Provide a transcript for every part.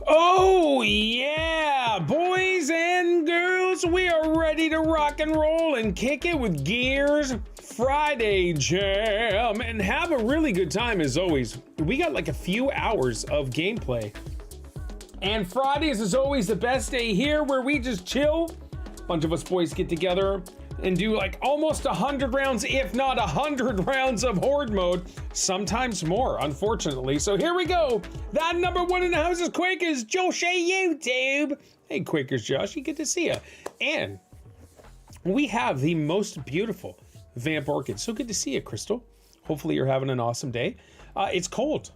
Oh yeah, boys and girls, we are ready to rock and roll and kick it with Gears Friday Jam and have a really good time as always. We got like a few hours of gameplay. And Fridays is always the best day here where we just chill. A bunch of us boys get together and do like almost 100 rounds, if not 100 rounds of Horde Mode, sometimes more, unfortunately. So here we go. That number one in the house is Quakers Josh YouTube. Hey, Quakers Josh, good to see you. And we have the most beautiful Vamp Orchid. So good to see you, Crystal. Hopefully you're having an awesome day. It's cold.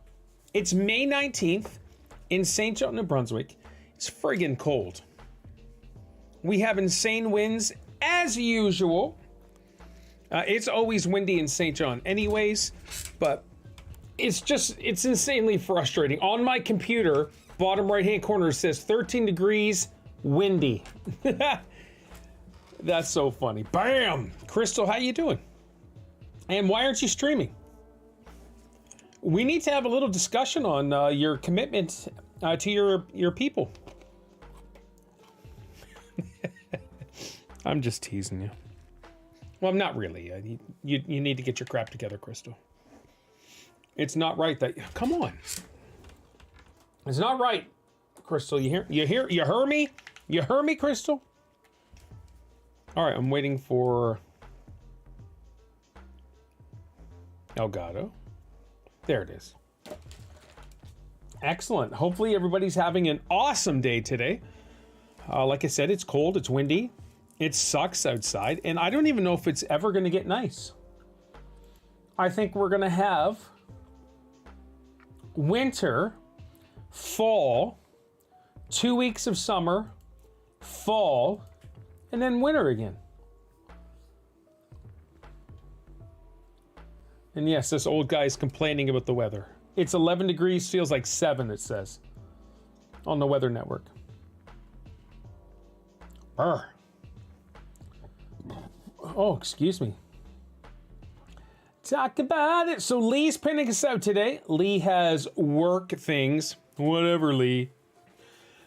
It's May 19th in St. John, New Brunswick. It's friggin' cold. We have insane winds as usual. It's always windy in St. John anyways, but it's insanely frustrating. On my computer, bottom right hand corner, it says 13 degrees, windy. That's so funny. Bam! Crystal, how you doing? And why aren't you streaming? We need to have a little discussion on your commitment to your people. I'm just teasing you. Well, I'm not really. You need to get your crap together, Crystal. It's not right that... Come on. It's not right, Crystal. You hear me? You heard me, Crystal? All right, I'm waiting for... Elgato. There it is. Excellent. Hopefully everybody's having an awesome day today. Like I said, it's cold, it's windy. It sucks outside, and I don't even know if it's ever gonna get nice. I think we're gonna have winter, fall, 2 weeks of summer, fall, and then winter again. And yes, this old guy is complaining about the weather. It's 11 degrees, feels like 7, it says, on the Weather Network. Brr. Oh, excuse me. Talk about it. So Lee's pinning us out today. Lee has work things. Whatever, Lee.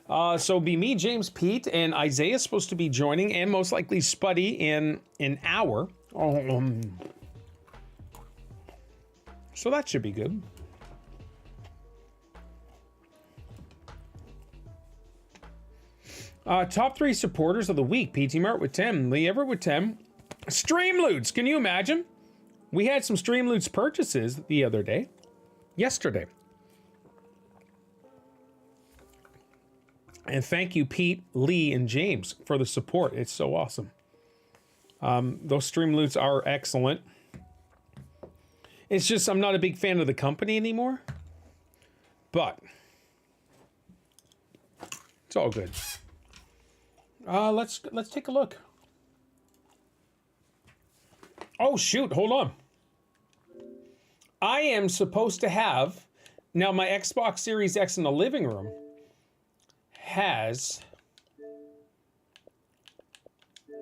So be me, James, Pete, and Isaiah's supposed to be joining, and most likely Spuddy in an hour. So that should be good. Top 3 supporters of the week. PT Mart with 10. Lee Everett with 10. Streamloots, can you imagine? We had some Streamloots purchases the other day. Yesterday. And thank you, Pete, Lee, and James for the support. It's so awesome. Those Streamloots are excellent. It's just I'm not a big fan of the company anymore. But it's all good. Let's take a look. Oh shoot, hold on. I am supposed to have, now my Xbox Series X in the living room has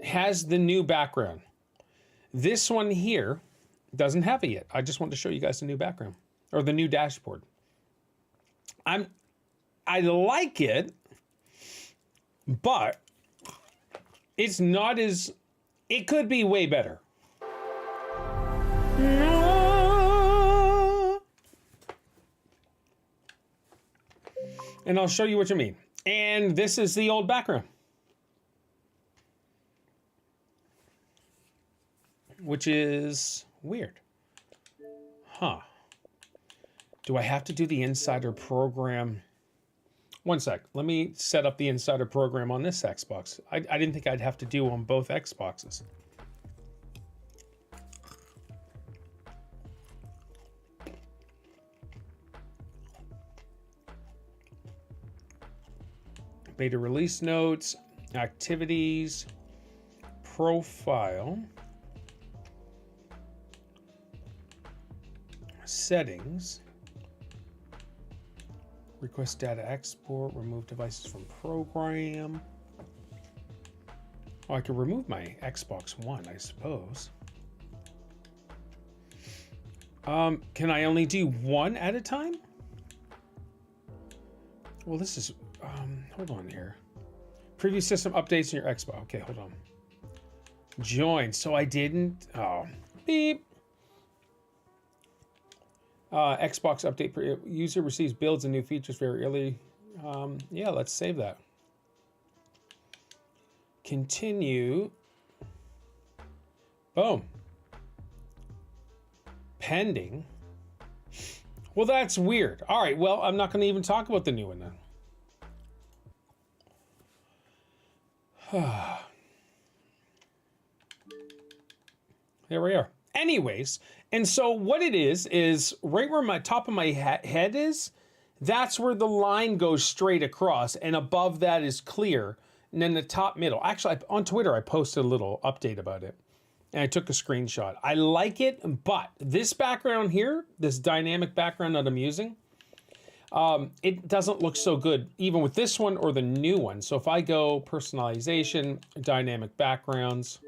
the new background. This one here doesn't have it yet. I just wanted to show you guys the new background, or the new dashboard. I like it, but it's not as, it could be way better. And I'll show you what you mean. And this is the old background, which is weird. Huh. Do I have to do the insider program? One sec. Let me set up the insider program on this Xbox. I didn't think I'd have to do on both Xboxes. Beta release notes, activities, profile, settings, request data export, remove devices from program. Oh, I could remove my Xbox One, I suppose. Can I only do one at a time? Well, this is hold on here. Preview system updates in your Xbox. Okay, hold on. Join. So I didn't. Oh, beep. Xbox update. User receives builds and new features very early. Yeah, let's save that. Continue. Boom. Pending. Well, that's weird. All right, well, I'm not going to even talk about the new one then. There we are. Anyways, and so what it is right where my top of my head is, that's where the line goes straight across, and above that is clear, and then the top middle. Actually, on Twitter, I posted a little update about it, and I took a screenshot. I like it, but this background here, this dynamic background that I'm using, it doesn't look so good, even with this one or the new one. So if I go personalization, dynamic backgrounds,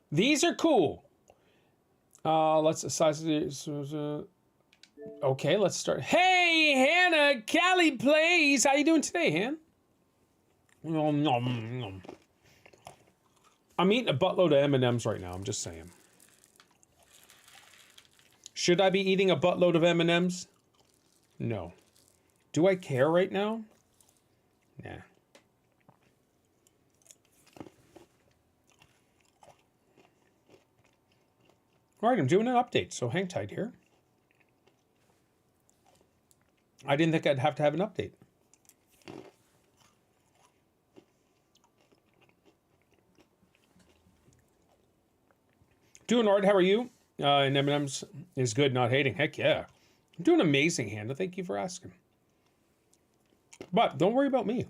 these are cool. Let's size. Okay, let's start. Hey, Hannah, Callie Plays. How you doing today, Han? I'm eating a buttload of M&Ms right now. I'm just saying. Should I be eating a buttload of M&Ms? No. Do I care right now? Nah. All right, I'm doing an update, so hang tight here. I didn't think I'd have to have an update. Doing all right, how are you? And M&M's is good, not hating. Heck yeah. I'm doing amazing, Hannah. Thank you for asking. But don't worry about me.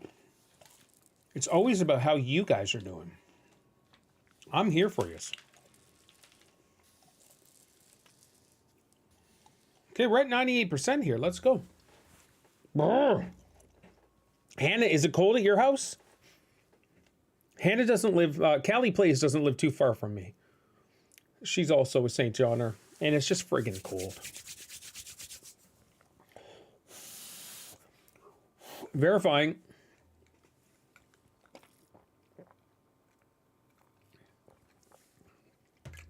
It's always about how you guys are doing. I'm here for you. Okay, we're at 98% here. Let's go. Brr. Hannah, is it cold at your house? Hannah doesn't live, Callie Plays doesn't live too far from me. She's also a St. Johnner, and it's just friggin' cold. Verifying.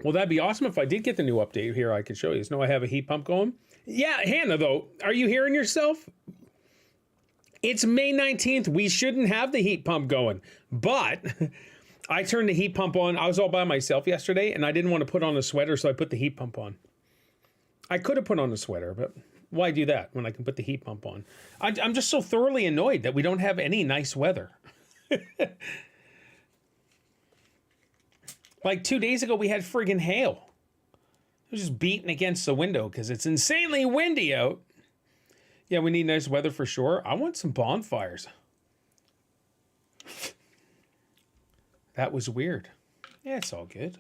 Well, that'd be awesome if I did get the new update here. I could show you. No, I have a heat pump going. Yeah, Hannah, though, are you hearing yourself? It's May 19th. We shouldn't have the heat pump going. But I turned the heat pump on. I was all by myself yesterday, and I didn't want to put on a sweater, so I put the heat pump on. I could have put on a sweater, but why do that when I can put the heat pump on? I'm just so thoroughly annoyed that we don't have any nice weather. Like 2 days ago, we had friggin' hail. It was just beating against the window because it's insanely windy out. Yeah, we need nice weather for sure. I want some bonfires. That was weird. Yeah, it's all good.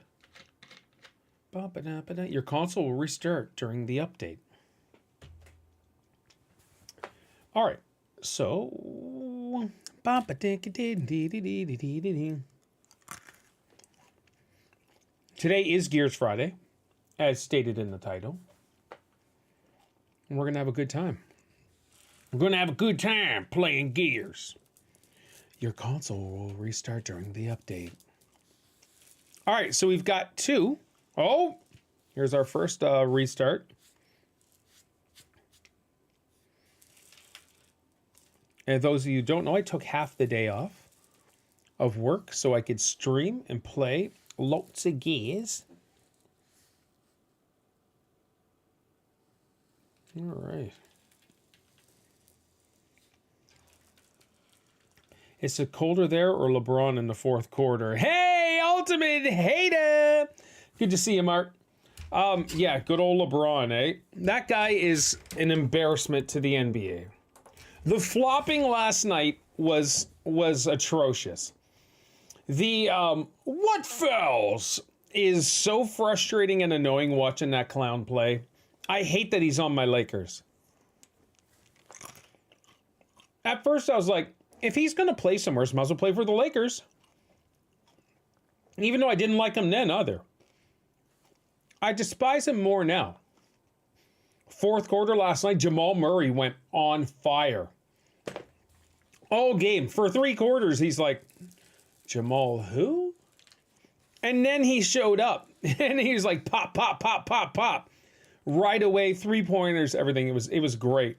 Your console will restart during the update. All right, so... Today is Gears Friday, as stated in the title. And we're going to have a good time. We're going to have a good time playing Gears. Your console will restart during the update. All right, so we've got two. Oh, here's our first restart. And those of you who don't know, I took half the day off of work so I could stream and play lots of Gears. All right. Is it colder there or LeBron in the fourth quarter? Hey, Ultimate Hater! Good to see you, Mark. Yeah, good old LeBron, eh? That guy is an embarrassment to the NBA. The flopping last night was atrocious. The what fouls is so frustrating and annoying watching that clown play. I hate that he's on my Lakers. At first I was like, if he's going to play somewhere, he might as well play for the Lakers. Even though I didn't like him then either. I despise him more now. Fourth quarter last night, Jamal Murray went on fire. All game. For 3 quarters, he's like, Jamal who? And then he showed up. And he was like, pop, pop, pop, pop, pop. Right away, 3-pointers, everything. It was great.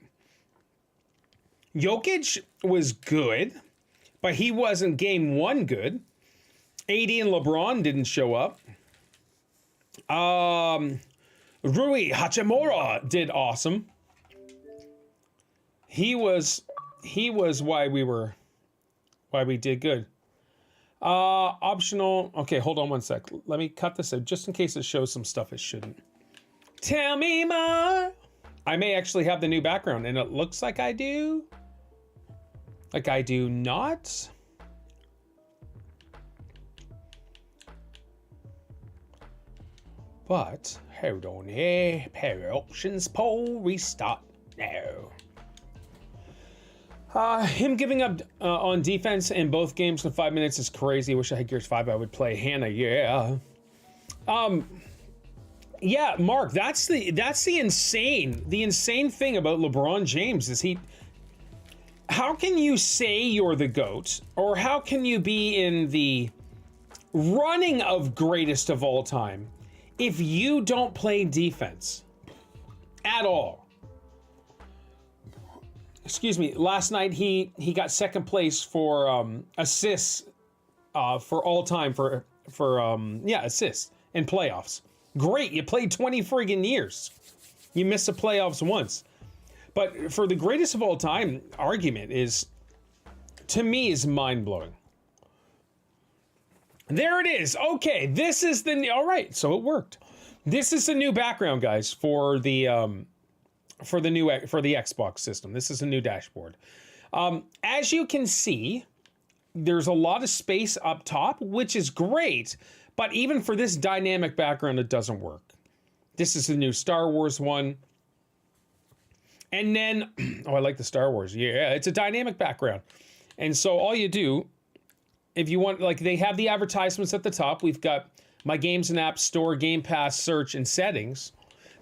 Jokic was good, but he wasn't game 1 good. AD and LeBron didn't show up. Rui Hachimura did awesome. He was why we did good. Optional. Okay, hold on one sec. Let me cut this out just in case it shows some stuff it shouldn't. Tell me more. I may actually have the new background, and it looks like I do. Like I do not. But hold on here. Pair options poll restart now. Him giving up on defense in both games in 5 minutes is crazy. Wish I had Gears 5. I would play Hannah. Yeah. Yeah, Mark. That's the insane thing about LeBron James is he. How can you say you're the GOAT, or how can you be in the running of greatest of all time if you don't play defense at all? Excuse me. Last night he got second place for assists for all time for assists in playoffs. Great, you played 20 friggin' years. You missed the playoffs once. But for the greatest of all time argument is, to me, is mind-blowing. There it is. Okay, this is the all right. So it worked. This is the new background, guys, for the Xbox system. This is a new dashboard. As you can see, there's a lot of space up top, which is great. But even for this dynamic background, it doesn't work. This is the new Star Wars one. And then, oh, I like the Star Wars. Yeah, it's a dynamic background. And so all you do, if you want, like they have the advertisements at the top. We've got my games and apps store, Game Pass, search, and settings.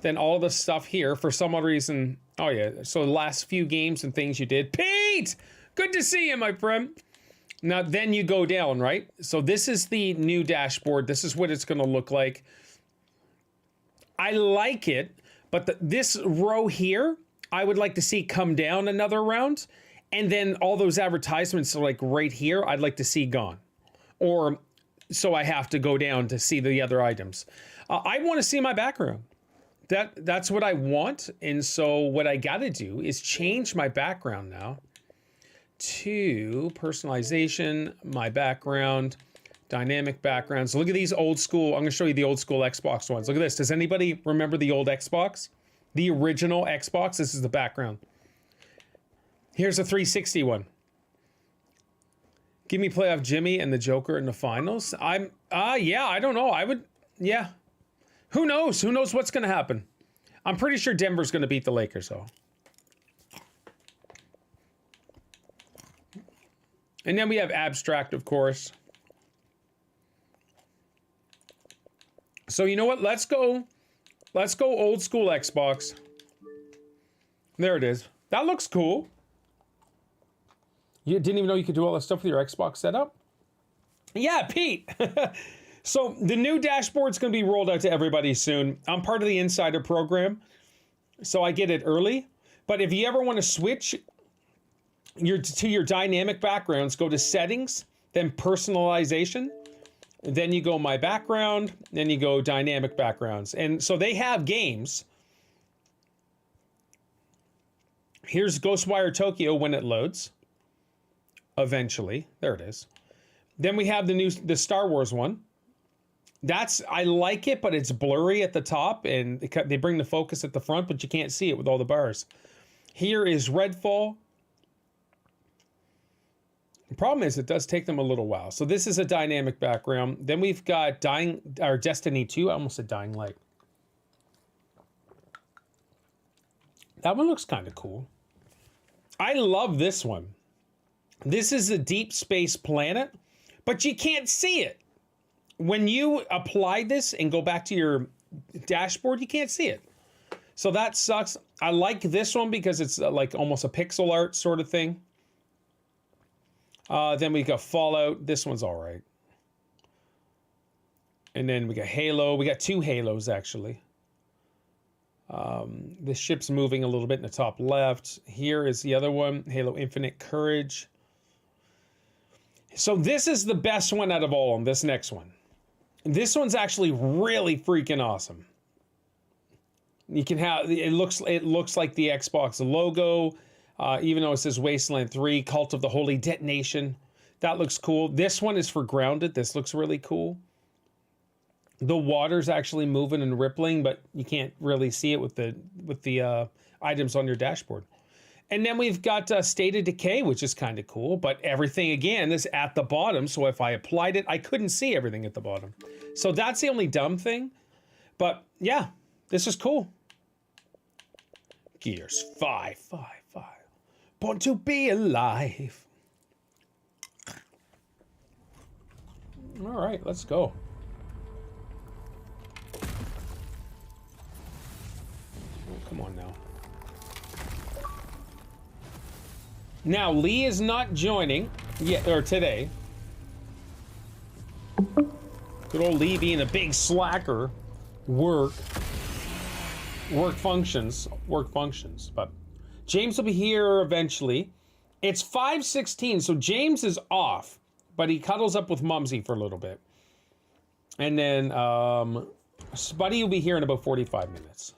Then all the stuff here, for some odd reason, oh yeah, so the last few games and things you did. Pete! Good to see you, my friend. Now, then you go down, right? So this is the new dashboard. This is what it's going to look like. I like it, but this row here, I would like to see come down another round. And then all those advertisements are like right here, I'd like to see gone. Or so I have to go down to see the other items. I want to see my background. That's what I want. And so what I got to do is change my background now to personalization, my background, dynamic backgrounds. Look at these old school. I'm going to show you the old school Xbox ones. Look at this. Does anybody remember the old Xbox? The original Xbox? This is the background. Here's a 360 one. Give me playoff Jimmy and the Joker in the finals. Yeah, I don't know. Yeah. Who knows? Who knows what's going to happen? I'm pretty sure Denver's going to beat the Lakers, though. And then we have abstract, of course. So you know what? Let's go old school Xbox. There it is. That looks cool. You didn't even know you could do all that stuff with your Xbox setup? Yeah, Pete. So the new dashboard's going to be rolled out to everybody soon. I'm part of the insider program, so I get it early. But if you ever want to switch to your dynamic backgrounds, go to settings, then personalization, then you go my background, then you go dynamic backgrounds. And so they have games. Here's Ghostwire Tokyo when it loads. Eventually. There it is. Then we have the Star Wars one. I like it, but it's blurry at the top, and they bring the focus at the front, but you can't see it with all the bars. Here is Redfall. The problem is it does take them a little while. So this is a dynamic background. Then we've got Destiny 2. I almost said Dying Light. That one looks kind of cool. I love this one. This is a deep space planet, but you can't see it. When you apply this and go back to your dashboard, you can't see it. So that sucks. I like this one because it's like almost a pixel art sort of thing. Then we got Fallout. This one's all right. And then we got Halo. We got 2 Halos, actually. The ship's moving a little bit in the top left. Here is the other one, Halo Infinite Courage. So this is the best one out of all of them, this next one. This one's actually really freaking awesome. You can have, it looks like the Xbox logo, even though it says Wasteland 3, Cult of the Holy Detonation. That looks cool. This one is for grounded. This looks really cool. The water's actually moving and rippling, but you can't really see it with the items on your dashboard. And then we've got State of Decay, which is kind of cool, but everything again is at the bottom. So if I applied it, I couldn't see everything at the bottom. So that's the only dumb thing. But yeah, this is cool. Gears 5. Born to be alive. All right, let's go. Oh, come on now. Now, Lee is not joining yet, or today. Good old Lee being a big slacker. Work functions. But James will be here eventually. It's 5:16, so James is off, but he cuddles up with Mumsy for a little bit. And then Spuddy will be here in about 45 minutes.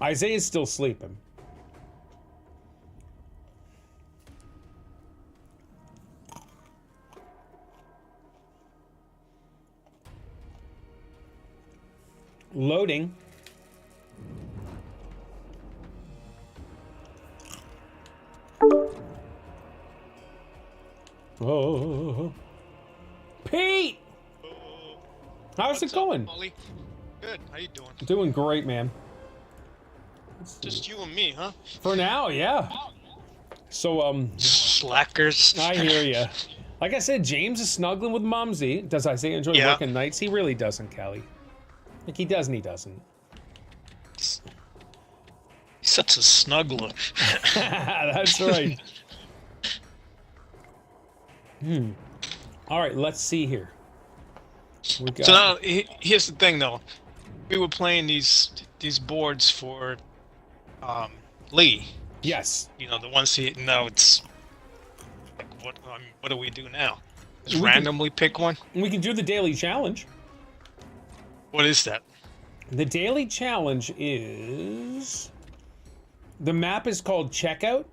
Isaiah's still sleeping. Loading. Oh, Pete! How's it going? Molly? Good. How you doing? Doing great, man. Just you and me, huh? For now, yeah. So, slackers. I hear you. Like I said, James is snuggling with Mumsy. Does Isaiah enjoy working nights? He really doesn't, Callie. Like he does and he doesn't. He's such a snuggler. That's right. All right, let's see here. We got... So now, here's the thing, though. We were playing these boards for Lee. Yes. You know, the ones he... No, it's... Like, what do we do now? Just randomly pick one? We can do the daily challenge. What is that? The daily challenge is... The map is called Checkout.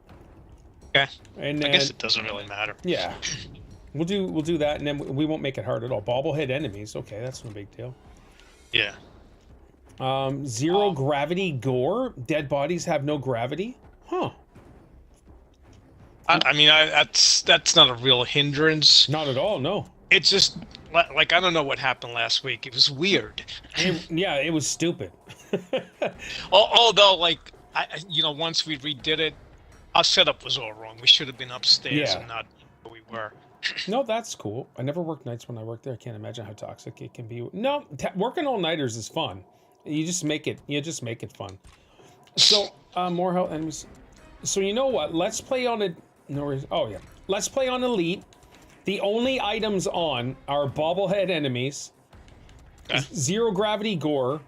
Okay. And then, I guess it doesn't really matter. Yeah. We'll do that, and then we won't make it hard at all. Bobblehead enemies. Okay, that's no big deal. Yeah. Zero gravity gore. Dead bodies have no gravity. Huh. I mean, that's not a real hindrance. Not at all. No. It's just like I don't know what happened last week. It was weird. Yeah, it was stupid. Although, like, once we redid it, our setup was all wrong. We should have been upstairs and not where we were. No, that's cool. I never worked nights when I worked there. I can't imagine how toxic it can be. No, working all-nighters is fun. You just make it fun. So, more health enemies. So you know what? Let's play on a... No, oh, yeah. Let's play on Elite. The only items on are bobblehead enemies, zero gravity gore,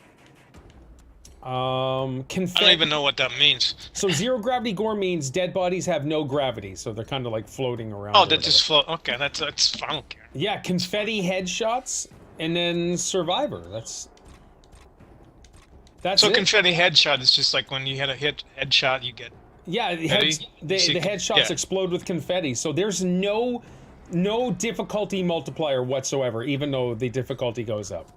confetti. I don't even know what that means. So zero gravity gore means dead bodies have no gravity, so they're kind of like floating around. Oh, they just float. Okay, that's I don't care. Yeah, confetti headshots, and then survivor. That's so it. confetti headshot is just like when you hit a headshot, you get. Yeah, the headshots explode with confetti. So there's no difficulty multiplier whatsoever, even though the difficulty goes up.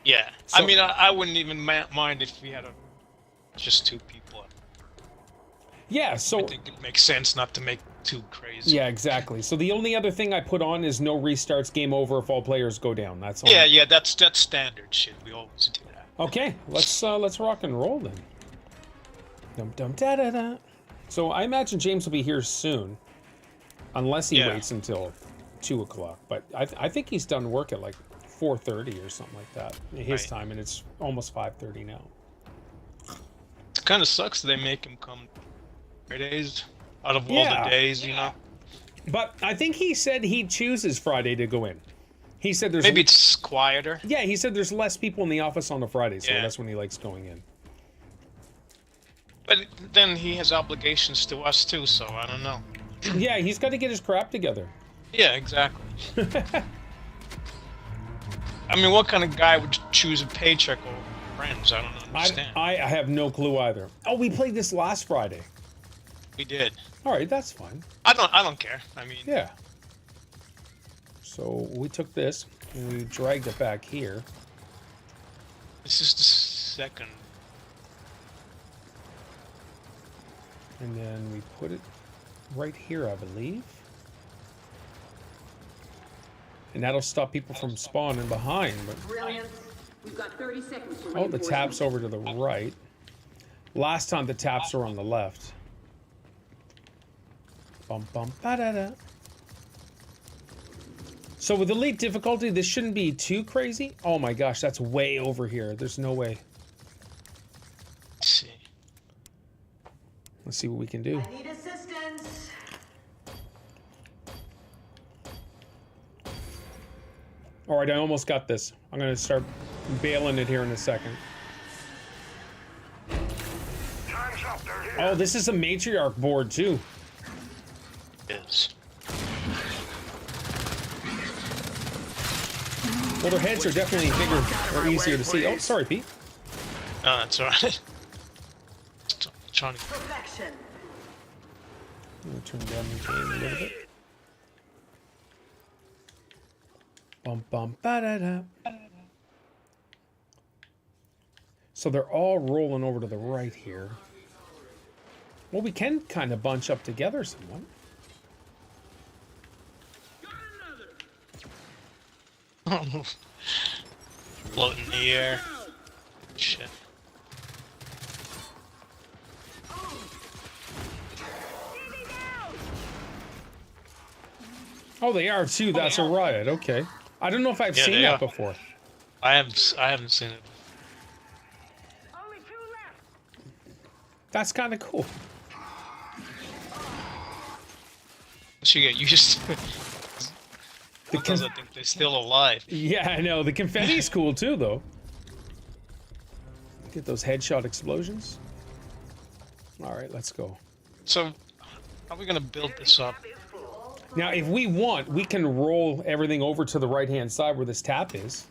Yeah, so, I mean, I wouldn't even mind if we had just 2 people. Yeah, so... I think it makes sense not to make too crazy. Yeah, exactly. So the only other thing I put on is no restarts, game over if all players go down. That's all. Yeah, that's standard shit. We always do that. Okay, let's rock and roll then. Dum dum da da da. So I imagine James will be here soon, unless he waits until 2 o'clock. But I think he's done work at like 4:30 or something like that, his time, and it's almost 5:30 now. It kind of sucks they make him come Fridays out of all Yeah. the days, you know. But I think he said he chooses Friday to go in. He said there's Maybe it's quieter. yeah, he said there's less people in the office on a Friday, so Yeah. that's when he likes going in. But then he has obligations to us too, so I don't know. Yeah, he's got to get his crap together. Yeah, exactly. I mean, what kind of guy would choose a paycheck over friends? I don't understand. I have no clue either. Oh, we played this last Friday. We did. All right, that's fine. I don't care. I mean, Yeah. So we took this and we dragged it back here. this is the second. And then we put it right here, I believe. And that'll stop people from spawning behind. But Brilliant. We've got 30 seconds to oh, the tap's over to the right. Last time the taps were on the left. Bum bum ba da da. So with elite difficulty, this shouldn't be too crazy. Oh my gosh, that's way over here. There's no way. Let's see. Let's see what we can do. I need assistance. All right, I almost got this. I'm gonna start bailing it here in a second. Time's up, they're here. Oh, this is a matriarch board too. Is. Well, their heads are definitely bigger or easier to see. Oh, sorry, Pete. No, that's alright. Trying to. Perfection. I'm gonna turn down the game a little bit. Bum bum ba da da. So they're all rolling over to the right here. Well, we can kind of bunch up together somewhat. Float in the air. Shit. Oh, they are too. That's a riot. Okay. I don't know if I've Yeah, seen they that are. before. I haven't seen it. Only 2 left. That's kind of cool. Once you get used to it. The Sometimes I think they're still alive. Yeah, I know. The confetti's cool too, though. Get those headshot explosions. All right, let's go. So, how are we gonna build this up? Now, if we want, we can roll everything over to the right-hand side where this tap is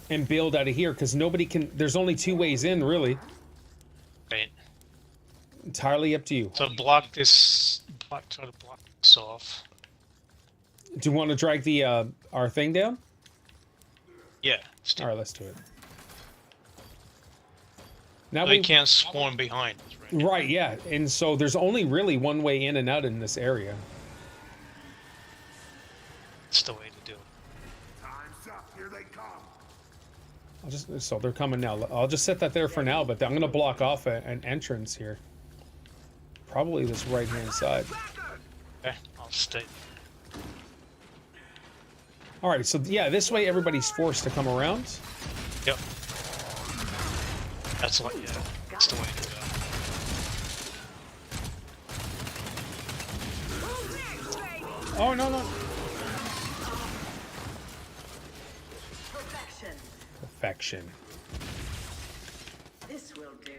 and build out of here, because nobody can... There's only 2 ways in, really. Right. Entirely up to you. So block this. Try to block this off. Do you want to drag the our thing down? Yeah. Still. All right, let's do it. Now They can't spawn behind us, right? Right, yeah. And so there's only really one way in and out in this area. That's the way to do it. Time's up, here they come. So they're coming now. I'll just set that there for now, but I'm going to block off an entrance here. Probably this right-hand side. Okay, I'll stay. All right, so yeah, this way everybody's forced to come around. Yep. That's what. Yeah. That's the way to go. Oh, no, no. Perfection. Perfection. This will do.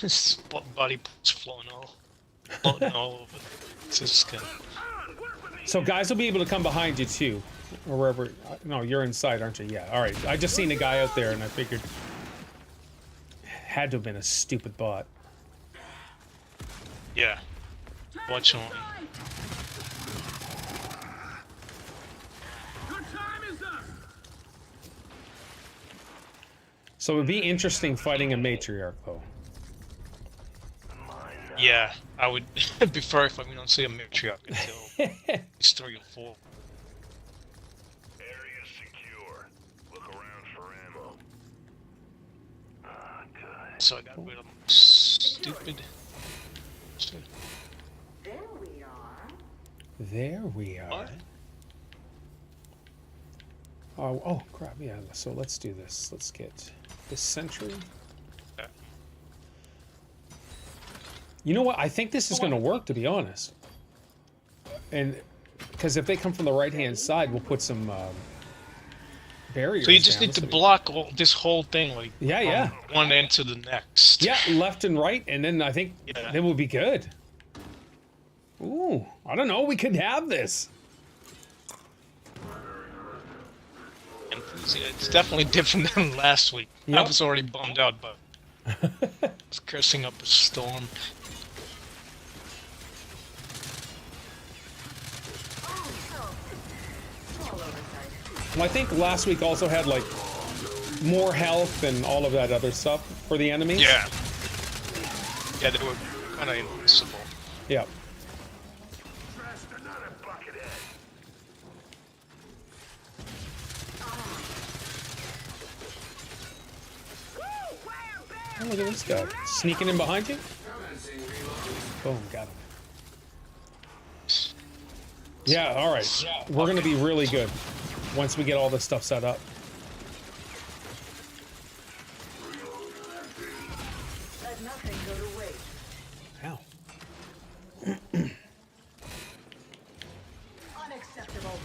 His body parts floating all over. It's his skin. So guys will be able to come behind you too, or wherever. No, you're inside, aren't you? Yeah. All right. I just seen a guy out there, and I figured had to have been a stupid bot. Yeah. Watch on. So it would be interesting fighting a matriarch, though. Yeah, I would prefer if we don't see a matriarch until it's 3 or 4. Area secure. Look around for ammo. Ah, good. So I got rid of stupid. There we are. There we are. What? Oh crap! Yeah. So let's do this. Let's get this sentry. Okay. You know what? I think this is going to work, to be honest. And because if they come from the right-hand side, we'll put some barriers So you just down, need to so- block this whole thing, like Yeah. from one end to the next. Yeah, left and right, and then I think Yeah. then we'll be good. Ooh, I don't know. We could have this. And it's definitely different than last week. I Yep. was already bummed out, but I was cursing up a storm. Well, I think last week also had like more health and all of that other stuff for the enemies. Yeah. Yeah, they were kind of invincible. Yeah. Trashed another buckethead. Oh, look at this guy sneaking in behind you. Boom, got him. Yeah. All right. We're gonna be really good once we get all this stuff set up. Let nothing go to waste. Ow. Unacceptable.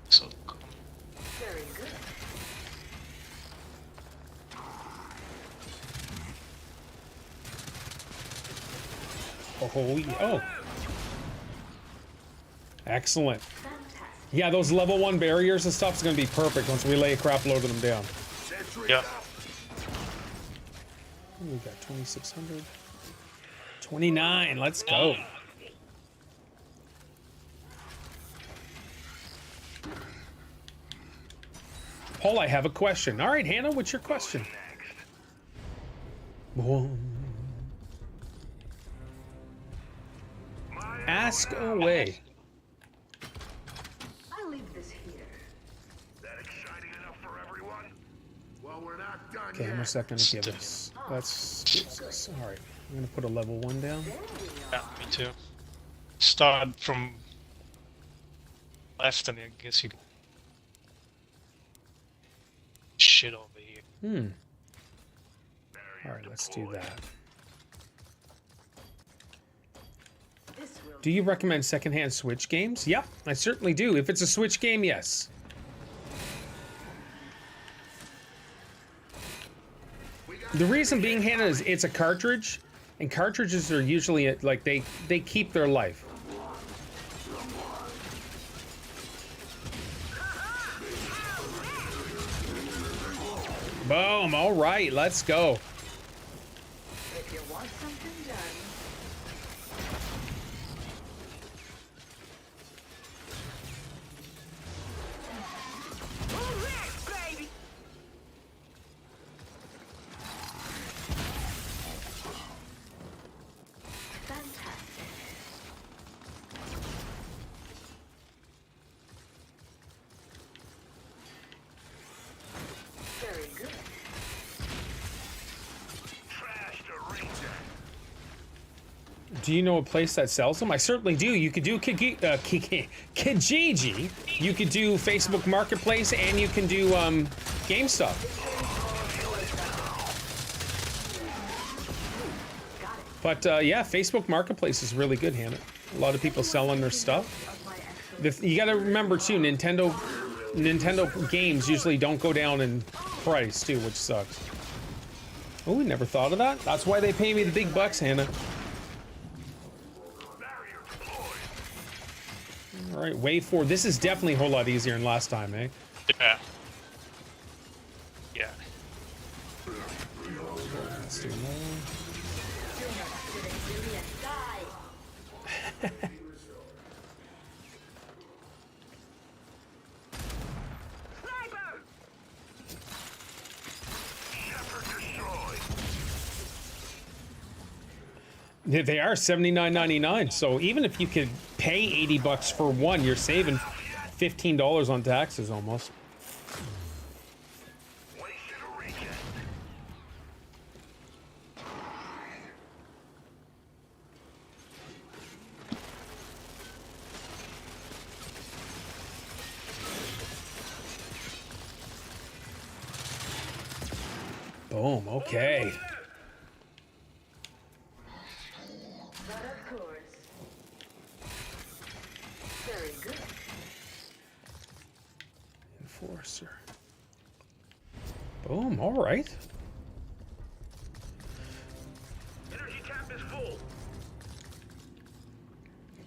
So Very good. Oh, yeah. Oh. Excellent. Fantastic. Yeah, those level 1 barriers and stuff is gonna be perfect once we lay a crap load of them down. Sentry yeah. up. We got 2,600. 29. Let's go. Paul, I have a question. All right, Hannah, what's your question? Next. Boom. Ask away. I'll leave this here. That exciting enough for everyone? Well, we're not done Okay, how yet. much that gonna give us? That's all right. I'm gonna put a level 1 down. There we Yeah, are. me too. Start from left, and I guess you can shit over here. Hmm. All right, let's do that. This will Do you recommend secondhand Switch games? Yep, I certainly do. If it's a Switch game, yes. The reason being, Hannah, is it's a cartridge, and cartridges are usually like they keep their life. Boom! All right, let's go. if you want something done. Baby. Fantastic. Very good. Trash to reject. Do you know a place that sells them? I certainly do. You could do Kijiji. You could do Facebook Marketplace, and you can do GameStop. But yeah, Facebook Marketplace is really good, Hannah. A lot of people selling their stuff. You got to remember too, Nintendo games usually don't go down in price too, which sucks. Oh, we never thought of that. That's why they pay me the big bucks, Hannah. Barrier deployed. All right, wave 4. This is definitely a whole lot easier than last time, eh? Yeah. Yeah. Let's do more. Sniper! Shepherd destroyed. They are $79.99. So even if you could pay 80 bucks for one, you're saving $15 on taxes almost. Wasted a reject. Boom. Okay. sir. Boom, alright. Energy tap is full.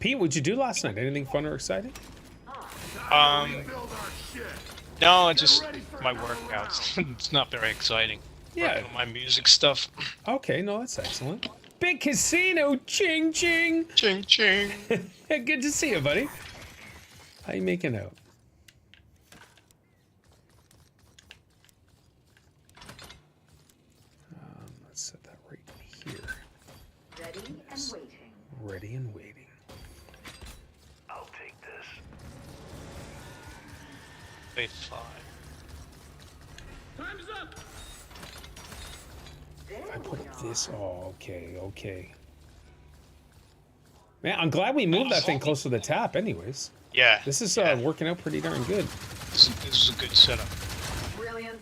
Pete, what'd you do last night? Anything fun or exciting? Build our shit. No, it's just my workouts. It's not very exciting. Yeah. Working on my music stuff. Okay, no, that's excellent. Big casino, ching ching. Ching ching. Good to see you, buddy. How you making out? Let's set that right here. Ready and waiting. Ready and waiting. I'll take this. Wait, 5. There I put we are. this. Oh, okay, okay. Man, I'm glad we moved that thing close to the tap. Anyways, Yeah. this is yeah. working out pretty darn good. This is a good setup. Brilliant.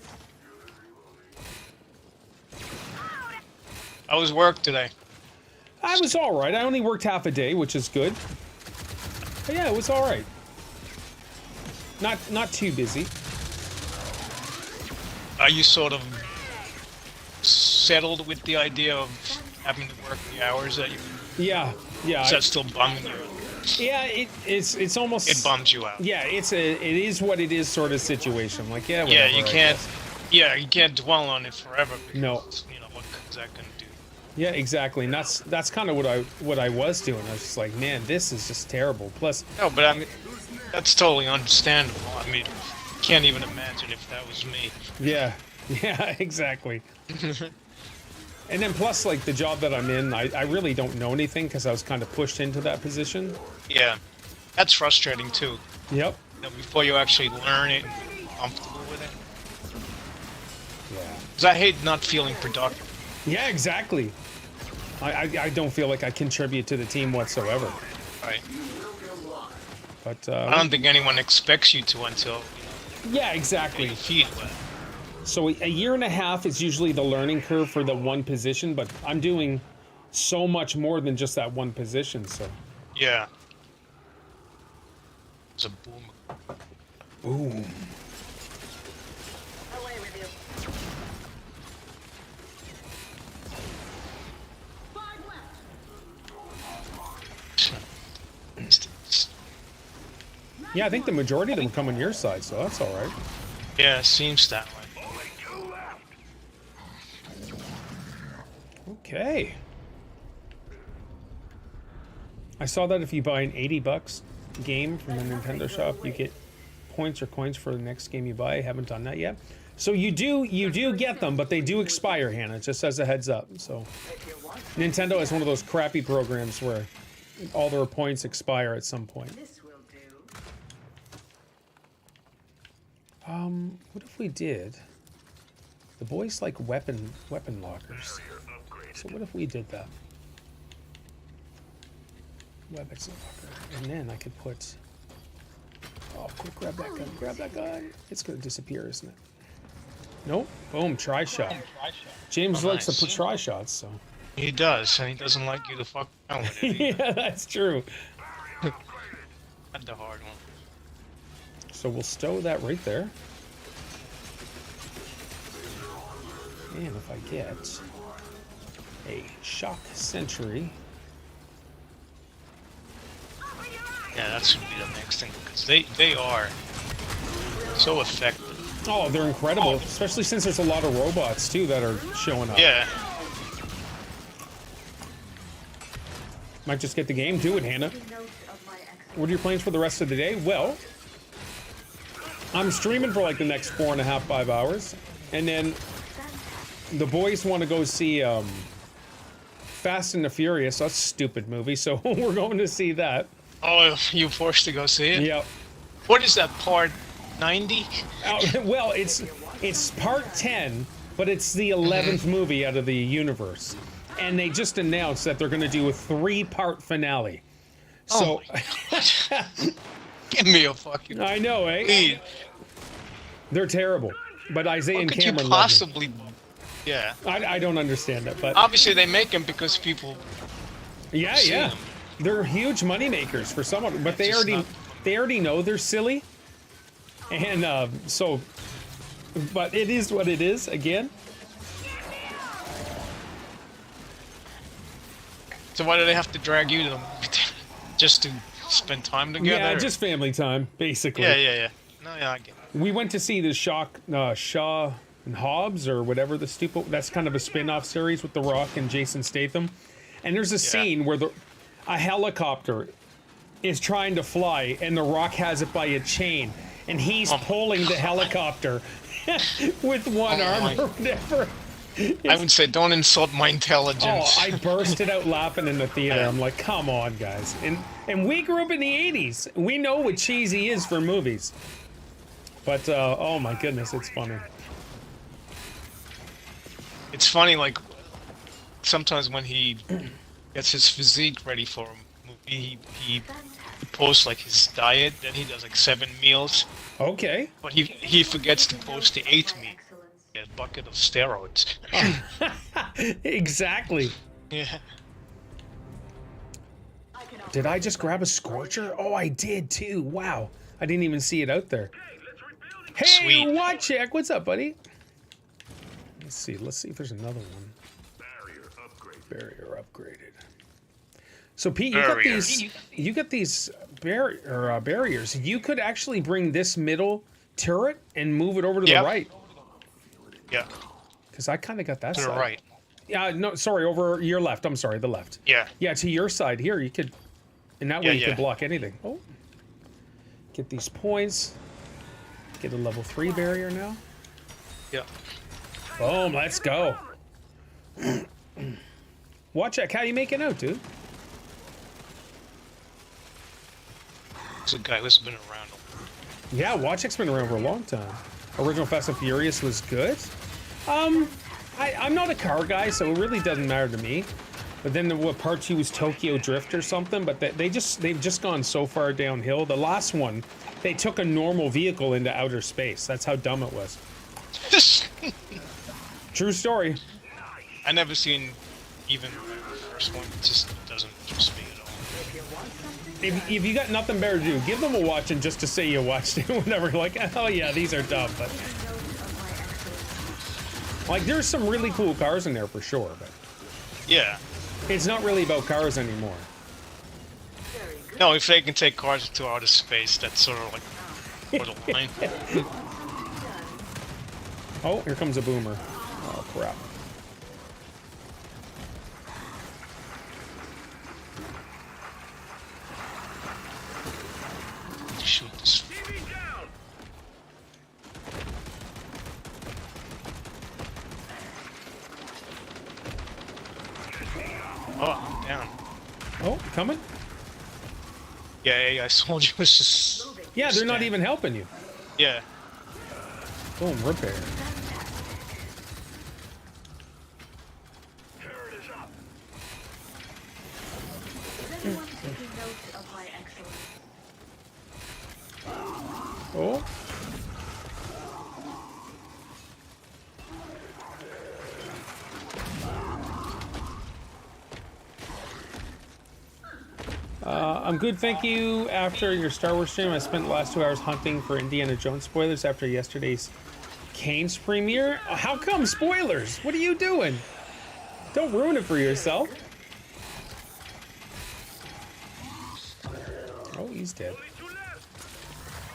How was work today? I was all right. I only worked half a day, which is good. But yeah, it was all right. Not too busy. Are you sort of settled with the idea of having to work the hours that you? Yeah, yeah, Is that still bumming you? yeah. It's almost. It bums you out. Yeah, it is what it is sort of situation. Like yeah, Yeah, whatever, you I can't. guess. Yeah, you can't dwell on it forever. Because, No. You know what is that gonna do? Yeah, exactly. And that's kind of what I was doing. I was just like, man, this is just terrible. Plus, No, but I mean, that's totally understandable. I mean, can't even imagine if that was me. yeah, yeah, exactly. And then plus, like the job that I'm in, I really don't know anything because I was kind of pushed into that position. Yeah, that's frustrating too. Yep. You know, before you actually learn it and be comfortable with it. Yeah. Because I hate not feeling productive. Yeah, exactly. I don't feel like I contribute to the team whatsoever. Right. But I don't think anyone expects you to until yeah, you exactly. feel it. So a year and a half is usually the learning curve for the one position, but I'm doing so much more than just that one position. So Yeah. It's a boom. boom. Away with you. Yeah, I think the majority of them come on your side, so that's all right. Yeah, it seems that way. Only 2 left. Okay. I saw that if you buy an $80 game from the Nintendo shop, you get points or coins for the next game you buy. I haven't done that yet. So you do get them, but they do expire, Hannah, just as a heads up. So If you want Nintendo is one of those crappy programs where all their points expire at some point. this will do. What if we did? The boys like weapon lockers. So what if we did that? Weapons locker. And then I could put... Oh, quick, grab that gun, grab that gun. It's gonna disappear, isn't it? Nope. Boom, try shot. James Oh, likes to nice. put try shots, so... He does, and he doesn't like you to fuck around with it. either. Yeah, that's true. Not the hard one. So we'll stow that right there. And if I get a shock sentry... Yeah, that's gonna be the next thing because they are so effective. Oh, they're incredible, especially since there's a lot of robots too that are showing up. Yeah. Might just get the game. Do it, Hannah. Note of my exit. What are your plans for the rest of the day? Well, I'm streaming for like the next 4.5, 5 hours, and then the boys want to go see Fast and the Furious. That's a stupid movie, so we're going to see that. Oh, you forced to go see it? Yep. What is that, part 90? Well, it's part 10, but it's the 11th movie out of the universe, and they just announced that they're going to do a 3-part finale. So Give me a fucking... I know, eh? Please. They're terrible, but Isaiah How and could you Cameron love them. possibly... Yeah. I don't understand it, but Obviously, they make them because people... yeah, see yeah, them. they're huge money makers for someone, but Just not- they already know they're silly. And so, but it is what it is again. So why do they have to drag you to them? Just to spend time together? Yeah, just family time, basically. Yeah. No, yeah, I get it. We went to see the Shaw and Hobbs or whatever the stupid. That's kind of a spin-off series with The Rock and Jason Statham. And there's a scene where a helicopter is trying to fly, and The Rock has it by a chain, and he's pulling the helicopter with one arm or whatever. I would say, don't insult my intelligence. Oh, I bursted out laughing in the theater. I'm like, come on, guys. And we grew up in the 80s. We know what cheesy is for movies. But, oh my goodness, it's funny. It's funny, like, sometimes when he gets his physique ready for a movie, he posts, like, his diet, then he does, like, 7 meals. Okay. But he forgets to post the 8th meal. A bucket of steroids. Exactly. Yeah. Did I just grab a scorcher? Oh, I did too. Wow. I didn't even see it out there. Hey, Sweet. watch check. What's up, buddy? Let's see if there's another one. Barrier upgraded. So Pete, you got these barriers. You could actually bring this middle turret and move it over to the right. Yeah. Because I kind of got that To side. the right. Yeah, no, sorry, over your left. I'm sorry, the left. Yeah. Yeah, to your side here, you could, and that way you could block anything. Oh. Get these points. Get a level 3 barrier now. Yeah. Boom, let's go. Watch out, how you making out, dude? It's a guy who's been around. Yeah, Watchek's been around for a long time. Original Fast and Furious was good. I'm not a car guy, so it really doesn't matter to me. But then what part 2 was Tokyo Drift or something, but they've just gone so far downhill. The last one, they took a normal vehicle into outer space. That's how dumb it was. True story. I never seen even the first one. It just doesn't interest me at all. If you got nothing better to do, give them a watch and just to say you watched it whenever. Like, oh yeah, these are dumb, but like there's some really cool cars in there for sure, but Yeah. it's not really about cars anymore. No, if they can take cars to outer space, that's sort of like borderline. Oh, here comes a boomer. Oh crap. Shoot this. Oh, I'm down. Oh, coming? Yeah, I told you it was just... Yeah, they're not even helping you. Yeah. Boom, repair. Is anyone taking note of my excellence? Oh. I'm good, thank you. After your Star Wars stream, I spent the last 2 hours hunting for Indiana Jones spoilers after yesterday's Kane's premiere. How come spoilers? What are you doing? Don't ruin it for yourself. Oh, he's dead.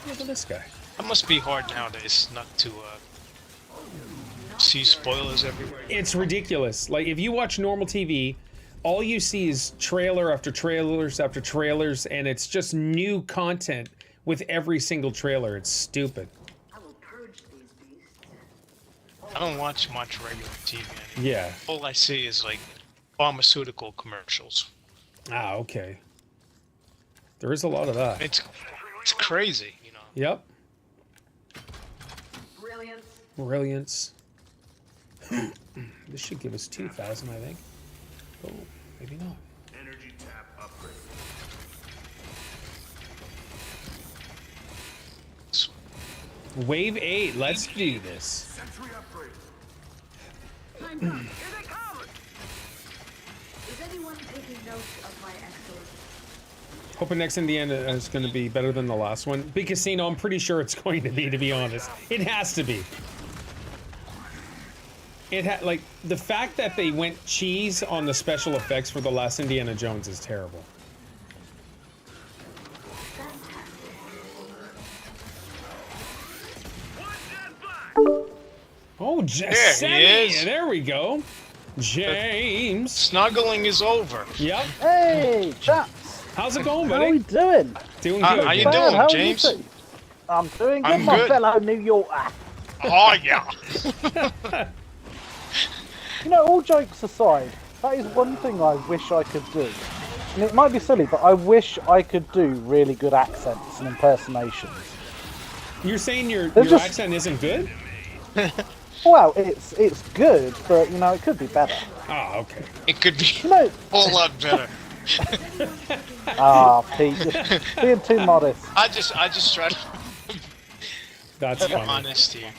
Look at this guy. That must be hard nowadays not to see spoilers everywhere. It's ridiculous. Like, if you watch normal TV, all you see is trailer after trailers after trailers, and it's just new content with every single trailer. It's stupid. I will purge these beasts. I don't watch much regular TV anymore. Yeah. All I see is like pharmaceutical commercials. Ah, okay. There is a lot of that. It's crazy, you know. Yep. Brilliance. Brilliance. This should give us 2,000, I think. Oh, maybe not. Energy tap upgrade. Wave 8, let's do this. Sentry upgrade. Time's up. Here they come. Is anyone taking note of my excellence? Hoping next Indiana is going to be better than the last one. Big Casino, I'm pretty sure it's going to be honest. It has to be. Like, the fact that they went cheese on the special effects for the last Indiana Jones is terrible. Oh, Jesse! There we go. James. Snuggling is over. Yep. Hey, chaps. How's it going, How buddy? are we doing? Doing good. How you Bad, doing, how are James? you doing? I'm doing good, I'm my good. fellow New Yorker. Oh yeah. You know, all jokes aside, that is one thing I wish I could do. And it might be silly, but I wish I could do really good accents and impersonations. You're saying your just- accent isn't good? Well, it's good, but, you know, it could be better. Oh, okay. It could be You know, a whole lot better. Pete, you're being too modest. I just try to That's be funny. honest here.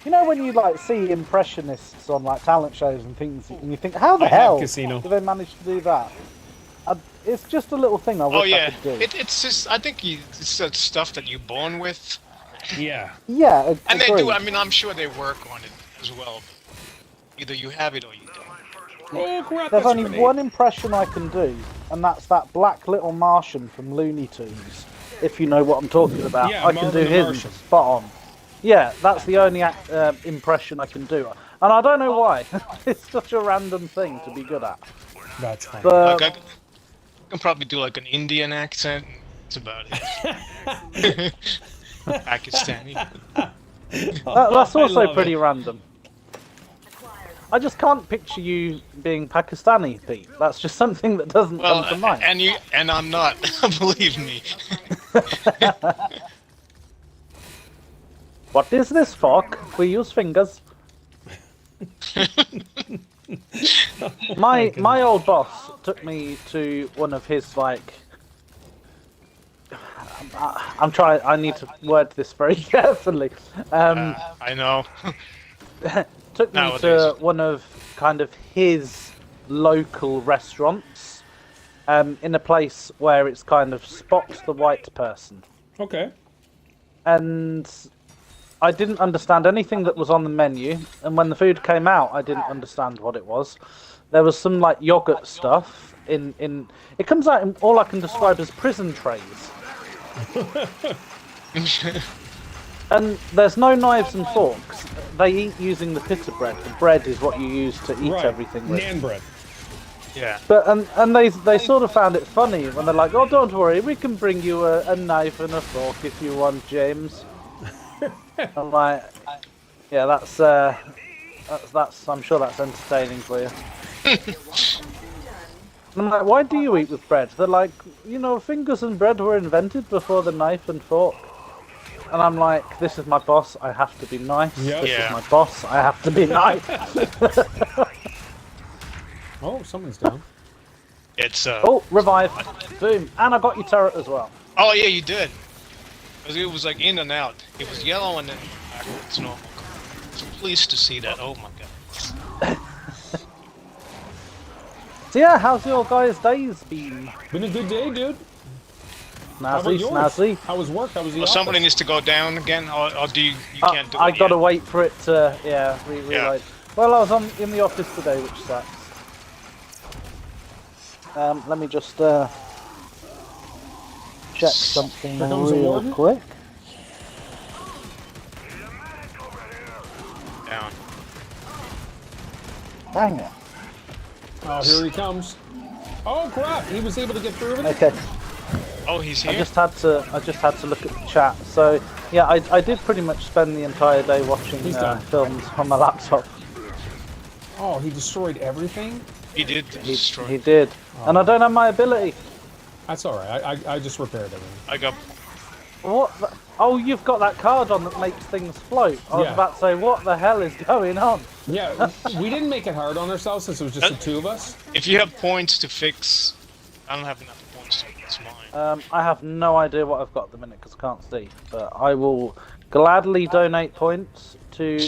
You know when you like see impressionists on like talent shows and things, and you think, how the I have hell Casino. do they manage to do that? It's just a little thing I wish Oh I yeah, could do. it's just I think it's that stuff that you're born with, Yeah. Yeah, and they agreed. do. I mean, I'm sure they work on it as well. Either you have it or you don't. Oh, crap. There's that's a only grenade. one impression I can do, and that's that black little Martian from Looney Tunes. If you know what I'm talking about, Yeah, I can Marvin do the his Martian. spot on. Yeah, that's the only impression I can do, and I don't know why. It's such a random thing to be good at. That's funny. But Like I can probably do like an Indian accent. That's about it. Pakistani. that's I also love pretty it. random. I just can't picture you being Pakistani, Pete. That's just something that doesn't Well, come to mind. and I'm not. Believe me. What is this fork? We use fingers. My old boss took me to one of his like. I need to word this very carefully. I know. Took me Nowadays. to one of kind of his local restaurants, in a place where it's kind of spot the white person. Okay. And I didn't understand anything that was on the menu, and when the food came out, I didn't understand what it was. There was some like yogurt stuff in it comes out in all I can describe as prison trays. And there's no knives and forks. They eat using the pita bread. The bread is what you use to eat Right. everything with. Nan bread. Yeah. But and they sort of found it funny when they're like, "Oh, don't worry, we can bring you a knife and a fork if you want, James." I'm like, yeah, that's I'm sure that's entertaining for you. I'm like, why do you eat with bread? They're like, you know, fingers and bread were invented before the knife and fork. And I'm like, this is my boss, I have to be nice. Yep. This Yeah. is my boss, I have to be nice. Oh, someone's down. It's Oh, revive. Boom. And I got your turret as well. Oh yeah, you did. 'Cause it was like in and out. It was yellow and then backwards normal. So pleased to see that. Oh my god. So yeah, how's your guys' days been? Been a good day, dude. How about Snazzy, yours? snazzy. How was work? How was the Well, somebody office? needs to go down again, or do you can't do it I gotta yet? wait for it to, reload. Well, I was in the office today, which sucks. Let me just check something Here comes the real warden. quick. Down. Dang it. Oh, here he comes. Oh crap! He was able to get through it. Okay, Oh, he's I here. just had to look at the chat. So yeah, I did pretty much spend the entire day watching He's done. films on my laptop. Oh, he destroyed everything. He did destroy. He did, and I don't have my ability. That's all right. I just repaired everything. I got. What? Oh, you've got that card on that makes things float. I was Yeah. about to say, what the hell is going on? Yeah, we didn't make it hard on ourselves since it was just the two of us. If you have points to fix, I don't have enough points to fix mine. I have no idea what I've got at the minute because I can't see, but I will gladly donate points to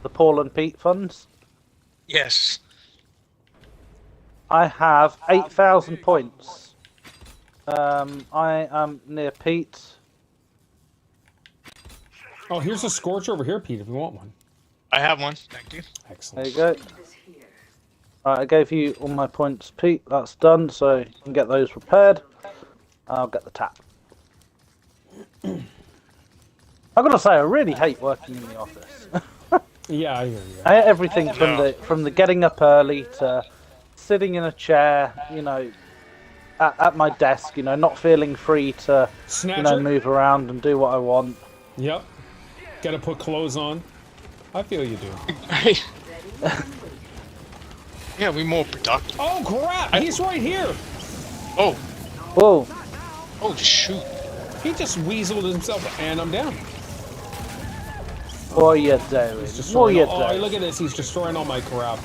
the Paul and Pete funds. Yes. I have 8,000 points. I am near Pete. Oh, here's a Scorch over here, Pete, if you want one. I have one. Thank you. Excellent. There you go. Right, I gave you all my points, Pete. That's done, so you can get those repaired. I'll get the tap. I've got to say, I really hate working in the office. Yeah, I hear you. I hate everything from the getting up early to sitting in a chair, you know, at my desk, you know, not feeling free to, Snatcher? move around and do what I want. Yep. Gotta put clothes on. I feel you do. Yeah, we're more productive. Oh, crap! He's right here! Oh, Whoa. oh shoot. He just weaseled himself, and I'm down. What are you doing? He's What are destroying you all, oh, doing? look at this. He's destroying all my crap.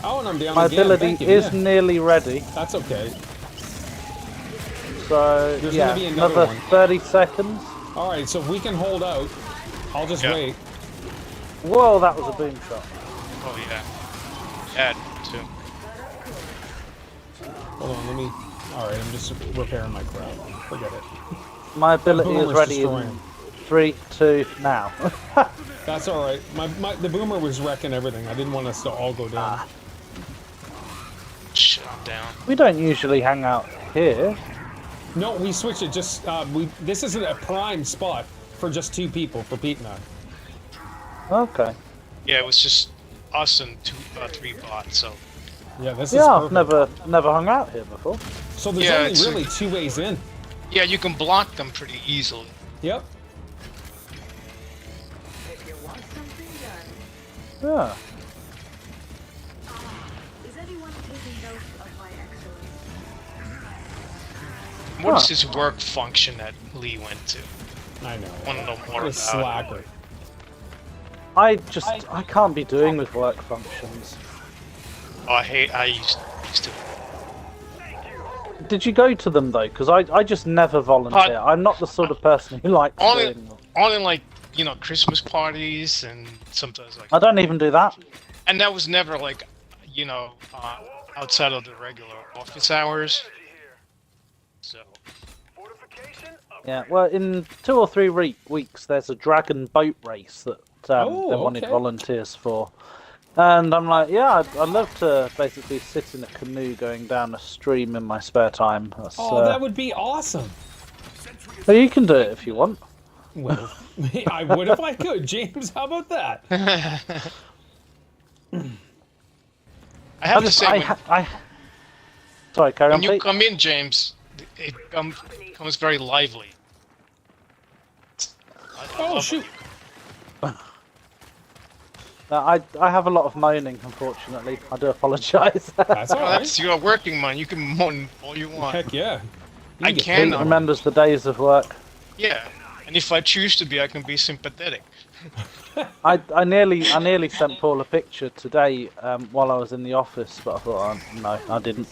Oh, and I'm down My again. ability Thank you. is Yeah, nearly ready. that's okay. So, There's yeah, gonna be another another one. 30 seconds. All right, so if we can hold out, I'll just Yeah. wait. Whoa, that was a boom shot. Oh yeah. Add too. Hold on, let me... All right, I'm just repairing my crap. Forget it. My ability is Boomer's ready destroying in him. 3, 2, now. That's all right. The boomer was wrecking everything. I didn't want us to all go down. Shit, I'm down. We don't usually hang out here. No, we switched it. Just this isn't a prime spot for just 2 people, for Pete and I. Okay. Yeah, it was just us and 3 bots. So Yeah, this is Yeah, I've perfect. never hung out here before. So there's Yeah, only it's- really 2 ways in. yeah, you can block them pretty easily. Yep. If you want something done, Yeah. is anyone taking note of my excellence? What is Huh. this work function that Lee went to? I know. Want to know more What a about slacker. I can't be doing with work functions. it? Oh, I used to. Did you go to them though? Because I just never volunteer. I'm not the sort of person who likes Only, doing them. only like, you know, Christmas parties and sometimes like. I don't even do that. And that was never like, you know, outside of the regular office hours. So. Yeah, well, in 2 or 3 weeks, there's a dragon boat race that they wanted okay. volunteers for. And I'm like, yeah, I'd love to basically sit in a canoe going down a stream in my spare time. That's, Oh, that would be awesome. well, you can do it if you want. Well, I would if I could. James, how about that? I have to say, Sorry, carry on, when you Pete. come in, James, it becomes very lively. Oh, shoot. I have a lot of moaning, unfortunately. I do apologise. That's all Oh, right. that's you're working, man. You can moan all you want. Heck yeah. You I get can. Pete remembers the days of work. Yeah, and if I choose to be, I can be sympathetic. I nearly sent Paul a picture today while I was in the office, but I thought, oh, no, I didn't.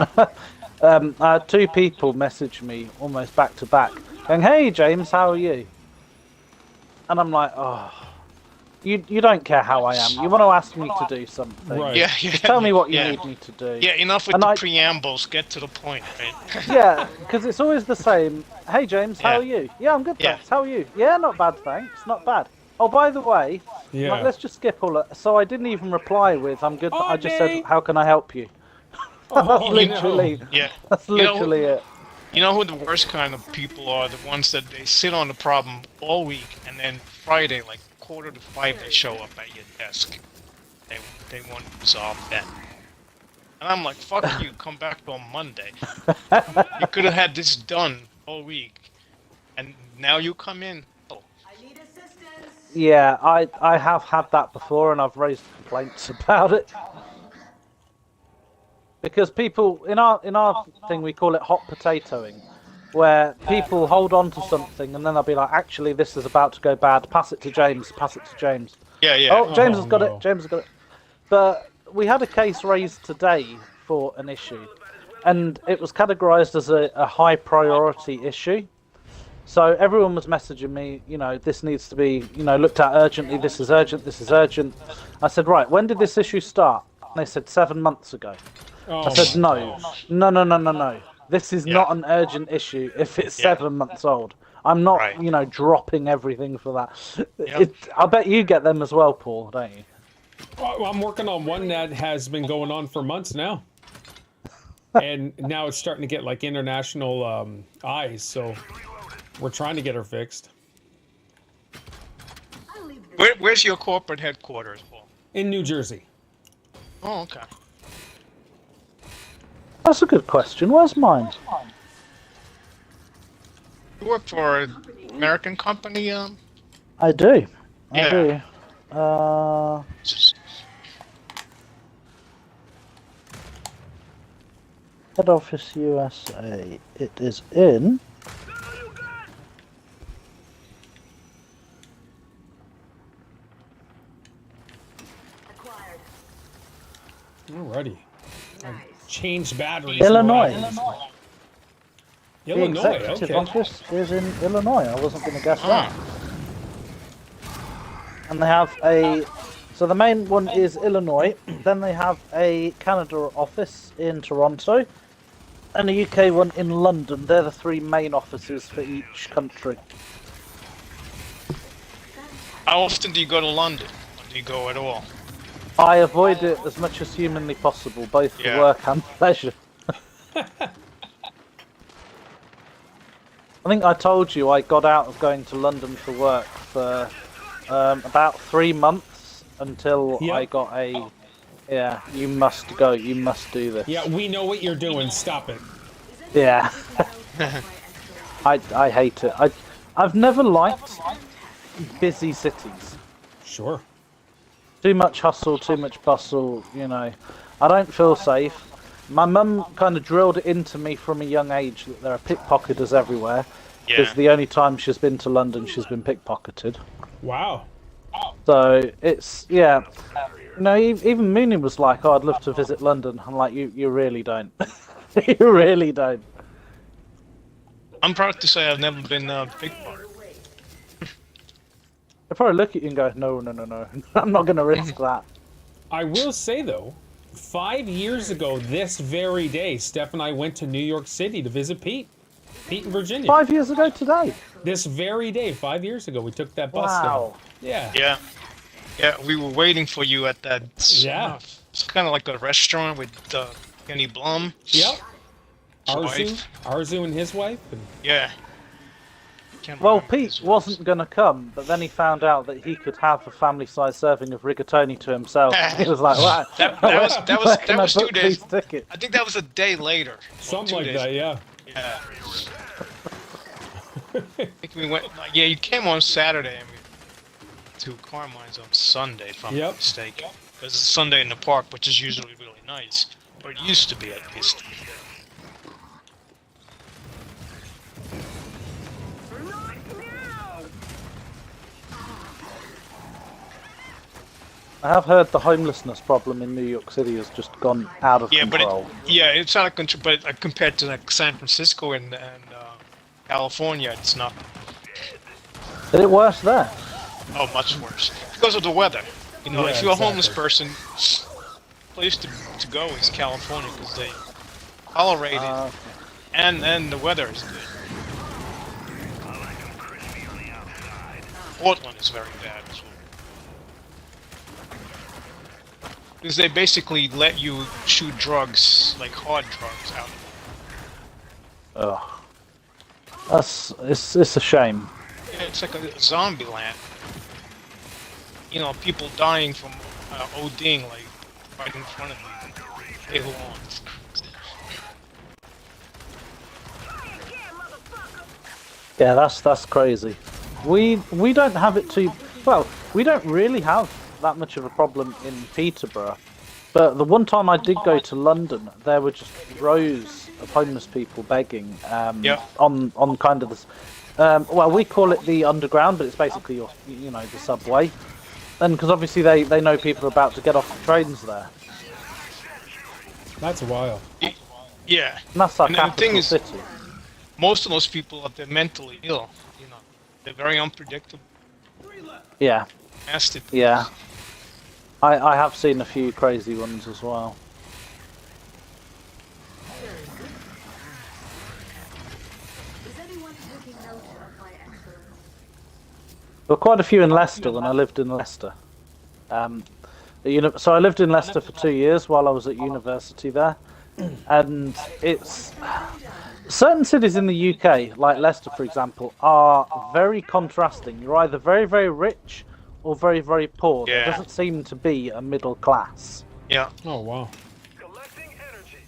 I had 2 people message me almost back to back, going, "Hey James, how are you?" And I'm like, oh, you don't care how I am. You want to ask me to do something. Right. Yeah, yeah. Just tell me what you yeah. need me to do. Yeah, enough with And the preambles. Get to the point, right? Yeah, because it's always the same. Hey James, how Yeah. are you? Yeah, I'm good, Yeah. thanks. How are you? Yeah, not bad, thanks. Not bad. Oh, by the way, Yeah. like, let's just skip all that. So I didn't even reply with "I'm good." Oh, I just Nate. said, "How can I help you?" Oh, That's no. literally, Yeah. that's You know- literally it. You know who the worst kind of people are? The ones that they sit on the problem all week, and then Friday, like 4:45, they show up at your desk. They want to resolve that. And I'm like, fuck you, come back on Monday. You could have had this done all week, and now you come in. Oh, I need assistance. Yeah, I have had that before, and I've raised complaints about it. Because people in our thing, we call it hot potatoing, where people hold on to something and then they'll be like, actually this is about to go bad, pass it to James, pass it to James. yeah, yeah. Oh, James has got no. it, James has got it. But we had a case raised today for an issue, and it was categorized as a high priority issue. So everyone was messaging me, you know, this needs to be, you know, looked at urgently, this is urgent, this is urgent. I said, right, when did this issue start? And they said 7 months ago. Oh, I said my no. gosh. No. This is Yeah. not an urgent issue if it's Yeah. 7 months old. I'm not, Right. dropping everything for that. Yep. I bet you get them as well, Paul, don't you? Well, I'm working on one that has been going on for months now. And now it's starting to get like international eyes, so we're trying to get her fixed. I'll leave this. Where's your corporate headquarters, Paul? In New Jersey. Oh, okay. That's a good question. Where's mine? You work for an American company, I do. I Yeah. do. Head office USA. It is in. Acquired. Alrighty. Nice. Changed batteries. Illinois. Illinois, The executive okay. office is in Illinois. I wasn't going to guess that. Ah, And they have a. So the main one is Illinois. Then they have a Canada office in Toronto, and a UK one in London. They're the 3 main offices for each country. how often do you go to London? Or do you go at all? I avoid it as much as humanly possible, both for Yeah. work and pleasure. I think I told you I got out of going to London for work for about 3 months until Yep. I got a. Yeah, you must go. You must do this. Yeah, we know what you're doing. Stop it. Yeah. I hate it. I've never liked busy cities. Sure. Too much hustle, too much bustle, I don't feel safe. My mum kind of drilled it into me from a young age that there are pickpocketers everywhere. Because Yeah. the only time she's been to London, she's been pickpocketed. Wow. So it's, yeah. Even Mooney was like, oh, I'd love to visit London. I'm like, you really don't. You really don't. I'm proud to say I've never been pickpocketed. They probably look at you and go, no. I'm not going to risk that. I will say though, 5 years ago this very day, Steph and I went to New York City to visit Pete. Pete in Virginia. 5 years ago today. This very day, 5 years ago, we took that bus down. Wow. Yeah. Yeah. Yeah, we were waiting for you at that. Yeah. It's kind of like a restaurant with Kenny Blum. Yep. His Arzu. wife. Arzu and his wife. And Yeah. Can't Well, remember Pete his- wasn't going to come, but then he found out that he could have a family-sized serving of rigatoni to himself. He was like, wow. That where was can I 2 book days. these tickets? I think that was a day later. or something 2 like days. that, yeah. Yeah. I think we went. Yeah, you came on Saturday and we to Carmine's on Sunday, if I'm Yep. not mistaken. There's a Sunday in the park, which is usually really nice, or it used to be at least. I have heard the homelessness problem in New York City has just gone out of Yeah, but control. it's not a control, but compared to like San Francisco and California, it's not. Is it worse there? Oh, much worse because of the weather. You know, Yeah, if you're a homeless exactly. person, place to go is California because they tolerate it, and the weather is good. Portland is very bad as well. Because they basically let you shoot drugs, like hard drugs, out. Ugh. It's a shame. Yeah, it's like a zombie land. You know, people dying from ODing, like, right in front of you. Day long. Yeah, that's crazy. We don't have it too well. We don't really have that much of a problem in Peterborough. But the one time I did go to London, there were just rows of homeless people begging Yeah. on kind of this. Well, we call it the underground, but it's basically the subway. And because obviously they know people are about to get off the trains there. That's wild. Yeah. And that's our And the capital thing is- city. Most of those people they're mentally ill. You know, they're very unpredictable. Yeah, Nasty. yeah. I have seen a few crazy ones as well. were quite a few in Leicester when I lived in Leicester. So I lived in Leicester for 2 years while I was at university there, and it's certain cities in the UK, like Leicester, for example, are very contrasting. You're either very, very rich or very, very poor. Yeah. There doesn't seem to be a middle class. Yeah. Oh wow. Collecting energy.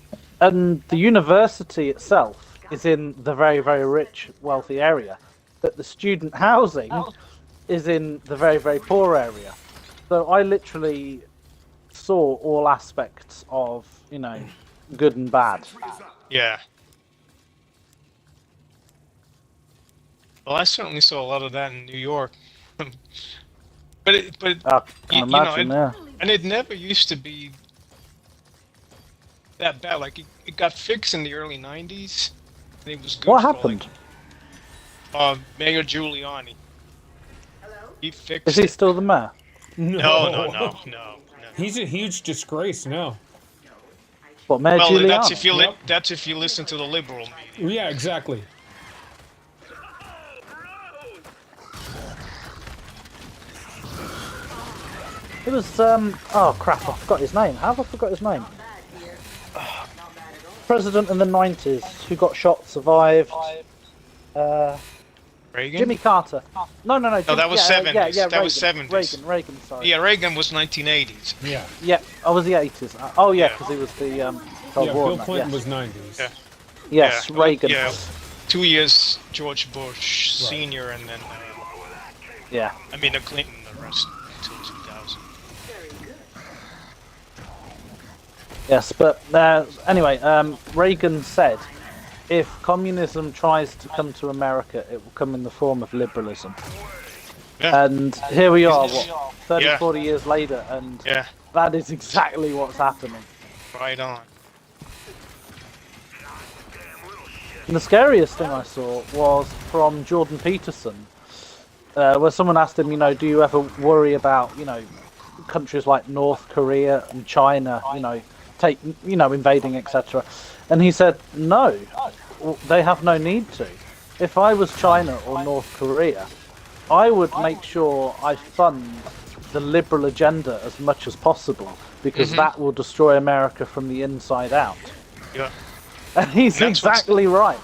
And the university itself is in the very, very rich, wealthy area, but the student housing is in the very, very poor area. So I literally saw all aspects of, good and bad. Yeah. Well, I certainly saw a lot of that in New York. but I can imagine, yeah. and it never used to be that bad. Like it got fixed in the early '90s, and it was good. What for, happened? Like, Mayor Giuliani. He fixed. Is he it. still the mayor? No. He's a huge disgrace now. What, Mayor Well, Giuliani? that's if you listen to the liberal media. Yeah, exactly. It was, oh crap, I forgot his name. How have I forgot his name? President in the 90s who got shot, survived. Reagan. Jimmy Carter. No. No, that was 70s. Yeah, That was 70s. Reagan, sorry. Yeah, Reagan was 1980s. Yeah. Yeah, I was the 80s. Oh yeah, Yeah. because he was the Cold Yeah, War. Bill and that, Clinton yes. was 90s. Yeah. Yes, Yeah, Reagan. Yeah, 2 years George Bush Senior, and then Yeah. Clinton, the rest until 2000. Yes, but anyway, Reagan said, if communism tries to come to America, it will come in the form of liberalism. Yeah. And here we are, what, 30, Yeah. 40 years later, and Yeah, that is exactly what's happening. right on. And the scariest thing I saw was from Jordan Peterson, where someone asked him, do you ever worry about, countries like North Korea and China, invading, etc. And he said, no, they have no need to. If I was China or North Korea, I would make sure I fund the liberal agenda as much as possible, because that will destroy America from the inside out. Yeah, And he's That's exactly right.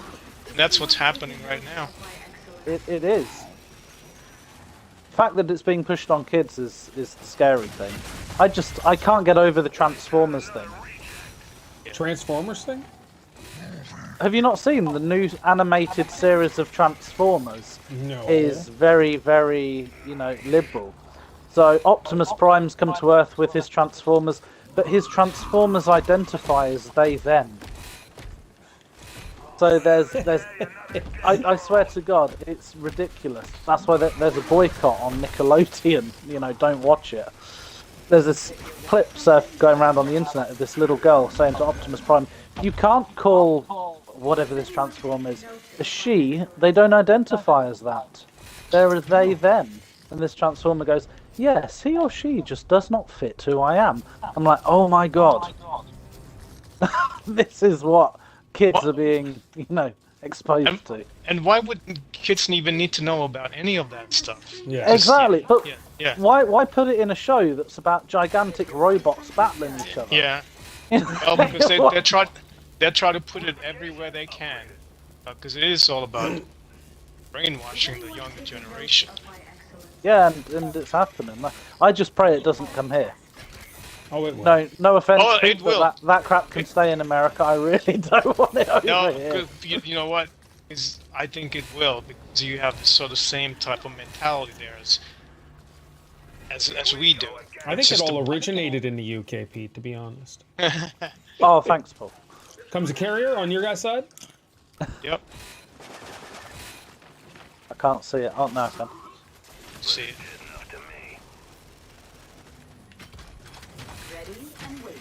that's what's happening right now. It is. The fact that it's being pushed on kids is the scary thing. I can't get over the Transformers thing. Transformers thing? Have you not seen the new animated series of Transformers? No. Is very, very, liberal. So Optimus Prime's come to Earth with his Transformers, but his Transformers identify as they, them. So there's I swear to God, it's ridiculous. That's why there's a boycott on Nickelodeon. Don't watch it. There's this clip going around on the internet of this little girl saying to Optimus Prime, you can't call whatever this Transformer is a she, they don't identify as that. They're a they, them. And this Transformer goes, yes, he or she just does not fit who I am. I'm like, oh my God. This is what kids are being, exposed to. And why would kids even need to know about any of that stuff? Yeah. Exactly. But Yeah. why put it in a show that's about gigantic robots battling each other? Yeah. Well, because they try to put it everywhere they can, because it is all about brainwashing the younger generation. Yeah, and it's happening. I just pray it doesn't come here. Oh, it will. No offense, Oh, Pete, it will. but that crap can stay in America. I really don't want it over No, here. 'cause you know what? I think it will, because you have the sort of same type of mentality there as we do. I think it all originated in the UK, Pete, to be honest. Oh, thanks, Paul. Comes a carrier on your guys' side? Yep. I can't see it. Oh, no, I can. See it. Ready and waiting.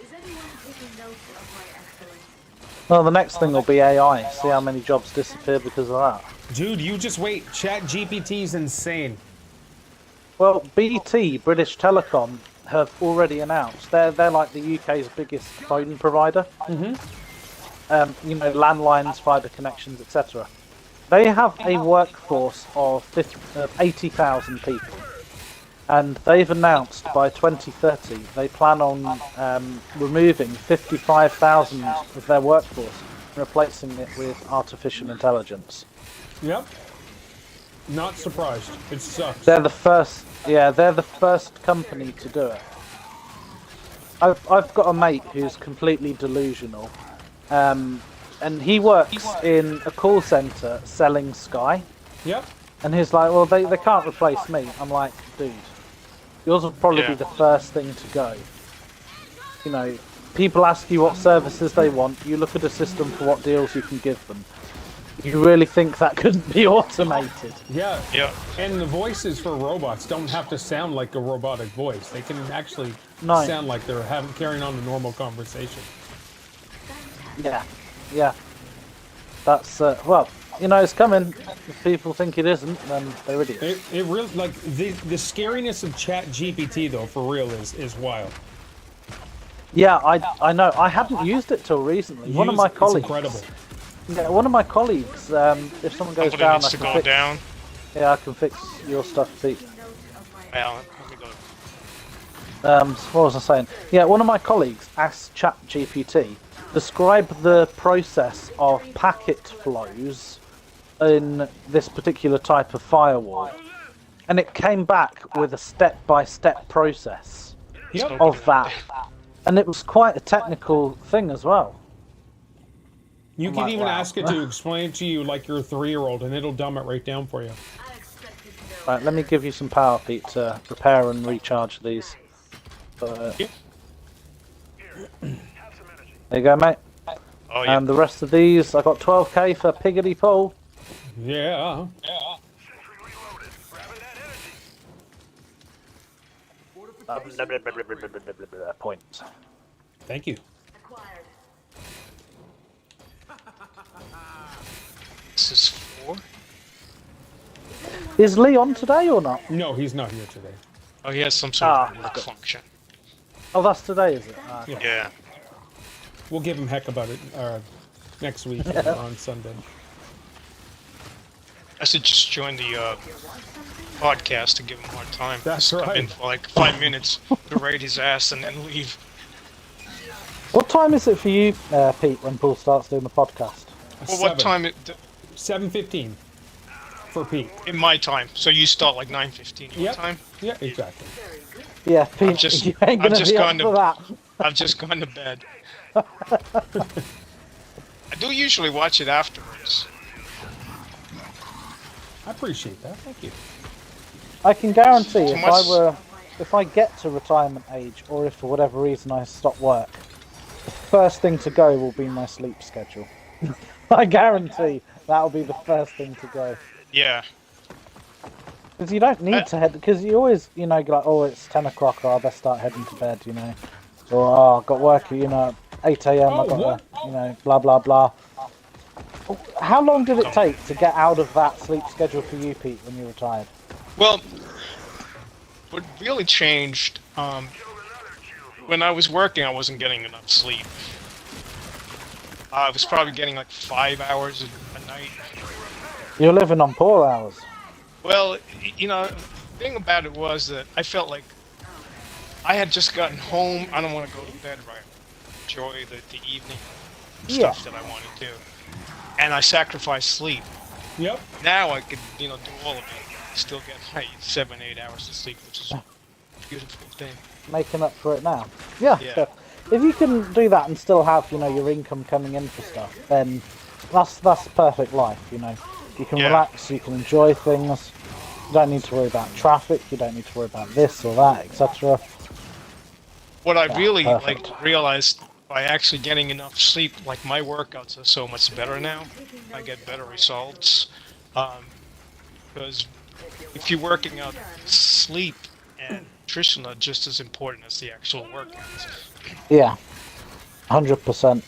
Is anyone taking notes of my excellence? Well, the next thing will be AI. See how many jobs disappear because of that. Dude, you just wait. Chat GPT's insane. Well, BT, British Telecom, have already announced they're like the UK's biggest phone provider. Landlines, fibre connections, etc. They have a workforce of 80,000 people, and they've announced by 2030 they plan on removing 55,000 of their workforce and replacing it with artificial intelligence. Yep. Not surprised. It sucks. They're the first. Yeah, they're the first company to do it. I've got a mate who's completely delusional, and he works in a call center selling Sky. Yep. And he's like, well, they can't replace me. I'm like, dude, yours will probably be the first thing to go. You know, people ask you what services they want. You look at a system for what deals you can give them. You really think that couldn't be automated? Yeah. Yeah. And the voices for robots don't have to sound like a robotic voice. They can actually sound like they're carrying on a normal conversation. Yeah. Yeah. That's, well, you know, it's coming. If people think it isn't, then they're idiots. It really, like, the scariness of Chat GPT, though, for real, is wild. Yeah, I know. I hadn't used it till recently. One of my colleagues. It's incredible. Yeah, one of my colleagues, if someone goes down, I can fix. Yeah, I can fix your stuff, Pete. Well, let me go. What was I saying? Yeah, one of my colleagues asked ChatGPT, describe the process of packet flows in this particular type of firewall. And it came back with a step-by-step process of that. And it was quite a technical thing as well. You can even ask it to explain it to you like you're a 3-year-old, and it'll dumb it right down for you. Right, let me give you some power, Pete, to repair and recharge these. There you go, mate. Oh, yeah. And the rest of these, I got 12k for Piggity Pole. Yeah. Points. Thank you. This is 4. Is Lee on today or not? No, he's not here today. Oh, he has some sort of work function. Oh, that's today, is it? Yeah. We'll give him heck about it next week on Sunday. I should just join the podcast to give him more time. That's Just come right. in for like 5 minutes, berate his ass, and then leave. What time is it for you, Pete, when Paul starts doing the podcast? Well, what time? 7:15 for Pete. In my time. So you start like 9:15 your Yep. time? Yeah, exactly. Yeah, Pete, you ain't gonna be up for that. I've just gone to bed. I do usually watch it afterwards. I appreciate that. Thank you. I can guarantee So if I get to retirement age, or if for whatever reason I stop work, the first thing to go will be my sleep schedule. I guarantee that'll be the first thing to go. Yeah. Because you don't need to head, because you always, you know, go like, oh, it's 10 o'clock, or I best start heading to bed, you know. Or, oh, I've got work, you know, 8 a.m, I've got, you know, blah, blah, blah. How long did it take to get out of that sleep schedule for you, Pete, when you retired? Well, what really changed, when I was working, I wasn't getting enough sleep. I was probably getting like 5 hours a night. You're living on poor hours. Well, you know, the thing about it was that I felt like I had just gotten home. I don't want to go to bed, right? Enjoy the evening stuff that I want to do. And I sacrificed sleep. Yep. Now I could, you know, do all of it. Still get like 7-8 hours of sleep, which is a beautiful thing. Making up for it now. Yeah. Yeah. If you can do that and still have, you know, your income coming in for stuff, then that's perfect life, you know. You can relax, you can enjoy things. You don't need to worry about traffic, you don't need to worry about this or that, etc. What I really realized by actually getting enough sleep, like my workouts are so much better now. I get better results. Because if you're working out, sleep and nutrition are just as important as the actual workouts. Yeah, 100%.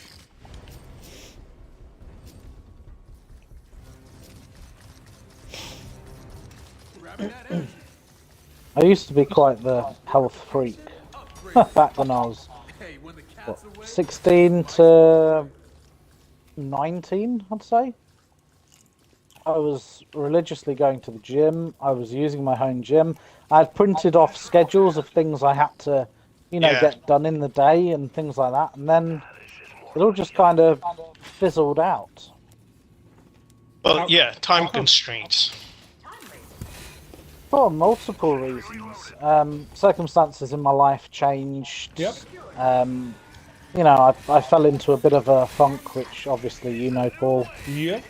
I used to be quite the health freak back when I was 16 to 19, I'd say. I was religiously going to the gym. I was using my home gym. I had printed off schedules of things I had to, Yeah. get done in the day and things like that. And then it all just kind of fizzled out. Well, yeah, time constraints. For multiple reasons. Circumstances in my life changed. Yep. I fell into a bit of a funk, which obviously you know, Paul. Yeah.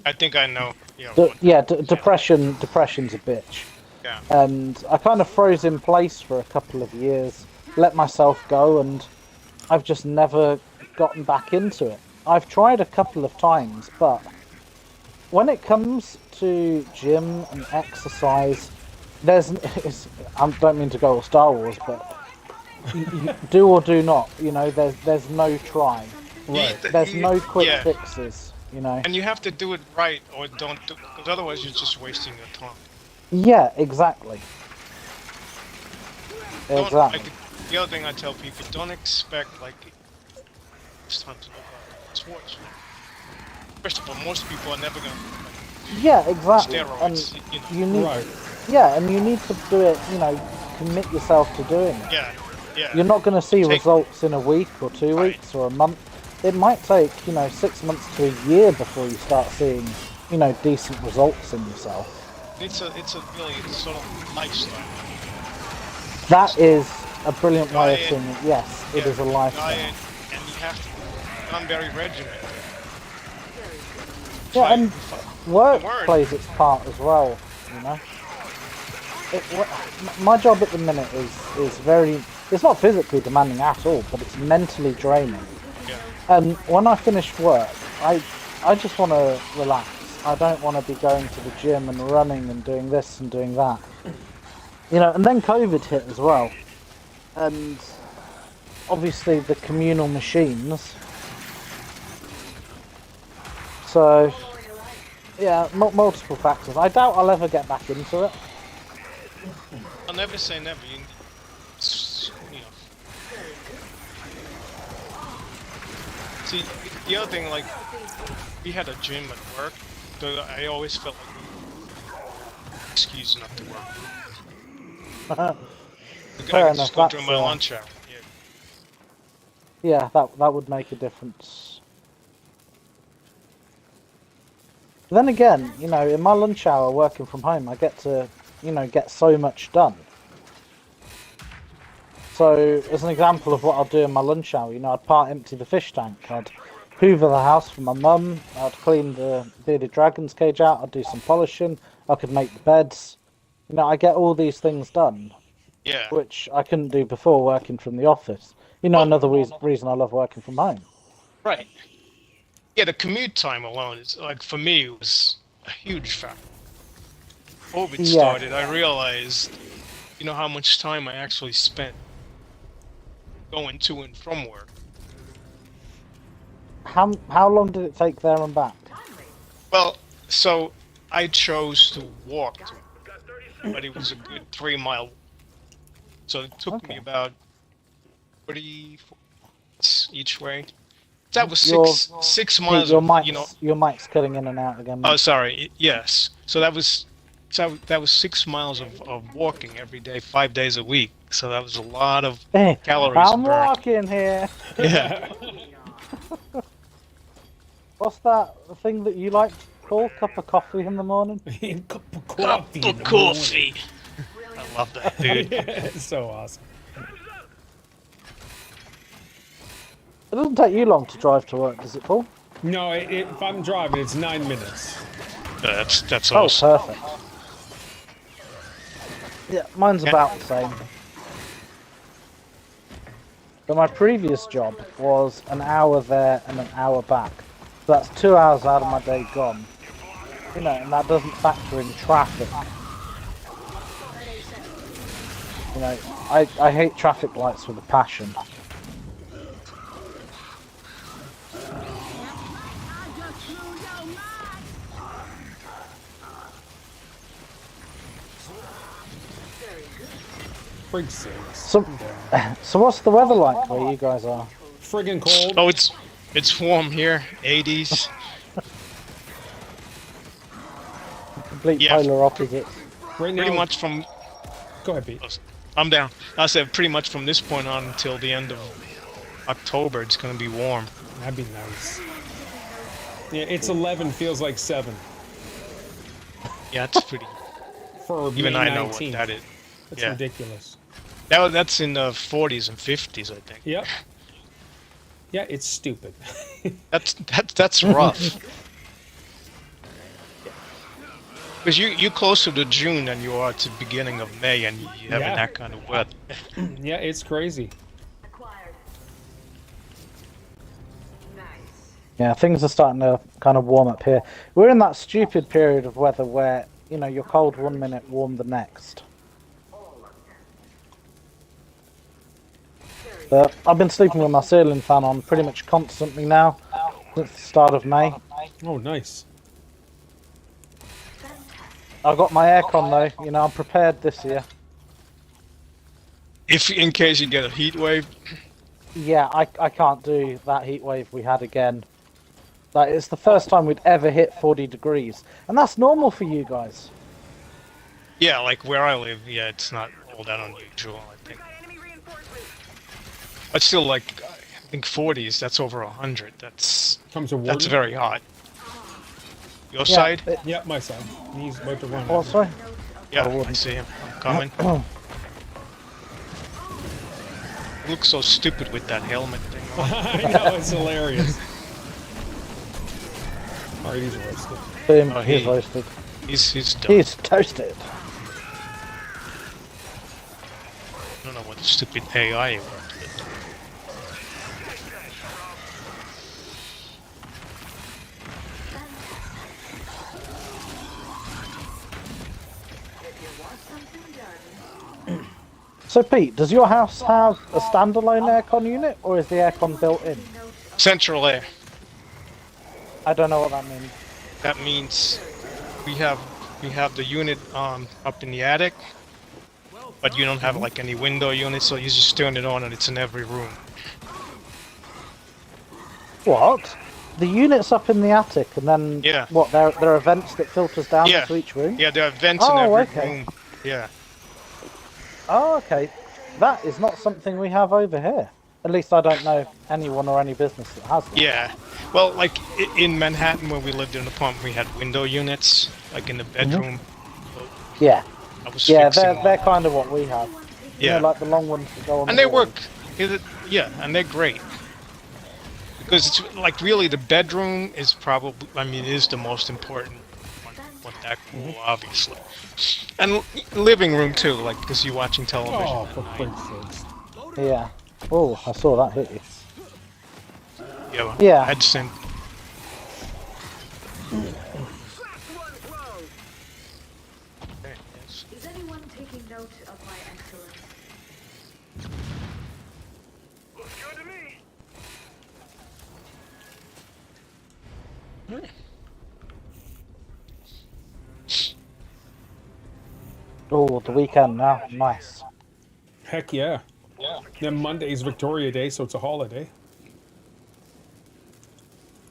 I think I know. Yeah. Depression's a bitch. Yeah. And I kind of froze in place for a couple of years, let myself go, and I've just never gotten back into it. I've tried a couple of times, but when it comes to gym and exercise, I don't mean to go all Star Wars, but you do or do not. There's no try. Right. There's no quick Yeah. fixes. And you have to do it right, or don't do, because otherwise you're just wasting your time. Yeah, exactly. Don't, Exactly. like, the other thing I tell people, don't expect like it's time to look up sports. First of all, most people are never gonna Yeah, exactly. steroids. And you need, Right. yeah, and you need to do it. Commit yourself to doing it. Yeah, yeah. You're not going to see Take- results in a week or 2 Right. weeks or a month. It might take 6 months to a year before you start seeing decent results in yourself. It's sort of lifestyle. That is a brilliant way of Diet. seeing it. Yes, it Yeah, is a lifestyle. diet, and you have to become very regimented. Yeah, and work Word. plays its part as well. My job at the minute is very. It's not physically demanding at all, but it's mentally draining. Yeah. And when I finish work, I just want to relax. I don't want to be going to the gym and running and doing this and doing that. And then COVID hit as well. And obviously the communal machines. So, yeah, multiple factors. I doubt I'll ever get back into it. I'll never say never. You know. See, the other thing, like, we had a gym at work, so I always felt like excuse not to work. The guy Fair could just enough, go during that's, my lunch hour. Yeah. Yeah, that would make a difference. Then again, in my lunch hour working from home, I get to, get so much done. So, as an example of what I'll do in my lunch hour, I'd part empty the fish tank, I'd hoover the house for my mum, I'd clean the bearded dragon's cage out, I'd do some polishing, I could make the beds. I get all these things done, Yeah. which I couldn't do before working from the office. Another reason I love working from home. Right. Yeah, the commute time alone is, like, for me, it was a huge factor. COVID Yeah. started, I realized, how much time I actually spent going to and from work. How long did it take there and back? Well, so I chose to walk to it, but it was a good 3 mile. So it took me Okay. about 44 minutes each way. That was Your- 6 miles. Your Of, mic's cutting in and out again. Oh, mate. sorry. Yes. So that was 6 miles of walking every day, 5 days a week. So that was a lot of Hey, calories I'm burned. walking here. Yeah. What's that thing that you like to call? Cup of coffee in the morning? Cup of Cup coffee. in of the coffee. I love that, morning. dude. Yeah, it's so awesome. It doesn't take you long to drive to work, does it, Paul? No, if I'm driving, it's 9 minutes. That's Oh, awesome. perfect. Yeah, mine's about the same. But my previous job was an hour there and an hour back. So that's 2 hours out of my day gone. And that doesn't factor in traffic. I hate traffic lights with a passion. Frig sakes. So what's the weather like where you guys are? Friggin' cold. Oh, it's warm here, 80s. complete Yeah. polar opposites. Right now, Pretty much from... Go ahead, Pete. I'm down. I said pretty much from this point on until the end of October, it's going to be warm. That'd be nice. Yeah, it's 11, feels like 7 Yeah, it's pretty... for Even May I know what 19th. that is. That's Yeah. ridiculous. That's in the 40s and 50s, I think. Yep. Yeah, it's stupid. That's rough. Because you closer to June than you are to beginning of May, and you having Yeah. that kind of weather. Yeah, it's crazy. Acquired. Nice. Yeah, things are starting to kind of warm up here. We're in that stupid period of weather where, you know, you're cold one minute, warm the next. All of them. Very But I've been sleeping with my ceiling fan on pretty much constantly now, since the start of May. Oh, nice. fantastic. I've got my aircon though, you know, I'm prepared this year. If in case you get a heat wave, Yeah, I can't do that heat wave we had again. Like, it's the first time we'd ever hit 40 degrees. And that's normal for you guys. yeah, like where I live, yeah, it's not all that unusual, I think. But still, like, I think 40s, that's over 100. That's Comes a warden. that's very hot. Your Yeah, side? Yep, my side. He's about to run. Oh, sorry? Yeah, warden. I see him. I'm coming. He looks so stupid with that helmet thing on. I know, it's hilarious. Alright, he's roasted. Boom, Oh, he's he- roasted. He's done. He's toasted. I don't know what stupid AI he worked with. If you want something done, So Pete, does your house have a standalone aircon unit, or is the aircon built in? note of Central air. I don't know what that means. That means we have the unit up in the attic, but you don't have like any window unit, so you just turn it on and it's in every room. What? The unit's up in the attic, and then Yeah. what? There are vents that filters down Yeah. into each room. Yeah, there are vents in Oh, every okay. room. Yeah. Oh, okay. That is not something we have over here. At least I don't know anyone or any business that has that. Yeah. Well, like in Manhattan when we lived in the apartment, we had window units, like in the bedroom. Yeah, I was yeah, fixing they're one. kind of what we have. You Yeah. know, like the long ones that go on. And the they wall. work. Yeah, and they're great. Because it's like really the bedroom is probably, I mean, is the most important one. Want that cool, obviously. And living room too, like because you're watching television. Oh, at for night. Christ's sakes. Yeah. Oh, I saw that hit you. Yeah, well, Yeah. I'd send. Okay, yes. Is anyone taking note of my excellence? Looks good to me. Oh, the weekend now. Nice. Heck yeah. Yeah. Then Monday's Victoria Day, so it's a holiday.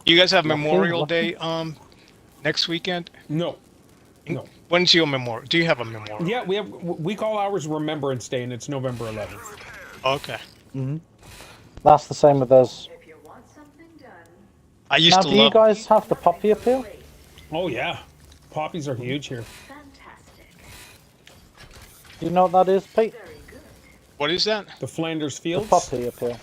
You guys have Lucky, Memorial lucky. Day next weekend? No. No. When's your memorial? Do you have a memorial? Yeah, we call ours Remembrance Day, and it's November 11th. Okay. That's the same with us. If you want something done, I used Now, to do you love. guys have the poppy appeal? great. Oh yeah, poppies are huge here. Fantastic. Do you know what that is, Pete? Very good. What is that? The Flanders The Fields. poppy appeal.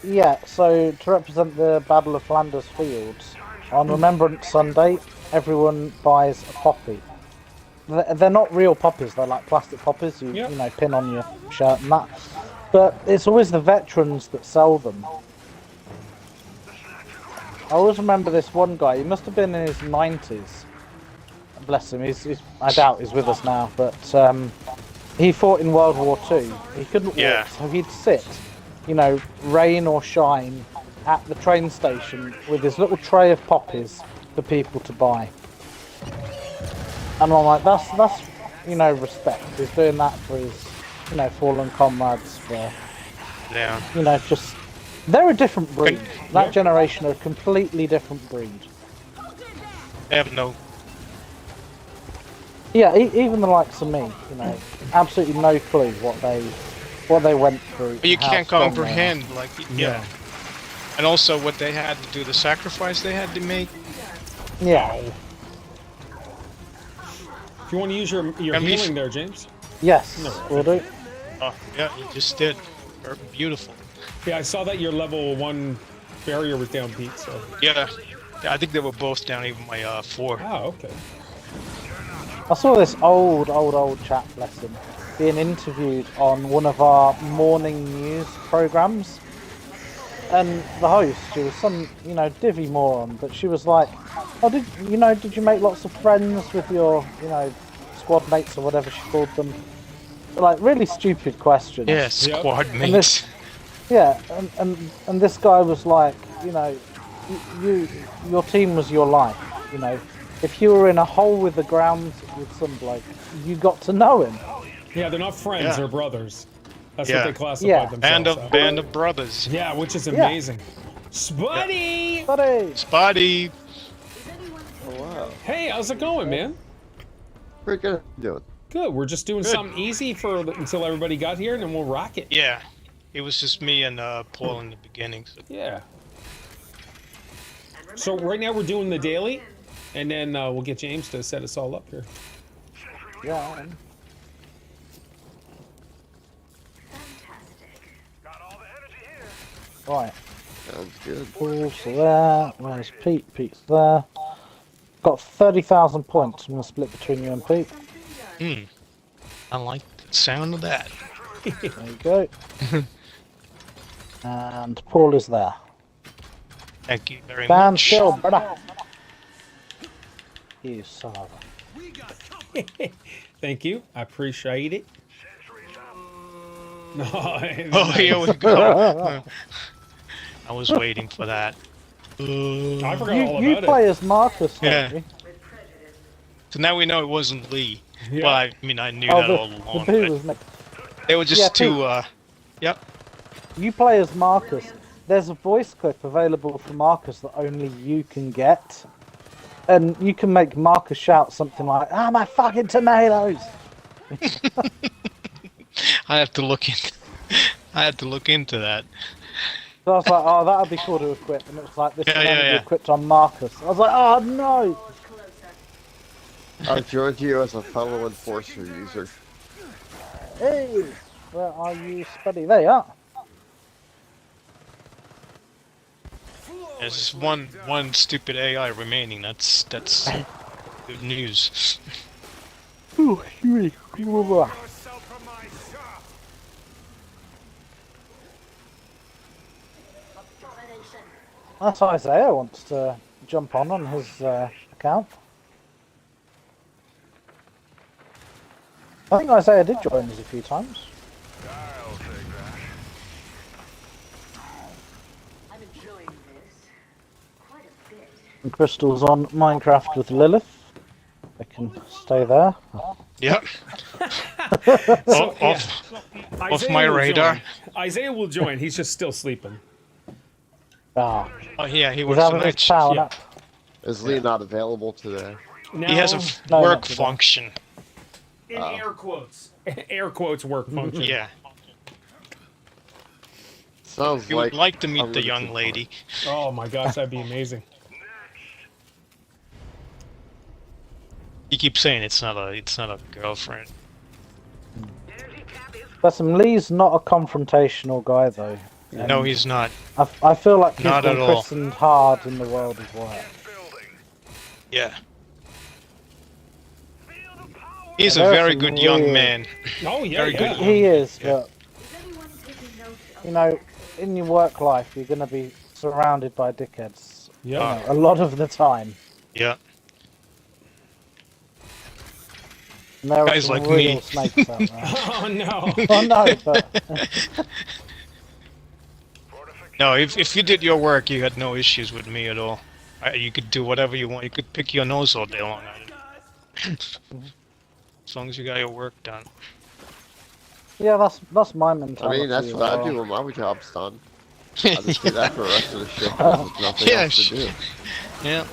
Yeah, so to represent the Battle of Flanders Fields, on Remembrance Sunday, everyone buys a poppy. They're not real poppies, they're like plastic poppies you, Yep. you know, pin on your shirt and that. But it's always the veterans that sell them. I always remember this one guy, he must have been in his 90s. Bless him, I doubt he's with us now, but he fought in World War II. He couldn't Yeah. walk, so he'd sit, you know, rain or shine, at the train station with his little tray of poppies for people to buy. And I'm like, that's you know, respect. He's doing that for his, you know, fallen comrades, for, Yeah. you know, just... They're a different breed. Can- That generation are a completely different breed. They have no. Yeah, even the likes of me, you know, absolutely no clue what they went through. But you how can't strong they are. comprehend, like, yeah. And also what they had to do, the sacrifice they had to make. Yeah. If you want to use your And healing there, James. Yes, will do. Oh, yeah, you just did. Beautiful. Yeah, I saw that your level 1 barrier was down, Pete. So. Yeah. Yeah, I think they were both down, even my 4. Oh, okay. I saw this old chap, bless him, being interviewed on one of our morning news programs. And the host, she was some, you know, divvy moron, but she was like, "Oh, did you make lots of friends with your, you know, squad mates or whatever she called them?" Like really stupid questions. Yeah, squad And mates. this, yeah, and this guy was like, you know, your team was your life. You know, if you were in a hole with the ground with some bloke, you got to know him. Yeah, they're not friends, Yeah. they're brothers. That's Yeah. what they classified Yeah. themselves. Band of brothers. Yeah, which is Yeah. amazing. Spuddy! Buddy, Spotty. Oh, wow. Hey, how's it going, man? Pretty good. Doing. Good. We're just doing Good. something easy until everybody got here, and then we'll rock it. Yeah. It was just me and Paul in the beginning. So. Yeah. So right now we're doing the daily, and then we'll get James to set us all up here. yeah. Got all the energy here. Right. Sounds good. Paul's there. Where's Pete? Pete's there. Got 30,000 points. I'm gonna split between you and Pete. I like the sound of that. There you go. And Paul is there. Thank you very Stand much. still, brother. You son of a... Thank you. I appreciate it. No, Oh, here we go. I was waiting for that. I forgot all You about play as Marcus, don't Yeah. you? So now we know it wasn't Lee. Yeah. Well, I mean, I knew Oh, that all along. the boo But was next. they were just Yeah, too, yep. You play as Marcus. There's a voice clip available for Marcus that only you can get. And you can make Marcus shout something like, "Ah, my fucking tomatoes!" I have to look in. I had to look into that. So I was like, "Oh, that'd be cool to equip." And it was like, "This Yeah, can only yeah, be yeah. equipped on Marcus." I was like, "Oh no!" I've joined you as a fellow enforcer user. Hey, where are you, Spuddy? There you are. There's just one stupid AI remaining. That's good news. Ooh, Huey. Yourself from my shop. That's Isaiah wants to jump on his account. I think Isaiah did join us a few times. I'll take that. I'm enjoying this quite a bit. And Crystal's on Minecraft with Lilith. They can stay there. Yep. Off my will radar. join. Isaiah will join. He's just still sleeping. Ah, Oh yeah, he he's works a having night his power shift. nap. Is Lee not available today? Now, He has a No, work not today. function. in air quotes. Air quotes work function. Yeah. Sounds You like. would like to a meet the really young good lady. Oh my gosh, that'd be amazing. He keeps saying it's not a girlfriend. But Lee's not a confrontational guy though. No, he's not. I feel like he's Not been at all. christened hard in the world of work. Building. Yeah. Feel the power. He's a There's very some good young weird- man. Oh yeah, Very yeah. good. He is, Yeah. but Is anyone taking note of you know, in your work life, you're going to be surrounded by dickheads. Yeah. A lot of the time. Yeah. And there are Guys some like real me. snakes out there. Oh no. Oh no, but No, if you did your work, you had no issues with me at all. You could do whatever you want. You could pick your nose all day long. As long as you got your work done. yeah, that's my I mentality. mean, that's as what I well. do when my job's done. I just do that for the rest of the shift. There's nothing Yeah, else to do. Yeah.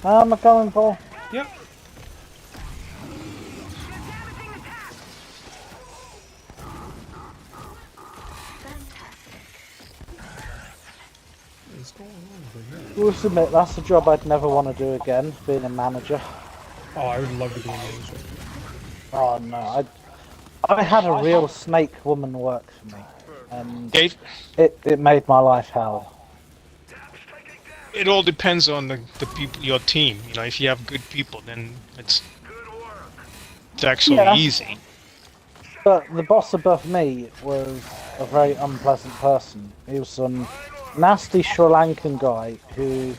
I'm coming, Paul. Yep. What's going on over here? I must admit, that's a job I'd never want to do again, being a manager. Oh, I would love to be a manager. Oh no, I had a real snake woman work for me, and it made my life hell. It all depends on the people, your team. You know, if you have good people, then it's actually easy. But the boss above me was a very unpleasant person. He was some nasty Sri Lankan guy who,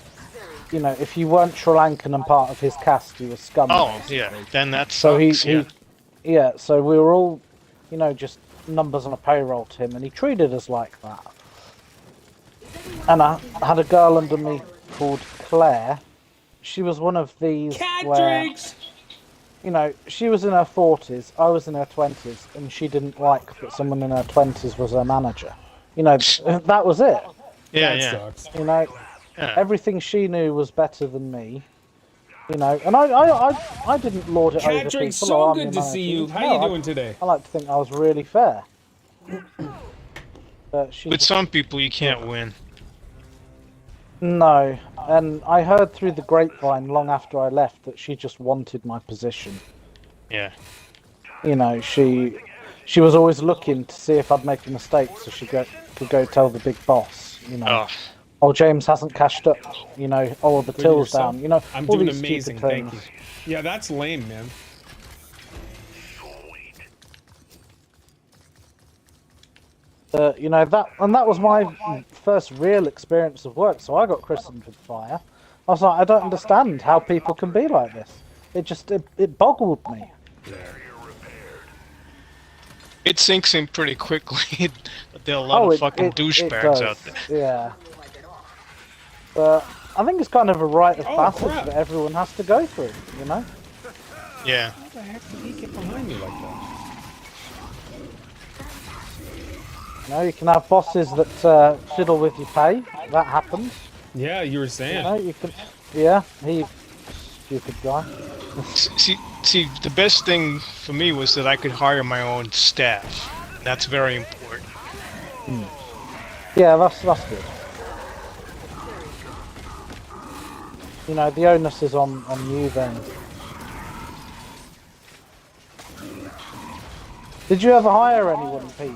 you know, if you weren't Sri Lankan and part of his caste, you were scum. Oh, yeah, then that's so yeah. So we were all, you know, just numbers on a payroll to him, and he treated us like that. And I had a girl under me called Claire. She was one of these Drinks! you know, she was in her 40s, I was in her 20s, and she didn't like that someone in her 20s was her manager. You know, that was it. Yeah, That sucks. You know, Yeah. everything she knew was better than me. You know, and I didn't lord it over people. Patrick, "Oh, so I'm good your to see manager." you. How No, you doing today? I like to think I was really fair. But she With some people, you can't win. No, and I heard through the grapevine long after I left that she just wanted my position. Yeah. You know, she was always looking to see if I'd make a mistake so she could go tell the big boss, you know. Oh, James hasn't cashed up, you know, oh, the till's down, you know. I'm all doing these amazing, stupid thank you. things. Yeah, that's lame, man. You know, that was my first real experience of work, so I got christened with fire. I was like, I don't understand how people can be like this. It boggled me. It sinks in pretty quickly, but there are a lot of fucking douchebags out there. Yeah. But I think it's kind of a rite of passage crap. that everyone has to go through, you know? Yeah. How the heck did he get behind me like that? You know, you can have bosses that fiddle with your pay. That happens. Yeah, you were saying. You know, you can. Yeah, he stupid guy. See, the best thing for me was that I could hire my own staff. That's very important. Yeah, that's good. You know, the onus is on you then. Did you ever hire anyone, Pete?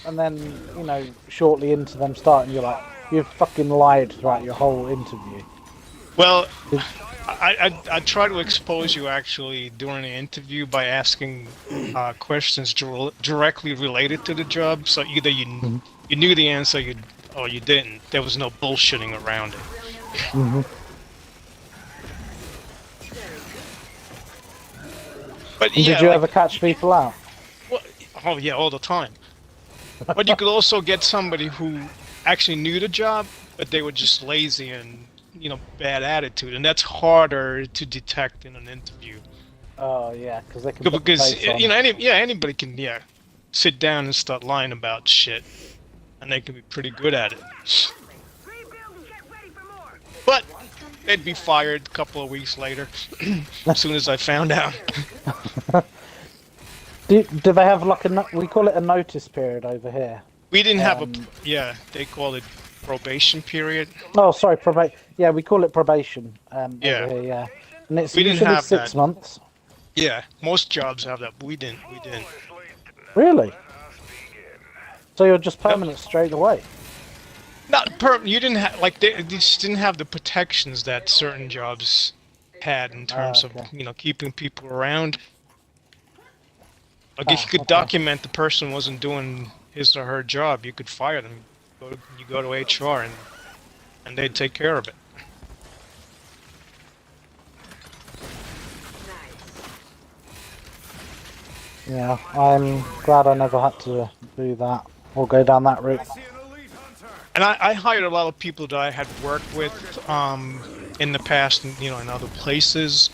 And then, you know, shortly into them starting, you're like, you fucking lied throughout your whole interview. Well, I try to expose you actually during the interview by asking questions directly related to the job. So either you knew the answer, or you didn't. There was no bullshitting around it. But yeah, Did you ever catch people out? Well, oh yeah, all the time. But you could also get somebody who actually knew the job, but they were just lazy and, you know, bad attitude, and that's harder to detect in an interview. Oh yeah, because they can. Put the Because face on. you know, anybody can sit down and start lying about shit, and they can be pretty good at it. But they'd be fired a couple of weeks later, as soon as I found out. Do they have like we call it a notice period over here? We didn't have they call it probation period. Oh, sorry, probation. Yeah, we call it probation. Over here, yeah. And it's We didn't usually have 6 that. months. Yeah, most jobs have that, but we didn't. Really? So you're just permanent straight away? Not you didn't have they just didn't have the protections that certain jobs had in terms of, you know, keeping people around. Like if you could document the person wasn't doing his or her job, you could fire them. You go to HR and they'd take care of it. Yeah, I'm glad I never had to do that or go down that route. And I hired a lot of people that I had worked with in the past, you know, in other places.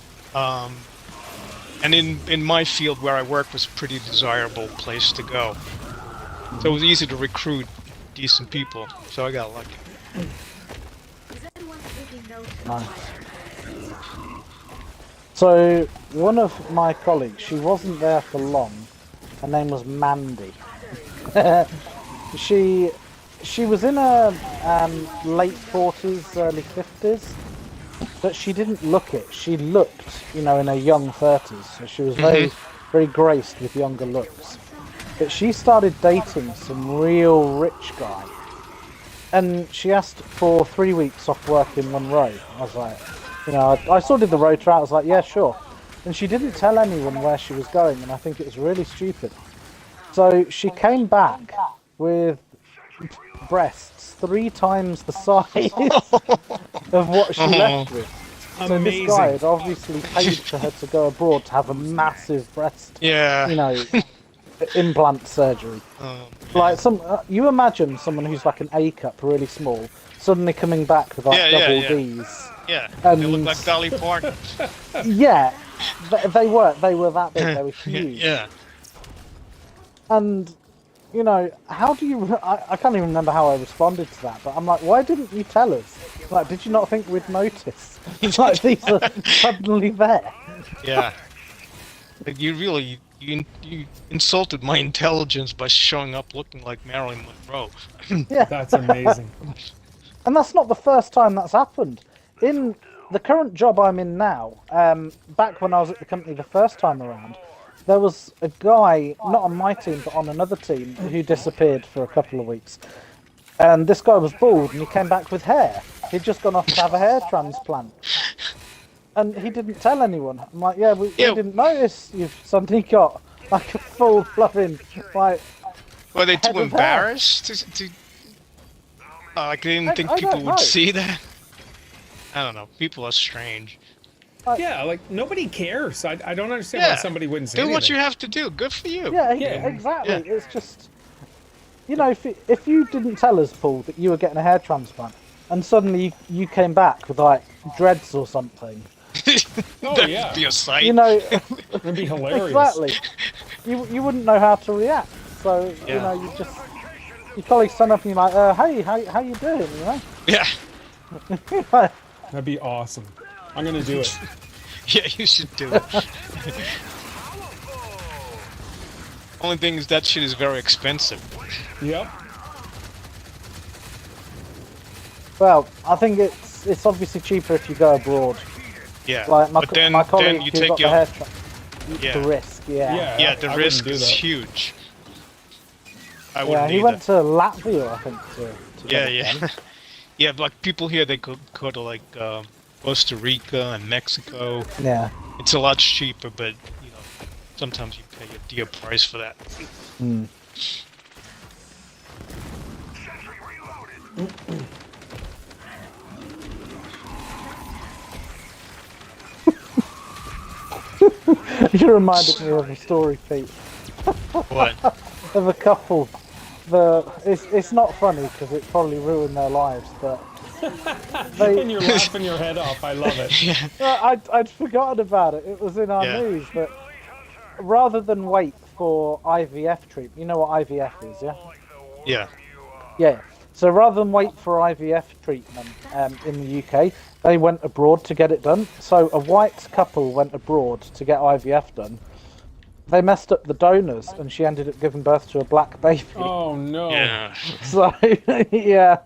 And in my field where I work was a pretty desirable place to go. So it was easy to recruit decent people. So I got lucky. Is anyone taking notes? Nice. So one of my colleagues, she wasn't there for long. Her name was Mandy. she was in her late 40s, early 50s, but she didn't look it. She looked, in her young 30s. So she was very graced with younger looks. But she started dating some real rich guy. And she asked for 3 weeks off work in Monroe. I was like, I sorted the rotor out. I was like, yeah, sure. And she didn't tell anyone where she was going, and I think it was really stupid. So she came back with breasts 3 times the size of what she left with. So Amazing. this guy had obviously paid for her to go abroad to have a massive breast, implant surgery. Like you imagine someone who's like an A cup, really small, suddenly coming back with like double D's. Yeah, and they look like Dolly Parton. Yeah, they were that big. They were huge. Yeah. And how do you? I can't even remember how I responded to that. But I'm like, why didn't you tell us? Like, did you not think we'd notice? It's like these are suddenly there. Yeah. Like you insulted my intelligence by showing up looking like Marilyn Monroe. Yeah, That's amazing. And that's not the first time that's happened. In the current job I'm in now, back when I was at the company the first time around, there was a guy, not on my team, but on another team, who disappeared for a couple of weeks. And this guy was bald, and he came back with hair. He'd just gone off to have a hair transplant. And he didn't tell anyone. I'm like, we didn't notice you've suddenly got like a full fluffing, like... Were they too head of embarrassed to like they didn't think I people don't would know. see that? I don't know. People are strange. Yeah, like nobody cares. I don't understand why somebody wouldn't say Do anything. what you have to do. Good for you. Yeah, Yeah. exactly. Yeah. It's just, if you didn't tell us, Paul, that you were getting a hair transplant, and suddenly you came back with like dreads or something, Oh, That'd yeah. be a sight. It'd be hilarious. exactly, you wouldn't know how to react. So Yeah. you just your colleagues turn up and you're like, hey, how you doing? Yeah. That'd be awesome. I'm gonna do it. Yeah, you should do it. Only thing is that shit is very expensive. Yep. Well, I think it's obviously cheaper if you go abroad. Yeah. Like but then my colleague you who take got your the hair the yeah. risk, yeah. Yeah, the I risk wouldn't do is that. huge. I Yeah, wouldn't he either. went to Latvia, I think, to Yeah, get it yeah. done. Yeah, like people here, they go to like Costa Rica and Mexico. Yeah. It's a lot cheaper, but sometimes you pay a dear price for that. Mm. You reminded me of a story, Pete, What? of a couple. It's not funny because it probably ruined their lives, but And you're laughing your head off. I love it. I'd forgotten about it. It was in our news, but rather than wait for IVF treatment, you know what IVF is, yeah? Yeah. Yeah. So rather than wait for IVF treatment in the UK, they went abroad to get it done. So a white couple went abroad to get IVF done. They messed up the donors, and she ended up giving birth to a black baby. Oh no. Yeah. So yeah,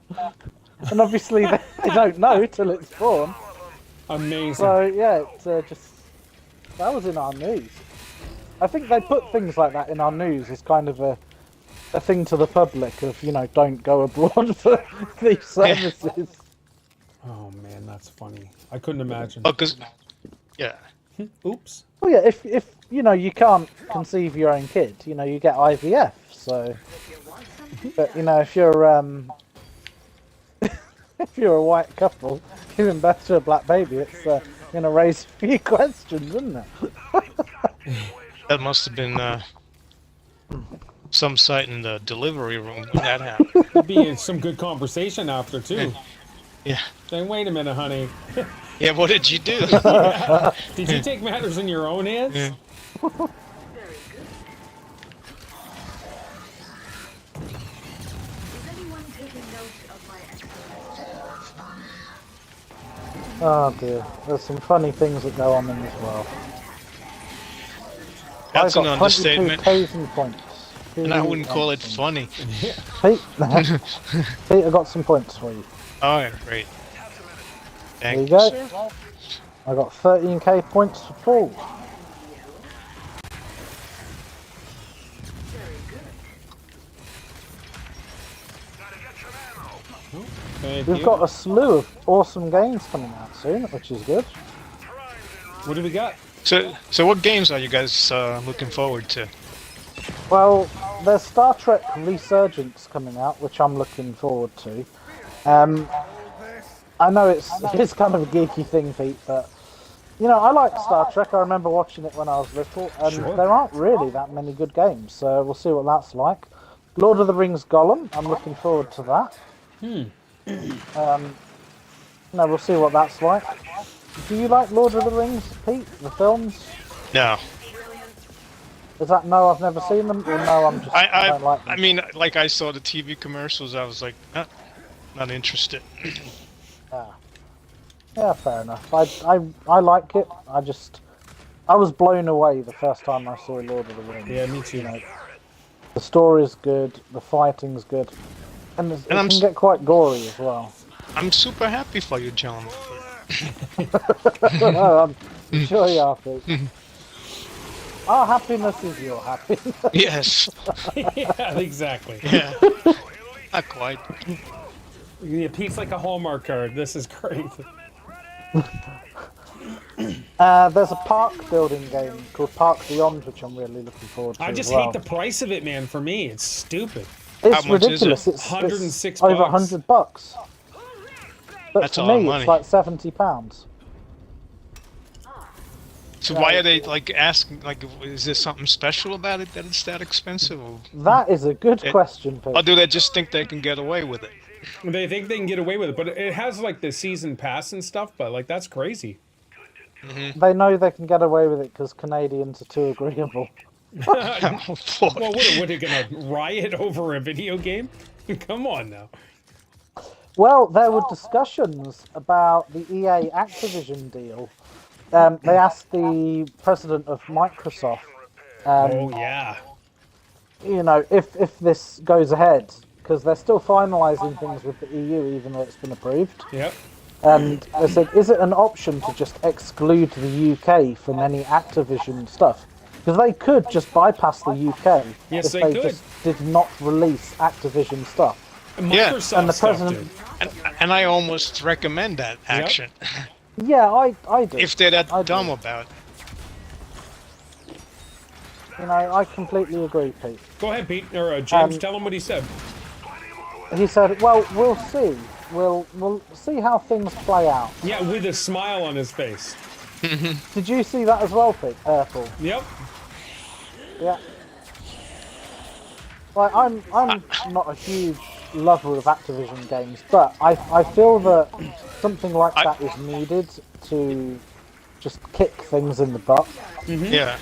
and obviously they don't know till it's born. Amazing. So yeah, it's just that was in our news. I think they put things like that in our news as kind of a thing to the public of don't go abroad for these services. Oh man, that's funny. I couldn't imagine. Oh, cause yeah. Oops. Well, yeah, if you can't conceive your own kid, you get IVF. So, but if you're if you're a white couple giving birth to a black baby, it's going to raise a few questions, isn't it? That must have been some sight in the delivery room when that happened. There'd be some good conversation after too. Yeah. Saying, wait a minute, honey. Yeah, what did you do? Did you take matters in your own hands? Yeah. Very good. Is anyone taking note of my excellence? Oh dear, there's some funny things that go on in this world. That's I an got understatement. 22 K's points. And I wouldn't call it funny. Pete, Pete, I got some points for you. Oh, yeah, great. There you Thank go. you, sir. I got 13k points for Paul. Thank We've you. got a slew of awesome games coming out soon, which is good. What do we got? So what games are you guys looking forward to? Well, there's Star Trek Resurgence coming out, which I'm looking forward to. I know it's kind of a geeky thing, Pete, but you know, I like Star Trek. I remember watching it when I was little, and Sure. there aren't really that many good games, so we'll see what that's like. Lord of the Rings Gollum, I'm looking forward to that. No, we'll see what that's like. Do you like Lord of the Rings, Pete? The films? No. Is that no, I've never seen them, or no, I don't like them? I mean, like I saw the TV commercials, I was like, not interested. Yeah, fair enough. I like it. I was blown away the first time I saw Lord of the Rings. Yeah, me too. You know, the story's good, the fighting's good, and it I'm can get quite gory as well. I'm super happy for you, John. I'm sure you are, Pete. Our happiness is your happiness. Yes. Yeah, exactly. Yeah. Not quite. Yeah, Pete's like a Hallmark card. This is great. There's a park building game called Park Beyond, which I'm really looking forward to. I just as well. hate the price of it, man. For me, it's stupid. It's How much is it? ridiculous. It's 106 over bucks. $100. But That's for a lot of me, money. it's like £70. So why are they like asking? Like, is there something special about it that it's that expensive? Or That is a good question, Pete. do they just think they can get away with it? They think they can get away with it, but it has like the season pass and stuff. But like that's crazy. They know they can get away with it because Canadians are too agreeable. Well, what are they gonna riot over a video game? Come on now. Well, there were discussions about the EA Activision deal. They asked the president of Microsoft, Oh yeah. you know, if this goes ahead, because they're still finalising things with the EU, even though it's been approved. Yep. And they said, is it an option to just exclude the UK from any Activision stuff? Because they could just bypass the UK Yes, if they they could. just did not release Activision stuff. Yeah. Microsoft And the stuff, president- dude. And I almost recommend that action. Yeah, I do. If they're that I do. dumb about it. You know, I completely agree, Pete. Go ahead, Pete or James. Tell him what he said. He said, well, we'll see. We'll see how things play out. Yeah, with a smile on his face. Did you see that as well, Pete? Paul? Yep. Yeah. Like, I'm not a huge lover of Activision games, but I feel that something like that is needed to just kick things in the butt. Yeah.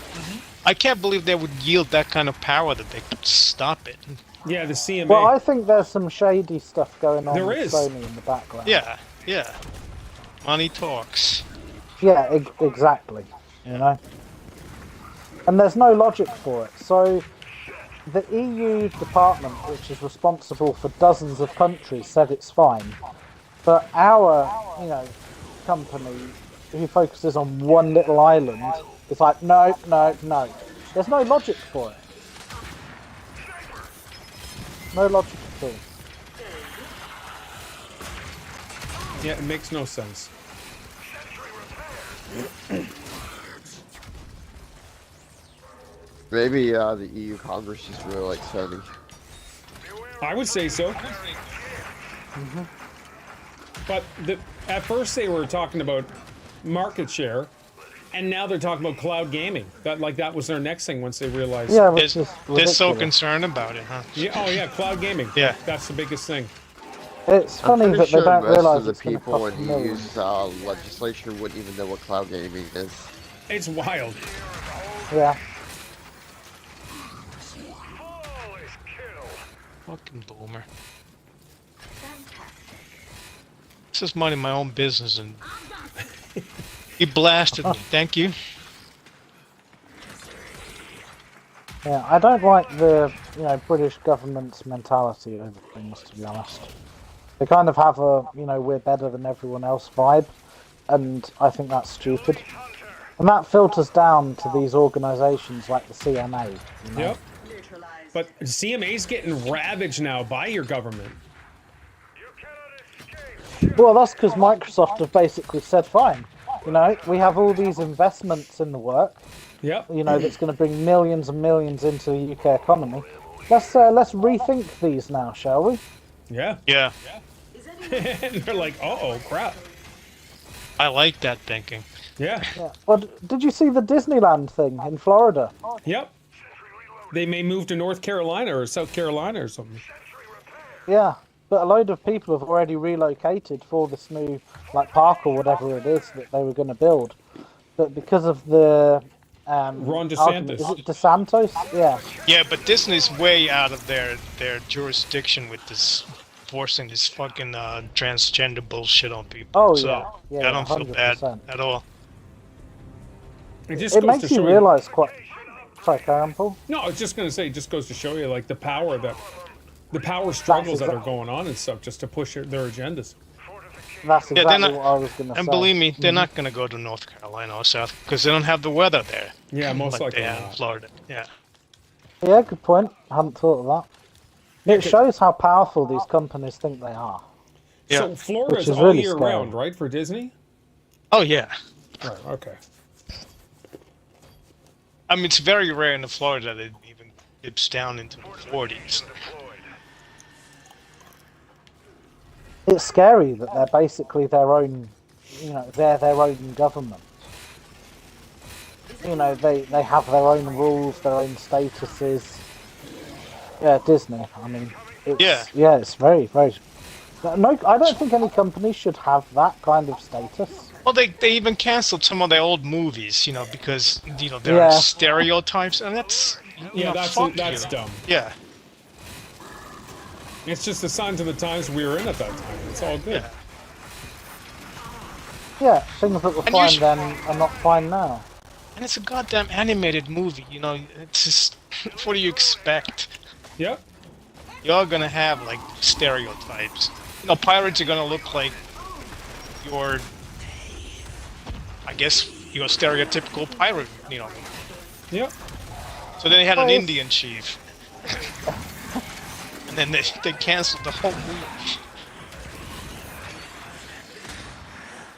I can't believe they would yield that kind of power that they could stop it. Yeah, the CMA. Well, I think there's some shady stuff going on There with is. Sony in the background. Yeah. Money talks. Yeah, exactly. You know? And there's no logic for it. So, the EU department, which is responsible for dozens of countries, said it's fine. But our, you know, company, who focuses on one little island, is like, no. There's no logic for it. No logic at all. Yeah, it makes no sense. Maybe the EU Congress just really like Sony. I would say so. But at first they were talking about market share, and now they're talking about cloud gaming. That was their next thing once they realized. Yeah, They're, which is they're so ridiculous. concerned about it, huh? Yeah. Oh yeah, cloud gaming. Yeah. That's the biggest thing. It's I'm funny pretty that sure they don't most realise of the it's going to people cost in millions. EU's legislature wouldn't even know what cloud gaming is. It's wild. Yeah. Fucking boomer. This is minding my own business and He blasted me. Thank you. Yeah, I don't like the British government's mentality over things, to be honest. They kind of have a we're better than everyone else vibe, and I think that's stupid. And that filters down to these organisations like the CMA. Yep. But CMA's getting ravaged now by your government. Well, that's because Microsoft have basically said, fine, we have all these investments in the work. Yep. That's going to bring millions and millions into the UK economy. Let's rethink these now, shall we? Yeah. Yeah. And they're like, uh-oh, crap. I like that thinking. Yeah. Well, did you see the Disneyland thing in Florida? Yep. They may move to North Carolina or South Carolina or something. Yeah, but a load of people have already relocated for this new park or whatever it is that they were going to build. But because of the Ron DeSantis. argument, is it DeSantos? Yeah. Yeah, but Disney's way out of their jurisdiction with this forcing this fucking transgender bullshit on people. Oh, so yeah, I don't feel bad 100%. at all. It just It goes makes to you show realise quite. Sorry, carry on, Paul. No, I was just gonna say, it just goes to show you the power struggles that are going on and stuff, just to push their agendas. That's Yeah, exactly what I was going to say. And believe me, they're not going to go to North Carolina or South because they don't have the weather there. Yeah, most like likely they have in not. Florida. Yeah. Yeah, good point. I hadn't thought of that. It shows how powerful these companies think they are. Yeah. So Florida's Which is all really year scary. round, right, for Disney? Oh yeah. Right. Okay. I mean, it's very rare in Florida that it even dips down into the 40s. It's scary that they're basically their own, they're their own government. They have their own rules, their own statuses. Yeah, Disney. I mean, it's very, very. No, I don't think any company should have that kind of status. Well, they even canceled some of their old movies, because there are stereotypes, and that's that's dumb. Yeah. It's just a sign to the times we were in at that time. It's all good. Yeah, things that were And fine then are not fine now. And it's a goddamn animated movie, it's just what do you expect? Yep. You're gonna have stereotypes. Pirates are gonna look like your stereotypical pirate, Yep. So then they had an Indian chief. And then they canceled the whole movie.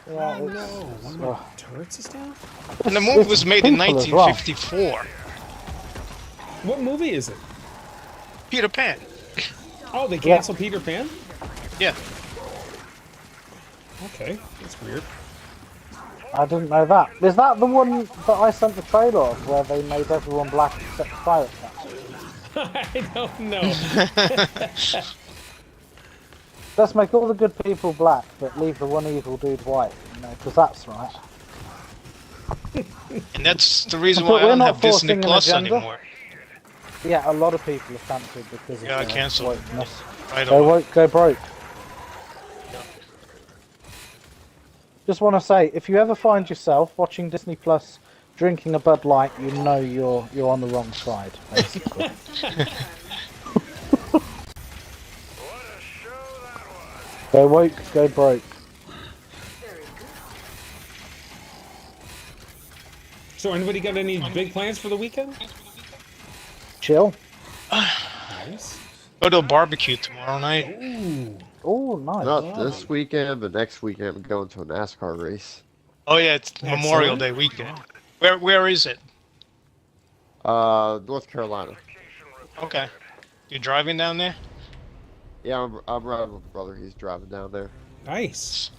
Yeah, Oh no! One of my turrets is down. And the movie was made in people as well. 1954. What movie is it? Peter Pan. Oh, they canceled Peter Pan? Yeah. Okay, that's weird. I didn't know that. Is that the one that I sent the trailer of, where they made everyone black except the pirate captain? I don't know. Let's make all the good people black, but leave the one evil dude white, because that's right. And that's the reason But why I we're don't not have Disney forcing an Plus agenda. anymore. Yeah, a lot of people have cancelled because of Yeah, I their cancelled. wokeness. Right They on. won't go broke. Just want to say, if you ever find yourself watching Disney Plus drinking a Bud Light, you're on the wrong side, basically. Go woke, go broke. So, anybody got any big plans for the weekend? Chill. Nice. Go to a barbecue tomorrow night. Ooh. Oh, nice. Not this weekend, but next weekend I'm going to a NASCAR race. Oh yeah, it's Excellent. Memorial Day weekend. Where is it? North Carolina. Okay. You driving down there? Yeah, I'm riding with my brother. He's driving down there. Nice.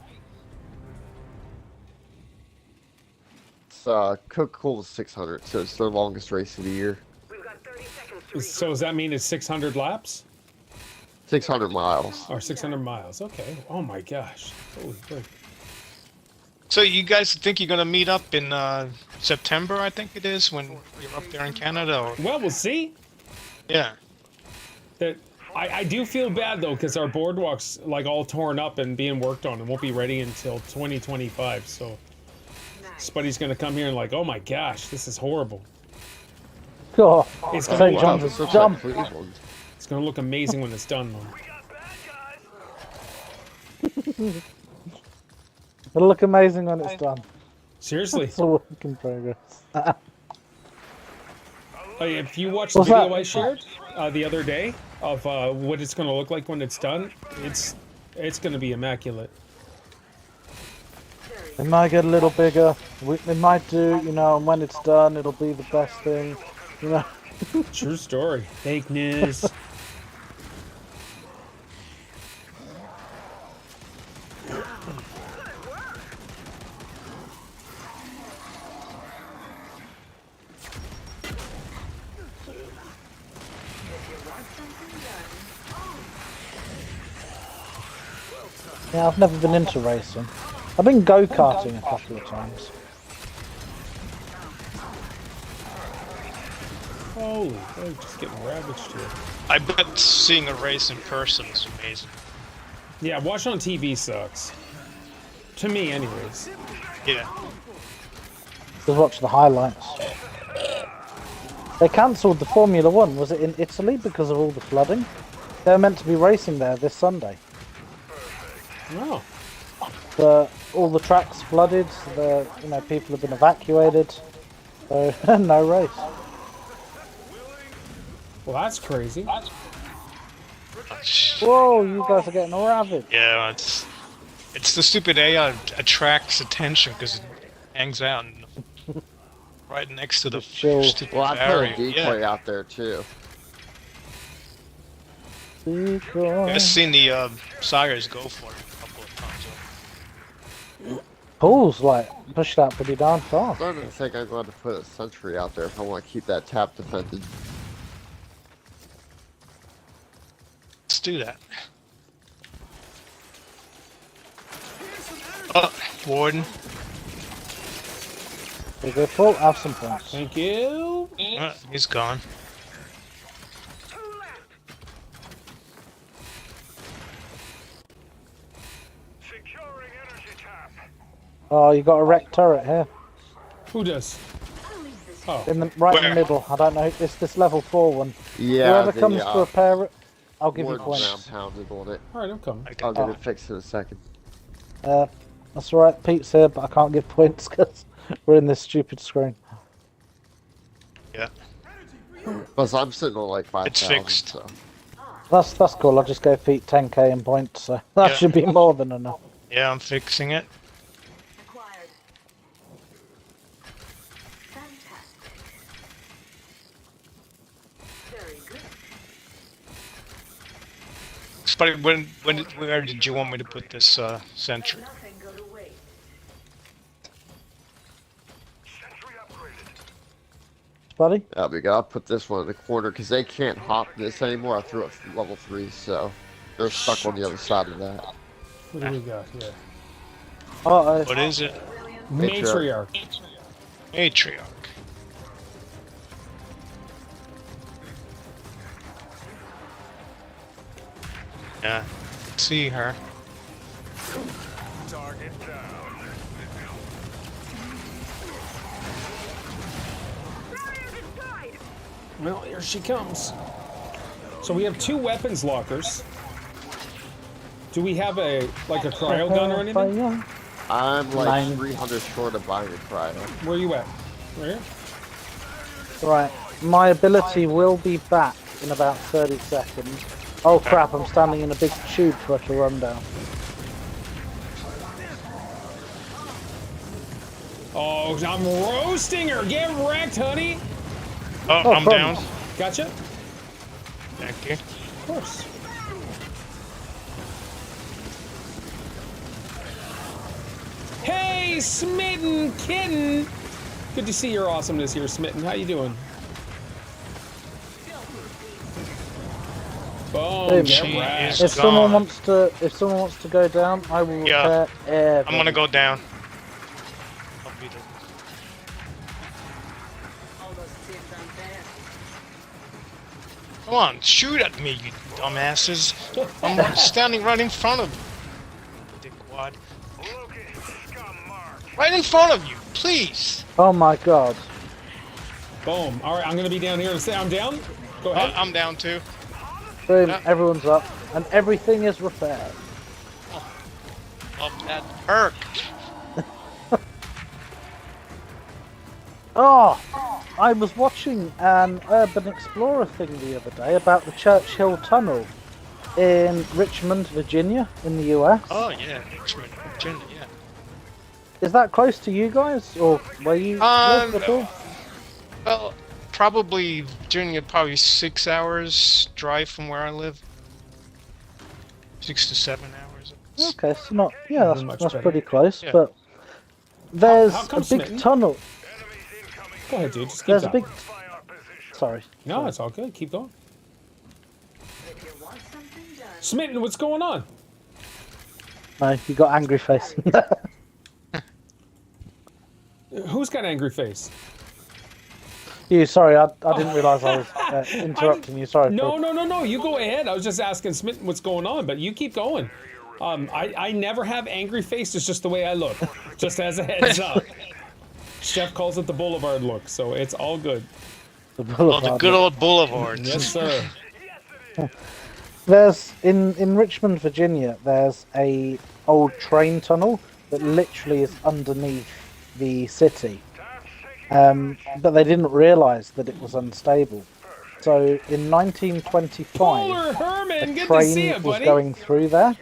It's Coca-Cola 600, so it's the longest race of the year. So does that mean it's 600 laps? 600 miles. Or 600 miles? Okay. Oh my gosh. Holy frick. So you guys think you're gonna meet up in September? I think it is when you're up there in Canada. Or... Well, we'll see. Yeah. That I do feel bad though, because our boardwalk's all torn up and being worked on and won't be ready until 2025. So Spuddy's gonna come here and like, oh my gosh, this is horrible. God, It's St. gonna, Wow, John's this is looks jump. like Cleveland. it's gonna look amazing when it's done, though. It'll look amazing when it's done. Seriously. It's a work in progress. If you watch the What's video that? I shared the other day of what it's gonna look like when it's done, it's gonna be immaculate. It might get a little bigger. It might do, you know, and when it's done, it'll be the best thing. You know. True story. Fake news. Yeah, I've never been into racing. I've been go-karting a couple of times. Holy, they're just getting ravaged here. I bet seeing a race in person is amazing. Yeah, watching on TV sucks. To me, anyways. Yeah. Just watch the highlights. They cancelled the Formula One. Was it in Italy because of all the flooding? They were meant to be racing there this Sunday. Oh. All the tracks flooded. People have been evacuated. So no race. Well, that's crazy. Whoa, you guys are getting ravaged. Yeah, it's the stupid AI attracts attention because it hangs out right next to the Chill. stupid Well, I put a barrier. decoy Yeah. out there too. I've seen the sires go for it a couple of times. Paul's like pushed out pretty darn I fast. don't think I'm going to put a sentry out there if I want to keep that tap defended. Let's do that. Oh, Warden. There you go, Paul. Have some points. Thank you. He's gone. Securing energy tap. Oh, you got a wrecked turret here. Who does? Oh, In the right in Where? the middle. I don't know. It's this level 4 one. Yeah, Whoever comes to repair it, I'll give you Warden points. ground pounded on it. all right, I'm coming. I'll get it fixed in a second. That's alright. Pete's here, but I can't give points because we're in this stupid screen. Yeah. Plus, I'm sitting on like 5,000. It's fixed. So. That's cool. I'll just go Pete 10k in points, so that Yeah. should be more than enough. Yeah, I'm fixing it. Acquired. Fantastic. Very good. Spuddy, where did you want me to put this sentry? Nothing go to waste. Sentry upgraded. Buddy? There we go. I'll put this one in the corner because they can't hop this anymore. I threw it level 3, so they're stuck on the other side of that. What do we got here? What is it? Matriarch. Matriarch. Yeah. See her. Target down. Well, here she comes. So we have 2 weapons lockers. Do we have a cryo gun or anything? I'm like 9. 300 short of buying a cryo. Where you at? Right here? Right. My ability will be back in about 30 seconds. Oh crap, I'm standing in a big tube for her to run down. Oh, I'm roasting her. Get wrecked, honey. Oh, I'm down. problems. Gotcha. Thank you. Of course. Hey, Smitten Kitten. Good to see your awesomeness here, Smitten. How you doing? Boom. Boom. Get She wrecked. is If someone gone. wants to go down, I will Yeah. repair everything. I'm gonna go down. I'll be there. All those sins unfair. Come on, shoot at me, you dumbasses. I'm standing right in front of you. Dickwad. Locate scum mark. Right in front of you. please. Oh my god. Boom. All right, I'm gonna be down here. I'm down. Go ahead. I'm down too. Boom, Yeah. everyone's up, and everything is repaired. Love that perk. Oh, I was watching an Urban Explorer thing the other day about the Churchill Tunnel in Richmond, Virginia, in the US. Oh yeah, Richmond, Virginia. Yeah. Is that close to you guys, or where you live at all? Well, probably Virginia, probably 6 hours drive from where I live. 6 to 7 hours. Okay, so not, yeah, Much that's better. pretty close, Yeah. but there's How a come big Smitten? tunnel. Go ahead, dude. Just keep There's a going. big. Sorry. No, it's all good. Keep going. If you want something done, Smitten, what's going on? No, you got angry face. Who's got angry face? You, sorry, I didn't realise I was interrupting you. Sorry. No. You go ahead. I was just asking Smitten what's going on, but you keep going. I never have angry face. It's just the way I look. Just as a heads up. Chef calls it the boulevard look, so it's all good. The Oh, the boulevard. good old boulevards. Yes, sir. There's in Richmond, Virginia. There's a old train tunnel that literally is underneath the city, but they didn't realise that it was unstable. So in 1925, Polar Herman, a good to see train you, was buddy. going through there,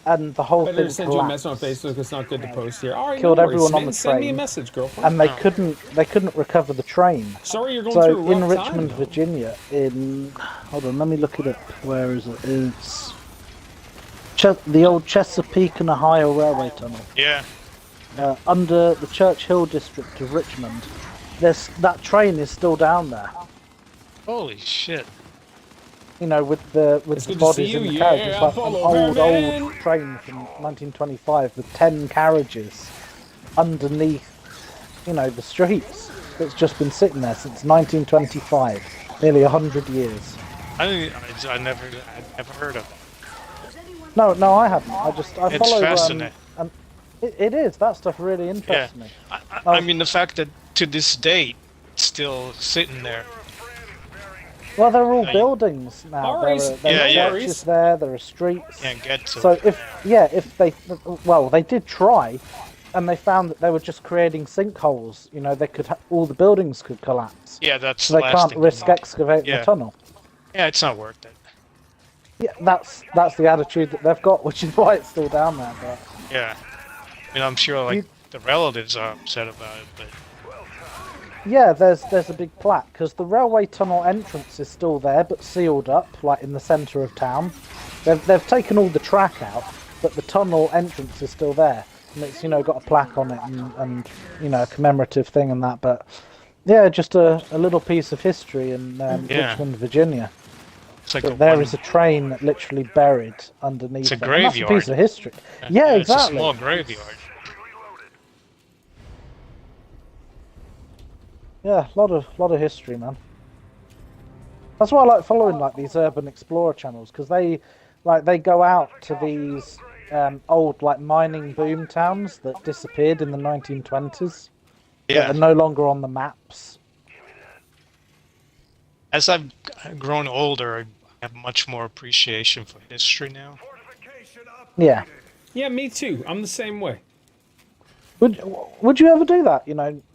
and the whole I thing better send you a message on collapsed. Facebook. It's not good to post here. All right, Killed no worries, everyone on the Smitten. Send me a train. message, girlfriend. And they couldn't recover the train. Sorry, you're going So through a in rough Richmond, time. Virginia, hold on, let me look it up. Where is it? It's the old Chesapeake and Ohio Railway Tunnel. Yeah. Under the Churchill district of Richmond. That train is still down there. Holy shit. You know, with the It's the good to see bodies in you, the carriage. It's yeah, like an Apollo Herman. old train from 1925 with 10 carriages underneath, you know, the streets. That's just been sitting there since 1925, nearly 100 years. I never heard of it. does anyone No, I haven't. I It's follow. fascinating. It is. That stuff really interests me. I mean, the fact that to this date, it's still sitting there. Well, they're all Right. buildings now. All There right. are, there are Yeah. churches there. There are streets. Can't get to So it. if they did try, and they found that they were just creating sinkholes. You know, all the buildings could collapse. Yeah, that's So the they last can't thing. risk excavating Yeah. the tunnel. Yeah, it's not worth it. Yeah, that's the attitude that they've got, which is why it's still down there. But Yeah. I mean, I'm sure like the relatives are upset about it, but yeah, there's a big plaque because the railway tunnel entrance is still there, but sealed up, like in the centre of town. They've taken all the track out, but the tunnel entrance is still there, and it's got a plaque on it and a commemorative thing and that. But yeah, just a little piece of history in Yeah. Richmond, Virginia. it's like But a there one, is a train literally buried underneath. It's a it, and that's a graveyard. piece of history. Yeah, It's a exactly. small graveyard. Yeah, a lot of history, man. That's why I like following like these urban explorer channels because they go out to these old like mining boom towns that disappeared in the 1920s. That Yeah. are no longer on the maps. As I've grown older, I have much more appreciation for history now. Yeah. Yeah, me too. I'm the same way. Would you ever do that?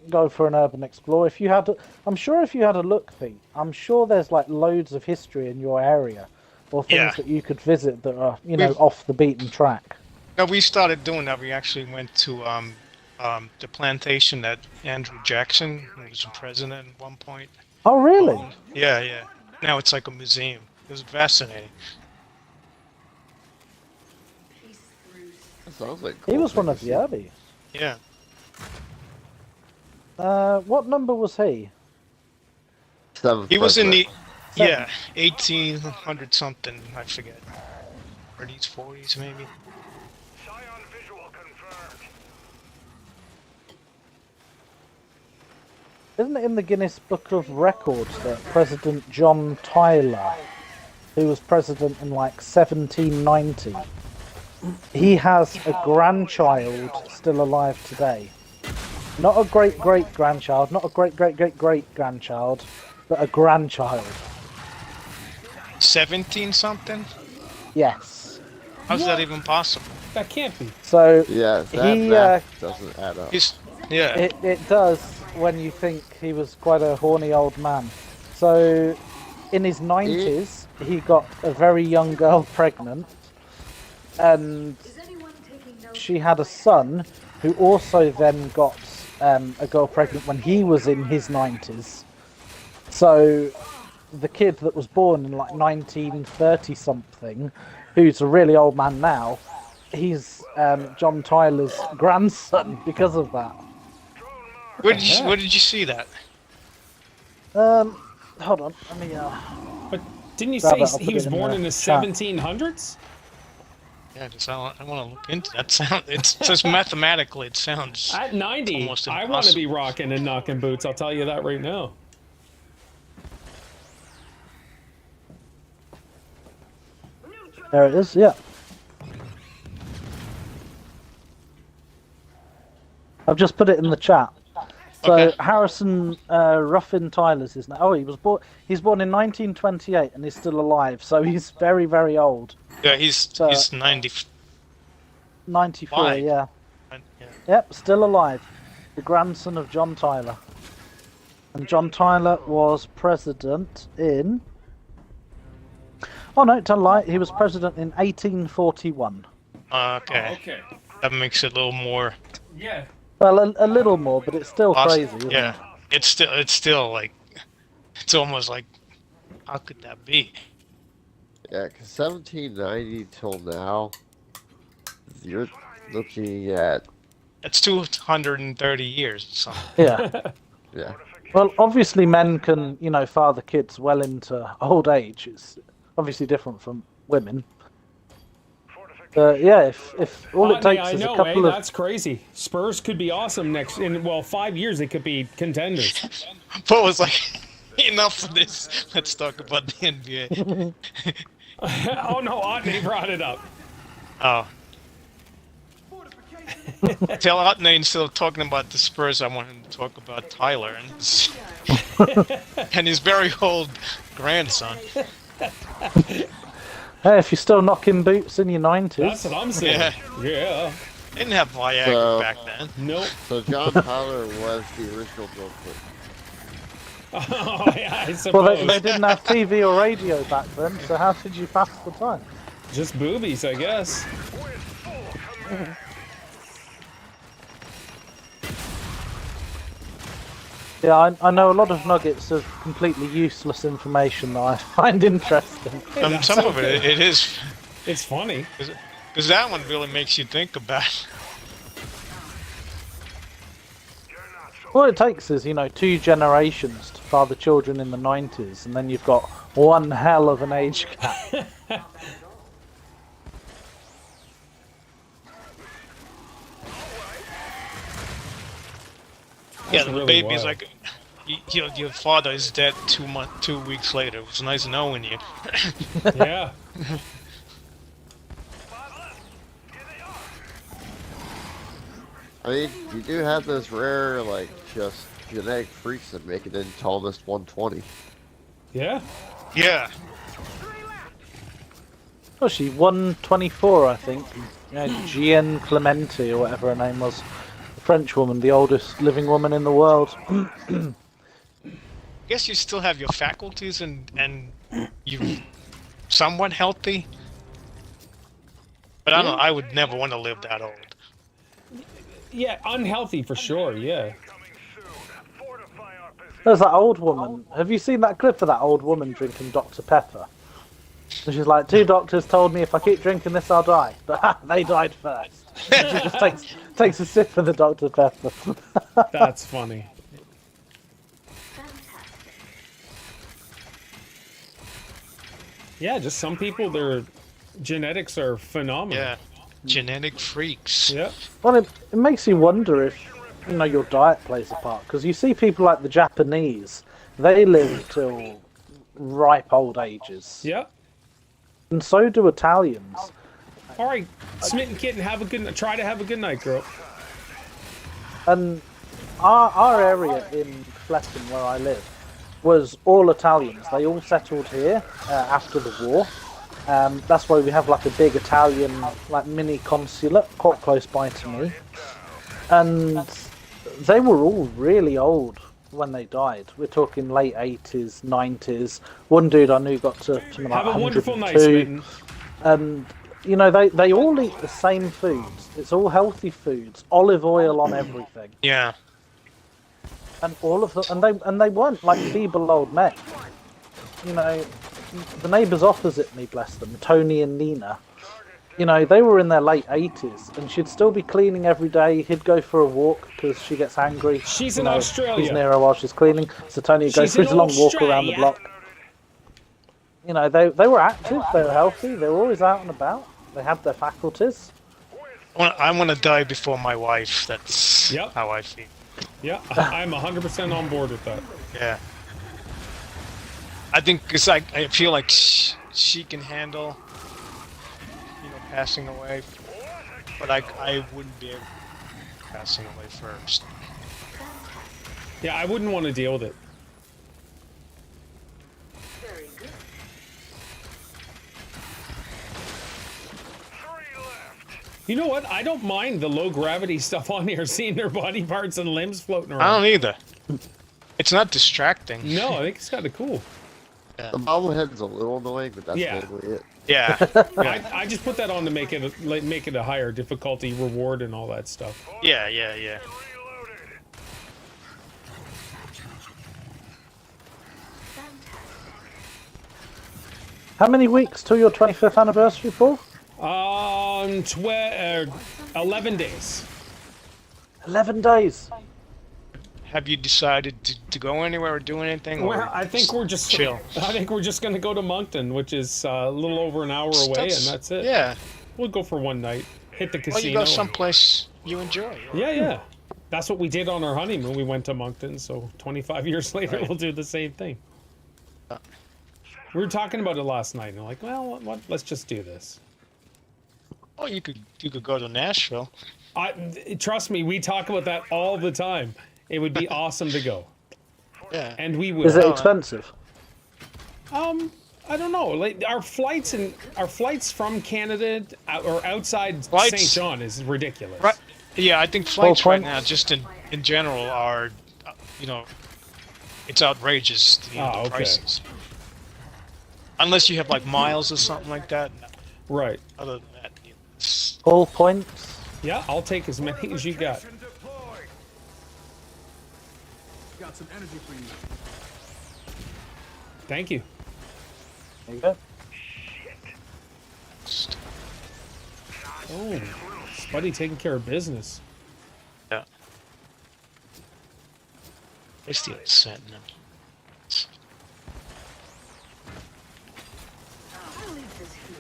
Go for an urban explorer if you had. I'm sure if you had a look, Pete. I'm sure there's like loads of history in your area, or things Yeah. that you could visit that are We've- off the beaten track. No, we started doing that. We actually went to the plantation that Andrew Jackson, who was the president at one point. Oh, really? Yeah, yeah. Now it's like a museum. It was fascinating. peace through That sounds like He cool was one thing of to the see. early. Yeah. What number was he? Seventh He was in the president. 1800 something, I forget. 30s, 40s maybe. Scion visual confirmed. Isn't it in the Guinness Book of Records that President John Tyler, who was president in like 1790, he has a grandchild still alive today. Not a great-great-grandchild, not a great-great-great-great-grandchild, but a grandchild. 17 something? Yes. How's that even possible? That can't be. So Yeah, that he, math doesn't add up. Yeah. it does when you think he was quite a horny old man. So in his 90s, he got a very young girl pregnant, and Is anyone taking notes? she had a son who also then got a girl pregnant when he was in his 90s. So the kid that was born in like 1930 something, who's a really old man now, he's John Tyler's grandson because of that. Where did you see that? Hold on, let me But didn't you Grab say it, I'll he put was it in born the in the chat. 1700s? Yeah, I want to look into that. It's just mathematically, it sounds. At 90, almost I want to be impossible. rocking and knocking boots. I'll tell you that right now. there it is, yeah. I've just put it in the chat. So Okay. Harrison Ruffin Tyler's his name. Oh, he's born in 1928 and he's still alive. So he's very, very old. Yeah, he's 90. 94, Why? yeah. Yeah. Yep, still alive. The grandson of John Tyler. And John Tyler was president in... Oh no, tell a lie. He was president in 1841. Okay. Okay. That makes it a little more. Yeah. Well, a little more, but it's still awesome. crazy, isn't Yeah. it? It's still like, it's almost like, how could that be? Yeah, because 1790 till now, you're looking at, It's 230 years or something. Yeah. yeah. Well, obviously men can, father kids well into old age. It's obviously different from women. Yeah, if all it takes I is know, a couple of... that's crazy. Spurs could be awesome in 5 years. They could be contenders. But was like, enough of this. Let's talk about the NBA. Oh no, Otney brought it up. Oh. Tell Otney instead of talking about the Spurs, I want him to talk about Tyler and his very old grandson. Hey, if you're still knocking boots in your 90s... That's what I'm saying. Yeah. Yeah. They didn't have Viagra So- back then. Nope. So John Tyler was the original Bill Clinton. Oh, yeah, I suppose. Well, they didn't have TV or radio back then, so how did you pass the time? Just boobies, I guess. Yeah, I know a lot of nuggets of completely useless information that I find interesting. That's Some of okay. it is, It's funny. because that one really makes you think about it. All it takes is, 2 generations to father children in the 90s, and then you've got one hell of an age gap. Yeah, the really baby's wild. like, your father is dead 2 weeks later. It was nice knowing you. Yeah. I mean, you do have those rare, like, just genetic freaks that make it into almost 120. Yeah. Yeah. Oh, she 124, I think. Jeanne Clementi, or whatever her name was. A French woman, the oldest living woman in the world. Guess you still have your faculties and you're somewhat healthy. But I don't know, I would never want to live that old. Yeah, unhealthy for sure, yeah. There's that old woman. Have you seen that clip of that old woman drinking Dr. Pepper? And she's like, 2 doctors told me if I keep drinking this, I'll die. But they died first. And she just takes a sip of the Dr. Pepper. That's funny. Yeah, just some people, their genetics are phenomenal. Yeah. Genetic freaks. Yeah. Well, it makes you wonder if, your diet plays a part. Because you see people like the Japanese, they live till ripe old ages. Yeah. And so do Italians. All right, Smitten Kitten, try to have a good night, girl. And our area in Fleston, where I live, was all Italians. They all settled here after the war. That's why we have like a big Italian like mini consulate quite close by to me. And they were all really old when they died. We're talking late 80s, 90s. One dude I knew got to something like Have a wonderful 102. night, Smitten. And you know they all eat the same foods. It's all healthy foods, olive oil on everything, Yeah. and all of them. And they weren't like feeble old men. You know, the neighbours opposite me, bless them, Tony and Nina. You know, they were in their late 80s, and she'd still be cleaning every day. He'd go for a walk because she gets angry. She's you in know, Australia. He's near her while she's cleaning, so Tony would go She's for in his long walk around the Australia. block. You know, they were active, they were healthy, they were always out and about. They had their faculties. I want to die before my wife. That's Yep. how I feel. Yeah, I'm 100% on board with that. Yeah. I think it's like I feel like she can handle, you know, passing away, but I wouldn't be able to passing away first. Yeah, I wouldn't want to deal with it. Very good. 3 left. You know what? I don't mind the low gravity stuff on here, seeing their body parts and limbs floating around. I don't either. It's not distracting. No, I think it's kind of cool. The bobblehead's a little annoying, but that's Yeah. mainly it. Yeah. I just put that on to make it a higher difficulty reward and all that stuff. Yeah. Reloaded. How many weeks till your 25th anniversary, Paul? 11 days. 11 days. Have you decided to go anywhere or do anything? Or Well, I think we're just chill. I think we're just gonna go to Moncton, which is a little over an hour away, and that's it. Yeah. We'll go for one night, hit the Well, casino. you go someplace you enjoy. Yeah. That's what we did on our honeymoon. We went to Moncton, so 25 years later, Right. we'll do the same thing. We were talking about it last night, and like, well, what? Let's just do this. Oh, you could go to Nashville. Trust me, we talk about that all the time. It would be awesome to go, Yeah. and we will. Is it expensive? I don't know. Like our flights from Canada or outside Flights- St. John is ridiculous. Right. Yeah, I think flights right points. now, just in general, are, you know, it's outrageous. The okay. prices. Unless you have like miles or something like that. Right. Other than that, it's, All points. Yeah, I'll take as many as you got. Protection deployed. Got some energy for you. Thank you. There you go. Oh, Spuddy taking care of business. yeah. They still setting them. I'll leave this here.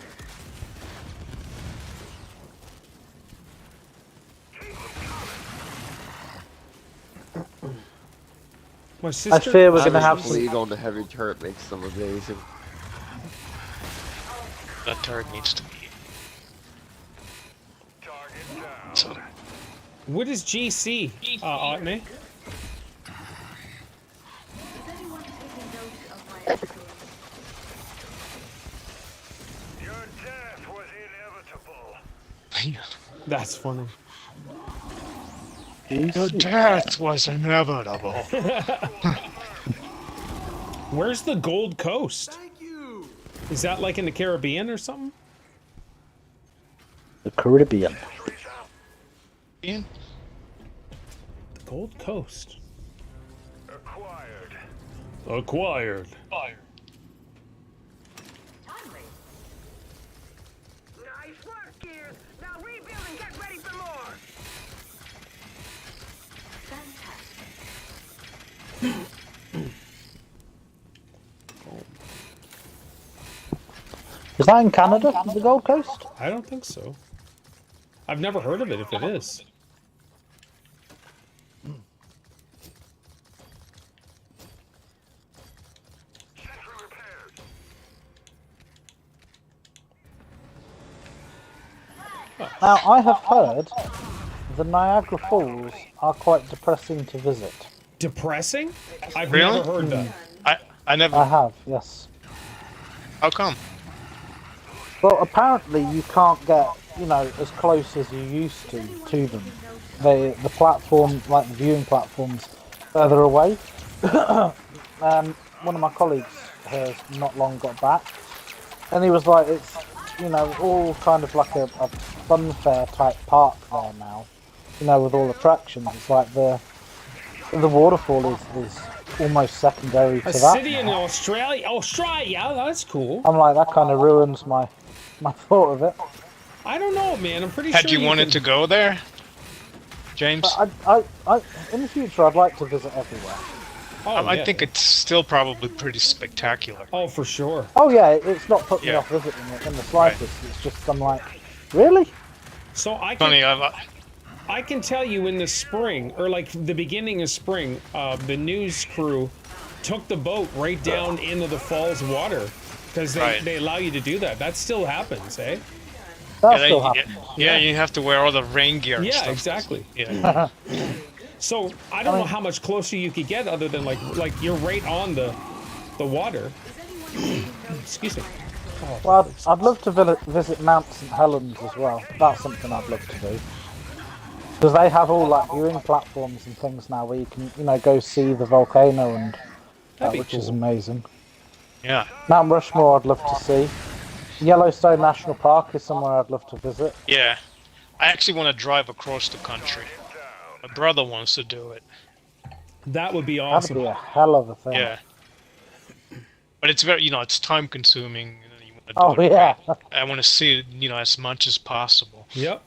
My sister. I fear we're going to Having have the some. lead on the heavy turret makes them amazing. That turret needs to be. Target down. So, What is GC, Otney? Is anyone taking note of my excellence? Your death was inevitable. That's funny. your death was inevitable. Where's the Gold Coast? Thank you. Is that like in the Caribbean or something? The Caribbean. Ian? The Gold Coast. Acquired. Acquired. Timely. Nice work, Gears. Now rebuild and get ready for more. Fantastic. Is that in Canada, the Gold Coast? I don't think so. I've never heard of it if it is. Sentry repaired. Now, I have heard the Niagara Falls are quite depressing to visit. Depressing? I've Really? never heard that. I never. I have, yes. How come? Well, apparently you can't get, as close as you used to them. The platform, like the viewing platforms, further away. One of my colleagues has not long got back, and he was like, it's, all kind of like a fun fair type park there now, with all attractions. It's like the waterfall is almost secondary to A that. city in Australia? Australia? That's cool. I'm like, that kind of ruins my thought of it. I don't know, man. I'm pretty Had sure you wanted to go there, James? I in the future, I'd like to visit everywhere. Oh, I yeah. think it's still probably pretty spectacular. Oh, for sure. Oh yeah, it's not put me Yeah. off visiting it in the slightest. It's just I'm like, really? So Funny, I can tell you in the spring, or like the beginning of spring, the news crew took the boat right down into the falls water because they allow you to do that. That still happens, eh? That yeah, still happens. yeah, you have to wear all the rain gear and Yeah, stuff. exactly. Yeah. So I don't know how much closer you could get other than like you're right on the water. Excuse me. Oh, Well, I'd love to visit Mount St Helens as well. That's something I'd love to do. Because they have all like viewing platforms and things now where you can, go see the volcano and be which is cool. amazing. Yeah. Mount Rushmore I'd love to see. Yellowstone National Park is somewhere I'd love to visit. Yeah. I actually want to drive across the country. My brother wants to do it. that would be That'd awesome. be a hell of a thing. Yeah. But it's very, it's time consuming. You want to do Oh it yeah. right. I want to see it, as much as possible. Yep.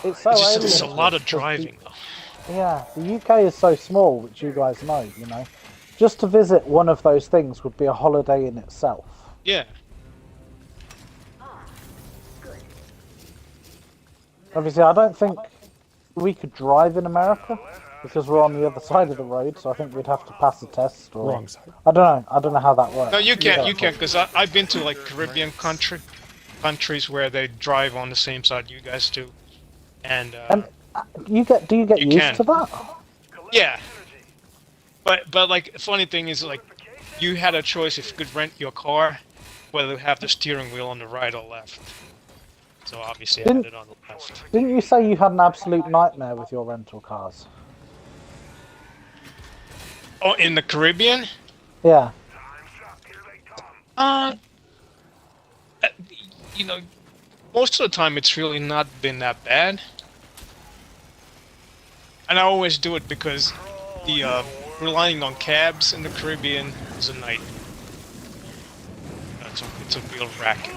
It's so It's alien. a lot of because driving, though. Yeah, the UK is so small, which you guys know, Just to visit one of those things would be a holiday in itself. Yeah. Obviously, I don't think we could drive in America because we're on the other side of the road, so I think we'd have to pass a test. Or Wrong side. I don't know. I don't know how that works. No, you can't, because I've been to, like, Caribbean countries where they drive on the same side you guys do. And, Do you get You used can. to that? yeah. But, like, the funny thing is, like, you had a choice if you could rent your car, whether to have the steering wheel on the right or left. So obviously I had it on the left. Didn't you say you had an absolute nightmare with your rental cars? Oh, in the Caribbean? Yeah. Most of the time it's really not been that bad. And I always do it because the relying on cabs in the Caribbean is a night. It's a real racket.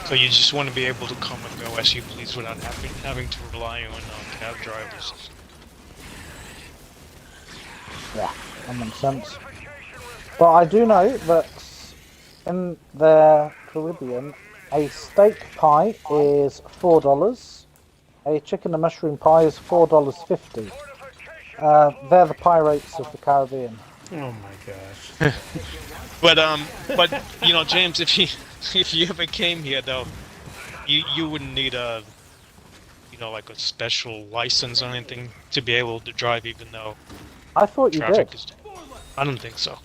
So you just want to be able to come and go as you please without having to rely on cab drivers. Yeah, that makes sense. But I do know that in the Caribbean, a steak pie is $4. A chicken and mushroom pie is $4.50. They're the pie rates of the Caribbean. Oh my gosh. But James, if you ever came here though, you wouldn't need a like a special license or anything to be able to drive, even though I thought you traffic did. is. I don't think so.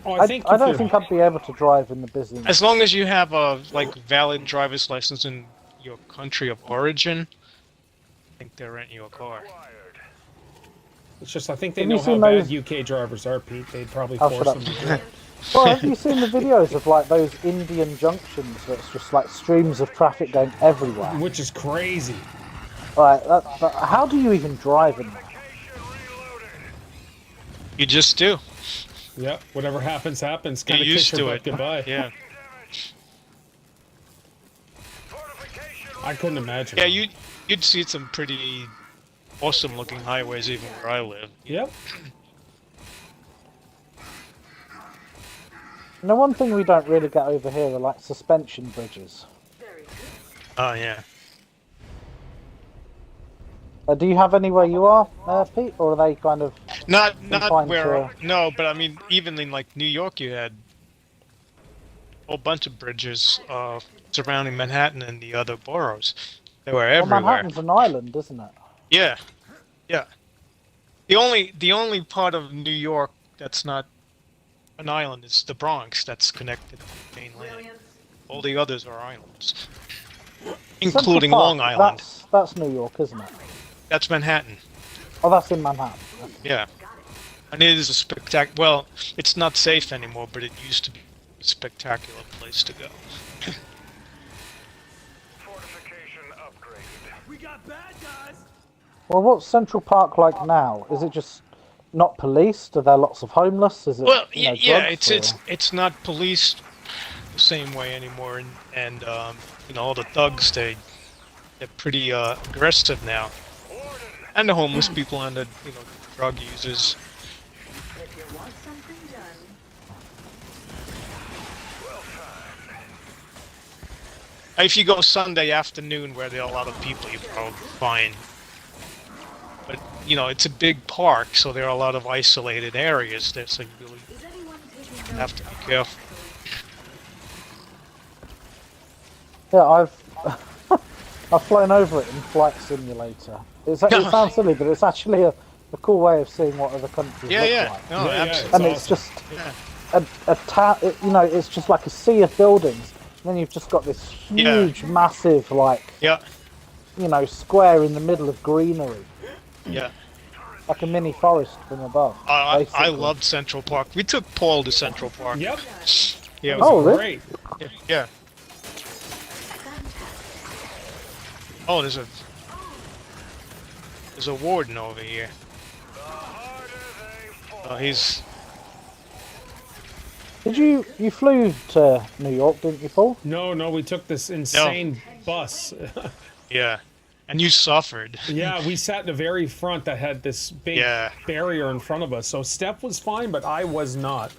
Oh, I think don't if you're- think I'd be able to drive in the busy. As long as you have a valid driver's license in your country of origin, I think they're renting you a car. It's just I think they Have you know how seen bad those- UK drivers are, Pete. They'd probably Oh, force shut them up. to do it. Well, have you seen the videos of like those Indian junctions where it's just like streams of traffic going everywhere? Which is crazy. Like, how do you even drive in that? You just do. Yep. Whatever happens, happens. Get Kind of used kiss your to butt it. goodbye. Yeah. I couldn't imagine. Yeah, you'd see some pretty awesome looking highways even where I live. Yep. Now, one thing we don't really get over here are like suspension bridges. Oh yeah. Do you have any where you are, Pete, or are they kind of? Not Confined where to- no, but I mean even in like New York you had a whole bunch of bridges surrounding Manhattan and the other boroughs. They were Well, everywhere. Manhattan's an island, isn't it? Yeah, yeah. The only part of New York that's not an island is the Bronx. That's connected to the mainland. All the others are islands, including Central Long Park, Island. That's New York, isn't it? That's Manhattan. Oh, that's in Manhattan. Yeah, and it is a spectacular. Well, it's not safe anymore, but it used to be a spectacular place to go. Fortification upgraded. We got bad guys. Well, what's Central Park like now? Is it just not policed? Are there lots of homeless? Is it? Well, you know, yeah, drugs, or- it's not policed the same way anymore, and you know, all the thugs they're pretty aggressive now, and the homeless people and the drug users. If you want something done, If you go Sunday afternoon where there are a lot of people, you're probably fine. But you know, it's a big park, so there are a lot of isolated areas there, so you really is anyone taking have notes to be of careful. Yeah, I've flown over it in Flight Simulator. It sounds silly, but it's actually a cool way of seeing what other countries Yeah, look yeah, like. no, Yeah, yeah, absolutely. And awesome. it's just Yeah. you know, it's just like a sea of buildings. And then you've just got this huge, massive, like, Yeah, you know, square in the middle of greenery, yeah. like a mini forest from above. I basically. loved Central Park. We took Paul to Central Park. Yep. Yeah, it Oh, was really? Great. yeah. Oh, there's a warden over here. Oh, he's Did you flew to New York, didn't you, Paul? No, we took this insane bus. yeah, and you suffered. Yeah, we sat in the very front that had this big Yeah. barrier in front of us. So Steph was fine, but I was not.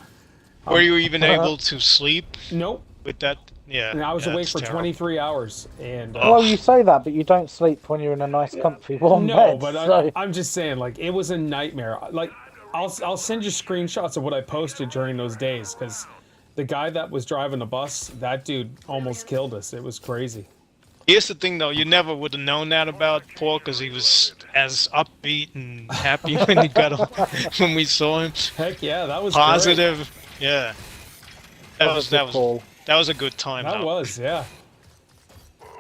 Were you even able to sleep Nope. with that? Yeah. And I was yeah, awake that's for terrible. 23 hours. And Well, you say that, but you don't sleep when you're in a nice, comfy, warm no, bed. but so. I'm just saying, like, it was a nightmare. Like, I'll send you screenshots of what I posted during those days, because the guy that was driving the bus, that dude almost killed us. It was crazy. Here's the thing, though. You never would have known that about Paul because he was as upbeat and happy when he got when we saw him. Heck yeah, that was Positive. Yeah. That was Paul. that was a good time. Great. That though. was, yeah.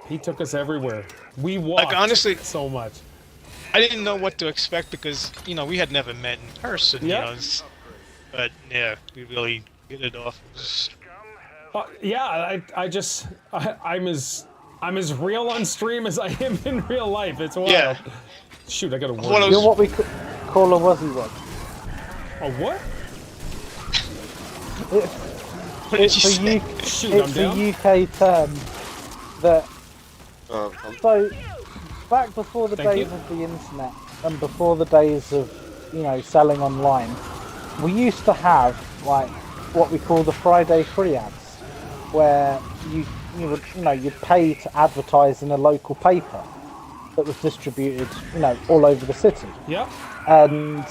He took us everywhere. We walked honestly- so much. I didn't know what to expect because we had never met in person. Yeah. But yeah, we really hit it off. Yeah, I'm as real on stream as I am in real life. It's wild. Yeah. Shoot, I got a What word. I You're was- what we call a wuzzy one. A what? What did you It's say? Shoot, I'm it's down. a UK term that. So, back before the Thank days you. of the internet and before the days of, selling online, we used to have like what we call the Friday free ads, where you'd pay to advertise in a local paper that was distributed, all over the city, Yep. and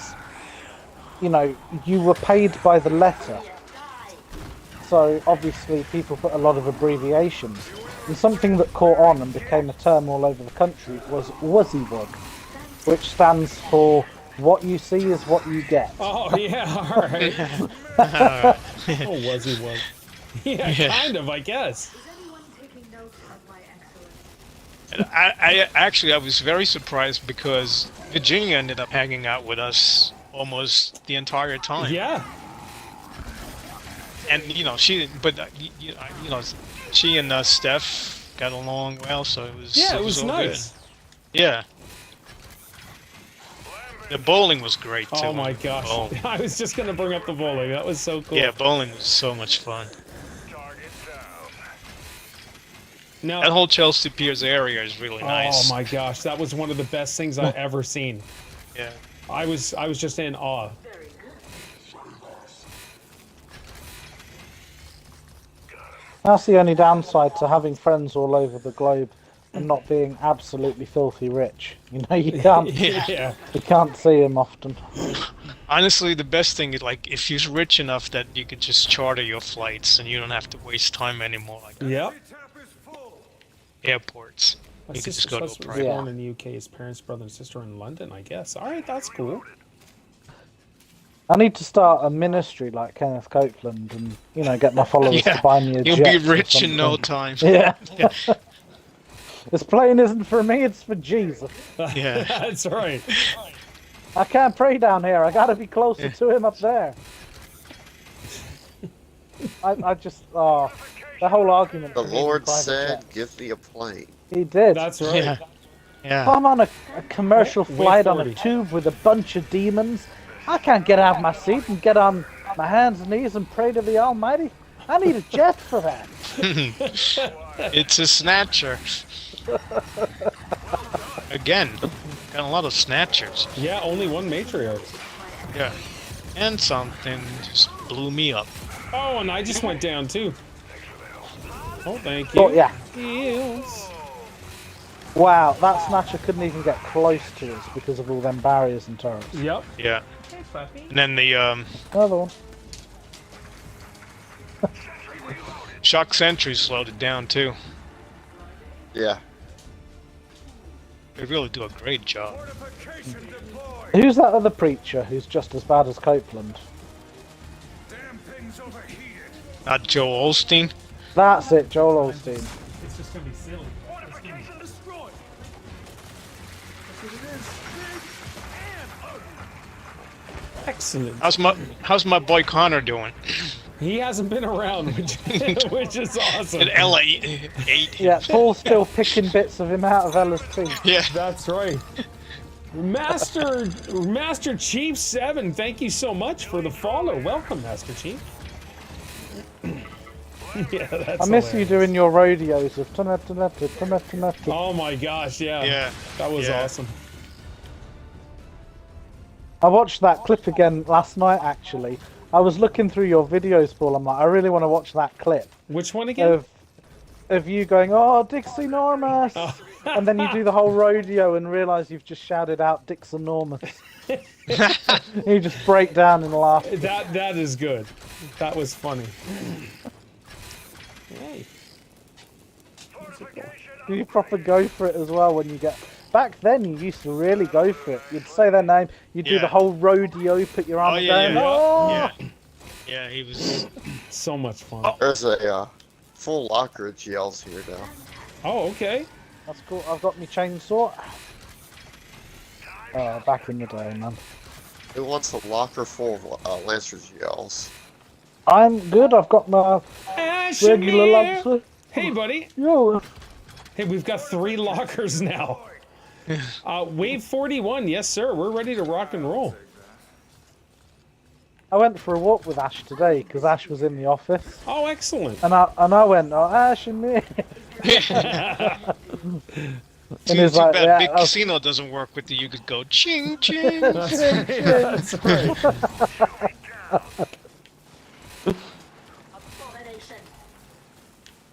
you were paid by the letter. So obviously people put a lot of abbreviations. And something that caught on and became a term all over the country was WuzzyWug, which stands for what you see is what you get. Oh yeah. All right. Oh, was he was? Yeah, Yeah. kind of, I guess. is anyone taking notes of my excellence? I was very surprised because Virginia ended up hanging out with us almost the entire time. Yeah. And she and Steph got along well, so it was Yeah, it was all nice. good. Yeah. The bowling was great too. Oh my gosh. Bowling. I was just gonna bring up the bowling. That was so cool. Yeah, bowling was so much fun. Target down. Now, That whole Chelsea Piers area is really nice. oh my gosh, that was one of the best things I've ever seen. Yeah. I was just in awe. Very good. That's the only downside to having friends all over the globe and not being absolutely filthy rich. You can't Yeah. you can't see them often. Honestly, the best thing is like if you're rich enough that you could just charter your flights and you don't have to waste time anymore like that. Yep. Tap is full. airports. My You can just sister go to a was private. born in the UK. His parents, brother, and sister in London, I guess. All right, that's cool. I need to start a ministry like Kenneth Copeland and, you know, get my followers Yeah, to buy me a you'll jet be or rich in no something. time. Yeah. This plane isn't for me, it's for Jesus. Yeah. That's right. I can't pray down here. I gotta be closer to him up there. I just, the whole argument. The for needing Lord private said, jets. "Give me a plane." He did. That's right. Yeah. If Yeah. I'm on a commercial Wait flight on 40. a tube with a bunch of demons, I can't get out of my seat and get on my hands and knees and pray to the Almighty. I need a jet for that. It's a snatcher. Again, got a lot of snatchers. Yeah, only one matriarch. Yeah. And something just blew me up. Oh, and I just went down too. Oh, thank you. Oh, yeah. Heals. Wow, that snatcher couldn't even get close to us because of all them barriers and turrets. Yep. Yeah. And then the Another one. shock sentry slowed it down too. Yeah. They really do a great job. Who's that other preacher who's just as bad as Copeland? Damn thing's overheated. Not Joe Olstein. That's it, Joel Osteen. It's just gonna be silly. Fortification destroyed. Excellent. How's my boy Connor doing? He hasn't been around, which is awesome. In LA8. Yeah, Paul's still picking bits of him out of LSP. Yeah. That's right. Master Chief 7, thank you so much for the follow. Welcome, Master Chief. Yeah, that's I miss you hilarious. doing your rodeos of Tunat. Oh my gosh, yeah. Yeah. That was Yeah. awesome. I watched that clip again last night, actually. I was looking through your videos, Paul. I'm like, I really want to watch that clip Which one again? of you going, "Oh, Dixie Normus," and then you do the whole rodeo and realise you've just shouted out Dixie Normus. You just break down and laugh. That is good. That was funny. Hey. You proper go for it as well when you get. Back then, you used to really go for it. You'd say their name, you'd do Yeah. the whole rodeo, put your arm Oh down. yeah, Oh! yeah. Yeah, he was. So much fun. There's a full locker of GLs here now. Oh, okay. That's cool. I've got my chainsaw. Back in the day, man. Who wants a locker full of Lancer GLs? I'm good. I've got my regular Ashmere! Lancer. Hey, buddy. Yo. Hey, we've got 3 lockers now. Wave 41, yes, sir. We're ready to rock and roll. I went for a walk with Ash today because Ash was in the office, Oh, excellent. and I went, "Oh, Ash and me." Too he's like, bad yeah, Big I was- Casino doesn't work with you. You could go ching ching. That's right. Abomination.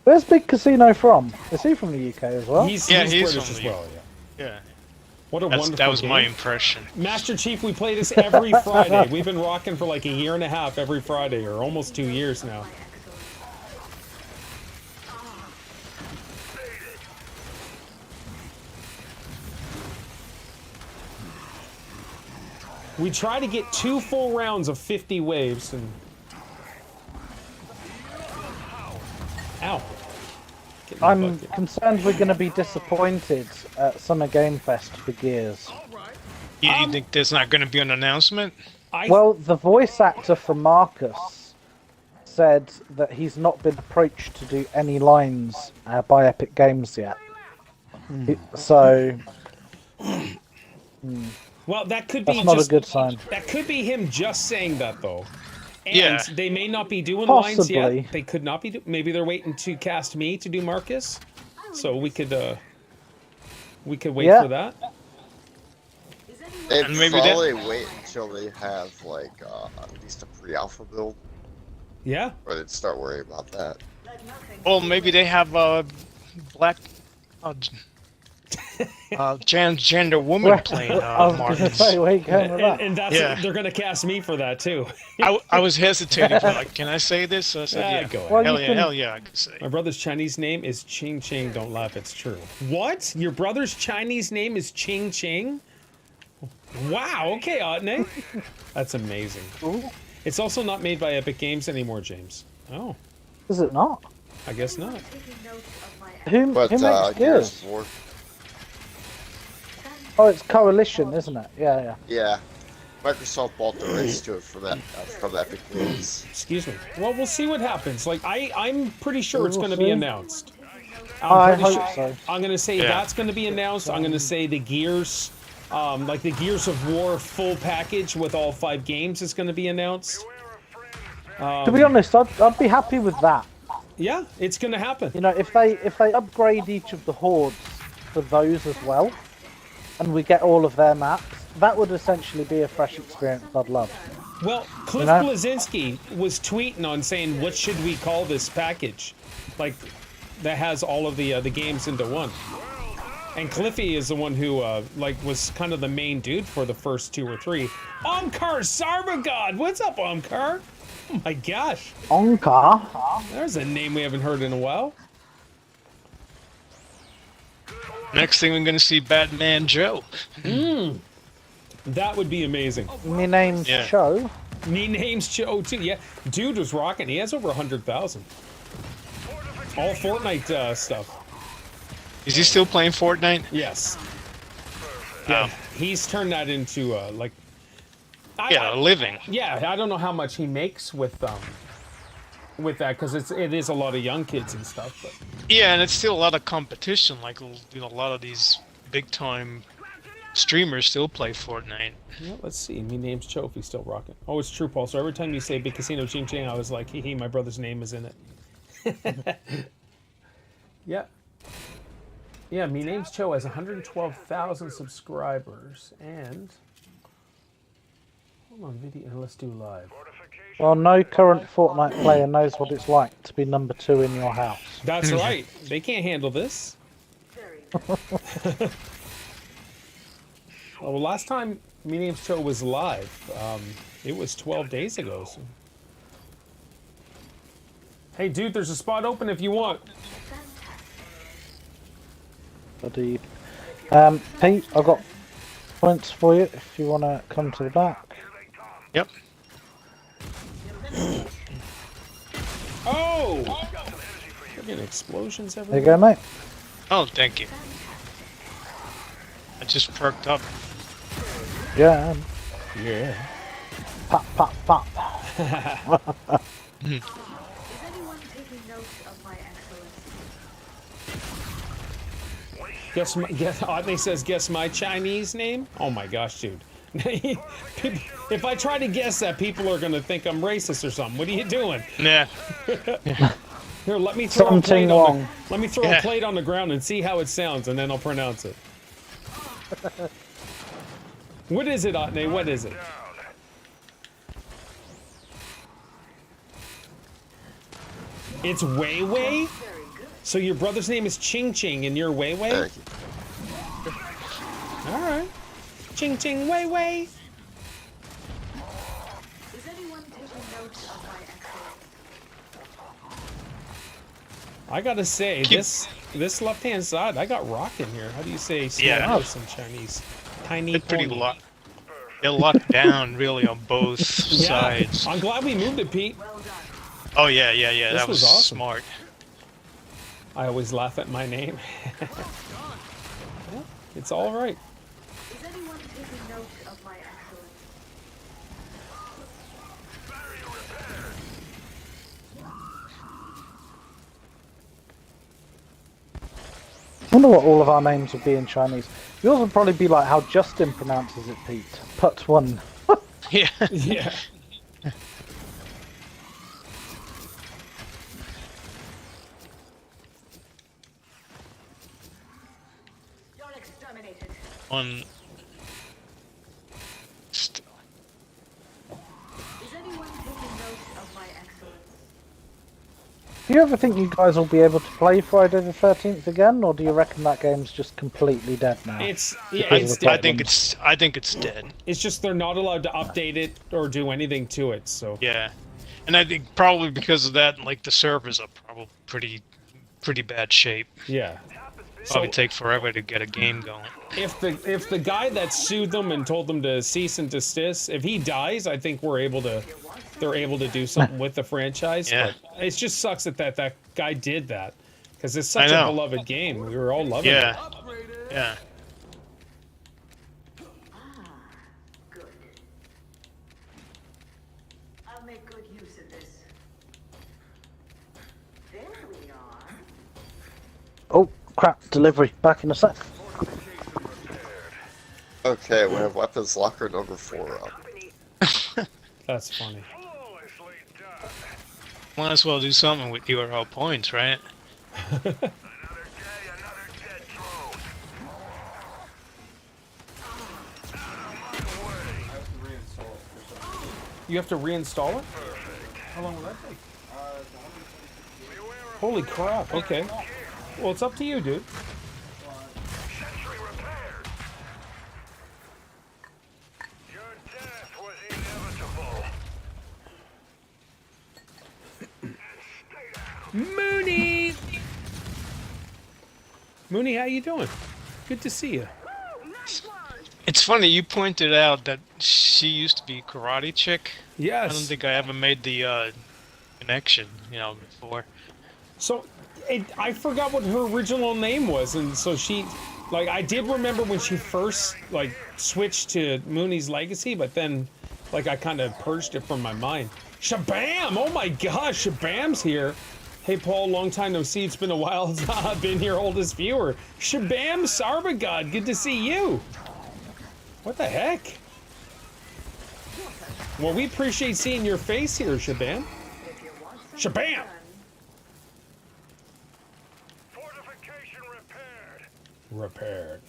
Where's Big Casino from? Is he from the UK as well? He's he's British from as the well, yeah. Yeah. What a wonderful That was game. my impression. Master Chief, we play this every Friday. We've been rocking for like a year and a half every Friday, or almost 2 years now. We try to get 2 full rounds of 50 waves and... Ow. Get my I'm bucket. concerned we're going to be disappointed at Summer Game Fest for Gears. You think there's not going to be an announcement? Well, the voice actor for Marcus said that he's not been approached to do any lines by Epic Games yet. So, Well, that could be that's not a just... good sign. That could be him just saying that, though. And Yeah. they may not be doing lines Possibly. yet. They could not be. Maybe they're waiting to cast me to do Marcus, so we could wait Yeah. for that. They'd And maybe that- probably wait until they have like at least a pre-alpha build, Yeah. or they'd start worrying about that. Well, maybe they have black Gender woman playing I was going to Martin. say, where you going with that? And that's Yeah. they're gonna cast me for that too. I was hesitating. Like, can I say this? So I said, Yeah, yeah. go ahead. Well, Hell you yeah, can- hell yeah, I can say. My brother's Chinese name is Ching Ching. Don't laugh, it's true. What? Your brother's Chinese name is Ching Ching? Wow. Okay, Otne. That's amazing. Ooh, It's also not made by Epic Games anymore, James. Oh, is it not? I guess not. Taking notes of my Who But makes Gears Gears? 4, Oh, it's Coalition, isn't it? Yeah. yeah. Microsoft bought the rights to it from Epic Games. Excuse me. Well, we'll see what happens. Like, I'm pretty sure it's We'll going to be see. announced. I pretty hope so. I'm going to say Yeah. that's going to be announced. I'm going to say the Gears, like the Gears of War full package with all 5 games is going to be announced. To be honest, I'd be happy with that. Yeah, it's going to happen. You know, if they upgrade each of the hordes for those as well, and we get all of their maps, that would essentially be a fresh experience I'd love. Well, Cliff know? Blazinski was tweeting on saying, what should we call this package? Like, that has all of the games into one. And Cliffy is the one who, like, was kind of the main dude for the first 2 or 3. Omkar Sarvagod! What's up, Omkar? Oh my gosh. Onka. There's a name we haven't heard in a while. Next thing we're gonna see Batman Joe. That would be amazing. My name's Yeah. Cho. Me name's Joe, too. Yeah, dude was rocking. He has over 100,000. All Fortnite stuff. Is he still playing Fortnite? Yes. Yeah, Oh. he's turned that into like. Yeah, a living. Yeah, I don't know how much he makes with that because it is a lot of young kids and stuff. But Yeah, and it's still a lot of competition. Like, you know, a lot of these big time streamers still play Fortnite. yeah, let's see. Me name's Chofi still rocking. Oh, it's true, Paul. So every time you say Big Casino Ching Ching, I was like, hee, my brother's name is in it. Yeah. Yeah, me name's Cho has 112,000 subscribers and. Hold on, video. Let's do live. Well, no current Fortnite player knows what it's like to be number 2 in your house. That's right. They can't handle this. very good. Well, last time Me Name's Cho was live, it was 12 days ago. So. Hey, dude, there's a spot open if you want. Buddy. Pete, I've got points for you if you want to come to the back. Yep. Oh! We're getting explosions There you everywhere. go, mate. Oh, thank you. I just perked up. Yeah. Yeah. Pop, pop, pop. Is anyone taking notes of my excellence? Guess Otney says, guess my Chinese name? Oh my gosh, dude. If I try to guess that, people are going to think I'm racist or something. What are you doing? Nah. Here, let me throw a Something plate on wrong. the, let me throw a Yeah. plate on the ground and see how it sounds, and then I'll pronounce it. What is it, Otney? What is it? It's Wei Wei? So your brother's name is Ching Ching and you're Wei Wei? Thank you. Alright. Ching Ching Wei Wei. Is anyone taking notes of my excellence? I gotta say, Keep- this left-hand side, I got rocked in here. How do you say small Yeah. house in Chinese? Tiny They're pretty pony. locked. They're locked down really on both sides. I'm glad we moved it, Pete. Well done. Oh yeah. This That was was awesome. smart. I always laugh at my name. Yeah, it's all right. Is anyone taking notes of my excellence? I wonder what all of our names would be in Chinese. Yours would probably be like how Justin pronounces it, Pete. Put one. Yeah. Yeah. You're exterminated. On. Is anyone taking notes of my excellence? Do you ever think you guys will be able to play Friday the 13th again, or do you reckon that game's just completely dead now? It's Because of the I think problems? it's dead. it's just they're not allowed to update it or do anything to it. So Yeah, and I think probably because of that, like the servers are probably pretty bad shape. yeah. Probably So take forever to get a game going. if the guy that sued them and told them to cease and desist, if he dies, I think they're able to do something with the franchise. Yeah. But it just sucks that guy did that because it's such I a know. beloved game. We were all loving it. Yeah, yeah. Good. I'll make good use of this. There we are. Oh, crap, delivery. Back in a sec. Okay, we have weapons locker number 4 up. That's funny. Flawlessly done. Might as well do something with your points, right? Another day, another dead drone. You have to reinstall it? How long will that take? Holy crap, okay. Well, it's up to you, dude. Sentry repaired. Your death was inevitable. Mooney! Mooney, how you doing? Good to see you. It's funny you pointed out that she used to be a karate chick. I don't Yes. think I ever made the connection, before. So, I forgot what her original name was, and so she, like, I did remember when she first, like, switched to Mooney's Legacy, but then, like, I kind of purged it from my mind. Shabam! Oh my gosh, Shabam's here. Hey, Paul, long time no see. It's been a while since I've been your oldest viewer. Shabam Sarbagod, good to see you. What the heck? Well, we appreciate seeing your face here, Shabam. Shabam! Fortification repaired. Repaired.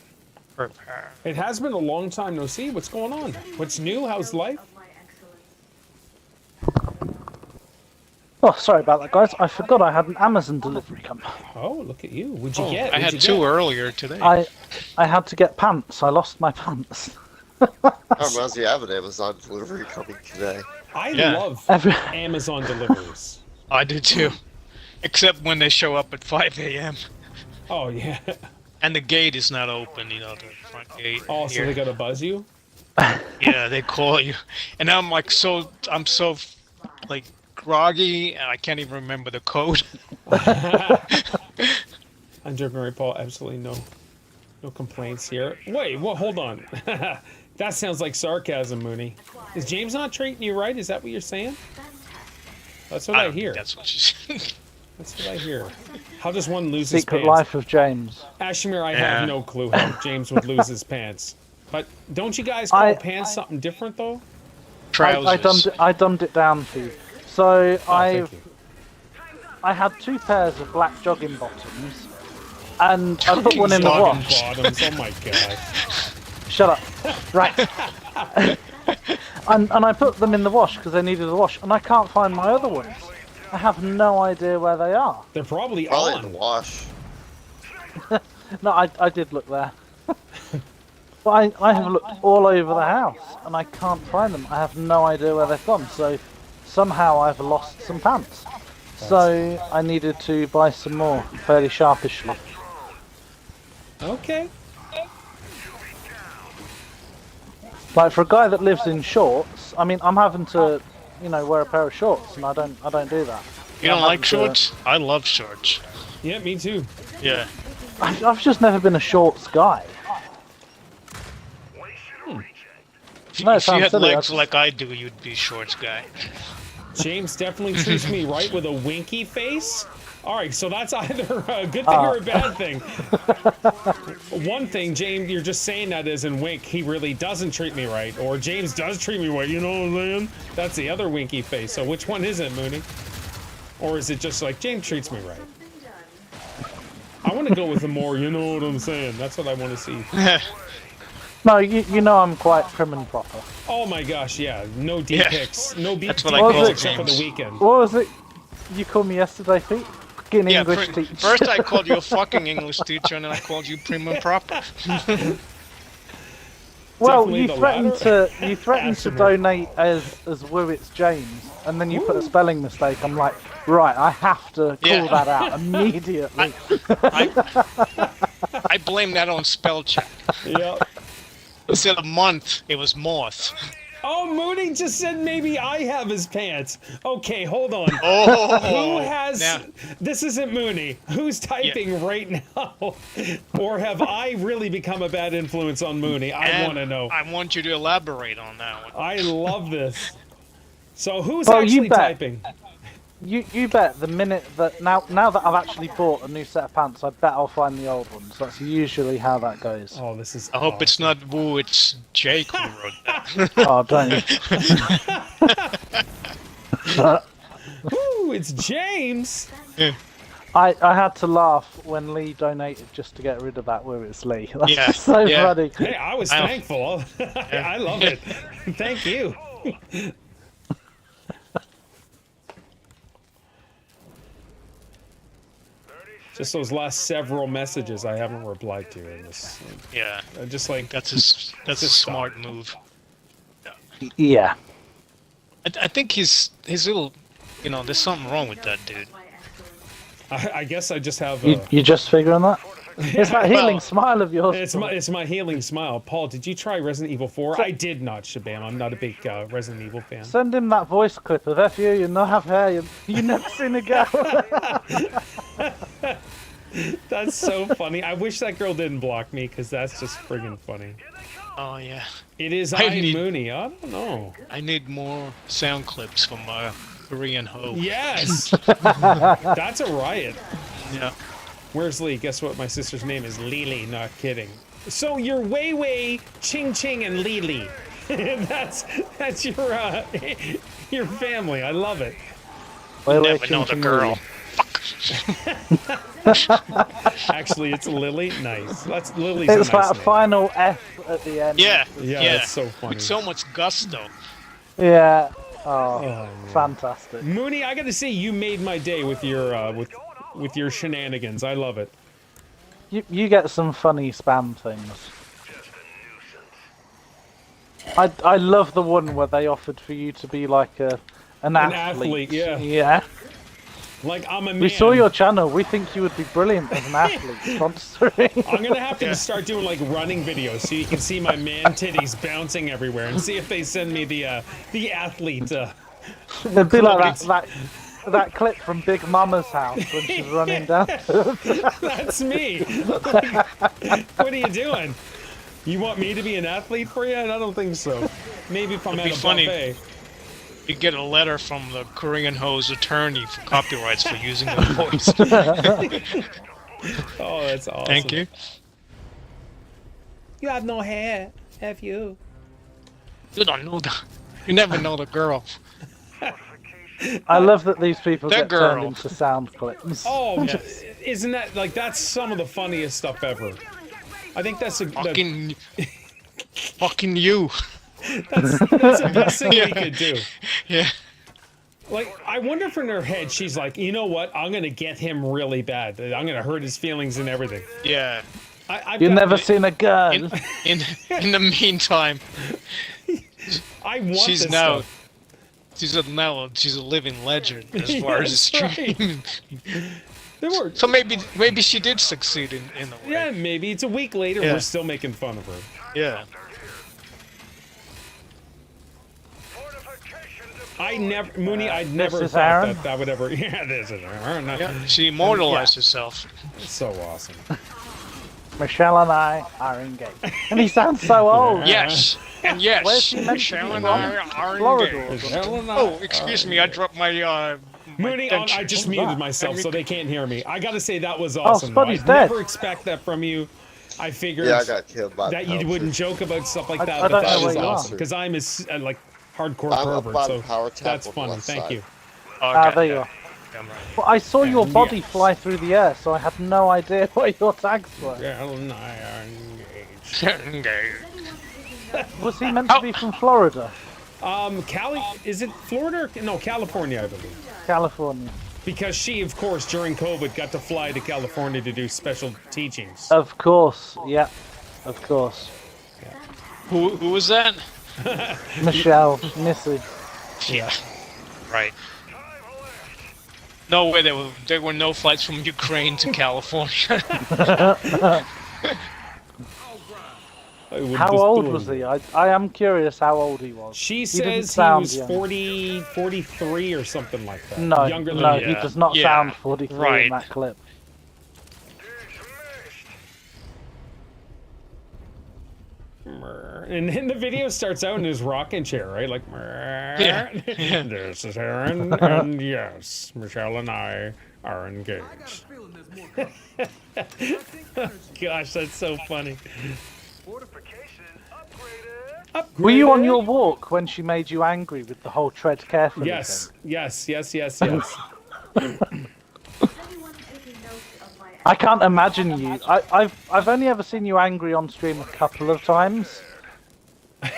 Repair. It has been a long time no see. What's going on? What's new? How's life? Of my excellence. Oh, sorry about that, guys. I forgot I had an Amazon delivery come. Oh, look at you. What'd you Oh, get? I had What'd you two get? earlier today. I had to get pants. I lost my pants. Reminds me, I have an Amazon delivery coming today. I Yeah. love Every- Amazon deliveries. I did too. Except when they show up at 5 a.m. Oh, yeah. and the gate is not open, the front gate. Oh, so here. they gotta buzz you? Yeah, they call you. And I'm so like groggy and I can't even remember the code. I'm joking, right, Paul? Absolutely no complaints here. Wait, well, hold on. That sounds like sarcasm, Mooney. Is James not treating you right? Is that what you're saying? That's what I, don't hear. think that's what she said. That's what I hear. How does one lose his Secret pants? Life of James. Ashmere, I Yeah. have no clue how James would lose his pants. But don't you guys call pants something different, though? Trousers. I dumbed it down for you. So Oh, thank you. I had 2 pairs of black jogging bottoms, and I put one in the Jogging wash. bottoms. Oh my god. Shut up. Right. and I put them in the wash because they needed a wash, and I can't find my other ones. I have no idea where they are. They're probably Probably in the on. wash. No, I did look there. But I have looked all over the house, and I can't find them. I have no idea where they've gone, so somehow I've lost some pants. So I needed to buy some more, fairly sharpishly. Okay. Like for a guy that lives in shorts, I mean, I'm having to, wear a pair of shorts, and I don't do that. You don't I'm like having to- shorts? I love shorts. Yeah, me too. Yeah. I've just never been a shorts guy. If, No, it if you sounds had silly, legs I- like I do, you'd be shorts guy. James definitely treats me right with a winky face. All right, so that's either a good thing or a bad thing. One thing, James, you're just saying that as in wink. He really doesn't treat me right, or James does treat me right. You know what I'm saying? That's the other winky face. So which one is it, Mooney? Or is it just like James treats me right? Something done. I want to go with the more. You know what I'm saying? That's what I want to see. No, you know I'm quite prim and proper. Oh my gosh, yeah. No D Yeah. pics. No That's D what I call pics it, except for the James. weekend. What was it? you called me yesterday, Pete? Fucking Yeah, English teacher. first I called you a fucking English teacher, and then I called you prim and proper. Well, Definitely you the threatened latter. to donate as Wiwit's James, and then you put a spelling mistake. I'm like, right, I have to call Yeah. that out immediately. I blame that on spell check. Yep. Instead of month, it was moth. Oh, Mooney just said maybe I have his pants. Okay, hold on. Oh, Who has... now- This isn't Mooney. Who's typing right now? Or have I really become a bad influence on Mooney? I and want to know. I want you to elaborate on that one. I love this. So who's Well, you actually bet. typing? You bet the minute that now that I've actually bought a new set of pants, I bet I'll find the old ones. That's usually how that goes. Oh, this is I hope it's not Woo, it's Jake who wrote that. Oh, don't you? Ooh, it's James. I had to laugh when Lee donated just to get rid of that where it's Lee. That's Yeah, just so yeah. funny. Hey, I was I- thankful. I love it. Thank you. Just those last several messages I haven't replied to in this. Yeah, Just like that's a Just smart move. Yeah. I think his little, there's something wrong with that dude. My excellence. I guess I just have. You just figuring that? It's that healing smile of yours. It's my healing smile. Paul, did you try Resident Evil 4? I did not, Shabam. I'm not a big Resident Evil fan. Send him that voice clip of F you not have hair, you never seen a girl. That's so funny. I wish that girl didn't block me because that's just friggin' funny. Oh yeah, It is I I need- Mooney. I don't know. I need more sound clips from Korean Ho. Yes, that's a riot. Yeah. Where's Lee? Guess what? My sister's name is Lily. Not kidding. So you're Wei Wei, Ching Ching, and Lily. that's your family. I love it. Never know the girl. Actually, it's Lily. Nice. That's Lily's. It's a nice that name. final F at the end. Yeah. Yeah, that's so funny. With so much gusto. Yeah. Oh, Oh, man. fantastic. Mooney, I gotta say, you made my day with your with your shenanigans. I love it. You get some funny spam things. I love the one where they offered for you to be like an athlete. Yeah. Yeah. Like I'm a man. We saw your channel. We think you would be brilliant as an athlete. Sponsoring. I'm gonna have to start doing like running videos so you can see my man titties bouncing everywhere and see if they send me the athlete. It'd be like that clip from Big Mama's house when she's running down. That's me. Like, what are you doing? You want me to be an athlete for you? I don't think so. Maybe if I'm It'd at be a funny. buffet. You get a letter from the Korean Ho's attorney for copyrights for using the voice. Oh, that's awesome. Thank you. You have no hair, have you? You don't know the. You never know the girl. I love that these people That get turned girl. into sound clips. Oh, yeah. Isn't that like that's some of the funniest stuff ever? I think that's Fucking. Fucking you. that's the best thing we could do. Yeah. Like, I wonder if in her head she's like, you know what? I'm gonna get him really bad. I'm gonna hurt his feelings and everything. Yeah. I've You've got- never seen a girl. In the meantime, I want she's this now. stuff. She's a living legend as far Yeah, as the that's right. stream. There were, So maybe she did succeed in a way. yeah, maybe it's a week later. Yeah. We're still making fun of her. Yeah. I never, Mooney. I'd never is thought Aaron. that would ever. Yeah, this is Aaron. Yeah. She immortalized herself. It's so awesome. Michelle and I are engaged. And he sounds so old. Yes. And yes. Where's she meant to Michelle be and from? I are Florida. engaged. Ellen, Oh, excuse me. I dropped my. my Mooney, I just dentures. muted myself so they can't hear me. I gotta say that was awesome. though. Spuddy's I'd dead. never expect that from you. I figured Yeah, I got killed by that the you power wouldn't trip. joke about stuff like I that, don't but know that where was you are. awesome because I'm a like hardcore I'm up pervert, by so the power tap that's on the funny. left Thank side. you. Okay, There you are. I'm right. Well, I saw your Yeah. body fly through the air, so I had no idea what your tags were. Ellen and I are engaged. Engaged. Was he meant to be from Florida? Cali? Is it Florida? Or, no, California, I believe. California. Because she, of course, during COVID, got to fly to California to do special teachings. Of course, yeah, of course. Who was that? Michelle, Missy. Yeah. Right. No way. There were no flights from Ukraine to California. How old was he? I am curious how old he was. She He didn't says he sound was young. 40, 43 or something like that. No, Younger than no, you. he does not Yeah, sound 43 right. in that clip. And then the video starts out in his rocking chair, right? Like, Yeah. this is Aaron, and yes, Michelle and I are engaged. Gosh, that's so funny. Fortification upgraded. Were you on your walk when she made you angry with the whole tread carefully Yes, thing? yes. Is anyone taking notes of my I can't imagine you. I've only ever seen you angry on stream a couple of times,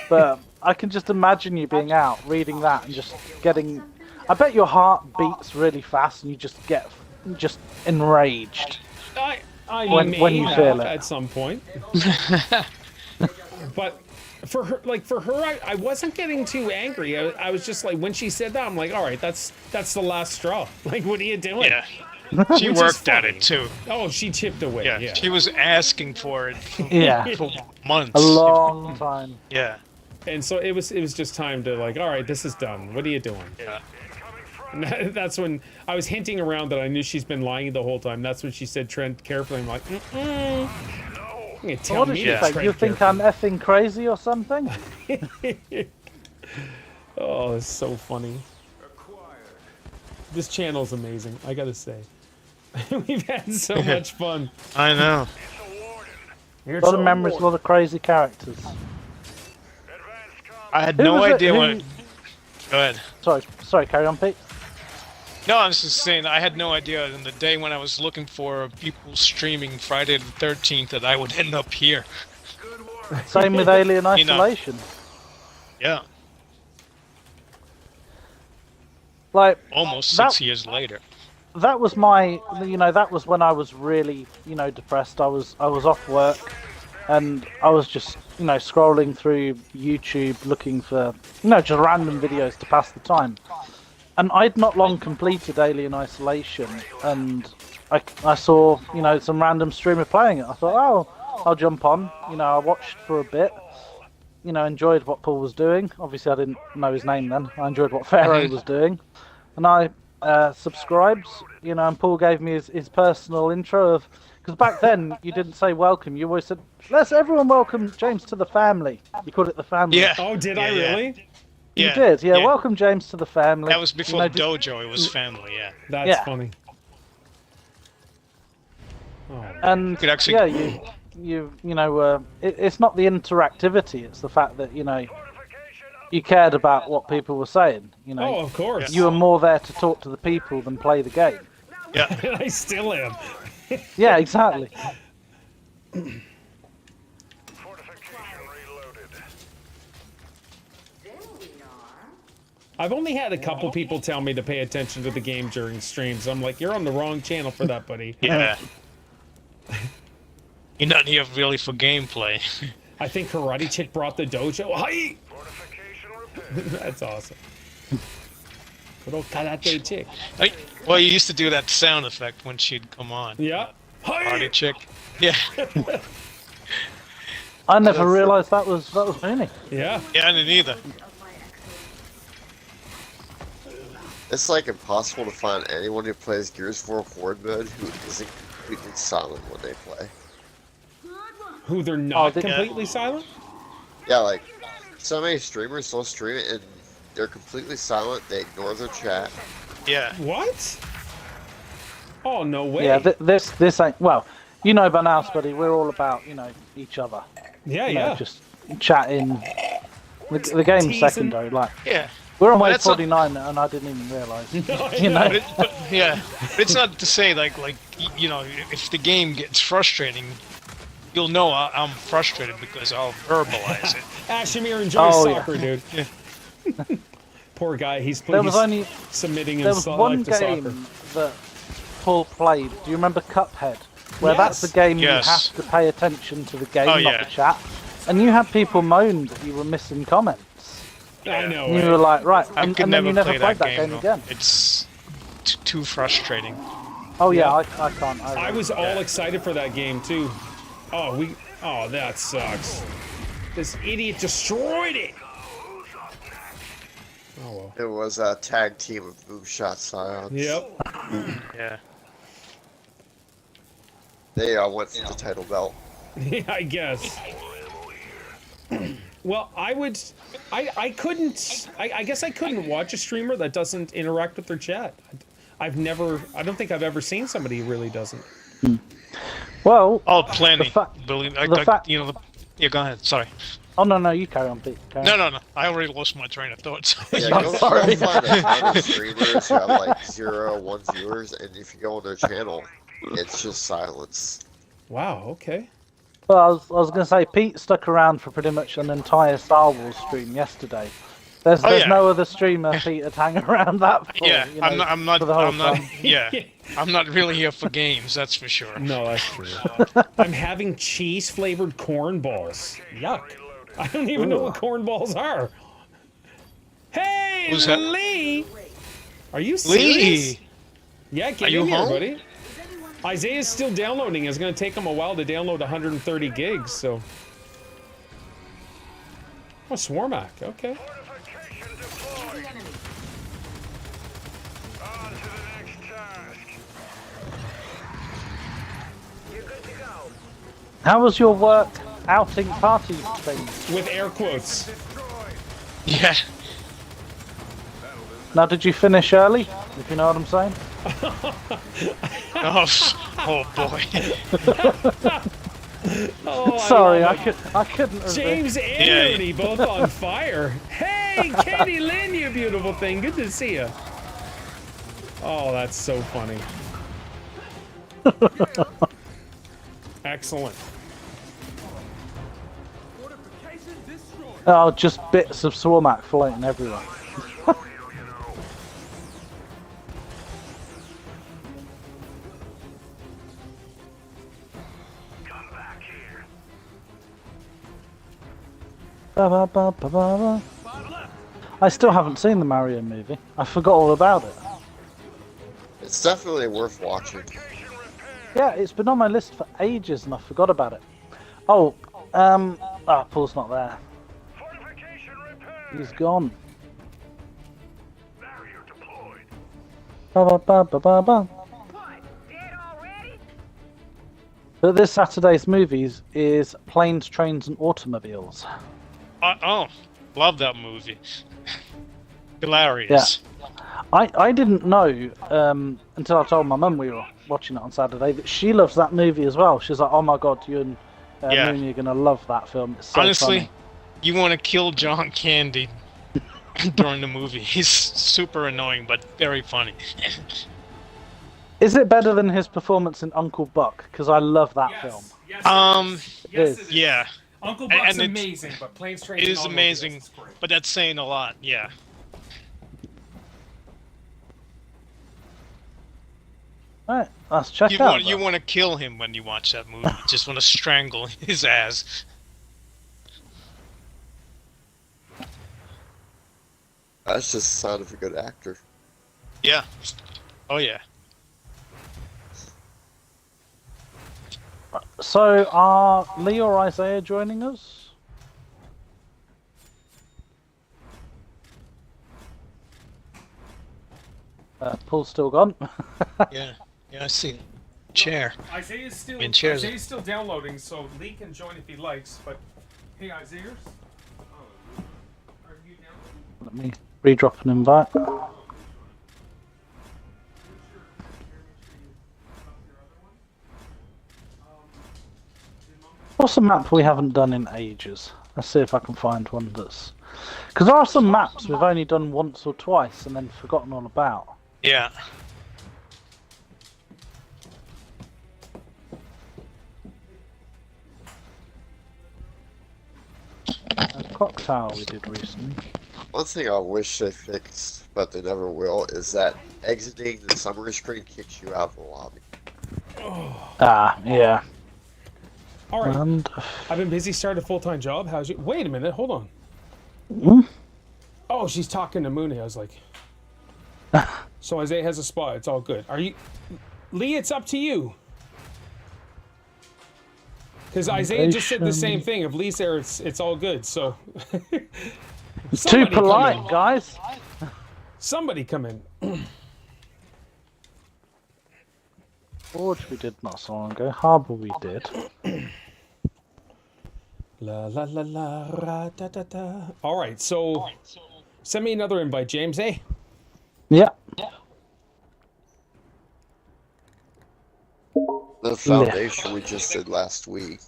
but I can just imagine you being out reading that and just getting. I bet your heart beats really fast and you just get enraged. I When may you have feel it. at some point. But for her, I wasn't getting too angry. I was just like, when she said that, I'm like, all right, that's the last straw. Like, what are you doing? Yeah. She Which is worked at funny. it too. Oh, she chipped away. Yeah. Yeah. She was asking for it for, Yeah, for months. a long time. Yeah. And so it was just time to like, all right, this is done. What are you doing? Yeah. And that's when I was hinting around that I knew she's been lying the whole time. That's when she said tread carefully. I'm like, you tell What did me she to say? tread You think carefully. I'm effing crazy or something? Oh, it's so funny. This channel's amazing, I gotta say. We've had so much fun. I know. A lot of memories, a lot of crazy characters. I had Who no was it? idea Who- what. Go ahead. Sorry, carry on, Pete. No, I was just saying I had no idea in the day when I was looking for people streaming Friday the 13th that I would end up here. Same with Alien You know. Isolation. Yeah. Like, Almost That- 6 years later. that was my, that was when I was really, depressed. I was off work, and I was just, scrolling through YouTube looking for, just random videos to pass the time. And I'd not long completed Alien Isolation, and I saw, some random streamer playing it. I thought, oh, I'll jump on. I watched for a bit. Enjoyed what Paul was doing. Obviously, I didn't know his name then. I enjoyed what Pharaoh was doing, and I subscribed. And Paul gave me his personal intro of, because back then you didn't say welcome. You always said, "Let's everyone welcome James to the family." You called it the family. Yeah. Oh, did I Yeah, yeah. really? You Yeah. did. Yeah. Welcome James to the family. That was before You know, Dojo. It was family. Yeah. That's Yeah. funny. Oh, And could actually- yeah, it's not the interactivity; it's the fact that you cared about what people were saying. oh, of course. You were more there to talk to the people than play the game. Yeah. And I still am. Yeah, exactly. Fortification reloaded. There we are. I've only had a couple people tell me to pay attention to the game during streams. I'm like, you're on the wrong channel for that, buddy. Yeah. You're not here really for gameplay. I think Karate Chick brought the dojo. Hi! Fortification repaired. That's awesome. Good old Karate Chick. Well, you used to do that sound effect when she'd come on. Yeah. Hi! Party chick. Yeah. I never realised that was Mooney. Yeah. Yeah, I didn't either. Of my excellence. It's like impossible to find anyone who plays Gears 4 Horde Mode who isn't completely silent when they play. Who they're not they- completely silent? Yeah, like, so many streamers will stream it and they're completely silent, they ignore their chat. Yeah. What? Oh, no way. Yeah, this ain't well. By now, buddy, we're all about each other. yeah, yeah. Just chatting. The game's Teasing. secondary. Like Yeah. we're on Well, wave that's not- 49 and I didn't even realise. I know. Yeah. But it's not to say like if the game gets frustrating, you'll know I'm frustrated because I'll verbalize it. Ashimir enjoys Oh, yeah. soccer, dude. Poor guy. He's submitting There his was one life to soccer. game that Paul played. Do you remember Cuphead? Where that's Yes. a game Yes. you have to pay attention to the game, Oh, not yeah. the chat. And you had people moan that you were missing comments. I know. And you Right? were like, right, I and could then never you never play played that that game though. again. It's too frustrating. Oh yeah, Yeah. I can't. I was all excited for that game too. Oh, that sucks. This idiot destroyed it. Oh well. It was a tag team of Boom Shot Scions. Yep. Yeah. They went for the title belt. Yeah, I guess. Well, I guess I couldn't watch a streamer that doesn't interact with their chat. I don't think I've ever seen somebody who really doesn't. Well, Oh, plenty. fact- Believe the fact- you know. Yeah, go ahead. Sorry. oh no, you carry on, Pete. Carry on. No. I already lost my train of thought. So. Yeah, I'm go sorry. find other streamers who have like 0, 1 viewers, and if you go on their channel, it's just silence. Wow. Okay. Well, I was going to say, Pete stuck around for pretty much an entire Star Wars stream yesterday. There's yeah. no other streamer Pete would hang around that for. Yeah, you know, I'm not. for the whole I'm not. time. Yeah, I'm not really here for games. That's for sure. No, that's true. I'm having cheese flavored corn balls. Yuck. I don't even know what corn balls are. Hey, Who's that? Lee! Are you serious? Lee, Yeah, get Are you in here, home? buddy. Isaiah's still downloading. It's going to take him a while to download 130 gigs, so... Oh, Swarmak. Okay. Fortification deployed. On to the next task. You're good to go. How was your work outing party thing? With air quotes. yeah. Now, did you finish early? If you know what I'm saying. Oh boy. Oh, Sorry, love it. I couldn't. resist. James and Yeah. Ernie both on fire. Hey, Katie Lynn, you beautiful thing. Good to see you. Oh, that's so funny. Excellent. Oh, just bits of Swarmak floating everywhere. Come back here. Ba, ba, ba, ba, ba, ba. I still haven't seen the Mario movie. I forgot all about it. It's definitely worth watching. Yeah, it's been on my list for ages and I forgot about it. Oh, Paul's not there. Fortification repaired. He's gone. Barrier deployed. Ba, ba, ba, ba, ba, ba. What? Dead already? But this Saturday's movies is Planes, Trains and Automobiles. Oh, love that movie. Hilarious. I didn't know until I told my mum we were watching it on Saturday that she loves that movie as well. She's like, oh my god, you and Yeah. Moon, you're going to love that film. It's so Honestly, funny. you want to kill John Candy during the movie. He's super annoying, but very funny. Is it better than his performance in Uncle Buck? Because I love that film. Yes, It is. Yeah, Uncle And- Buck's and it's- amazing, but Planes, Trains, it and is Automobiles amazing, is great. but that's saying a lot. Yeah. Alright, let's check You out. want you then. want to kill him when you watch that movie. You just want to strangle his ass. That's just the sign of a good actor. Yeah. Oh yeah. So, are Lee or Isaiah joining us? Paul's still gone. Yeah. Yeah. I see. Chair. Isaiah's still In chairs. Isaiah's still downloading, so Lee can join if he likes. But hey, Isaiah, are you downloading? Let me re-drop an invite. What's a map we haven't done in ages? Let's see if I can find one that's... Because there are some maps we've only done once or twice and then forgotten all about. Yeah. Clock Tower we did recently. One thing I wish they fixed, but they never will, is that exiting the summary screen kicks you out of the lobby. Ah, yeah. All right. And I've been busy starting a full-time job. How's you? Wait a minute. Hold on. Hmm? Oh, she's talking to Mooney. I was like, so Isaiah has a spot. It's all good. Are you, Lee? It's up to you. Because Isaiah just said the same thing. If Lee's there, it's all good. So. too Somebody come polite, in. guys. Somebody come in. Forge we did not so long ago. Harbour we did. La la la la ra da da da. All right, so send me another invite, James. Eh? Yeah. The foundation we just did last week.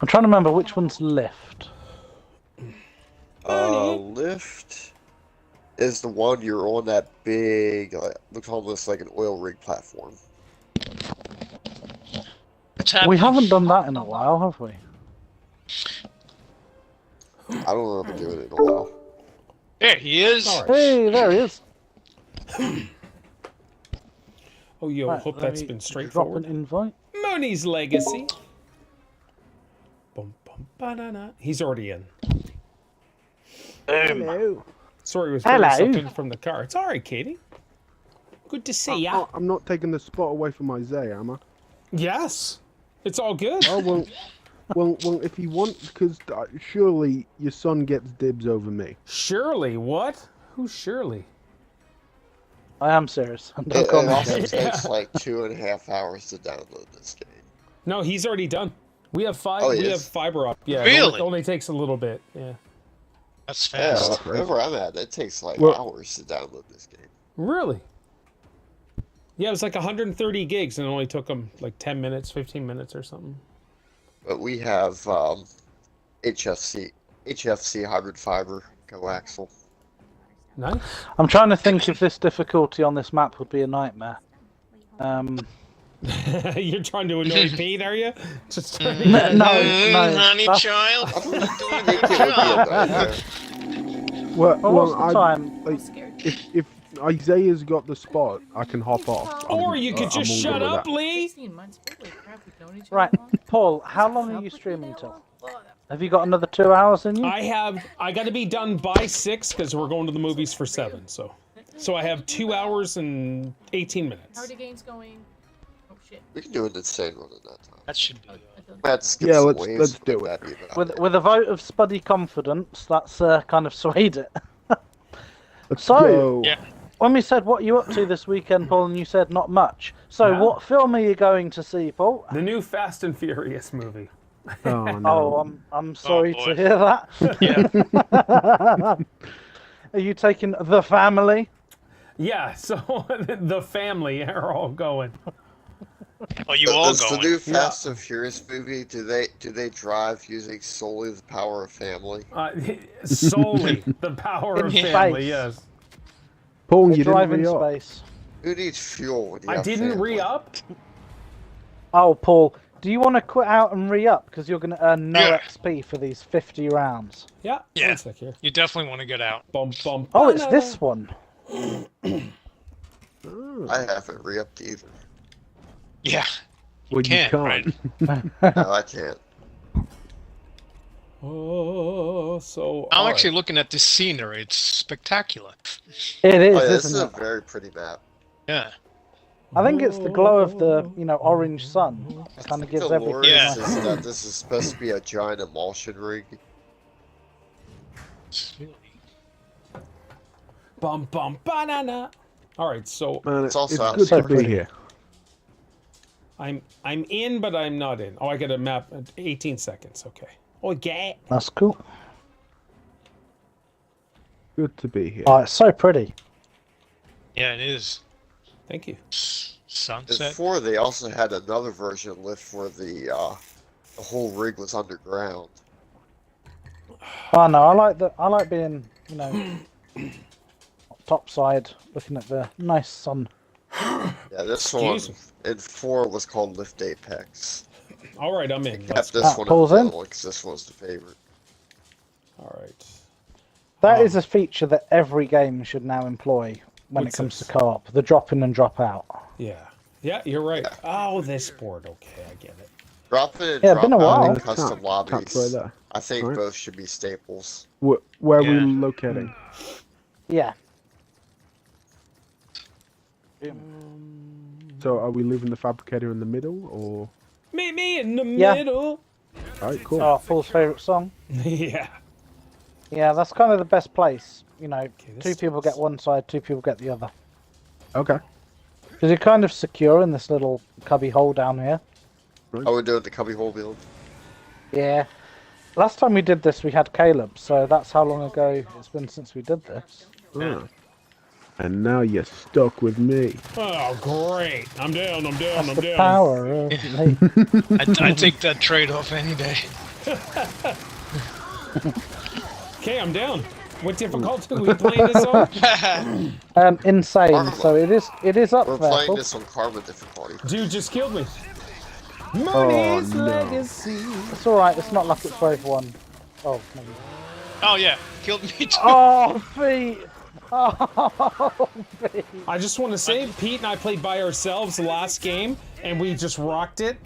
I'm trying to remember which one's lift. Lift is the one you're on that big, like, looks almost like an oil rig platform. We haven't done that in a while, have we? I don't know if I'm doing it in a while. There he is. All right. Hey, there he is. Oh, yo, Right, hope let that's me been Drop straightforward. an invite. Mooney's Legacy. Bum, bum, banana. He's already in. Hello. Sorry, he was Hello. putting something from the car. It's all right, Katie. Good to see ya. I'm not taking the spot away from Isaiah, am I? Yes, it's all good. Oh well, if you want, because surely your son gets dibs over me. Shirley, what? Who's Shirley? I am serious. Don't It call me also Shirley. takes like 2.5 hours to download this game. No, he's already done. We have five. Oh, he we have is? fiber up. Yeah, Really? It only takes a little bit. Yeah. That's Yeah, fast. wherever I'm at, it takes like Well- hours to download this game. Really? Yeah, it was like 130 gigs, and it only took them like 10 minutes, 15 minutes, or something. But we have HFC hybrid fiber coaxial. Nice. I'm trying to think if this difficulty on this map would be a nightmare. You're trying to annoy Pete, are you? Just trying to... No, Honey that's- child. I don't think it would be a nightmare. Well, most of the time- like, if Isaiah's got the spot, I can hop off. Or you could I'm just all shut good with up, that. Lee. 16 months. Holy crap, we've known each other Right, long. Paul, how long are you streaming till? Have you got another 2 hours in you? I got to be done by 6 because we're going to the movies for 7. So I have 2 hours and 18 How minutes. are the games going? Oh shit. We can do an insane run at that time. That should be. Matt skips Yeah, some let's waves, do but it. that'd be about it. With a vote of Spuddy confidence, that's kind of swayed it. Let's So- go. Yeah. When we said what you up to this weekend, Paul, and you said not much. So No. what film are you going to see, Paul? The new Fast and Furious movie. Oh no. Oh, I'm sorry boy. to hear that. Yeah. Are you taking the family? Yeah. So the family are all going. Oh, you all Does the going? new Fast and Furious movie, do they drive using solely the power of family? Solely the power of In family. space. Yes. Paul, They you didn't drive in re-up. space. Who needs fuel when you I have didn't family? re-up. Oh, Paul, do you want to quit out and re-up because you're going to earn no Yeah. XP for these 50 rounds? Yeah. Yeah. One sec here. You definitely want to get out. Bum, bum, Oh, it's banana. this one. I haven't re-upped either. Yeah. Well, you Can't, can't. right? No, I can't. Oh, so I'm all actually right. looking at this scenery. It's spectacular. It is, Oh, yeah, this is isn't a it? very pretty map. Yeah. I think it's the glow of the, orange sun. I Kind of think gives the everything. lore Yeah. is that this is supposed to be a giant emulsion rig. It's really- Bum, bum, banana. All right, so Man, It's also good to outside. be here. I'm in, but I'm not in. Oh, I got a map. 18 seconds. Okay. Okay. That's cool. Good to be here. Oh, it's so pretty. Yeah, it is. Thank you. Sunset. Before they also had another version of Lift where the whole rig was underground. Oh no, I like being, top side, looking at the nice sun. Yeah, this Excuse one in 4 was called Lift Apex. All right, I'm in. Kept Let's- this Ah, one Paul's in in. the middle because this one's the favorite. All right. That is a feature that every game should now employ when What's it comes this? to co-op. The drop in and drop out. Yeah. Yeah, you're right. Oh, this board. Okay, I get it. Drop in and Yeah, drop been a out while. in custom Tap lobbies. right there. I think Right. both should be staples. Where are we Yeah. locating? Yeah. So are we leaving the fabricator in the middle, or? Meet me in the Yeah. middle. Alright, cool. Oh, Paul's favourite song. Yeah. Yeah, that's kind of the best place. You know, this two people get one side, two people get the other. Okay. Because you're kind of secure in this little cubby hole down here. Oh, we're doing the cubbyhole build. Yeah. Last time we did this, we had Caleb, so that's how long ago it's been since we did this. Ah. And now you're stuck with me. Oh, great. I'm down, I'm down, That's I'm the down. power of me. I take that trade-off any day. Okay, I'm down. What difficulty are we playing this on? Insane. So it is up We're there. playing Paul. this on Karma difficulty. Dude just killed me. Oh, Money's no. legacy. It's alright, it's not like it's wave one. Oh, maybe. Oh yeah, killed me too. Oh, feet! Oh, feet! I just want to say, Pete and I played by ourselves the last game, and we just rocked it.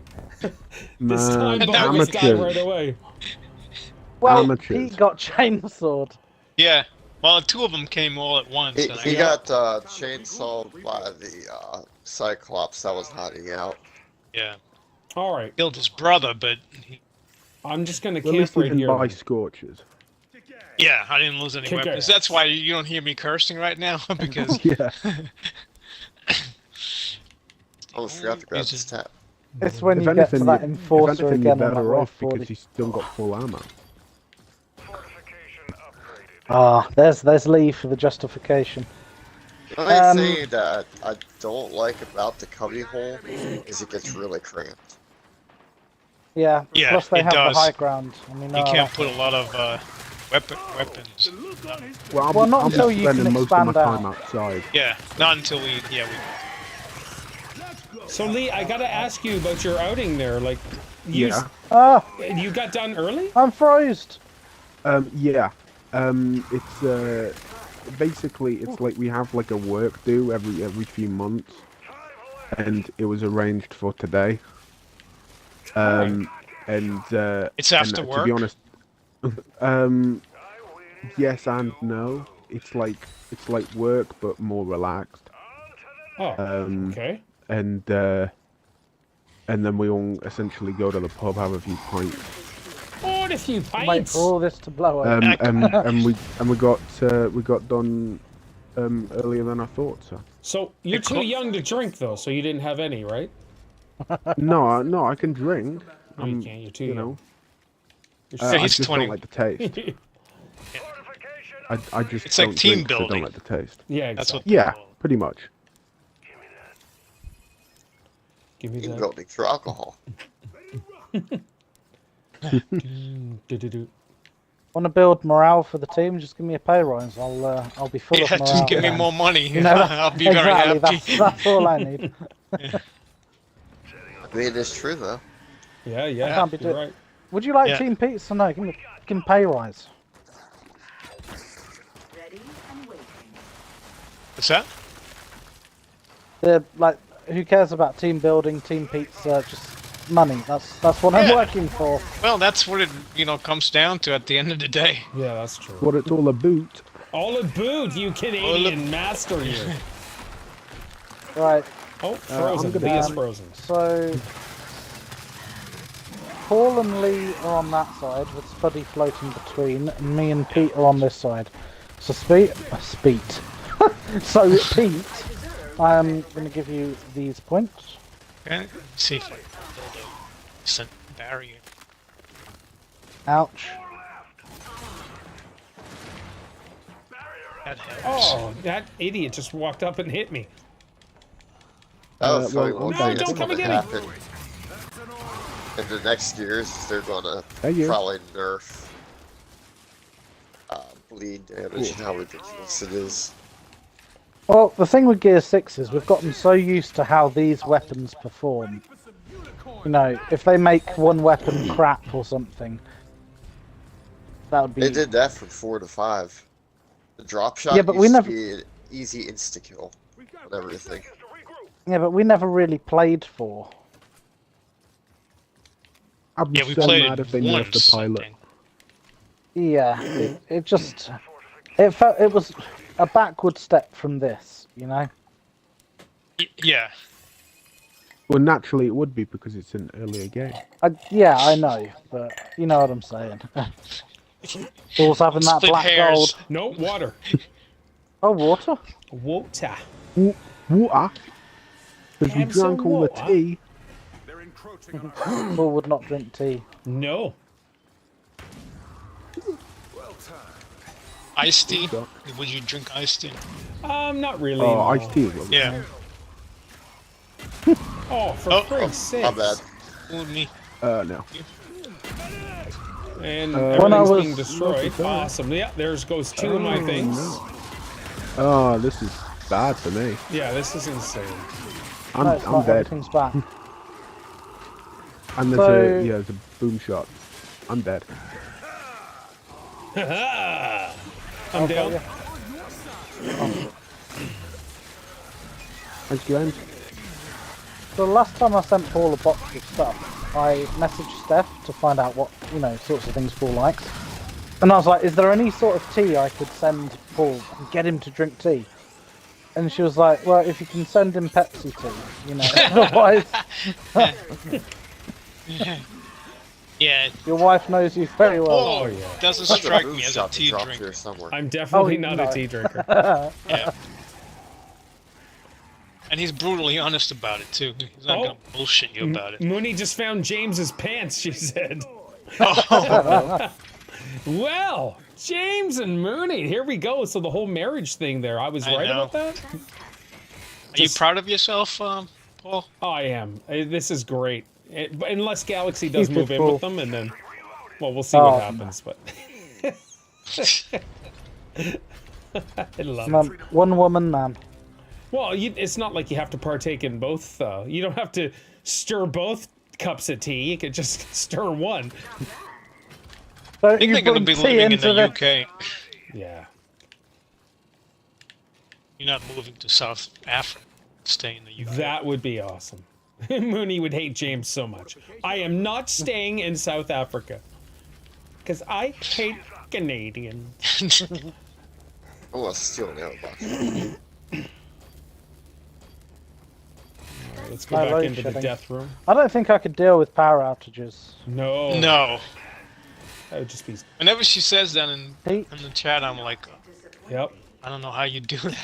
This time, Man, Bob was died amateurs. right away. Well, Amateurs. Pete got chainsawed. Yeah. Well, two of them came all at once. He, and he got chainsawed by the Cyclops that was hiding out. Yeah. All right, Killed his brother, but I'm just gonna Well, at least camp you right didn't buy here. scorches. yeah, I didn't lose any Kick weapons. ass. That's why you don't hear me cursing right now because Yeah. Almost forgot to grab He's this just- tap. It's when If you get to anything, that if enforcer anything, you're again on that better wave off 40. because he's still got full ammo. Fortification upgraded. Ah, there's Lee for the justification. The only thing that I don't like about the cubbyhole is it gets really cramped. Yeah, Yeah, plus they it have does. the high ground. I mean, you can't put a lot of weapons. Well, Well, not I'll be until you spending can most of my expand time out. outside. Yeah, not until we. So Lee, I gotta ask you about your outing there. Like, you Yeah. Ah, you got done early? I'm frozen. Yeah. It's basically it's like we have like a work due every few months, and it was arranged for today. And It's and, after To work? be honest, yes and no. It's like work but more relaxed. Oh, Um, okay. and then we all essentially go to the pub, have a few pints, Oh, a few Wait pints. for all this to blow over. and we got done earlier than I thought. So So you're too young to drink, though. So you didn't have any, right? no, I can drink. No, you can't. You're too You young. know, You're I he's just 20. don't like the taste. I just It's like don't team drink 'cause I building. don't like the taste. yeah, That's exactly. what. Yeah, pretty much. Give me Team that. building through alcohol. Do-do-do. Want to build morale for the team? Just give me a pay rise. I'll be full Yeah, of morale. just give me then. more money. You know, I'll be very exactly. happy. That's all I need. I mean, it's true though. Yeah, yeah. can't be you're do- right. Would you like Yeah. team pizza? No, give me pay rise. Ready and waiting. What's that? They're like, who cares about team building, team pizza? Just money. That's what I'm Yeah. working for. Well, that's what it comes down to at the end of the day. Yeah, that's true. What it's all about. All aboot, you Canadian master you. Right. Oh, frozen. gonna- Lee is frozen. So Paul and Lee are on that side with Spuddy floating between, and me and Pete are on this side. So Pete, so Pete, I'm going to give you these points. Okay. See if I can build a decent barrier. Ouch. That helps. Oh, that idiot just walked up and hit me. That was funny. well, One no, thing don't that's come gonna and get me. happen in the next years, they're gonna Hey, you. probably nerf bleed damage and how ridiculous it is. Well, the thing with Gear 6 is we've gotten so used to how these weapons perform. You know, if they make one weapon crap or something, that would be... They did that from 4 to 5. The drop shot Yeah, but we used never- to be an easy insta-kill on everything. Yeah, but we never really played 4. I'd be Yeah, we so played mad it if they nerfed once. the I pilot. think. Yeah, it just it felt it was a backward step from this, you know. Yeah. Well, naturally it would be because it's an earlier game. Yeah, I know, but you know what I'm saying. Always having that Split black hairs. gold. No, water. Oh, water. Water. Water? Because we Have some drank all the water. tea. They're encroaching on our Paul would not drink tea. No. well time. Iced tea? Would you drink iced tea? Not really. Oh, no. iced tea. Well, Yeah. Oh, for Oh, Christ's sake. My bad. Fooled me. no. And When I everything's was- being destroyed. Awesome. Yeah, there's goes 2 of my things. Oh, this is bad for me. Yeah, this is insane. I'm No, it's not. dead. Everything's back. And So- there's a boom shot. I'm dead. I'm down. yeah. Thanks, James. So the last time I sent Paul a box of stuff, I messaged Steph to find out what, you know, sorts of things Paul likes. And I was like, is there any sort of tea I could send Paul and get him to drink tea? And she was like, well, if you can send him Pepsi tea, you know, otherwise Yeah. your wife knows you very well. Oh, yeah. doesn't There's a strike boom me as a shot that tea dropped drinker. here somewhere. I'm definitely Oh, not no. a tea drinker. Yeah. And he's brutally honest about it too. He's not Oh. gonna bullshit you about it. Mooney just found James's pants, she said. Oh, Well, James and Mooney, here we go. So the whole marriage thing there, I was I right know. about that? are you proud of yourself, Paul? I am. This is great. But unless Galaxy does Keep it move in full. with them, and then, well, we'll see Oh, what happens. But I love it. Man, one woman man. Well, it's not like you have to partake in both. You don't have to stir both cups of tea. You could just stir one. Don't I think you they're gonna bring be tea living in into the this? UK. Yeah. You're not moving to South Africa. Stay in the UK. That would be awesome. Mooney would hate James so much. I am not staying in South Africa. Because I hate Canadians. Oh, let's steal an outbox. Let's go My back load into the shedding. death room. I don't think I could deal with power outages. No. No. That would just be... Whenever she says that in Pete? the chat, I'm like, Yep. I don't know how you do that.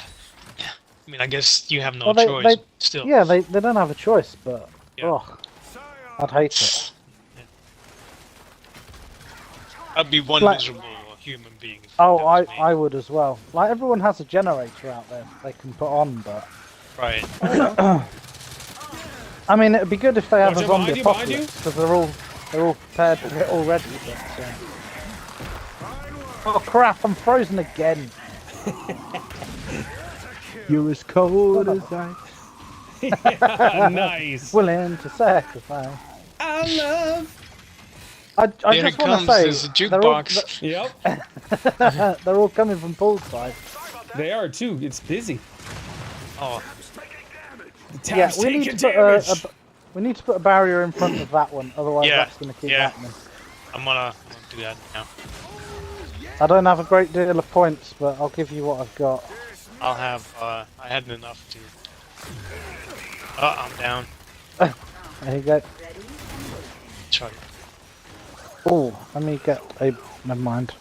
I mean, I guess you have no Well, they- choice. they- Still. Yeah, they don't have a choice, but Yeah. oh, I'd hate it. I'd be one Like- miserable human being. if Oh, that was me. I would as well. Like everyone has a generator out there they can put on, but Right. I mean it'd be good if they have Watch a out, zombie behind you, apocalypse because they're all prepared for it already. But, oh crap! I'm frozen again. You're as cold as ice. Yeah, nice. Willing to sacrifice. I love... I Here it just want comes. to say There's a jukebox. Yep. they're all coming from Paul's side. They are too. It's busy. Oh, The Yeah, tab's we need taking to put damage. we need to put a barrier in front of that one, otherwise Yeah, that's going to keep yeah. happening. I'm gonna do that now. I don't have a great deal of points, but I'll give you what I've got. I'll have. I had enough to. Oh, I'm down. There you go. Try. Oh, let me get a. Never mind.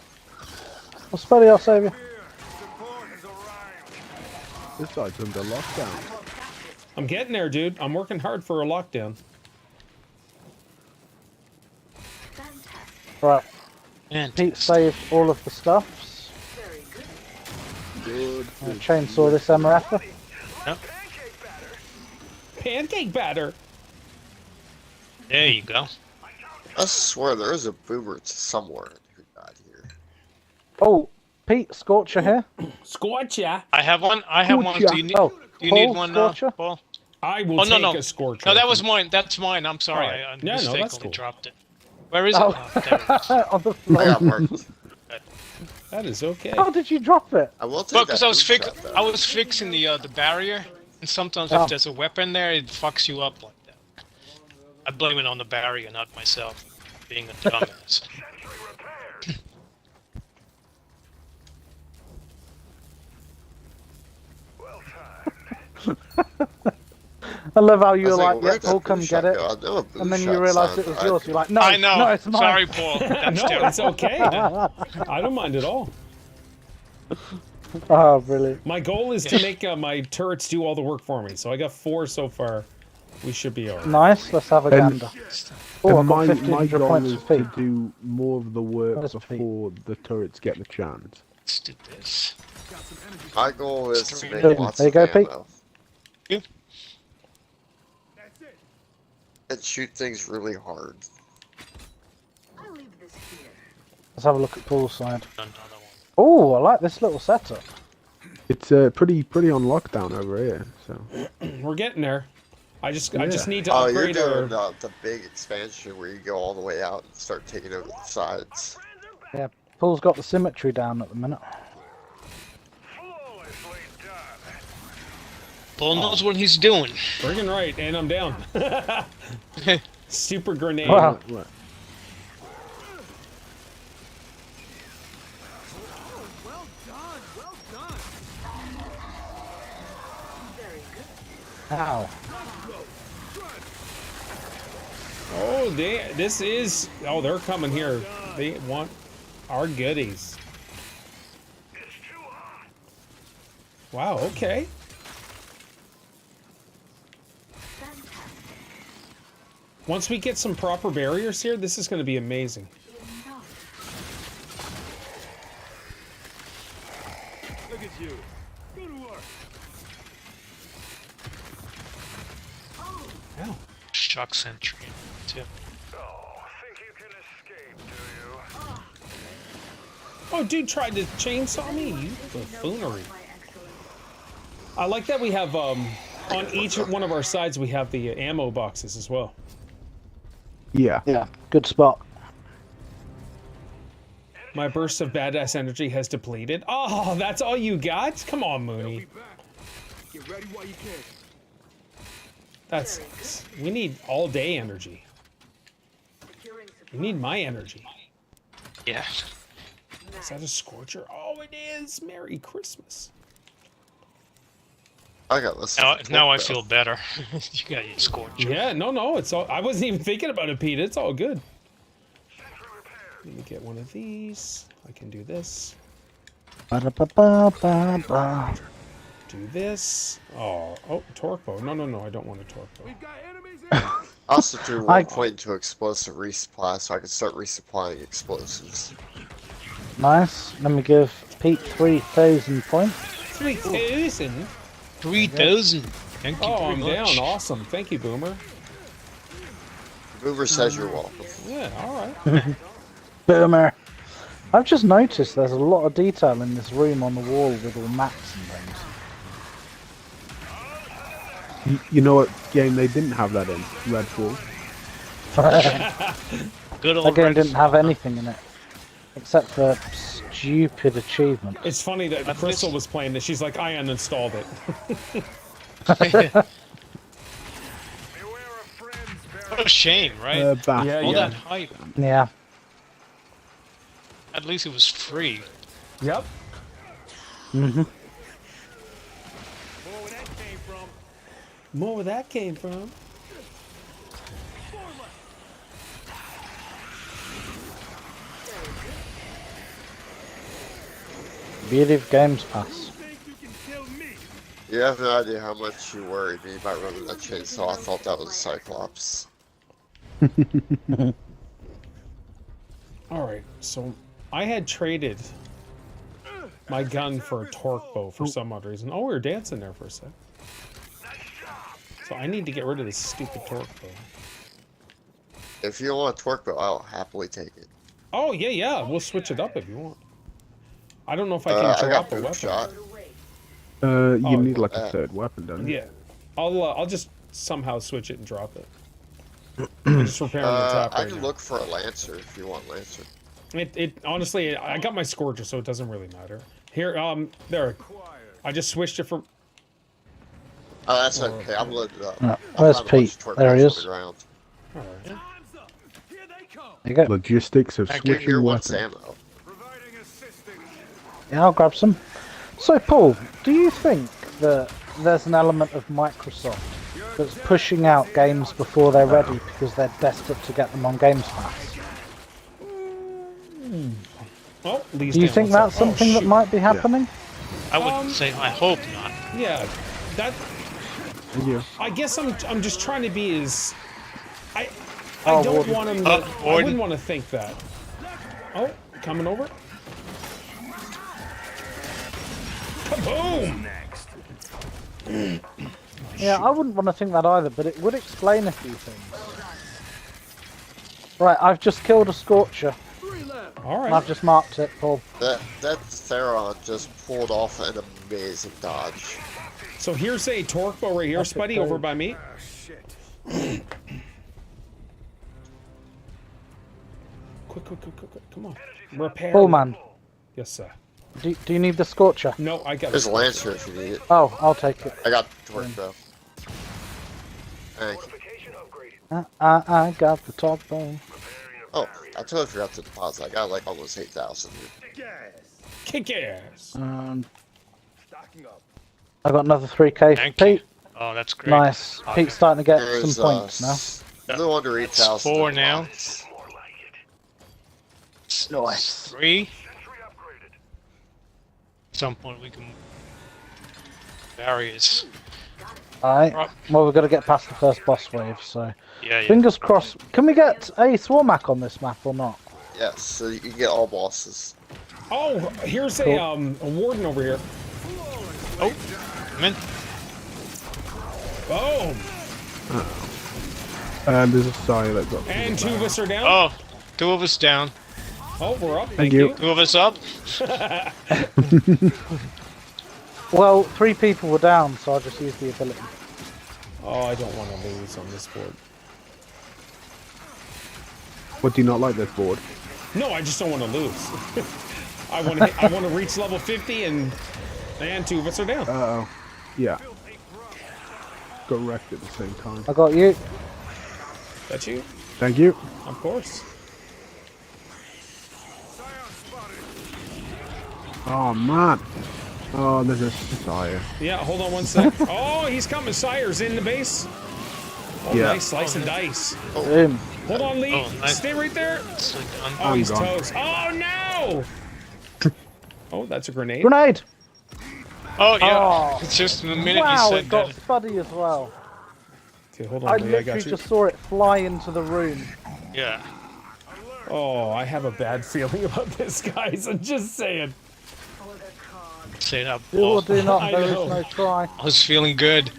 Well, Spuddy, I'll save you. This side's under lockdown. I'm getting there, dude. I'm working hard for a lockdown. Right, Man, Pete saved all of the stuffs. Good. I'll chainsaw this Emerapha. Pancake batter. there you go. I swear there is a boomer somewhere who died here. Oh, Pete, Scorcher here. Scorcha. I have one. I have one. Do you need? Oh, Do you Paul, need one, Scorcher? Paul? I will Oh no, take no. a scorcher. No, that was mine. That's mine. I'm sorry. Alright. I Yeah, no, mistakenly that's cool. dropped it. Where is Oh. it? Oh, there it is. On the I floor. got marked. That is okay. How did you drop it? I will take Well, that because moonshot, I though. was fixing the barrier, and sometimes Oh. if there's a weapon there, it fucks you up like that. I blame it on the barrier, not myself, being a dumbass. I love how I you was were like, like, where'd "Yep, that Paul, come moonshot get it," go? I know a and then you moonshot realised it sound. was yours. You're like, "No, I know. no, it's mine." Sorry, Paul. That's No, terrible. it's okay. I don't mind at all. Oh, brilliant. My goal is to make my turrets do all the work for me. So I got 4 so far. We should be alright. Nice. Let's have a And- gander. Oh, I've got my 1,500 goal points is for to feet. do more of the work What is feet? before the turrets get the chance. Let's do this. My goal is to make Boom. lots There you of go, Pete. ammo. Yeah. And shoot things really hard. I'll leave this here. Let's have a look at Paul's side. Another one. Oh, I like this little setup. It's pretty on lockdown over here. So We're getting there. I just Yeah. need to Oh, you're upgrade our... doing the big expansion where you go all the way out and start taking over the sides. Yeah, Paul's got the symmetry down at the minute. Flawlessly done. Paul knows what he's doing. Friggin' right, and I'm down. Super grenade. Wow. right. Ow. Oh, this is... Oh, they're coming here. They want our goodies. Wow, okay. Once we get some proper barriers here, this is going to be amazing. Look at you. Good work. Ow. Shock sentry, too. Oh, think you can escape, do you? Oh, dude tried to chainsaw me. You buffoonery. I like that we have, on each one of our sides, we have the ammo boxes as well. Yeah. Yeah, good spot. My burst of badass energy has depleted. Oh, that's all you got? Come on, Mooney. Get ready while you can. That's... We need all day energy. We need my energy. Yeah. Is that a scorcher? Oh, it is! Merry Christmas. I got this. Now I feel better. You got your scorcher. Yeah, no, it's all... I wasn't even thinking about it, Pete. It's all good. Let me get one of these. I can do this. Ba-da-ba-ba-ba-ba. Do this. Oh, torque bow. No, I don't want a torque bow. We've got enemies in. I also threw one point to explosive resupply so I can start resupplying explosives. Nice. Let me give Pete 3,000 points. 3,000? 3,000. Thank you Oh, very I'm much. down. Awesome. Thank you, Boomer. Boomer says you're welcome. Yeah, alright. Boomer. I've just noticed there's a lot of detail in this room on the wall with all maps and things. You know what game they didn't have that in? Redfall. Good old That game Red didn't have anything in it. Except for stupid achievements. It's funny that But Crystal this- was playing this. She's like, I uninstalled it. Beware of friends, What a shame, right? Bath. Yeah, All yeah. that hype. Yeah. At least it was free. Yep. Mm-hmm. More where that came from. More where that came from. Beauty of Games Pass. Think you can kill me? You have no idea how much you worried me by running that chainsaw. I thought that was a Cyclops. Alright, so I had traded my gun for a torque bow for some odd reason. Oh, we were dancing there for a sec. So I need to get rid of this stupid torque bow. If you want a torque bow, I'll happily take it. Oh, yeah, we'll switch it up if you want. I don't know if I can I got drop a boom weapon. shot. You Oh, need like a that. third weapon, don't you? Yeah. I'll just somehow switch it and drop it. I'm just repairing the top I right can now. look for a Lancer if you want Lancer. It honestly, I got my Scorcher, so it doesn't really matter. Here, there. I just switched it from. Oh, that's okay. I'm loaded up. Where's I found a bunch Pete? of torpedoes There he on is. the ground. Alright. There you go. Logistics of I can hear switching what's weapons. ammo. Yeah, I'll grab some. So, Paul, do you think that there's an element of Microsoft that's pushing out games before they're ready because they're desperate to get them on Games Pass? Oh, Lee's Do you down. think What's that's up? Oh, something that shoot. might be happening? I would say I hope not. Yeah, that. Thank you. I guess I'm just trying to be as. I Oh, don't Warden. want him to. I Warden. wouldn't want to think that. Oh, coming over. Kaboom! Yeah, I wouldn't want to think that either, but it would explain a few things. Right, I've just killed a Scorcher, All and right. I've just marked it, Paul. That Pharaoh just pulled off an amazing dodge. So here's a torque bow right here, That's Spuddy, okay. over by me. Quick, come on. Repair. Paul, man, Yes, sir. do you need the Scorcher? No, I got There's a it. Lancer if you need it. Oh, I'll take it. I got the torpedo. Thank you. I got the top bone. Oh, I totally forgot to deposit. I got like almost 8,000. Kick ass. I got another 3k for Thank you. Pete. Oh, that's great. Nice. Okay. Pete's starting to get There's some points now. a little under 8,000. 4 now. Nice. 3. At some point we can barriers. Alright. Right. Well, we've got to get past the first boss wave, so. Yeah. Fingers crossed. Can we get a Swarmac on this map or not? Yes, so you can get all bosses. Oh, here's Cool. a warden over here. Oh, come in. Boom. And there's a Sire that got. And two of us are down. Oh, 2 of us down. Oh, we're up. Thank you. 2 of us up. Well, 3 people were down, so I'll just use the ability. Oh, I don't want to lose on this board. What do you not like this board? No, I just don't want to lose. I want to reach level 50 and two of us are down. Uh-oh. Yeah. Got wrecked at the same time. I got you. That's you? Thank you. Of course. Oh, man. Oh, there's a Sire. Yeah, hold on one sec. Oh, he's coming. Sire's in the base. Oh, Yeah. nice slice and dice. Boom. Hold on, Lee. Oh, nice. Stay right there. It's like done. Oh, I'm he's gone. toast. Oh, no! Oh, that's a grenade. Grenade! Oh yeah. Oh. It's just in the minute Wow, you it said got that. Spuddy as well. Okay, hold I on, Lee. I literally got you. just saw it fly into the room. Yeah. Oh, I have a bad feeling about this, guys. I'm just saying. Say that. Do or do not, I there is know. no try. I was feeling good.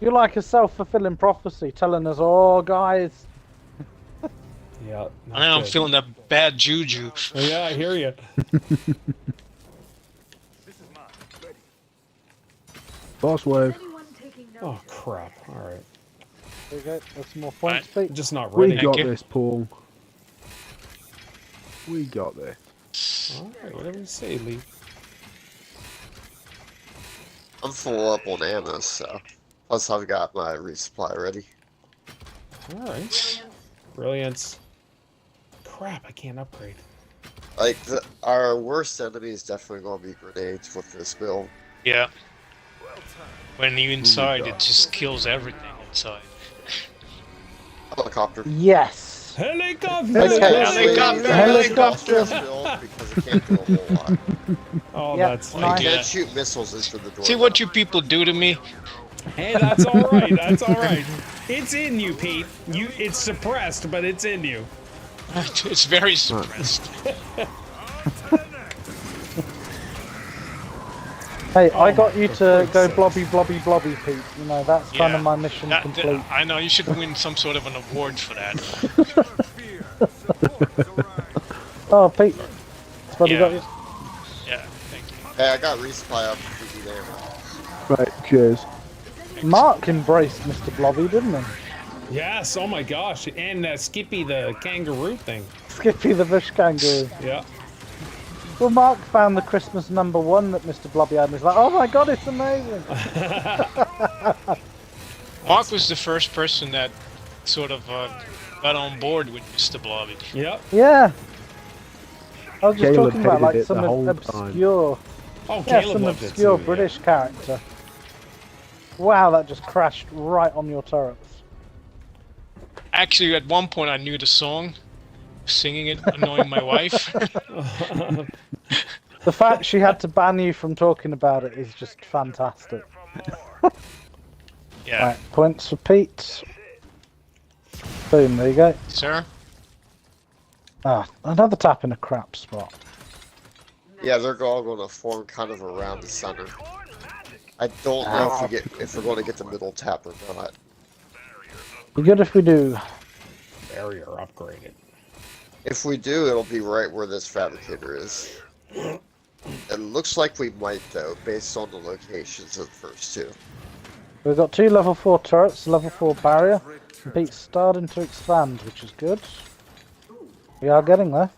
You're like a self-fulfilling prophecy telling us, oh, guys. Yeah. I know I'm feeling that bad juju. Yeah, I hear you. Boss wave. Anyone taking notes? Oh, crap. All right. There you go. There's some more points, Pete. Just not We ready. got you. this, Paul. We got this. All right, whatever you say, Lee. I'm full up on ammo, so. Plus, I've got my resupply ready. All right. Brilliance. Crap, I can't upgrade. Like, our worst enemy is definitely going to be grenades with this build. Yeah. When you're inside, God. it just kills everything inside. Helicopter. Yes. Helicopter! Helicopter! Helicopter! This build because it can't do a whole lot. Oh, Yep, that's You nice. Yeah. can't shoot missiles into the door. See what you people do to me? Hey, that's all right. That's all right. It's in you, Pete. It's suppressed, but it's in you. It's very suppressed. Hey, I got you to go blobby, blobby, blobby, Pete. You know, that's kind Yeah. of my mission complete. I know, you should win some sort of an award for that. Oh, Pete. Spuddy Yeah. got you. Yeah, thank you. Hey, I got resupply up if you need ammo. Right, cheers. Mark embraced Mr. Blobby, didn't he? Yes, oh my gosh. And Skippy the kangaroo thing. Skippy the bush kangaroo. Yeah. Well, Mark found the Christmas #1 that Mr. Blobby had, and he's like, "Oh my god, it's amazing!" Mark was the first person that sort of got on board with Mr. Blobby. Yep. Yeah. I was just Caleb talking about hated like it some the whole obscure, Oh, yeah, Caleb some loved it obscure too, yeah. British character. Wow, that just crashed right on your turrets. Actually, at one point I knew the song, singing it, annoying my wife. The fact she had to ban you from talking about it is just fantastic. Yeah. Right, points for Pete. Boom, there you go. Sir? Ah, another tap in a crap spot. Yeah, they're all going to form kind of around the center. I don't know if we're going to get the middle tap or not. Be good if we do. Barrier upgraded. If we do, it'll be right where this fabricator is. It looks like we might, though, based on the locations of the first two. We've got 2 level 4 turrets, level 4 barrier. And Pete's starting to expand, which is good. We are getting there.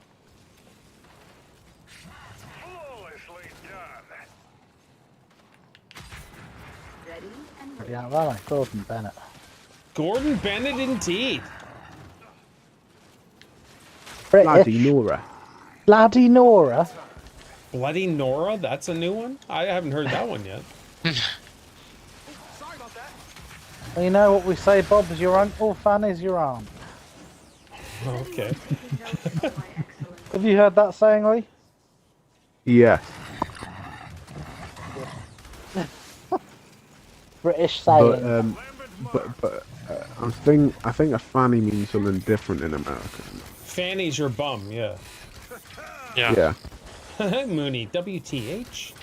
Flawlessly done. Ready and Pretty out of that, Gordon Bennett. Gordon Bennett indeed. Bloody British. Nora. Bloody Nora. Bloody Nora, that's a new one? I haven't heard that one yet. Well, you know what we say, Bob, is your uncle, Fanny's your aunt. Okay. Have you heard that saying, Lee? Yeah. British saying. But I think a fanny means something different in America. Fanny's your bum, yeah. Yeah. Yeah. Mooney, WTH?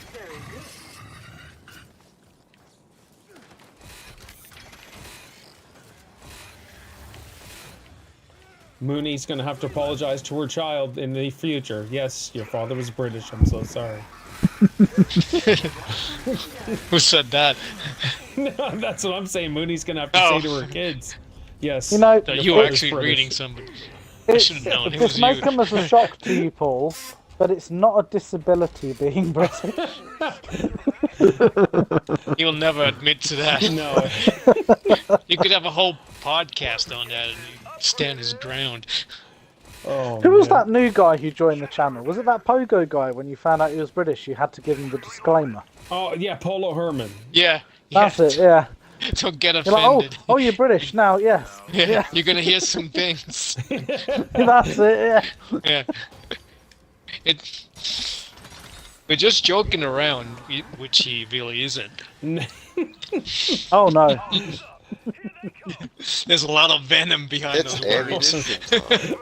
Mooney's gonna have to apologize to her child in the future. Yes, your father was British, I'm so sorry. Who said that? No, that's what I'm saying. Mooney's gonna have to say to her kids. Yes. You know, So your you were father's actually British. reading somebody. I should have known it was this may you. come as a shock to you, Paul, but it's not a disability being British. You'll never admit to that. No. You could have a whole podcast on that and you stand his ground. Oh, Who was man. that new guy who joined the channel? Was it that Pogo guy when you found out he was British? You had to give him the disclaimer. Oh, yeah, Polo Herman. Yeah. That's it, yeah. Don't get You're like, offended. oh, you're British now, yes. Yeah, you're gonna hear some things. That's it, yeah. Yeah. We're just joking around, which he really isn't. Oh, no. There's a lot of venom behind It's those words. ammunition time.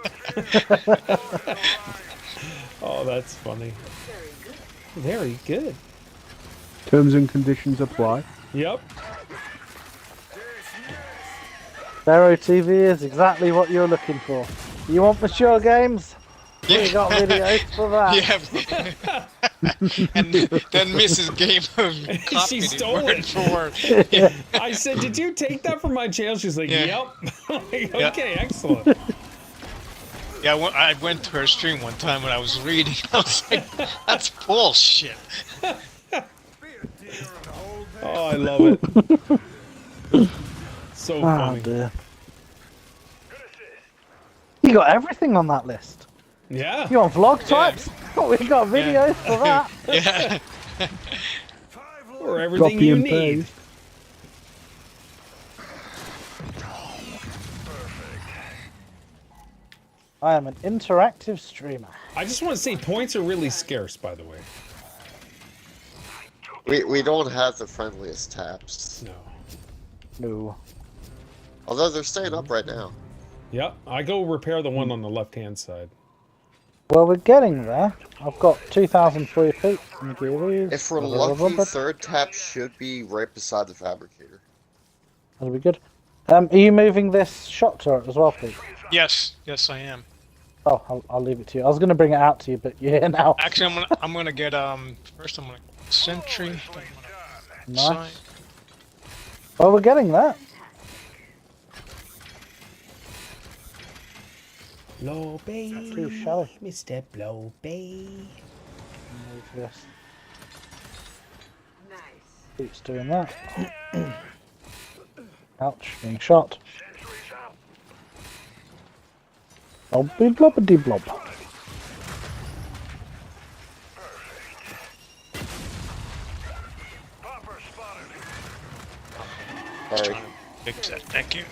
Oh, that's funny. Very good. Terms and conditions apply. Yep. Pharaoh TV is exactly what you're looking for. You want mature games? We got videos for that. Yeah. And then Mrs. Game copied She it stole word it. for word. I said, did you take that from my channel? She's like, Yeah. yep. Like, Yeah. okay, excellent. Yeah, I went to her stream one time when I was reading. I was like, that's bullshit. Oh, I love it. So Oh, funny. dear. You got everything on that list. Yeah. You want vlog types? Oh, we got videos for that. Yeah. Or everything Copy you and need. paste. I am an interactive streamer. I just want to say points are really scarce, by the way. We don't have the friendliest taps. No. No. Although they're staying up right now. Yep. I go repair the one on the left-hand side. Well, we're getting there. I've got 2,000 for your feet. Let me give you these. If we're Blah, blah, blah, lucky, blah. third tap should be right beside the fabricator. That'll be good. Are you moving this shot turret as well, Pete? Yes, I am. Oh, I'll leave it to you. I was going to bring it out to you, but you're here now. Actually, I'm gonna get first I'm gonna sentry. Then I'm gonna Nice. Well, we're getting there. Blow Bay. Too shallow. Mr. Blow Bay. Move this. Nice. Keeps doing that. Ouch, being shot. Blobby blobbity blob. Sorry. Fix that. Thank you.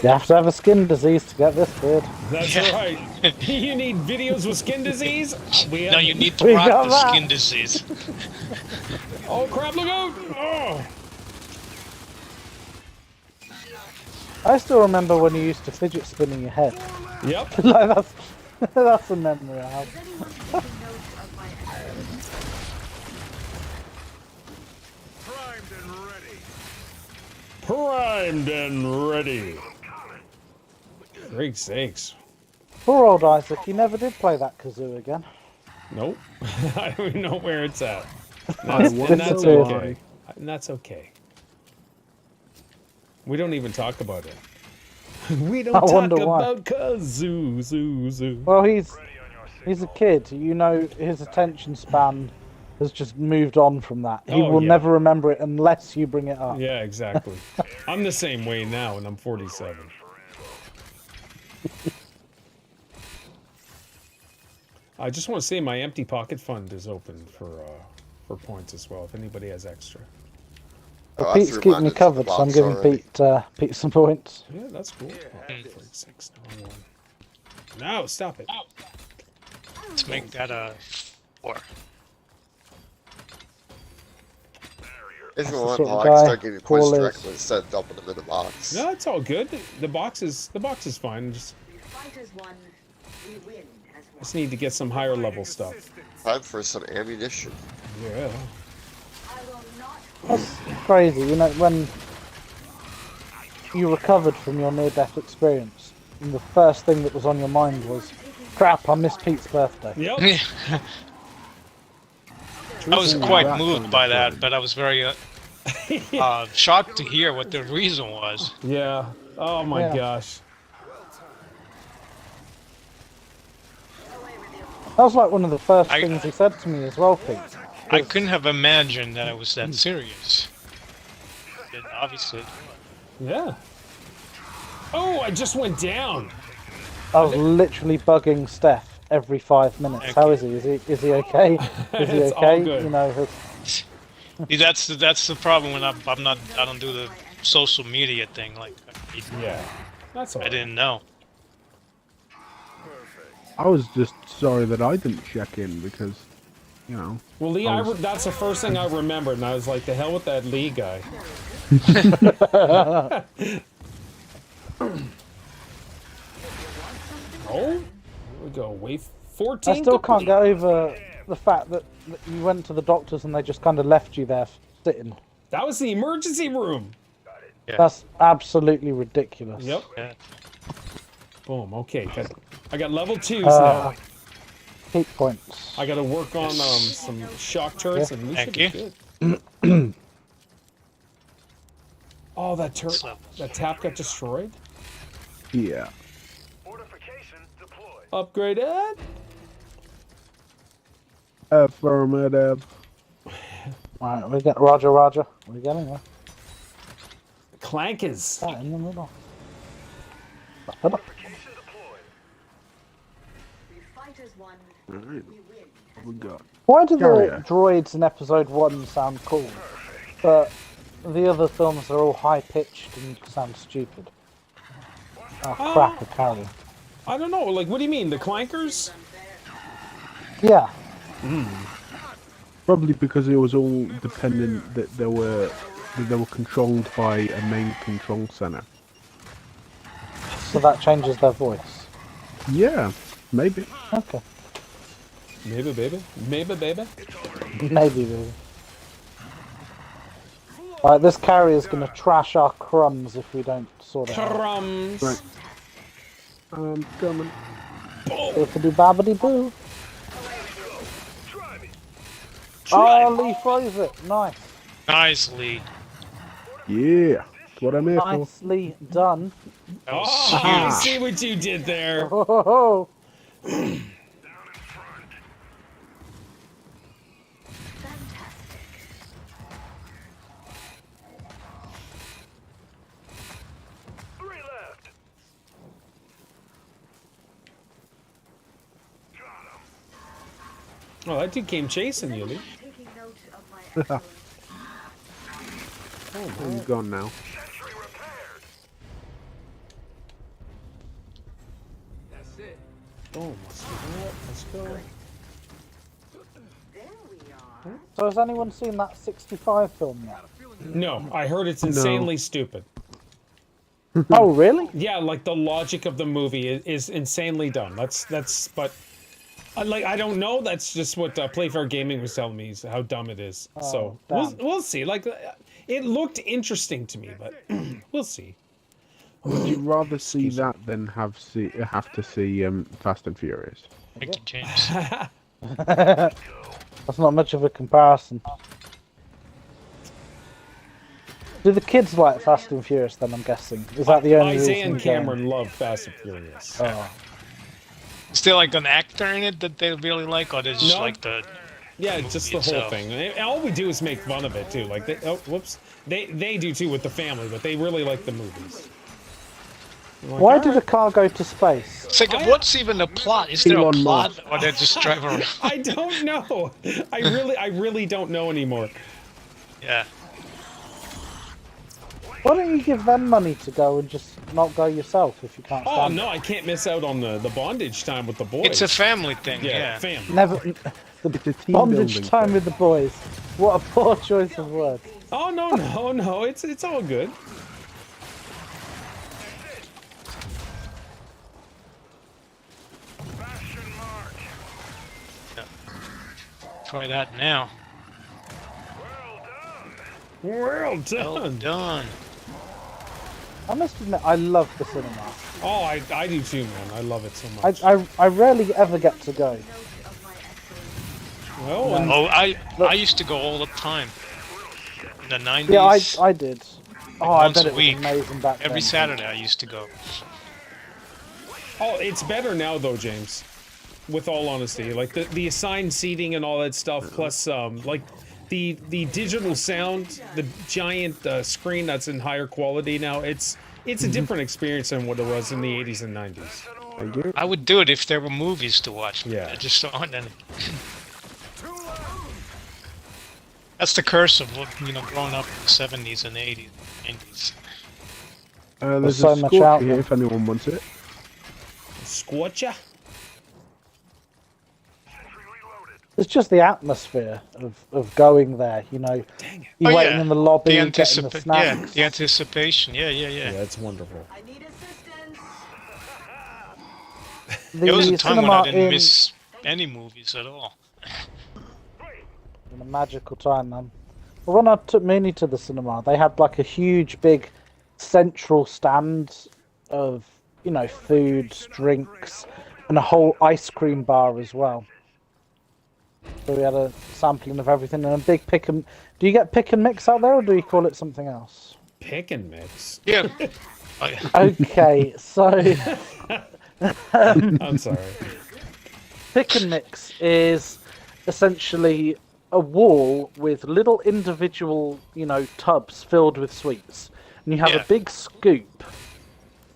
You have to have a skin disease to get this beard. That's right. You need videos with skin disease? We have... No, you need to We rock got the that. skin disease. Oh crap, look out! Oh! I still remember when you used to fidget spin in your head. Yep. Like that's a memory I have. Is anyone taking notes of my exploits? Primed and ready. Primed and ready. Great sakes. Poor old Isaac, he never did play that kazoo again. Nope. I don't even know where it's at. I And wonder that's disappeared. okay. And that's okay. We don't even talk about it. We don't I talk wonder why. about kazoo, zoo, zoo. Well, he's a kid. You know, his attention span has just moved on from that. He Oh, will yeah. never remember it unless you bring it up. Yeah, exactly. I'm the same way now, and I'm 47. I just want to say my empty pocket fund is open for points as well. If anybody has extra. But Oh, Pete's that's keeping me reminded covered, of the so I'm box giving already. Pete some points. Yeah, that's cool. Oh, 46, no one. No, stop it. Let's make that a 4. If you the want, sort of I guy can start giving you points Paul is. directly instead of dumping them in the box. No, it's all good. The box is fine. Just We fight as one, we win as one. need to get some higher level stuff. Time for some ammunition. Yeah. I will not That's crazy. You know, when you recovered from your near-death experience, and the first thing that was on your mind was, crap, I missed Pete's birthday. Yep. I was Ooh, quite that moved sounded by that, fun. but I was very shocked to hear what the reason was. Yeah. Oh my Yeah. gosh. That was like one of the first I- things he said to me as well, Pete. I couldn't have imagined that it was that serious. But obviously, it was. Yeah. Oh, I just went down. I was literally bugging Steph every 5 minutes. Okay. How is he? Is he okay? Is he It's all okay? good. You know, See, that's the problem when I don't do the social media thing like Yeah. That's all I right. didn't know. I was just sorry that I didn't check in because, you know. Well, Lee, that's the first thing I remembered, and I was like, the hell with that Lee guy. Oh, here we go. Wave 14. I still can't get over the fact that you went to the doctors and they just kind of left you there sitting. That was the emergency room. Yeah. That's absolutely ridiculous. Yep. Yeah. Boom. Okay. I got level 2s Uh, now. Peak points. I got to work on some shock turrets, and we should Thank be you. good. Oh, that turret, So- that tap got destroyed. Yeah. Fortification deployed. Upgraded. Affirmative. Right, we get Roger. We're getting there. Clankers. That in the middle. Fortification deployed. we fight as one, Alright, we win as we got. Why do the Carrier. droids in episode 1 sound cool, but the other films are all high pitched and sound stupid? Oh crap, a carrier. I don't know. Like, what do you mean? The clankers? Yeah, Probably because it was all dependent that they were controlled by a main control center. so that changes their voice. Yeah, maybe. Okay, Maybe, baby. Maybe, baby. maybe. Really. Right, this carrier's gonna trash our crumbs if we don't sort it out. Crumbs. Right. I'm coming. Bippity babbity boo. Try. Oh, Lee froze it. Nice. Nice lead. Yeah, that's what I'm here for. Nicely done. That was Oh, I huge. see what you did there. Oh, Fantastic. Three left. Oh, that dude came chasing you, Lee. Taking note of my excellence. Oh, He's gone now. Sentry repaired. boom. Let's do that. Let's go. There we are. so has anyone seen that 65 film yet? No, I heard it's insanely stupid. Oh, really? Yeah, like the logic of the movie is insanely dumb. But I don't know. That's just what Playfair Gaming was telling me is how dumb it is. So we'll see. Like it looked interesting to me, but we'll see. Would you rather see that than have to see Fast and Furious? Thank you, James. That's not much of a comparison. Do the kids like Fast and Furious then, I'm guessing? Is that the only Isaiah reason and you're going? Cameron love Fast and Furious. Oh. Is there like an actor in it that they really like, or they just No. like the? Yeah, movie just the whole itself? thing. And all we do is make fun of it too. Like, they do too with the family, but they really like the movies. I'm like, Why "All did a right." car go to space? It's like, what's even the plot? Is there a Elon plot, Musk. or they just drive around? I don't know. I really don't know anymore. Yeah. Why don't you give them money to go and just not go yourself if you can't Oh stand no, I can't miss out on the bondage time with the boys. It's a family thing. yeah, Yeah. family. it? Never It's a team bondage building time thing. with the boys. What a poor choice of words. Oh no, it's all good. Bastion march. Try that now. Well done. Well Well done. done. I must admit, I love the cinema. Oh, I do too, man. I love it so much. I rarely ever get to go. Note of my excellence. Well, and Oh, I used to go all the time. In the 90s. Yeah, I did. Oh, I once bet a it was week. amazing back then. Every Saturday I used to go. oh, it's better now though, James. With all honesty, like the assigned seating and all that stuff, plus like the digital sound, the giant screen that's in higher quality now. It's a different experience than what it was in the 80s and 90s. Thank you. I would do it if there were movies to watch. Yeah. There just aren't any. That's the curse of growing up in the 70s and 80s, 90s. There's so a much scorch out here there. if anyone wants it. Squatcha? It's just the atmosphere of going there, you know. Dang it. You're Oh, waiting yeah. in the lobby, The getting the snacks. the anticipation. Yeah. Yeah, it's wonderful. I need assistance. There was a time when cinema I didn't in- miss any movies at all. in a magical time, man. Well, when I took Mooney to the cinema, they had like a huge, big central stand of, foods, drinks, and a whole ice cream bar as well. So we had a sampling of everything and a big pick and... Do you get pick and mix out there, or do you call it something else? Pick and mix. Yeah. Oh, yeah. Okay, so I'm sorry. pick and mix is essentially a wall with little individual, tubs filled with sweets. And you have Yeah. a big scoop,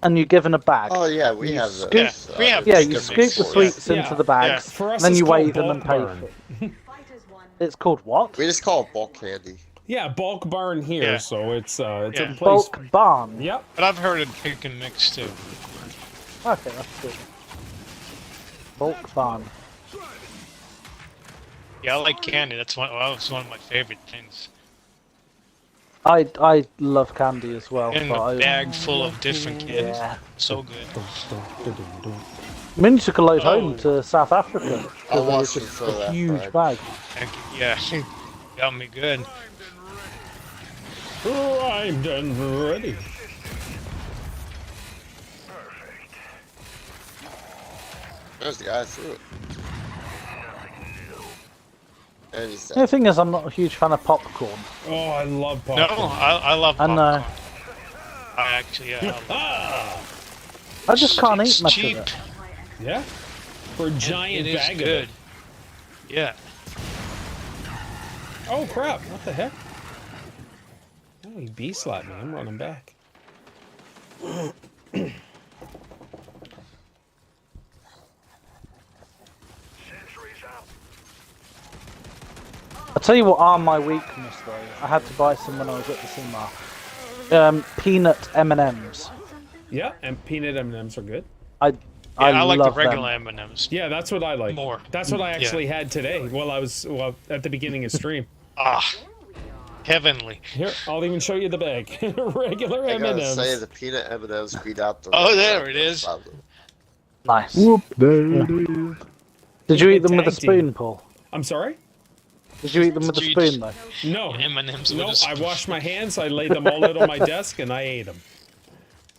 and you're given a bag. Oh yeah, we You have scoop- those. We have Yeah, pick you and scoop mix. the sweets Yeah. into the bags, For us, and then it's you weigh called them and bulk pay burn. for it. Fighters won. It's called what? We just call it bulk candy. Yeah, bulk barn here, Yeah. so it's a Yeah. place. Bulk barn. Yep. But I've heard of pick and mix too. Okay, that's good. Bulk barn. Yeah, I like candy. That's one of my favorite things. I love candy as well. And but a I, bag full of different candies. Yeah. So good. Minnie took a load Oh. home to South Africa. I'll because it was watch you just for a that, huge Fred. bag. Thank you. Yeah, got me good. Primed and ready. There's the guy through it. And he's The dead. thing is, I'm not a huge fan of popcorn. Oh, I love No, popcorn. I love I popcorn. know. I actually, yeah. I just can't It's eat much cheap. of it. Yeah? For a giant It is bag good. of it. Yeah. Oh, crap. What the heck? Oh, he B-slapped me. I'm running back. I'll tell you what are my weakness though. I had to buy some when I was at the cinema. Peanut M&Ms. Yeah, and peanut M&Ms are good. I I like the love regular them. M&Ms. Yeah, that's what I like. More. That's what I actually had today while I was at the beginning of stream. Ah, heavenly. Here, I'll even show you the bag. Regular I gotta M&Ms. say, the peanut M&Ms beat out the. Oh, regular there it M&Ms is. probably. Nice. Whoop, there it is. Did you eat them with a Tag team. spoon, Paul? I'm sorry? Did you eat them with a Did you spoon just- though? No. M&Ms No, with a I spoon. washed my hands, I laid them all out on my desk, and I ate them.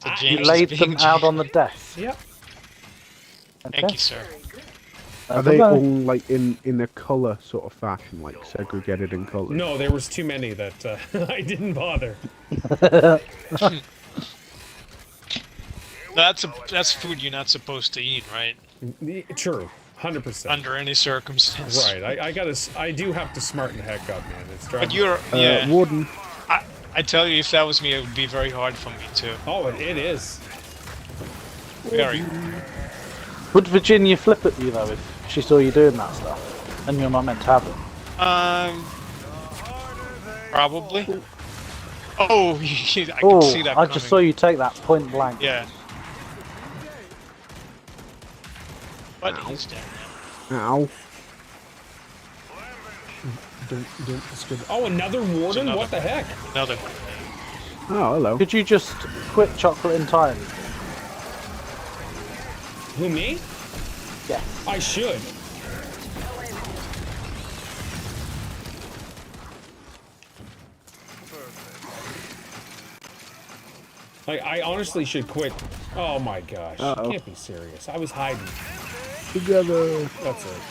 So You James is laid being them out on the desk. Yep. Thank you, sir. Are they all like in a color sort of fashion, like segregated in color? No, there was too many that I didn't bother. That's food you're not supposed to eat, right? True. 100%. Under any circumstance. Right. I do have to smarten the heck up, man. It's driving. But you're, yeah. Warden. I tell you, if that was me, it would be very hard for me too. Oh, it is. Very. Would Virginia flip at you though if she saw you doing that stuff and you're not meant to have it? Probably. Oh, I can Oh, see that I coming. just saw you take that point blank. Yeah. But he's dead now. Ow. Oh, another warden? another What the heck? Another. Oh, hello. Could you just quit chocolate entirely? Who, me? Yes. I should. Like, I honestly should quit. Oh my gosh. Uh-oh. You can't be serious. I was hiding. Together. That's it.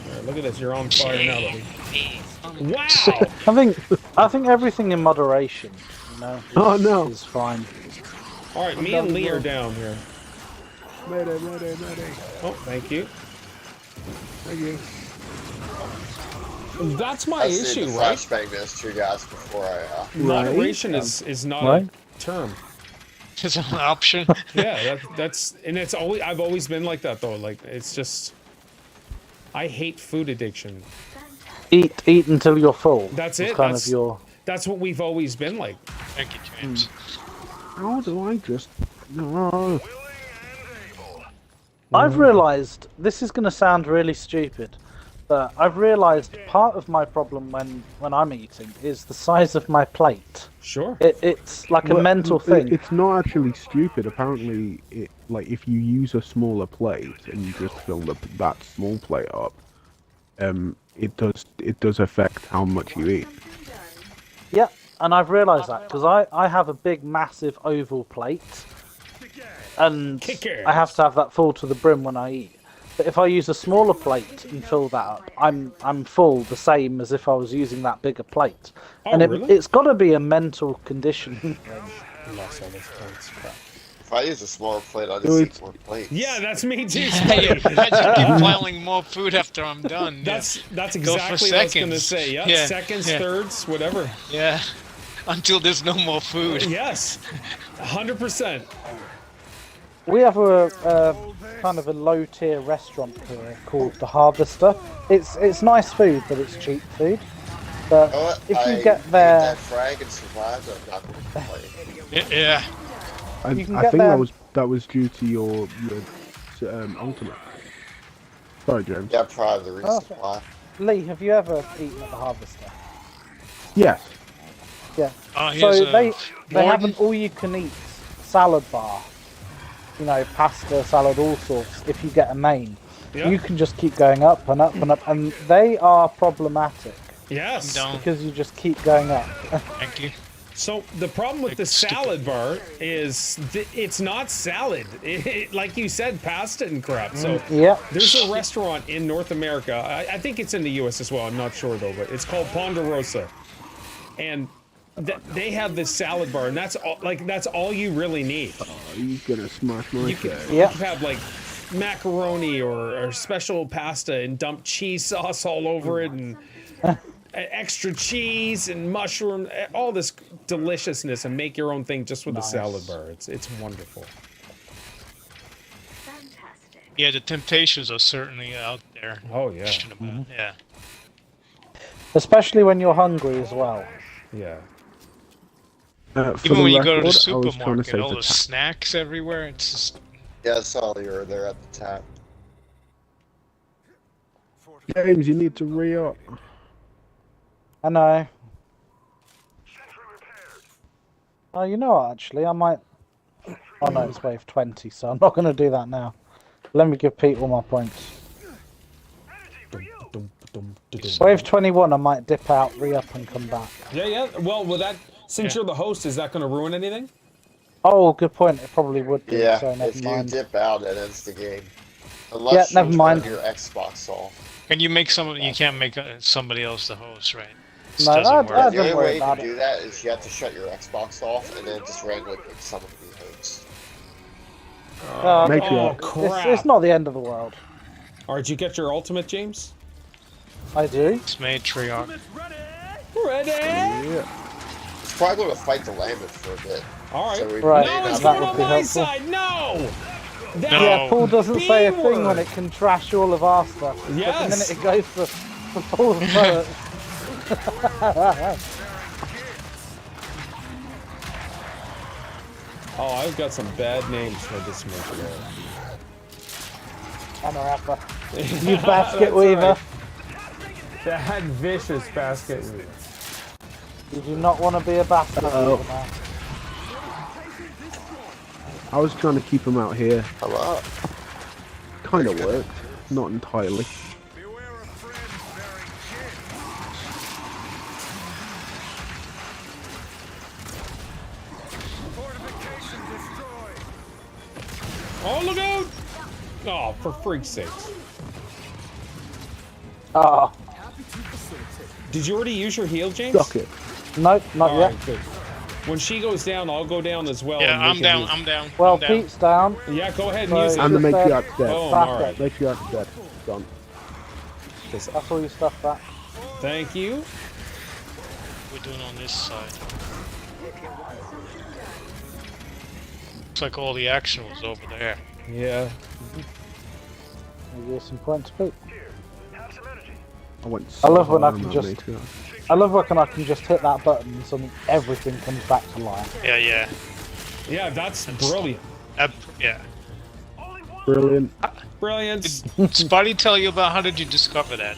Alright, look at this. You're on fire now, buddy. Wow! I think everything in moderation, you know, Oh, no. is fine. Alright, me and Lee are down here. Mayday, mayday, mayday. Oh, thank you. Thank you. That's my I've seen issue, the right? flashbang those two guys before I. Moderation is not Right. a term. It's an option. Yeah, that's and it's always I've always been like that though. Like it's just I hate food addiction. Eat until you're full. That's It's it. kind That's of your. that's what we've always been like. Thank you, James. How do I just... No. I've realised this is going to sound really stupid, but I've realised part of my problem when I'm eating is the size of my plate. Sure. It's like a Well, mental thing. It's not actually stupid. Apparently, like if you use a smaller plate and you just fill that small plate up, it does affect how much you eat. Yeah, and I've realised that because I have a big, massive oval plate, and Kick I have to have that full to the brim when I eat. But if I use a smaller plate and fill that up, I'm full the same as if I was using that bigger plate. Oh, And really? it's got to be a mental conditioning thing. Lost all those points. Crap. If I use a smaller plate, I'll So just it's- eat more plates. Yeah, that's me too. Hey, I just keep piling more food after I'm done. That's Go for exactly what I was gonna seconds. say. Yeah, Yeah, seconds, yeah. thirds, whatever. Yeah. Until there's no more food. Yes, 100%. We have a kind of a low-tier restaurant here called the Harvester. It's nice food, but it's cheap food. But You know what? if you I get ate there, that frag and survived, I'm not gonna complain. Yeah. I You can I get think there- that was due to your ultimate. Sorry, James. Yeah, probably the Oh, resupply. Lee, have you ever eaten at the Harvester? Yes. Yeah. Oh, So here's they have Gordon. an all-you-can-eat salad bar. You know, pasta, salad, all sorts. If you get a main, Yeah. you can just keep going up and up and up, and they are problematic Yes. Don't. because you just keep going up. Thank you. So the problem with Like the stupid. salad bar is it's not salad. Like you said, pasta and crap. So Yeah. there's a restaurant in North America. I think it's in the U.S. as well. I'm not sure though, but it's called Ponderosa, and they have this salad bar, and that's all. Like that's all you really need. He's gonna smash my You can, face. you can have like macaroni or special pasta and dump cheese sauce all over it and extra cheese and mushroom, all this deliciousness, and make your own thing just with the salad bar. It's wonderful. Fantastic. Yeah, the temptations are certainly out there. Oh yeah. Yeah. Especially when you're hungry as well. Yeah. For Even the when you go to the record, I was trying to supermarket, save all the the time. snacks everywhere. It's just Yeah, I saw you were there at the tap. James, you need to re-up. I know. Oh, you know what, actually, I might... Oh no, it's wave 20, so I'm not going to do that now. Let me give Pete all my points. Wave 21, I might dip out, re-up, and come back. Yeah. Well, with that, since you're the host, is that going to ruin anything? Oh, good point. It probably would be, Yeah, so never if mind. you dip out, it ends the game. Unless never you mind. turn your Xbox off. Can you make someone? You can't make somebody else the host, right? This No, doesn't work. I The don't only worry way you about can it. do that is you have to shut your Xbox off and then just randomly pick someone to be host. Make Oh sure. crap! It's not the end of the world. All right, did you get your ultimate, James? I do. It's matriarch. Ready? It's probably going to fight the Lambent for a bit. All right. So we Right. No, may it's not that going would on be my helpful. side. No. That- No. Yeah, Paul doesn't say a thing B-word. when it can trash all of our stuff. But the Yes. minute it goes for Paul's first. Oh, I've got some bad names for this movie. I'm a rapper. You basket weaver. Bad, vicious basket weaver. You do not want to be a basket weaver now. I was trying to keep him out here. Hello. Kind of worked. Not entirely. Oh, look out! Oh, for freak's sakes. Oh, Did you already use your heal, James? Duck it. nope, not All yet. right, good. When she goes down, I'll go down as well. Yeah, and we I'm can down. use- I'm down. Well, I'm down. Pete's down. Yeah, go ahead and So- use it. And the Just matriarch's dead. Oh, Back all right. Matriarch's dead. Done. That's all your stuff back. Thank you. We're doing on this side. Looks like all the action was over there. Yeah. Maybe there's some points, Pete. I went. I love when I hard can on just- that matriarch. I love when I can just hit that button and suddenly everything comes back to life. Yeah. Yeah, that's brilliant. Yeah. Brilliant. Brilliant. Did Spuddy tell you about how did you discover that?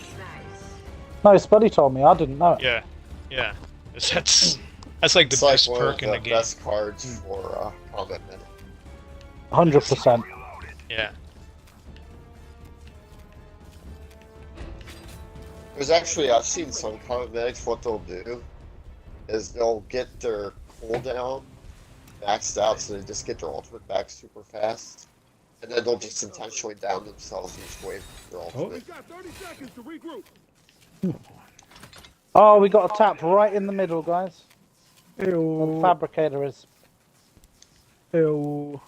No, Spuddy told me. I didn't know it. Yeah. 'Cause that's like the It's like best one perk of in the the game. best cards for Combat Minute. 100%. Yeah. There's actually, I've seen some Combat Medics, what they'll do is they'll get their cooldown maxed out so they just get their ultimate back super fast. And then they'll just intentionally down themselves each wave with their ultimate. Oh, we got a tap right in the middle, guys. Where the Ew. fabricator is. Ew.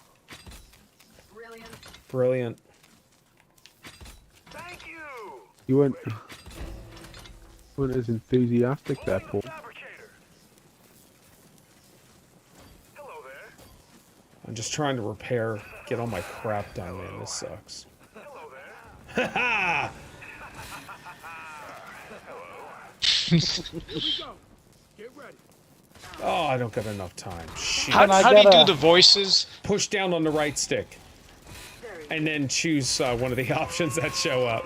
Brilliant. Thank you! You weren't as enthusiastic there, Paul. Fabricator! Hello there. I'm just trying to get all my crap done, man. This sucks. Hello there. Ha Oh, I don't got enough time. Shit. How I do you get do a- the voices? Push down on the right stick. And then choose one of the options that show up.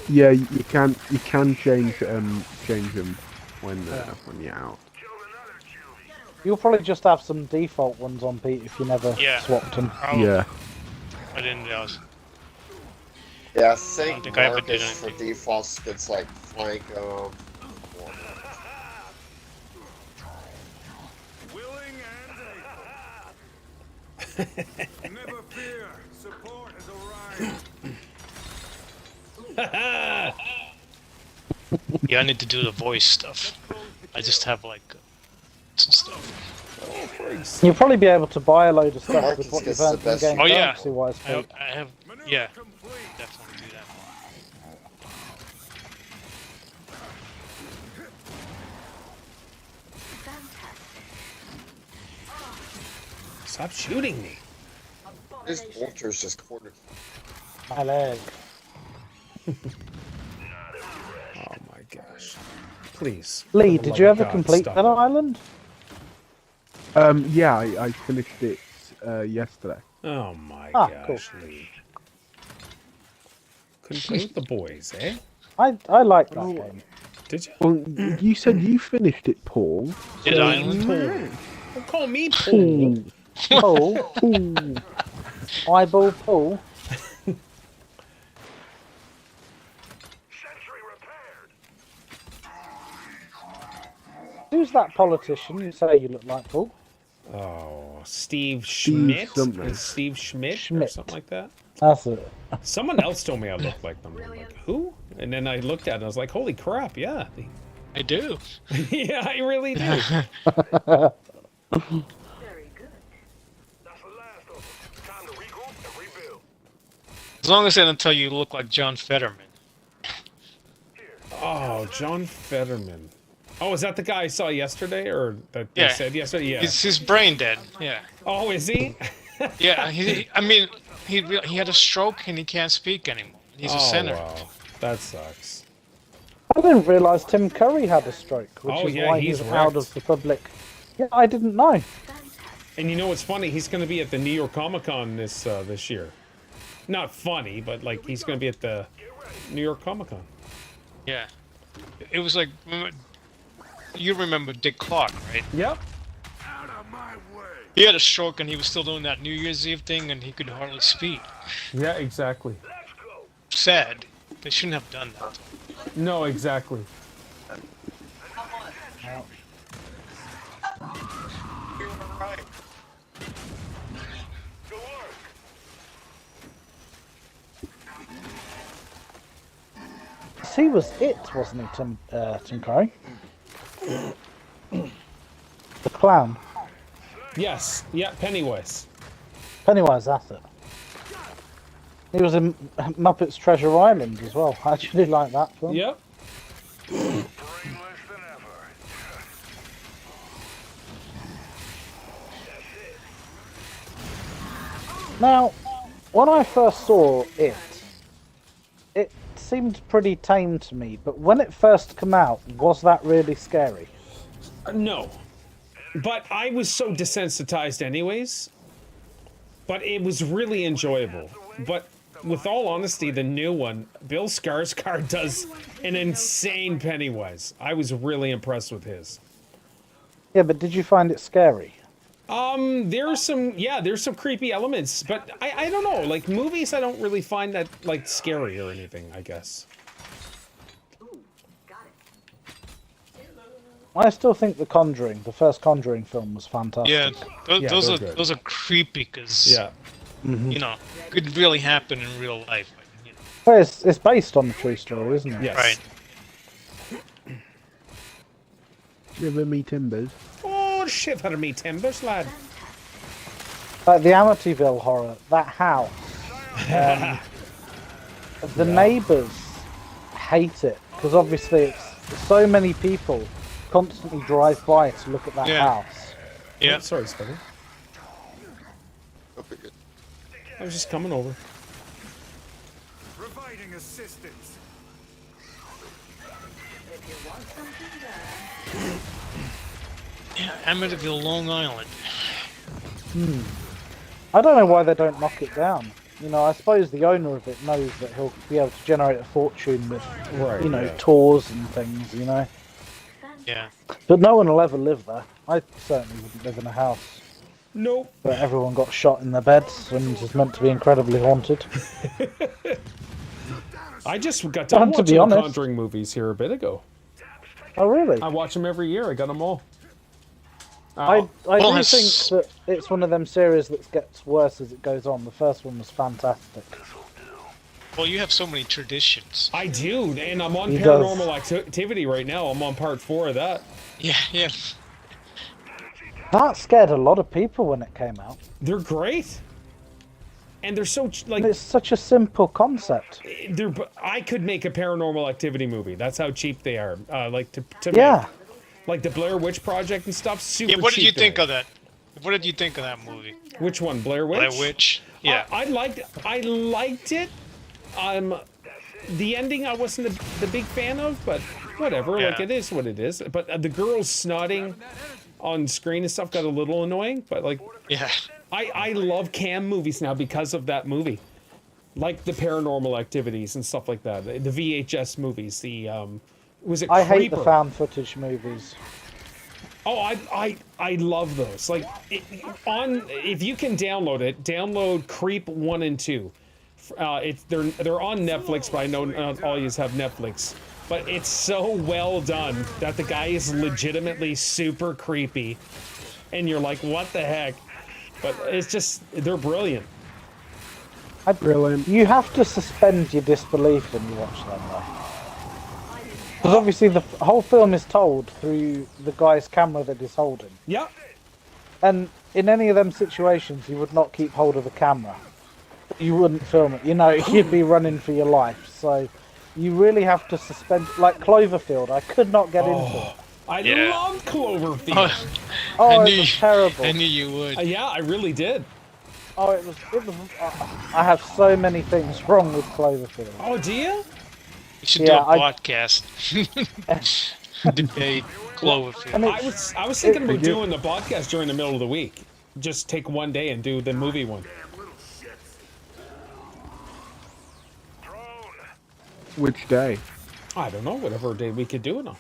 Yeah, you can change them when you're out. You'll probably just have some default ones on, Pete, if you never Yeah. swapped them. Yeah. I didn't realize. Yeah, I think think I ever did Marcus for anything. defaults gets like flank Never fear. Support has arrived. Yeah, I need to do the voice stuff. I just have like some stuff. You'll probably be able to buy a load of stuff Marcus with what you've gets the earned in best- game Oh, yeah. currency-wise, Pete. I have, yeah, definitely do that. Stop shooting me. This vulture's just cornered. My leg. Oh my gosh. Please. Lee, for the did love you of ever God, complete stop that it. island? Yeah, I finished it yesterday. Oh my Ah, gosh, Lee. Couldn't play with the boys, eh? I like that game. Did you? Well, you said you finished it, Paul. Did Island? Don't call me Paul. Paul. Eyeball Paul. Sentry repaired. Who's that politician you say you look like, Paul? Oh, Steve Schmidt? something. Is Steve Schmidt or Schmidt. something like that? That's it. Someone else told me I looked like them. I'm like, who? And then I looked at it and I was like, holy crap, yeah. I do. Yeah, I really do. Very good. That's the last of them. Time to regroup and rebuild. As long as I don't tell you look like John Fetterman. Oh, John Fetterman. Oh, is that the guy I saw yesterday, or that they Yeah. said yesterday? Yeah. He's brain dead. Yeah. Oh, is he? Yeah. I mean, he had a stroke and he can't speak anymore. He's a Oh, center. wow. That sucks. I didn't realise Tim Curry had a stroke, which Oh, is yeah, why he's he's out wrecked. of the public. Yeah, I didn't know. And you know what's funny? He's going to be at the New York Comic Con this year. Not funny, but like he's going to be at the New York Comic Con. Yeah. It was like, you remember Dick Clark, right? Yep. Out of my way. He had a stroke and he was still doing that New Year's Eve thing and he could hardly speak. Yeah, exactly. Let's go. Sad. They shouldn't have done that. No, exactly. Good work. He was it, wasn't he, Tim Curry? The clown. Yes. Yeah, Pennywise. Pennywise, that's it. He was in Muppets Treasure Island as well. I actually like that film. Yep. Brainless than ever. Now, when I first saw it seemed pretty tame to me, but when it first came out, was that really scary? No. But I was so desensitized anyways. But it was really enjoyable. But with all honesty, the new one, Bill Skarsgård does an insane Pennywise. I was really impressed with his. Yeah, but did you find it scary? There's some creepy elements, but I don't know, like movies I don't really find that like scary or anything, I guess. Ooh, got it. I still think The Conjuring, the first Conjuring film, was fantastic. Yeah, Yeah, those they're are good. those are creepy because Yeah. you know could really happen in real life. Like, you know. Well, it's based on a true story, isn't it? Yes. Right. Shiver me timbers. Oh, shiver me timbers, lad. Like the Amityville horror, that house. The neighbours hate it because obviously it's so many people constantly drive by to look at that Yeah. house. Yeah. Oh, sorry, Spuddy. Hope you're good. I was just coming over. Providing assistance. If you want something done, Yeah, Amityville, Long Island. I don't know why they don't knock it down. You know, I suppose the owner of it knows that he'll be able to generate a fortune with, Right, you know, yeah. tours and things, you know. Yeah. But no one will ever live there. I certainly wouldn't live in a house Nope. where everyone got shot in their beds and is meant to be incredibly haunted. I just got done To be watching the honest. Conjuring movies here a bit ago. Oh, really? I watch them every year. I got them all. I do Well, think has- that it's one of them series that gets worse as it goes on. The first one was fantastic. Well, you have so many traditions. I do, and I'm on He Paranormal Activity right now. I'm on part 4 of that. Yeah, yeah. That scared a lot of people when it came out. They're great, and they're so like. And it's such a simple concept. I could make a Paranormal Activity movie. That's how cheap they are. Like to Yeah. make. Like the Blair Witch Project and stuff. Super Yeah, what did cheap you to think make. of that? What did you think of that movie? Which one, Blair Witch? Blair Witch. Yeah. I liked it. The ending I wasn't the big fan of, but whatever. Yeah. Like it is what it is. But the girls snotting on screen and stuff got a little annoying. But like, Yeah. I love cam movies now because of that movie, like the Paranormal Activities and stuff like that. The VHS movies. The was it? I hate the Creeper? found footage movies. Oh, I love those. Like if you can download it, download Creep 1 and 2. They're on Netflix, but I know not all you have Netflix. But it's so well done that the guy is legitimately super creepy, and you're like, what the heck? But it's just they're brilliant. Brilliant. You have to suspend your disbelief when you watch them, though. Because obviously the whole film is told through the guy's camera that he's holding. Yeah. And in any of them situations, you would not keep hold of the camera. You wouldn't film it. You know, you'd be running for your life. So you really have to suspend. Like Cloverfield, I could not get into it. I Yeah. love Cloverfield. Oh, I it was terrible. I knew you would. Yeah, I really did. Oh, it was. I have so many things wrong with Cloverfield. Oh, do you? You should Yeah, do a podcast. Debate Cloverfield. And I was thinking about doing the podcast during the middle of the week. Just take one day and do the movie one. Which day? I don't know, whatever day we could do it on.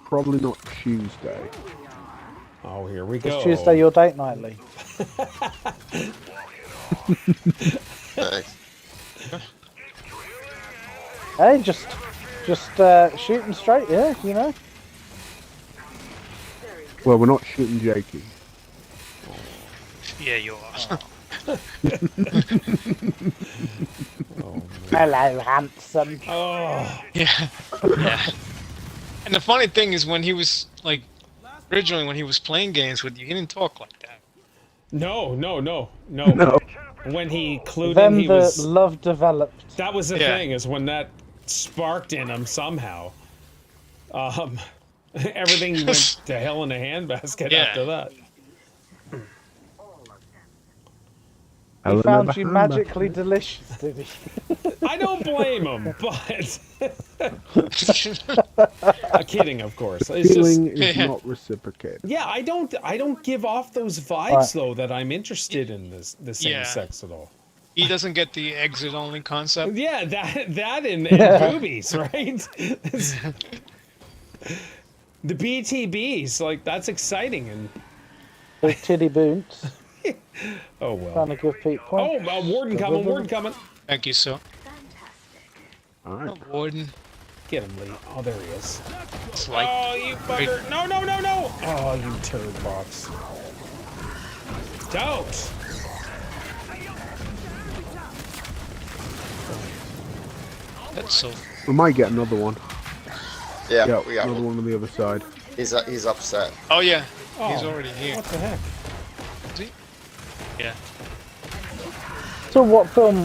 Probably not Tuesday. Oh, here we go. Is Tuesday your date night, Lee? Thanks. Hey, just shooting straight, yeah, you know. Well, we're not shooting Jakey. Yeah, you are. Hello, handsome. Oh, Yeah. Yeah. And the funny thing is, when he was like originally when he was playing games with you, he didn't talk like that. no. No. When he clued Then in, he the was. love developed. That was the Yeah. thing, is when that sparked in him somehow. Everything went to hell in a handbasket Yeah. after that. He found you magically delicious, did he? I don't blame him, but I'm kidding, of course. It's just, Feeling is Yeah. not reciprocated. yeah, I don't give off those vibes Right. though that I'm interested in the same Yeah. sex at all. He doesn't get the exit only concept. Yeah, that and boobies, right? The BTBs, like that's exciting, and Big titty boots. oh well. Trying to give Pete Oh, points. Warden coming, Warden coming. Thank you, sir. Fantastic. All right. Warden. Get him, Lee. Oh, there he is. It's like Oh, you bugger! No! Oh, you turd box. Don't. that's so. We might get another one. Yeah, Yeah, we got another one. one on the other side. He's upset. Oh yeah, he's Oh, already here. What the heck? Is he? Yeah. So what film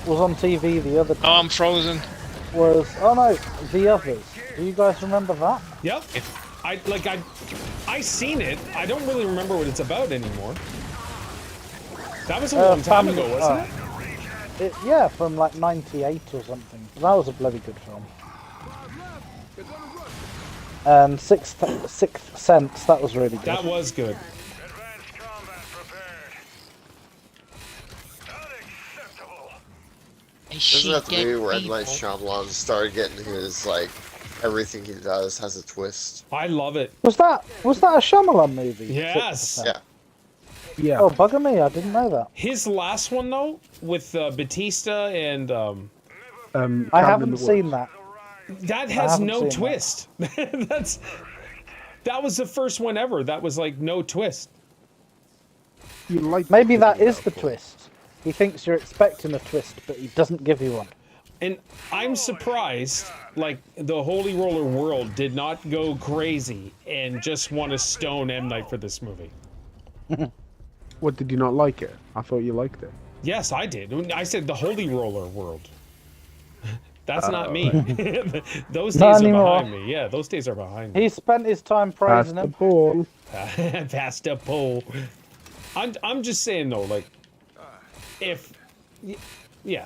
was on TV the other Oh, I'm frozen. was... Oh no, The Others. Do you guys remember that? Yep. I seen it. I don't really remember what it's about anymore. That was a long time ago, wasn't it? Yeah, from like 98 or something. That was a bloody good film. And Sixth Sense, that was really good. That was good. Advanced combat prepared. Unacceptable. Doesn't have to be where M. Night Shyamalan started getting his, like, everything he does has a twist. I love it. Was that a Shyamalan movie? Yes. 6%? Yeah. Yeah. Oh, bugger me, I didn't know that. His last one though, with Batista and I Cabin in haven't the seen Woods. that. That has haven't no seen that. twist. That was the first one ever. That was like no twist. You like Maybe the that video, is the but- twist. He thinks you're expecting a twist, but he doesn't give you one. And I'm surprised, like, the Holy Roller world did not go crazy and just want to stone M. Night for this movie. What, did you not like it? I thought you liked it. Yes, I did. I said the Holy Roller world. That's not me. Those days Not are anymore. behind me. Yeah, those days are behind me. He spent his time Pass praising the him. ball. Past the pole. I'm just saying though, like, yeah,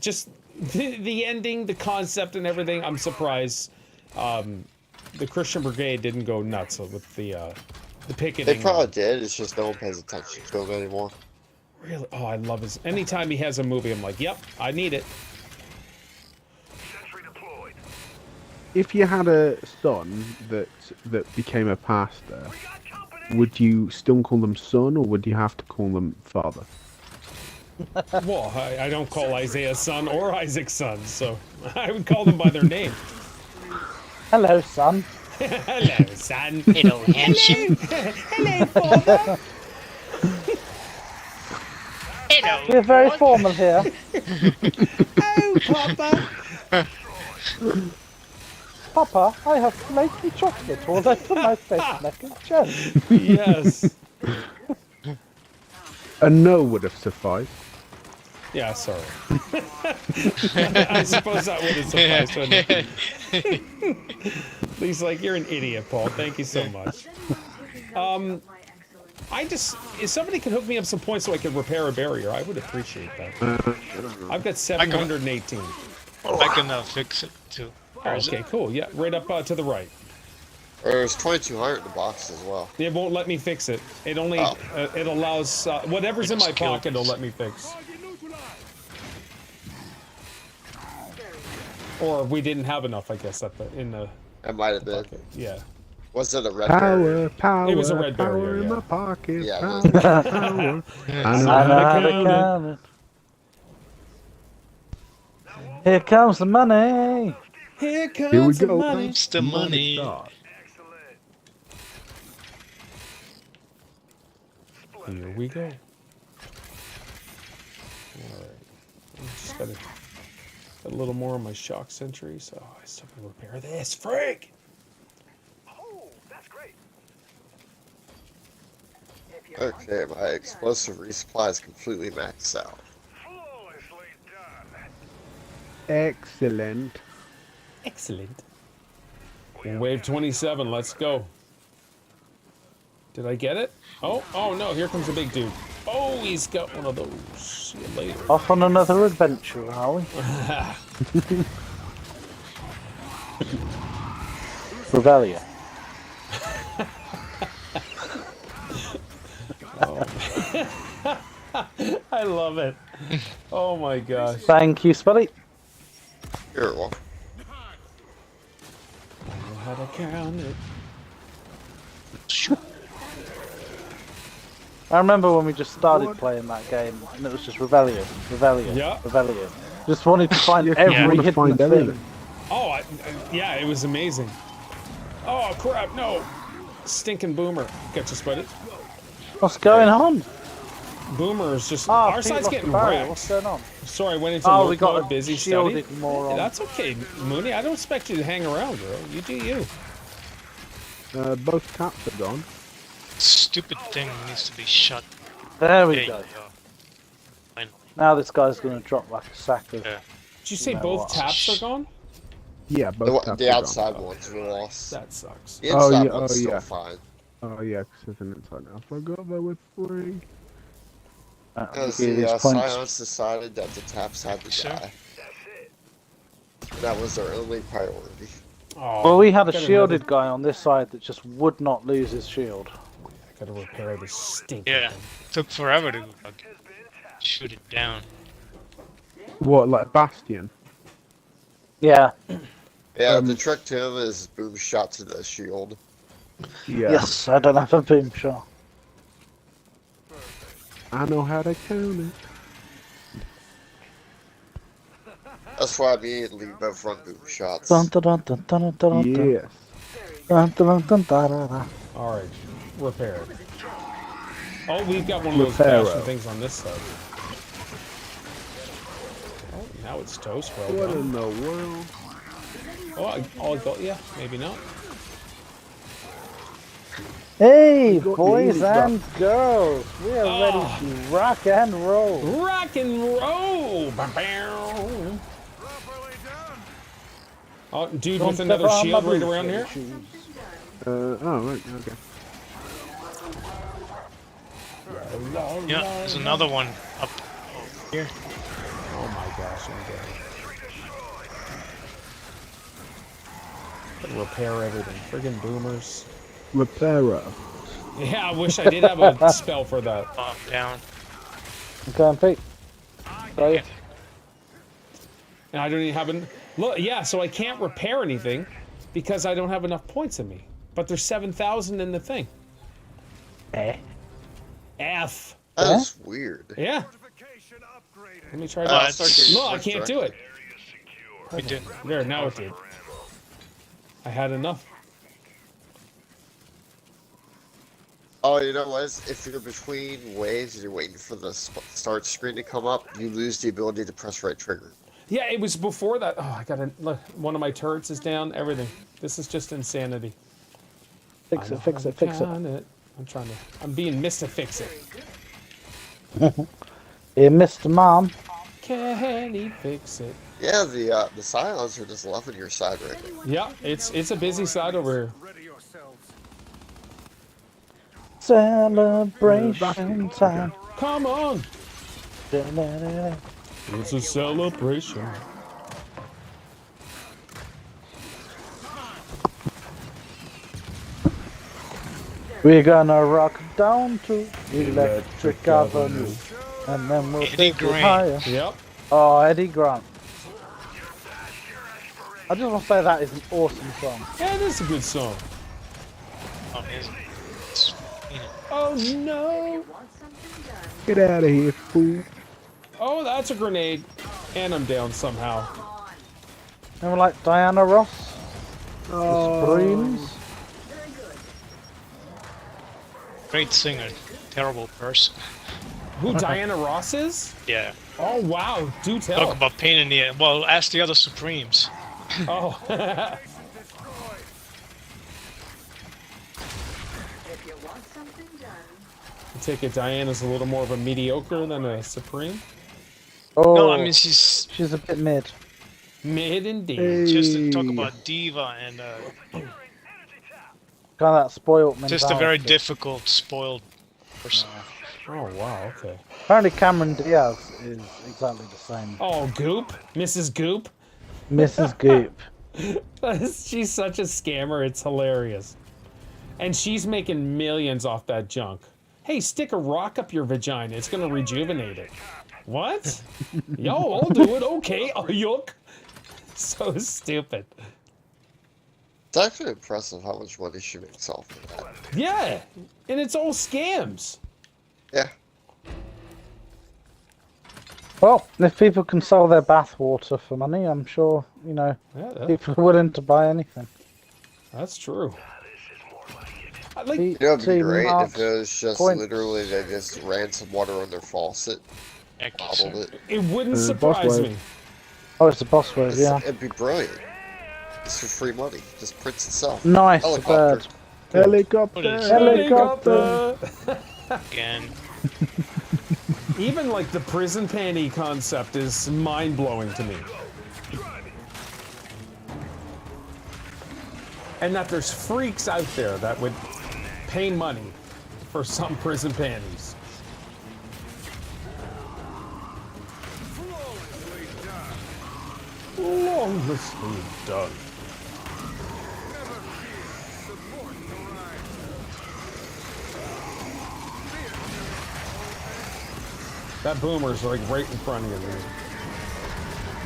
just the ending, the concept, and everything. I'm surprised the Christian Brigade didn't go nuts with the picketing. They probably did. It's just no one pays attention to him anymore. Really? Oh, I love his. Anytime he has a movie, I'm like, yep, I need it. If you had a son that became a pastor, would you still call them son, or would you have to call them father? Well, I don't call Isaiah son or Isaac son, so I would call them by their name. Hello, son. Hello, son. Hello, handsome. Hello, father. Hello. We're very formal here. Oh, Papa. Papa, I have flaky chocolate all over my face like a joke. Yes. A no would have sufficed. Yeah, sorry. I suppose that would have sufficed, wouldn't it? He's like, you're an idiot, Paul. Thank you so much. If somebody could hook me up some points so I could repair a barrier, I would appreciate that. I've got 718. I can fix it too. Oh, okay, cool. Yeah, right up to the right. There's 2,200 in the box as well. It won't let me fix it. It only it allows whatever's in my pocket. It'll let me fix. Or we didn't have enough, I guess, in the It might have been. bucket. Yeah. Was it a red barrier? Power, It was a red power barrier, in yeah. my pocket. Yeah, it Power, was. power. I know how to count it. Here comes the money. Here comes Here we the go. money. It's the money. Start. Here we go. Alright. Just gotta a little more on my shock sentry, so I still can repair this. Freak! Okay, my explosive resupply is completely maxed out. Excellent. Excellent. Wave 27, let's go. Did I get it? Oh no, here comes a big dude. Oh, he's got one of those. See you later. Off on another adventure, are we? Revelia. I love it. Oh my gosh. Thank you, Spuddy. Here, well, I know how to count it. I remember when we just started playing that game, and it was just Revelia, Revelia, Yeah. Revelia. Just wanted to find Yeah, every wanna hidden find thing. everything. Oh, yeah, it was amazing. Oh crap, no. Stinking Boomer. Got you, Spuddy. What's going on? Boomer is just... Ah, our Pete side's lost getting the barrier. wrecked. What's going on? Sorry, I went into Oh, work we got mode, a busy shielded study. moron. That's okay, Mooney. I don't expect you to hang around, girl. You do you. Both taps are gone. Stupid thing needs to be shut. There we There go. you go. Finally. Now this guy's going to drop like a sack of... Yeah. Did you say No, both what? taps are gone? Yeah, both taps the are outside gone. ones were lost. That sucks. The Oh, inside yeah, one's oh, still yeah. fine. Oh yeah, because there's an inside. I forgot they were free. Because give you the these points. Silence decided that the taps had to Sure. die. And that was their only priority. Oh, Well, we had a gotta shielded guy on this side that just would not lose his shield. I gotta repair this stinking Yeah. thing. Took forever to shoot it down. What, like Bastion? Yeah. Yeah, the trick to him is boom shot to the shield. Yeah. Yes, I don't have a boom shot. I know how to count it. That's why I immediately both run boom shots. Dun, dun, dun, dun, dun, dun, dun. Yes. Dun, dun, dun, dun, dun, dun. All right, repair. Oh, we've got one of those Pharaoh. bashing things on this side. Oh, now it's toast. Well What done. in the world? Oh, I'll go. Yeah, maybe not. Hey, got boys the and girls, we are Oh. ready to rock and roll. Rock and roll. Ba-bow. Oh, dude with Don't another step on shield my right boots, around here. shoes. Oh, right, okay. Yeah, there's another one up here. Oh my gosh, I'm dead. Gotta repair everything. Friggin' boomers. Repairer. Yeah, I wish I did have a spell for that. Bomb down. Okay, Pete. Got you. And I don't even have an... Look, yeah, so I can't repair anything because I don't have enough points in me. But there's 7,000 in the thing. F. That's weird. Yeah. Let me try I'll that. start getting No, I quick can't do it. We did. There, now it did. I had enough. Oh, you know what? If you're between waves and you're waiting for the start screen to come up, you lose the ability to press right trigger. Yeah, it was before that. Oh, I gotta look. One of my turrets is down. Everything. This is just insanity. Fix it, fix it, fix it. I'm trying to. I'm being Mr. Fix It. Hey, Mr. Mom. Can he fix it? Yeah, the Scions are just loving your side right now. Yeah, it's a busy side over here. Celebration time. Come on. Da-da-da-da. It's a celebration. We're gonna rock down to Electric Avenue, and then we'll Eddie take it Grant. higher. Yep. Oh, Eddie Grant. I just want to say that is an awesome song. Yeah, it is a good song. Oh, is it? Oh no. Want something done? Get out of here, fool. Oh, that's a grenade. And I'm down somehow. Remember like Diana Ross? Oh. Supremes? Very good. Great singer, terrible person. Who Diana Ross is? Yeah. Oh wow, do Talk tell. about pain in the... Well, ask the other Supremes. Oh. If you want something done, I take it Diana's a little more of a mediocre than a supreme. Oh, No, I mean, she's she's a bit mid. Mid indeed. just to talk about diva and Kind of that spoiled mentality. just a very difficult, spoiled person. Oh wow, okay. Apparently Cameron Diaz is exactly the same. Oh, Goop? Mrs. Goop? Mrs. Goop. She's such a scammer, it's hilarious. And she's making millions off that junk. Hey, stick a rock up your vagina, it's gonna rejuvenate it. What? Yo, I'll do it, okay, oh, yuck. So stupid. It's actually impressive how much money she makes off of that. Yeah, and it's all scams. Yeah. Well, if people can sell their bathwater for money, I'm sure, you know, Yeah, people are willing to buy anything. that's true. I like, You know, it'd be Team great Marks if it was just points. literally they just ran some water on their faucet, bottled it. it wouldn't boss surprise wave. me. Oh, it's a boss word, yeah. It'd be brilliant. It's for free money. Just prints itself. Nice, Helicopter. bird. Helicopter. Helicopter. Again. Even like the prison panty concept is mind-blowing to me. And that there's freaks out there that would pay money for some prison panties. Flawlessly done. That boomer's like right in front of you, man.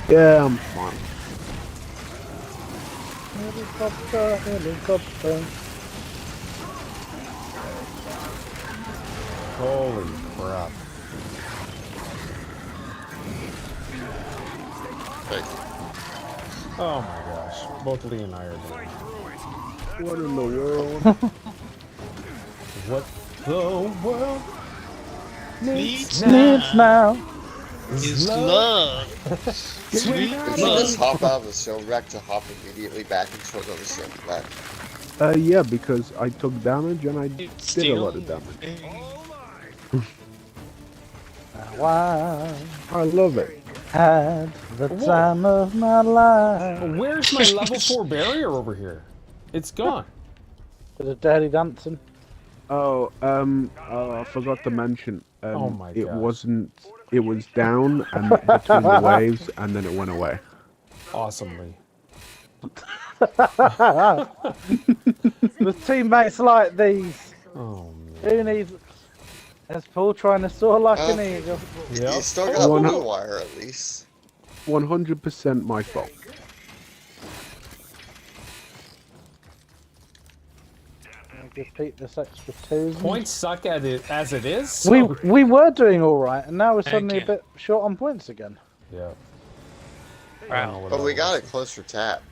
Yeah, I'm fine. Helicopter, helicopter. Holy crap. Perfect. Oh my gosh. Both Lee and I are doing. What in the world? What the world Needs Needs now. is love. Sweet Did you love. just hop out of the show wreck to hop immediately back into another show wreck? Yeah, because I took damage and I It's did a the lot of only damage. thing. Wow. I love it. Had the time of my life. Where's my level 4 barrier over here? It's gone. Bit of dirty dancing. Oh, I forgot to mention. Oh my It gosh. wasn't. It was down and between the waves, and then it went away. Awesomely. With teammates like these, Oh man. who needs... There's Paul trying to soar like an eagle. You Yep. still got One- blue wire at least. 100% my fault. Give Pete this extra twos. Points suck at it as it is. We were doing all right, and now we're Thank suddenly you. a bit short on points again. Yeah. Wow. But we got a closer tap.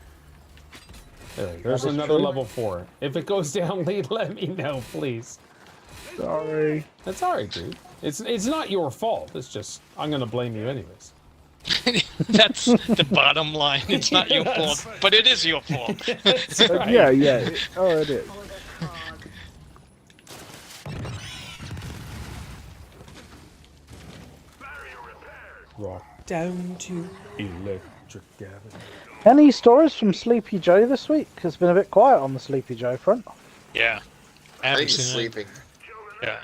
There's another level 4. If it goes down, Lee, let me know, please. Sorry. That's alright, dude. It's not your fault. It's just I'm gonna blame you anyways. That's the bottom line. It's not your fault, but it is your fault. That's right. Yeah. Oh, it is. Rock down to electric Gavin. Any stories from Sleepy Joe this week? It's been a bit quiet on the Sleepy Joe front. Yeah. I think he's seen it. sleeping. Yeah.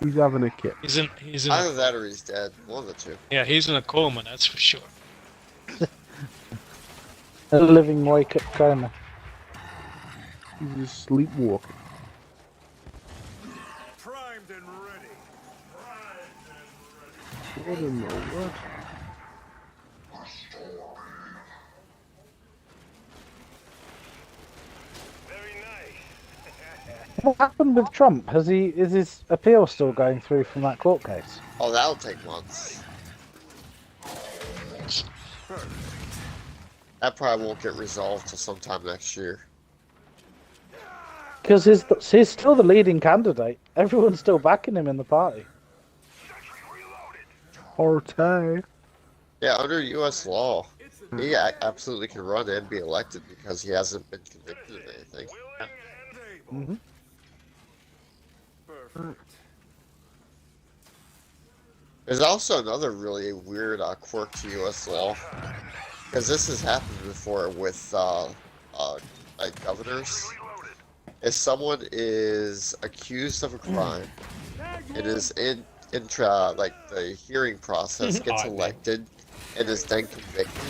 He's having a kid. He's in Either a, that or he's dead. One of the two. yeah, he's in a coma, that's for sure. A living wake up coma. He's just sleepwalking. Primed and ready. What in the world? Very nice. What happened with Trump? Is his appeal still going through from that court case? Oh, that'll take months. That probably won't get resolved till sometime next year. Because he's still the leading candidate. Everyone's still backing him in the party. Horde. Yeah, under U.S. law, he absolutely can run and be elected because he hasn't been convicted of anything. Mm-hmm. There's also another really weird quirk to U.S. law, because this has happened before with like governors. If someone is accused of a crime, it is in like the hearing process gets elected and is then convicted,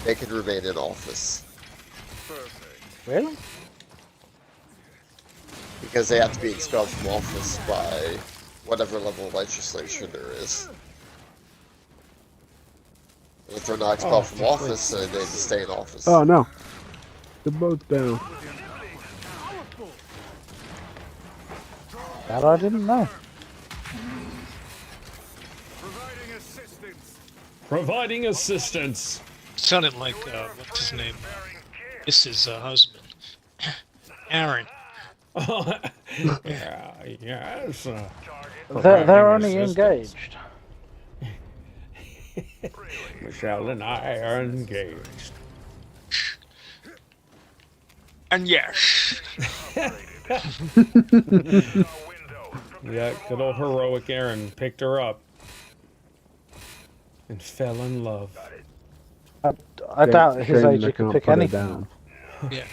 they can remain in office Really? because they have to be expelled from office by whatever level of legislature there is. If they're not expelled from office, then they just stay in office. Oh no. They're both down. That I didn't know. Providing assistance. Providing assistance. Sounded like what's his name? Mrs. Husband. Aaron. Yeah, yes. They're only engaged. Michelle and I are engaged. And yes. Yeah, good old heroic Aaron picked her up and fell in love. I doubt at his Shame age they he could can't pick put it anything. down. Yeah.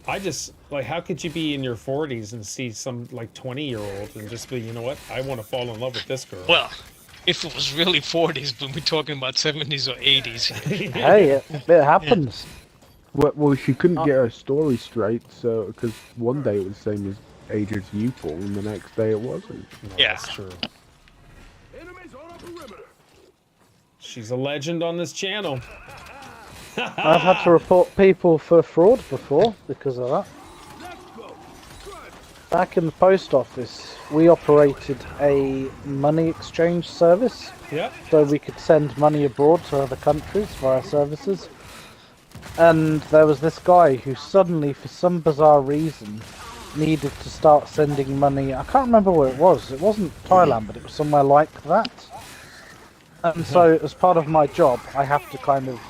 I just, like, how could you be in your 40s and see some, like, 20-year-old and just be, you know what, I want to fall in love with this girl. Well, if it was really 40s, but we're talking about 70s or 80s. Hey, it happens. Well, she couldn't get her story straight, so because one day it was the same as age as you, Paul, and the next day it wasn't. No, Yeah. That's true. Enemies on our perimeter. She's a legend on this channel. I've had to report people for fraud before because of that. Back in the post office, we operated a money exchange service, Yep. so we could send money abroad to other countries via services. And there was this guy who suddenly, for some bizarre reason, needed to start sending money. I can't remember where it was. It wasn't Thailand, but it was somewhere like that. And so, as part of my job, I have to kind of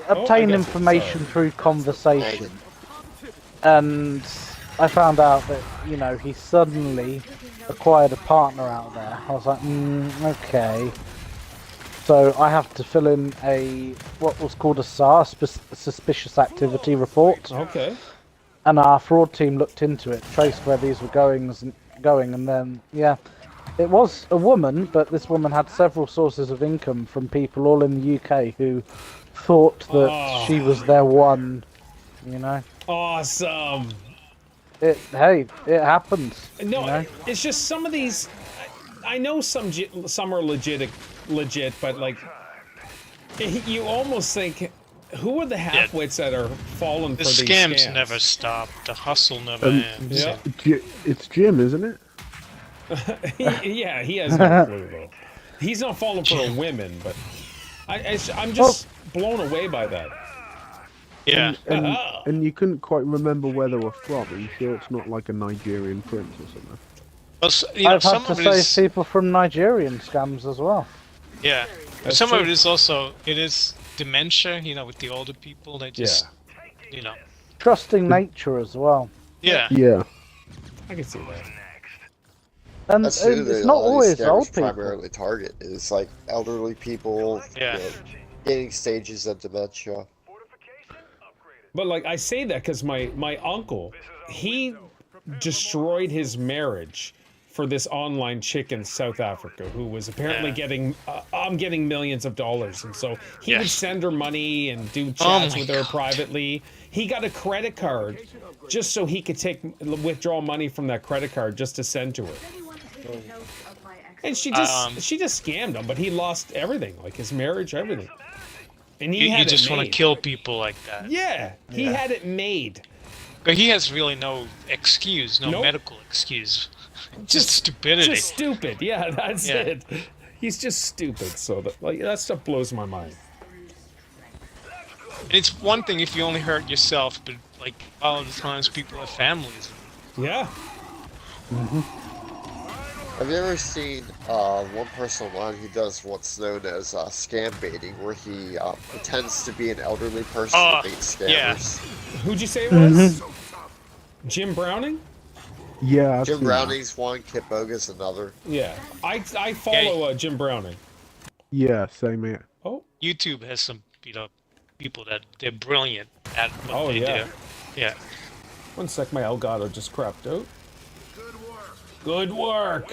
obtain get you. information Sorry. through conversation. And I found out that, you know, he suddenly acquired a partner out there. I was like, okay. So I have to fill in what was called a SAR, suspicious activity report. Okay. And our fraud team looked into it, traced where these were going, and then, yeah. It was a woman, but this woman had several sources of income from people all in the UK who thought that she was their one, you know. Awesome. Hey, it happens. No, you know? it's just some of these. I know some are legit, but like, you almost think, who are the halfwits that are falling The for these scams scams? never stop. The hustle never ends. Yeah. It's Jim, isn't it? Yeah, he has no clue though. He's not falling for a women, but I'm just blown away by that. Yeah. And you couldn't quite remember where they were from. Are you sure it's not like a Nigerian prince or something? Well, you know, I've had to save people from Nigerian scams as well. Yeah. That's Some true. of it is also, it is dementia, you know, with the older people. They just, you know. Trusting nature as well. Yeah. Yeah. I can see that. And That's who it's not always old people. primarily target is like elderly people, Yeah. gaining stages of dementia. But like I say that because my uncle, he destroyed his marriage for this online chick in South Africa who was apparently getting millions of dollars, and so he would send her money and do chats with her privately. He got a credit card just so he could withdraw money from that credit card just to send to her. And she just scammed him, but he lost everything, like his marriage, everything. And You just want to kill people like that. Yeah, he had it made. But he has really no excuse, no Nope. medical excuse. Just stupidity. Just stupid. Yeah, that's it. He's just stupid. So that stuff blows my mind. And it's one thing if you only hurt yourself, but like a lot of the times people have families. Yeah. Have you ever seen one person online who does what's known as scam baiting, where he pretends to be an elderly person to bait scammers? Who'd you say it was? Jim Browning? Yeah. I've Jim seen Browning's one, Kit Boga's another. Yeah. I follow Jim Browning. that. Yeah, same here. Oh. YouTube has some, you know, people that they're brilliant at what they do. Yeah. One sec, my Elgato just crapped out. Good work.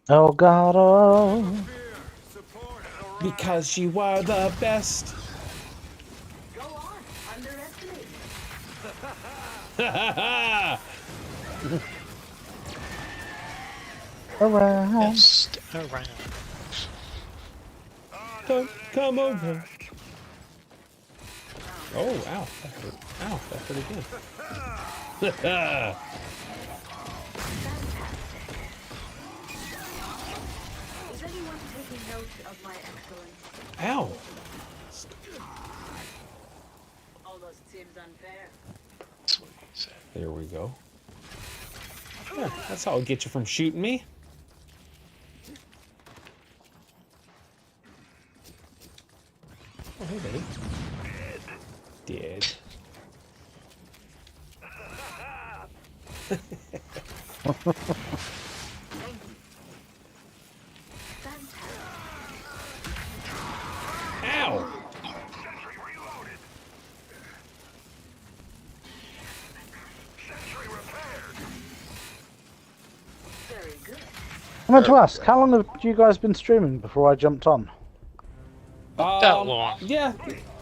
Elgato. Because you are the best. Go on, underestimate. Around. Just around. Don't come over. Oh, ow. That hurt. Ow, that hurt again. Is anyone taking note of my excellence? Ow. Almost seems unfair. That's what he said. There we go. Yeah, that's how I'll get you from shooting me. Oh, hey, buddy. Dead. Ow! Very good. I meant to ask, how long have you guys been streaming before I jumped on? That long. Yeah,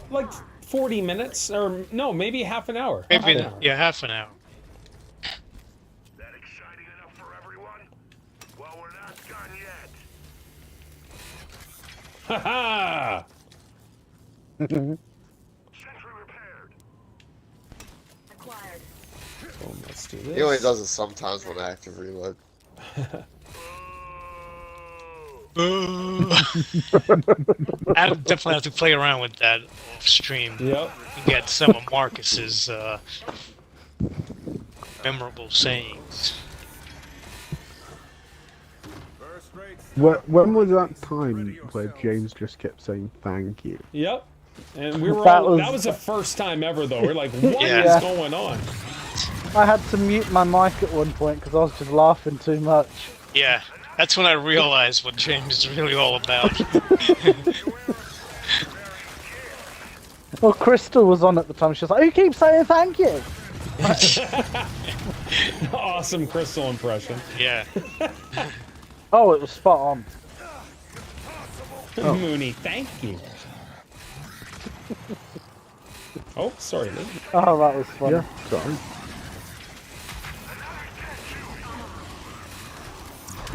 like 40 minutes, or no, maybe half an hour. Maybe, Half an hour. yeah, half an hour. That exciting enough for everyone? Well, we're not done yet. Ha Sentry repaired. Acquired. Oh my Let's do He only this. does it sometimes when I active reload. I definitely have to play around with that off stream. Yep. And get some of Marcus's memorable sayings. When was that time where James just kept saying thank you? Yep. And we were That all, was- that was the first time ever though. We're like, what is Yeah. going on? I had to mute my mic at one point because I was just laughing too much. Yeah, that's when I realized what James is really all about. Well, Crystal was on at the time. She was like, "Who keeps saying thank you?" Awesome Crystal impression. Yeah. Oh, it was spot on. Mooney, thank you. Oh, sorry, Lee. Oh, that was funny. Yeah, sorry.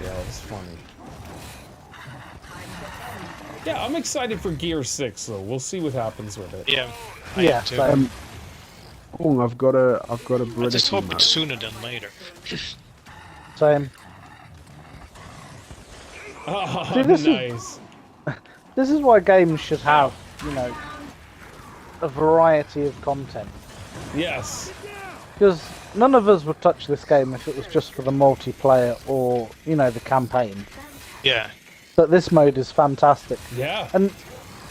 Yeah, it was funny. Yeah, I'm excited for Gear 6 though. We'll see what happens with it. Yeah. Yeah, I too. same. Oh, I've got a I British just hope mode. it's sooner than later. Same. Oh, See, this is- nice. This is why games should have, you know, a variety of content. Yes. Because none of us would touch this game if it was just for the multiplayer or, you know, the campaign. Yeah. But this mode is fantastic. Yeah. And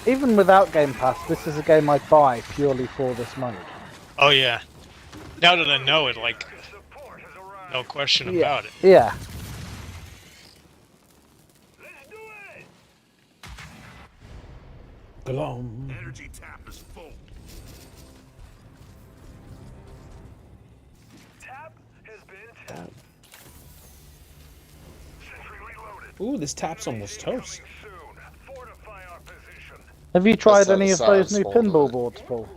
even without Game Pass, this is a game I'd buy purely for this mode. Oh yeah. Now that I know it, like, no question about it. Yeah. Glom. Energy tap is full. Tap has been tapped. Sentry reloaded. Ooh, this tap's almost toast. Soon. Fortify our position. Have you tried That's any of those new satisfying. pinball boards, Paul?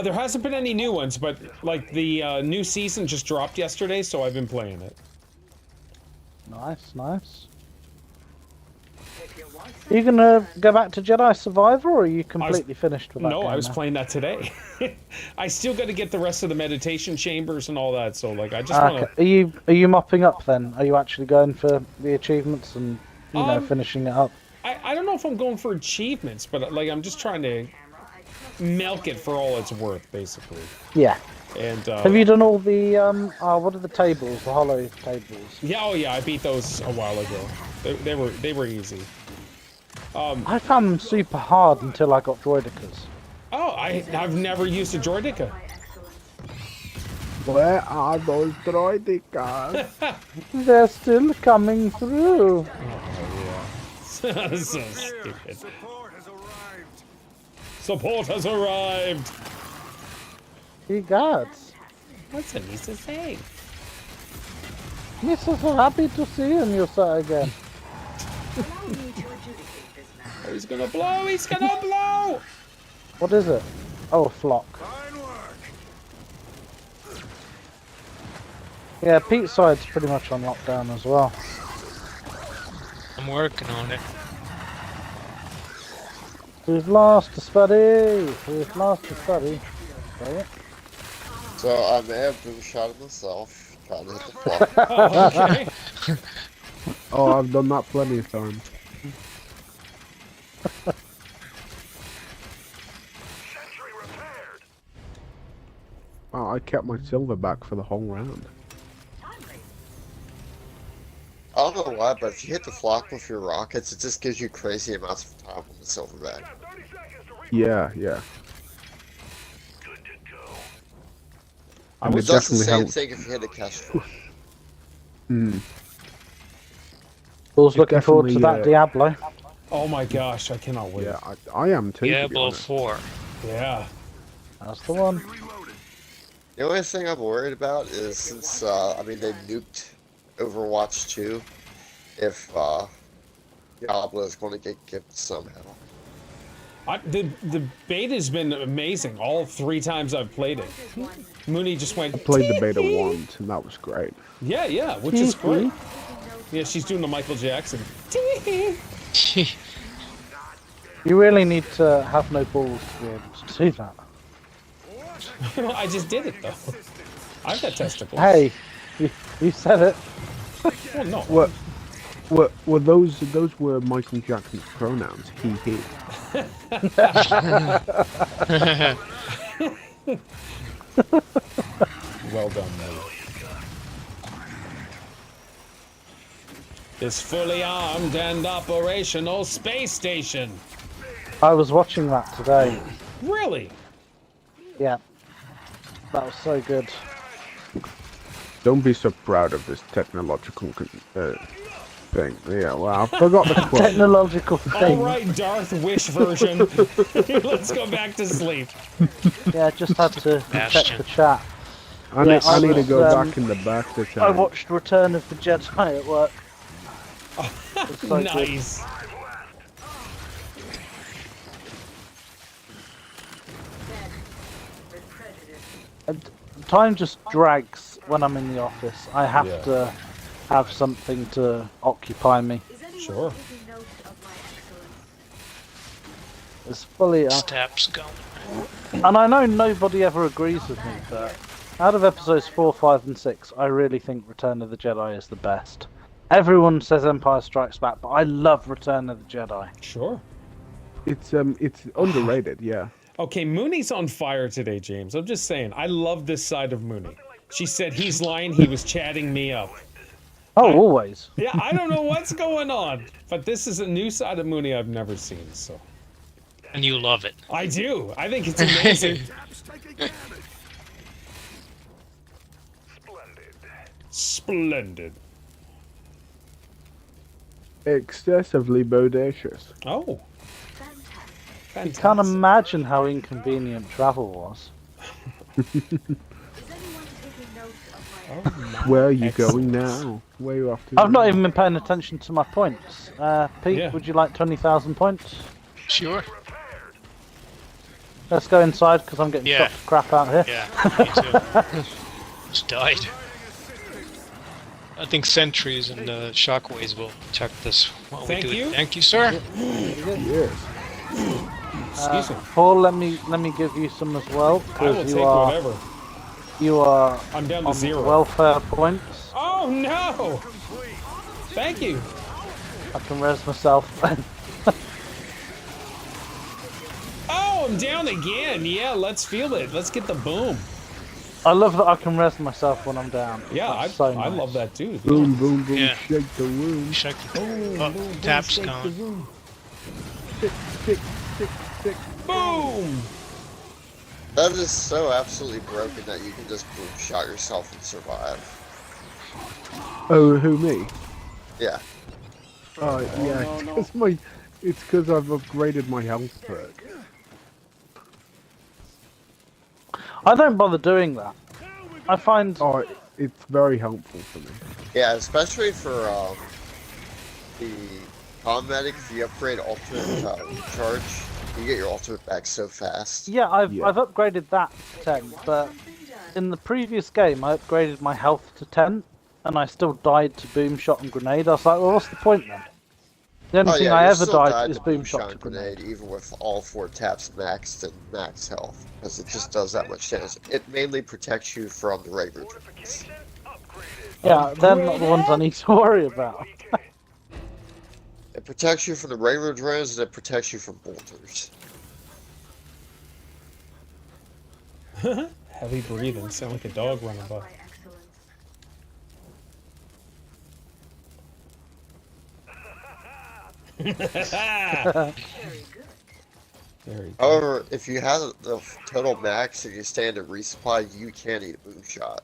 There hasn't been any new ones, but like the new season just dropped yesterday, so I've been playing it. Nice, nice. Are you gonna go back to Jedi Survivor, or are you completely finished with that No, game I was now? playing that today. I still got to get the rest of the meditation chambers and all that, so like I just Ah, want okay. Are you mopping up then? Are you actually going for the achievements and you know finishing it up? I don't know if I'm going for achievements, but like I'm just trying to milk it for all it's worth, basically. Yeah. And Have you done all the what are the tables? The hollow tables. Yeah, oh yeah, I beat those a while ago. They were easy. I found them super hard until I got droidicas. Oh, I've never used a Droidica. Where are those droidicas? They're still coming through. So stupid. Support has arrived. Support has arrived. Regards. What's Anissa saying? Yes, I'm so happy to see you, sir, again. Oh, he's gonna blow! He's gonna blow! What is it? Oh, a flock. Fine work. Yeah, Pete's side's pretty much on lockdown as well. I'm working on it. We've lost a Spuddy! We've lost a Spuddy. Right? So I may have boom shot myself, trying to hit the floor. Oh, okay. Oh, I've done that plenty of times. Sentry repaired. Wow, I kept my silver back for the whole round. I don't know why, but if you hit the flock with your rockets, it just gives you crazy amounts of time on the silverback. Got 30 seconds to reload. Yeah, yeah. Good to go. And It it does the definitely same helps. thing if you hit a Kestrel. Hmm. Paul's It looking forward to that definitely, Diablo. Oh my gosh, I cannot wait. Yeah, I am too. to be Diablo honest. 4. Yeah. That's the one. Reloaded. The only thing I'm worried about is since, I mean, they nuked Overwatch 2, if Diablo is going to get gimped somehow. The beta's been amazing. All 3 times I've played it. Mooney just went. I played the beta once, and that was great. Yeah, yeah, which is great. Yeah, she's doing the Michael Jackson. You really need to have no balls to be able to do that. I just did it though. I've got testicles. Hey, you said it. Well, no. What those were Michael Jackson's pronouns. He. Well done, man. This fully armed and operational space station. I was watching that today. Really? Yeah. That was so good. Don't be so proud of this technological thing. Yeah, well, I forgot the quote. Technological thing. All right, Darth Wish version. Let's go back to sleep. Yeah, just had to check Bastion. the chat. I need to go back in the back to I time. watched Return of the Jedi at work. It's so good. Nice. And time just drags when I'm in the office. I have Yeah. to have something to occupy me. Is anyone Sure. taking note of my excellence? It's fully Steps going. and I know nobody ever agrees with me, but out of episodes 4, 5, and 6, I really think Return of the Jedi is the best. Everyone says Empire Strikes Back, but I love Return of the Jedi. Sure. It's underrated, yeah. Okay, Mooney's on fire today, James. I'm just saying. I love this side of Mooney. She said he's lying. He was chatting me up. Oh, always. Yeah, I don't know what's going on, but this is a new side of Mooney I've never seen. So And you love it. I do. I think it's amazing. Splendid. Excessively bodacious. Oh. You can't imagine how inconvenient travel was. Is anyone taking note of my Where are you Excellent. going now? Where are you off to? I've not even been paying attention to my points. Pete, Yeah. would you like 20,000 points? Sure. Let's go inside because I'm getting Yeah. shot to crap out here. Yeah, me too. Just died. I think sentries and shockwaves will protect us while Thank we do you. it. Thank you, sir. Yes. Excuse me. Paul, let me give you some as well I will because take whatever. you are I'm down to on 0. welfare points. Oh no! Thank you. I can res myself. Oh, I'm down again. Yeah, let's feel it. Let's get the boom. I love that I can res myself when I'm down. Yeah, That's so I nice. love that too. Boom, boom, boom. Yeah. Shake the room. Check. Oh, tap's gone. Tick, tick, tick, tick. Boom! That is so absolutely broken that you can just boom shot yourself and survive. Oh, who, me? Yeah. Oh, yeah. It's because I've upgraded my health perk. I don't bother doing that. I find Oh, it's very helpful for me. Yeah, especially for the combatic, if you upgrade ultimate recharge, you get your ultimate back so fast. yeah, I've Yeah. upgraded that to 10, but in the previous game I upgraded my health to 10, and I still died to boom shot and grenade. I was like, well, what's the point then? The only thing I you ever still died is to boom shot to grenade, grenade. even with all 4 taps maxed and max health, because it just does that much damage. It mainly protects you from the regular drones. Yeah, they're not the ones I need to worry about. It protects you from the regular drones, and it protects you from bolters. Heavy breathing. Sound like a dog running by. my excellence? Very good. There you go. However, if you have the total max and you stand at resupply, you can eat a boom shot.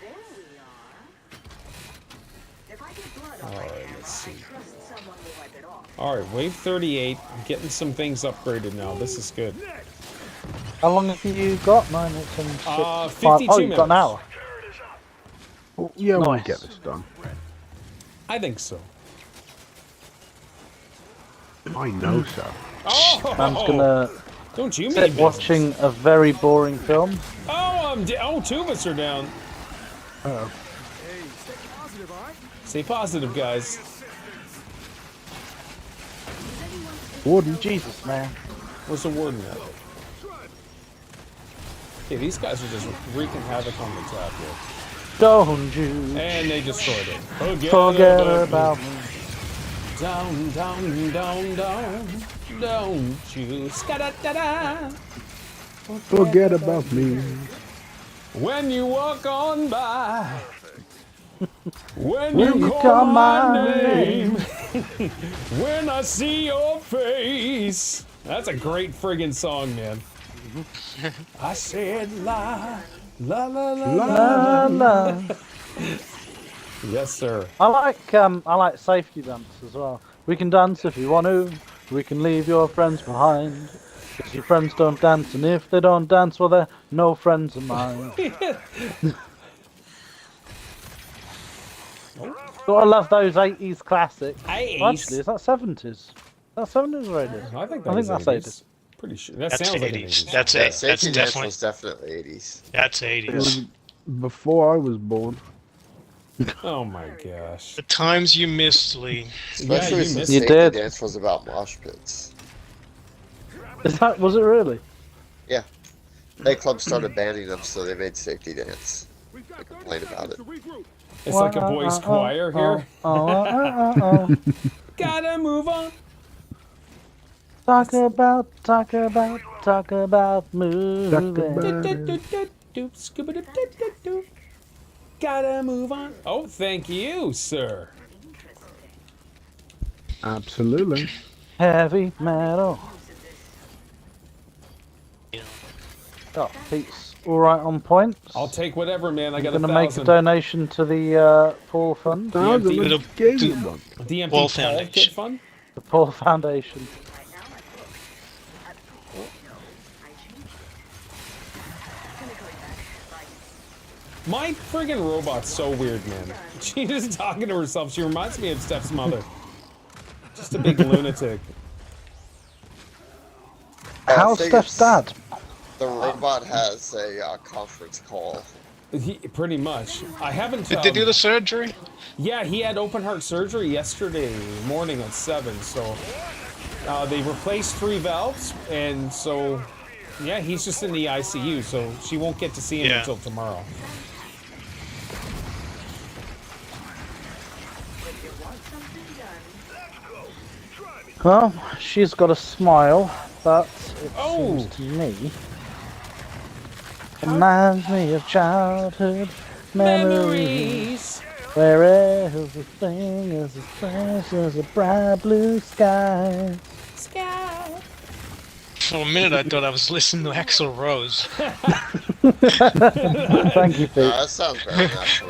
There we are. If I get blood on my Alright, hands, let's see. I trust someone will wipe it off. Alright, wave 38. I'm getting some things upgraded now. This is good. How long have you got? 9, 8, 7, 6, 5. 52 Oh, you've got an minutes. hour. Well, yeah, we'll Nice. get this done. I think so. I know so. Oh! I'm gonna Don't you mean sit business. watching a very boring film. Oh, oh, 2 of us are down. Uh-oh. Stay positive, guys. Warden, Jesus, man. Where's the warden at? Okay, these guys are just wreaking havoc on the top here. Don't you And they destroyed it. forget about me. Down, down, down, down. Don't you ska-da-da-da. Forget about me. When you walk on by. When When you call my name. When I see your face. That's a great friggin' song, man. I said la la la la La, la. Yes, sir. I like safety dance as well. We can dance if you want to. We can leave your friends behind. Because your friends don't dance, and if they don't dance, well, they're no friends of mine. Gotta love those 80s classics. Well, actually, is that 70s? Is that 70s or 80s? I think that's 80s. Pretty sure. That That's sounds like 80s. an 80s. That's Yeah, it. That's safety dance definitely. was definitely 80s. That's It 80s. was before I was born. Oh my gosh. The times you missed, Lee. Especially you since missed it. safety You did. dance was about mosh pits. Was it really? Yeah. That club started banning them, so they made safety dance. They complained about it. It's like a boys' choir here. Gotta move on. Talk about moving. Do-do-do-do-do. Scooba-doo-doo-doo-doo. Gotta move on. Oh, thank you, sir. Absolutely. Heavy metal. You know. Oh, Pete's alright on points. I'll take whatever, man. I got I'm a gonna make a 1,000. donation to the Paul Fund, Thousand DMT. and gave me one. DMP Paul Paul Foundation. Kid Fund? the Paul Foundation. My friggin' robot's so weird, man. She's just talking to herself. She reminds me of Steph's mother. Just a big lunatic. How's think Steph's dad? The robot has a conference call. Pretty much. I haven't. Did they do the surgery? Yeah, he had open heart surgery yesterday morning at 7. So they replaced 3 valves, and so yeah, he's just in the ICU. So she won't get to see him Yeah. until tomorrow. Well, she's got a smile, but it Oh. seems to me reminds me of childhood memories, where everything is as fresh as a bright blue sky. For a minute, I thought I was listening to Axl Rose. Thank you, Pete. That sounds very natural.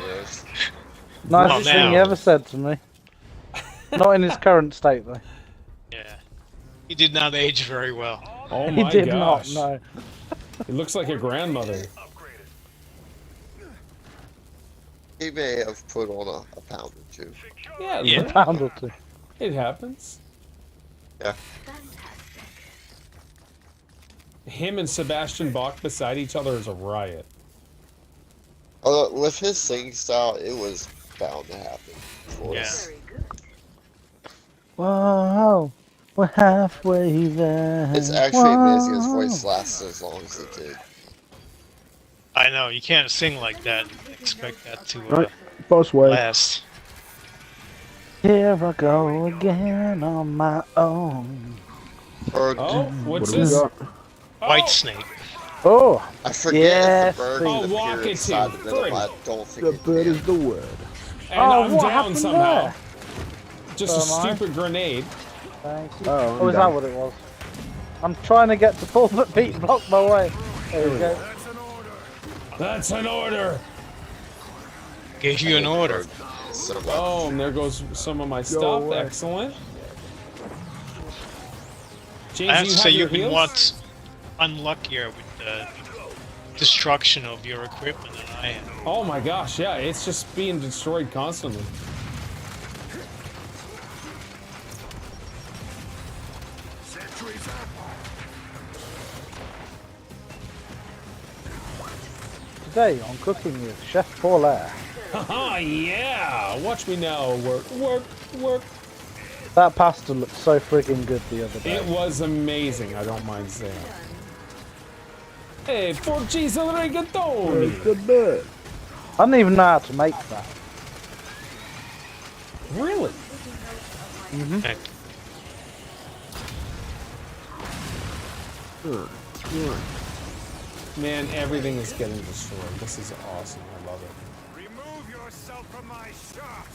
Nicest thing he now. ever said to me. Not in his current state, though. Yeah. He did not age very well. Oh He my did gosh. not, no. It looks like a grandmother. He may have put on a pound or two. Yeah, Yeah. look, Pound or two. it happens. Yeah. Him and Sebastian Bach beside each other is a riot. With his singing style, it was bound to happen. Of course. Whoa, we're halfway there. It's actually amazing his Whoa. voice lasted as long as it did. I know, you can't sing like that and expect that to Right. Boss way. last. Here I go again on my own. Or Oh, What what's do we this? got? White Snake. Oh, I forget Yes, if the bird Oh, and the walk period it side to. the middle. Frig. I don't think The it bird did. is the word. And Oh, I'm what down happened somehow. there? Just a So am I. stupid grenade. thank you. Oh, Oh, I'm is that down. what it was? I'm trying to get to Paul, but Pete blocked my way. There we go. That's an order. Gave you an order. So, Oh, and there goes some of my stuff. away. Excellent. James, I have you to have say, your you've been heals? what unluckier with the destruction of your equipment than I am. Oh my gosh, yeah, it's just being destroyed constantly. Today on Cooking with Chef Paulaire. Haha, yeah! Watch me now. Work, work, work. That pasta looked so friggin' good the other day. It was amazing, I don't mind saying. Hey, four cheese al rigatoni. It's a bird. I don't even know how to make that. Really? Heck, Man, everything is getting destroyed. This is awesome. I love it. Remove yourself from my shop.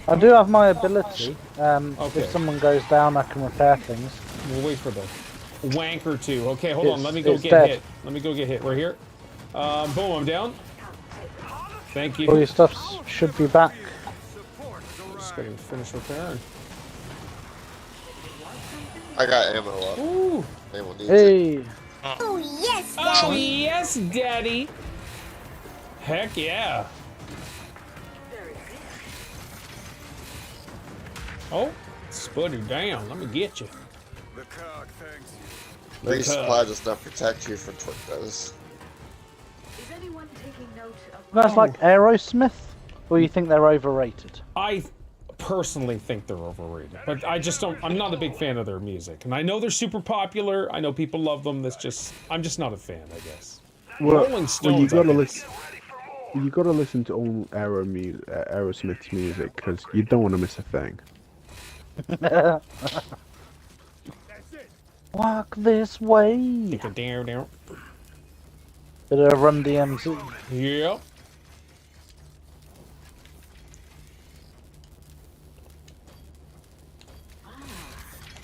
I do have my ability. Okay. If someone goes down, I can repair things. We'll wait for the wank or two. Okay, hold on. It's- Let me go it's get dead. hit. Let me go get hit right here. Boom, I'm down. Thank All you. your stuff should be back. Just gonna finish repairing. I got ammo up. Ooh. Anyone needs it. Hey, Oh, yes, Daddy. Heck yeah. Oh, spud her down. Let me get you. The cog, thanks. Resupply does not protect you from torpedoes. Is anyone taking note of that's like Aerosmith, or you think they're overrated? I personally think they're overrated, but I just don't. I'm not a big fan of their music, and I know they're super popular. I know people love them. I'm just not a fan, I guess. Well, Rolling well, you Stones. I gotta think. listen. You gotta listen to all Aerosmith's music because you don't want to miss a thing. Walk this way. Take a down. Bit of Run DMC. Yep.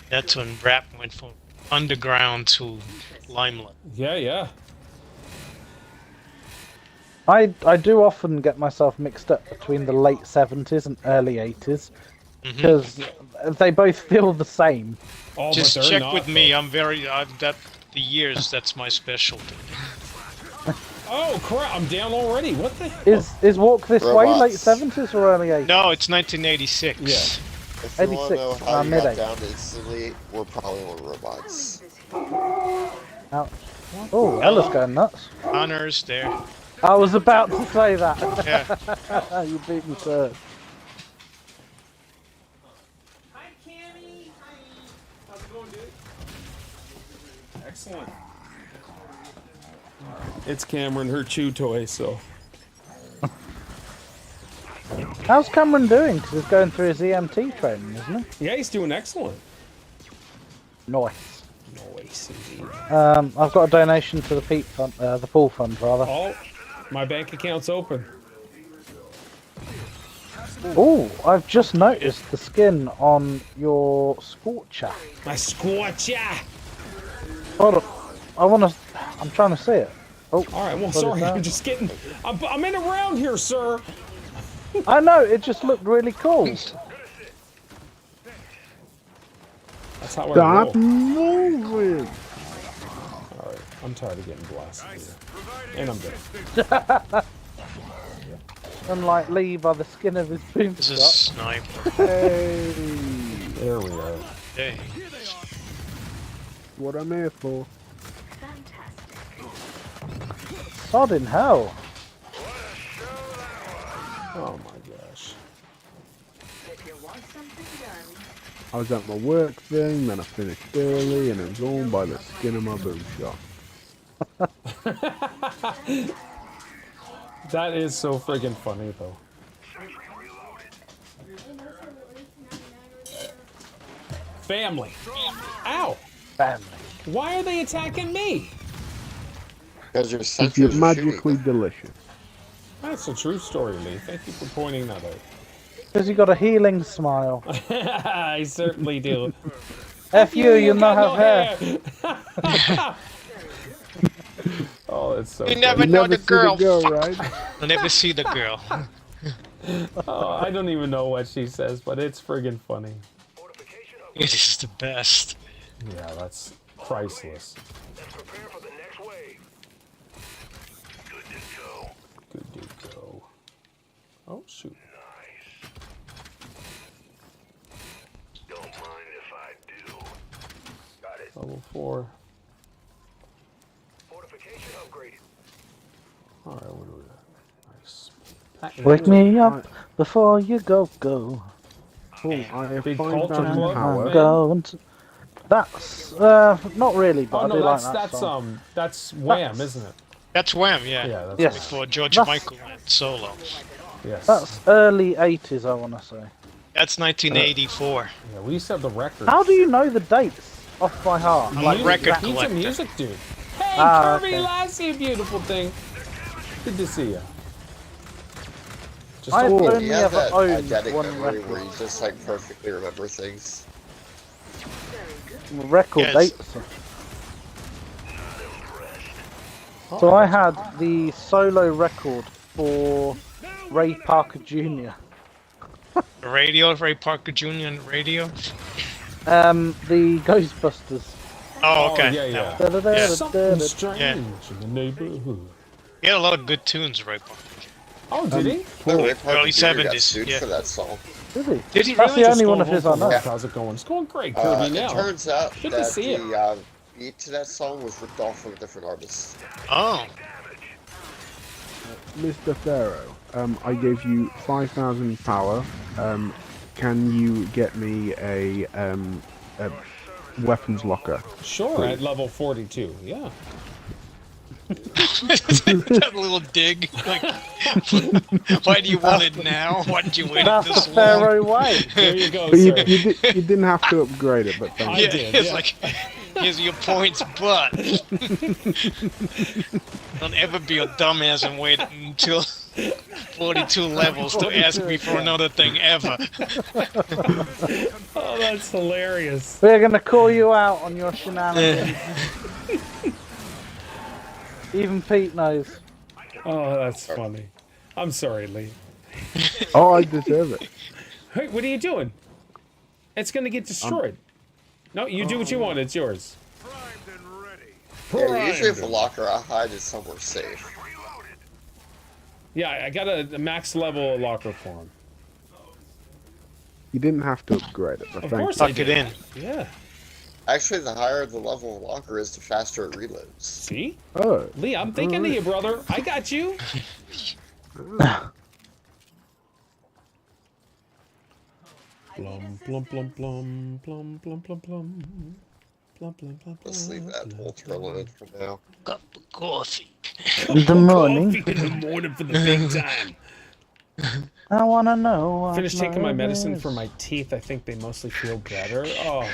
that's when rap went from underground to limelight. Yeah. I do often get myself mixed up between the late 70s and early 80s because they both feel the same. Oh, Just but they're check not, with me. though. I'm very. The years. That's my specialty. Oh crap! I'm down already. What the hell? Is Walk This Way late Robots. 70s or early 80s? No, it's 1986. Yeah. If you want to know 86, how you got mid-80s. down instantly, we're probably on robots. Ouch. Oh, Ella's going nuts. Honors there. I was about to say that. Yeah. You beat me to it. Hi, Cammy. How's it going, dude? Excellent. It's Cameron, her chew toy. So. How's Cameron doing? Because he's going through his EMT training, isn't he? Yeah, he's doing excellent. Nice. Nice indeed. I've got a donation to the Pete fund, the pool fund rather. Oh, my bank account's open. Oh, I've just noticed the skin on your Scorcher. My squatcha. Hold on, I'm trying to see it. Oh, All right. Well, put it sorry. down. I'm just getting. I'm in around here, sir. I know, it just looked really cool. That's how I Stop roll. moving! All right. I'm tired of getting blasted here. And I'm dead. Unlike Lee by the skin of his This is boomstick. sniper. Hey, There we are. Hey. what I'm here for. Sod in hell. Oh my gosh. if you want something done? I was at my work thing, then I finished early, and it was all by the skin of my boom shot. That is so friggin' funny, though. Family. Ow! Family. Why are they attacking me? Because your If you're sensors are shooting. magically delicious. That's a true story, Lee. Thank you for pointing that Because you got a healing smile. out. I certainly do. F you not got have no hair. Oh, it's so You good. never You know never the see girl. the girl, Fuck. right? I'll never see the girl. Oh, I don't even know what she says, but it's friggin' funny. It is the best. Yeah, that's priceless. Let's prepare for the next wave. Good to go. Good to go. Oh, shoot. Nice. Don't mind if I do. Got it. Level 4. Fortification upgraded. Alright, what do we got? Nice. Wake me up before you go. Oh, I have Big 5,000 culture club. power. Man. Go and That's not really, but Oh I no, do like that's that song. that's Wham, That's- isn't it? That's Wham, yeah. Yeah, that's Yes. Before George That's- Michael went solo. Yes. That's early 80s, I want to say. That's 1984. Yeah, we used to have the record. How do you know the dates off by heart? I'm Like, a record exact- He's a collector. music dude. Hey, Ah, Kirby okay. Lassie, beautiful thing. Good to see you. Just I've a- only You have ever that owned eidetic one memory where record. you just like perfectly remember things. Record Yes. dates. So I had the solo record for Ray Parker Jr. The radio, Ray Parker Jr. on the radio. The Ghostbusters. Oh, okay. yeah, yeah. That one. Yeah. Something strange in the neighborhood. He had a lot of good tunes, Ray Parker. Oh, did he? No, Ray Parker Early Jr. got 70s, sued yeah. for that song. Did he? Did he That's really? the Just only go one of his I know. How's it going? It's going great, Kirby It now. turns out Good to that see you. the beat to that song was ripped off from a different artist. Oh, Mr. Pharaoh, I gave you 5,000 power. Can you get me a weapons locker? Sure, at level 42. Yeah. that little dig. Like, why do you want it now? Why did you wait That's this the long? Pharaoh way. There you go, But sir. you didn't have to upgrade it, but thank I you. Yeah, did, it's yeah. like, here's your points, but don't ever be a dumbass and wait until 42 levels to ask me for another thing ever. Oh, that's hilarious. We're gonna call you out on your shenanigans. Even Pete knows. Oh, that's funny. I'm sorry, Lee. Oh, I deserve it. Hey, what are you doing? It's gonna get destroyed. No, you do what you want. It's yours. Yeah, usually if a locker, I hide it somewhere safe. Yeah, I got a max level locker for him. You didn't have to upgrade it, but Of thank course you. I Tuck it did. in. Yeah. Actually, the higher the level of locker is, the faster it reloads. See? Oh, Lee, I'm thinking of you, brother. I got you. Plum, plum, plum, plum, plum, plum, plum, plum. Plum, plum, plum, Let's leave that whole turtle in for now. Cup of coffee. The morning. Coffee in the morning for the big time. I wanna know. What Finished taking my love medicine is. for my teeth. I think they mostly feel better. Oh,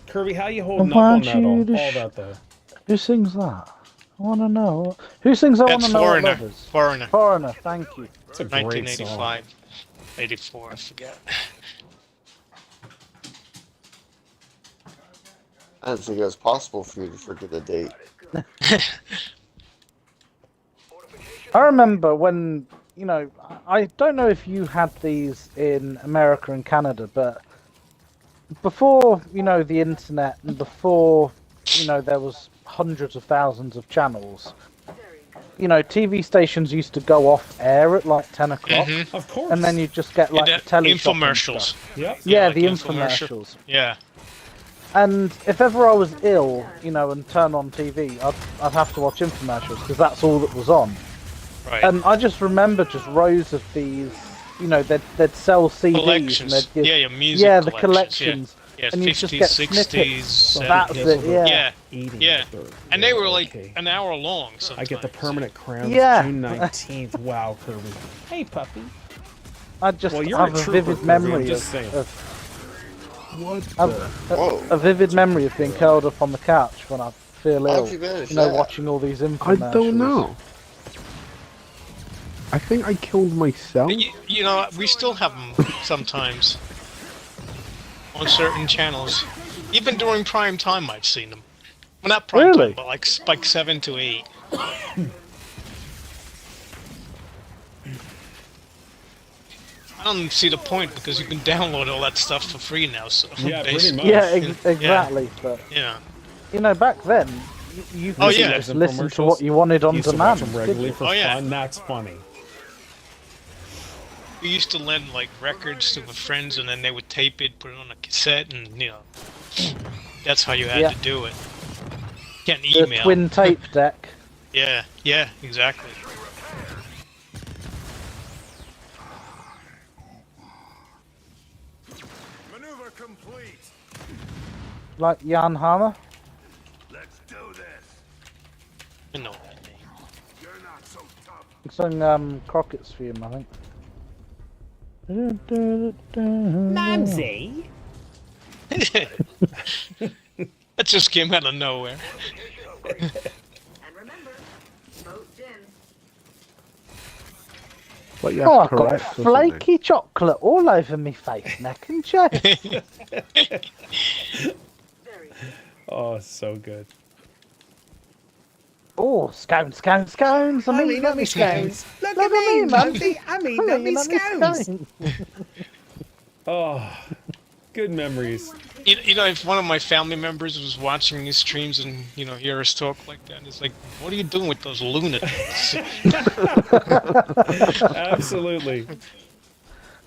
Kirby, how you holding I up on want that? you All to that though. Who sings that? I wanna know. Who sings I That's wanna know what Foreigner. love is? Foreigner. Foreigner, thank you. It's a great song. 1985. 84, I forget. I didn't think it was possible for you to forget a date. I remember when, you know, I don't know if you had these in America and Canada, but before, you know, the internet and before, you know, there was hundreds of thousands of channels, you know, TV stations used to go off air at like 10 o'clock, Mhm. Of course. and then you just get like the telly shop and Infomercials. stuff. Yep. Yeah, like the infomercial. infomercials. Yeah. And if ever I was ill, you know, and turn on TV, I'd have to watch infomercials because that's all that was on. Right. And I just remember just rows of these, you know, they'd sell CDs Collections. and they'd give, Yeah, your music yeah, the collections, collections. Yeah, and you just 50s, get 60s, snippets. 70s. That's it, yeah. Yeah. Eating Yeah. the bird. And they were Yeah, like okay. an hour long I sometimes. get the permanent crown. Yeah. June 19th. Wow, Kirby. Hey, puppy. I just Well, you're have a a trooper, vivid Kirby, memory I'm just saying. of What Whoa. a vivid memory of being curled up on the couch when I feel How ill. did you manage You know, that? watching all these I infomercials. don't know. I think I killed myself. You know, we still have them sometimes on certain channels. Even during prime time, I've seen them. Well, not prime Really? time, but like 7 to 8. I don't see the point because you can download all that stuff for free now. So Yeah, pretty basically, much. Yeah, exactly. But yeah. you know, back then, you Oh, could yeah. just listen to what you wanted on Used to watch demand. them regularly for Oh, yeah. fun. That's funny. We used to lend like records to our friends, and then they would tape it, put it on a cassette, and you know, that's how you had Yeah. to do it. Can't The email. twin tape deck. Yeah, yeah, exactly. Maneuver complete. like Jan Hammer? Let's do this. I know that name. You're not so tough. He sung Crockett's theme, I think. Mumsy. That just came out of nowhere. And remember, vote Jim. But you Oh, have I've got correct or something. flaky chocolate all over me face, neck and chest. Very good. Oh, so good. Oh, scones, scones, scones. I mean, let me scones. Look Look at me, Mumsy. I mean, Let me scones. Oh, good memories. You know, if one of my family members was watching these streams and, you know, hear us talk like that, it's like, what are you doing with those lunatics? Absolutely.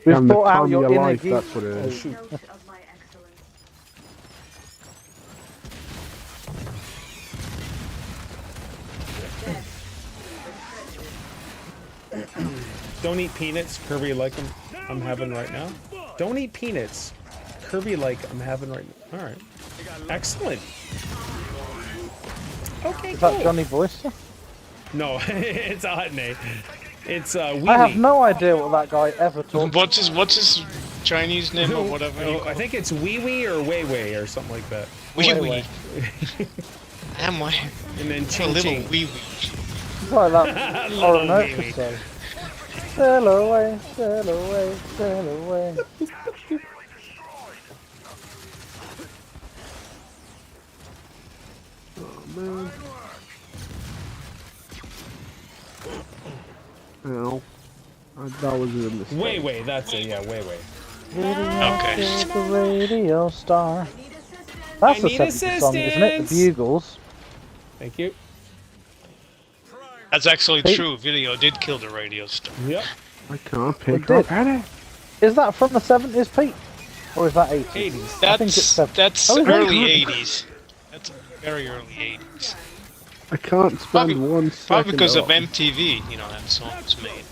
We've Damn, the brought out time of your your inner life, geek. that's what it is. Shoot. Note of my excellence. Don't eat peanuts. Kirby like I'm having right now. Don't eat peanuts. Kirby like I'm having right now. All right. Excellent. Okay, Is cool. that Johnny Boyster? No, it's Otney. It's Wee I have Wee. no idea what that guy ever talked. What's his Chinese name or whatever? Oh, I think it's Wee Wee or Wei Wei or something like that. Wee Wei wee. Wei. Am I? And then A Ching little Ching. wee wee. It's like that Little Orinoco Wee Wee. song. Sail away, sail away, sail away. Man. Ow. That was a mistake. Wei Wei, that's it. Yeah, Wei Wei. Okay. The radio star. That's I the need 70s song, isn't it? assistance. The Bugles. Thank you. That's actually Hey. true. Video did kill the radio star. Yep. I can't pick did. up at it. Is that from the 70s, Pete? Or is that 80s? 80s. I think it's seven- That's Oh, is it? early 80s. That's very early 80s. I can't spend Probably- 1 second. Probably because of off. MTV, you know, that song was made.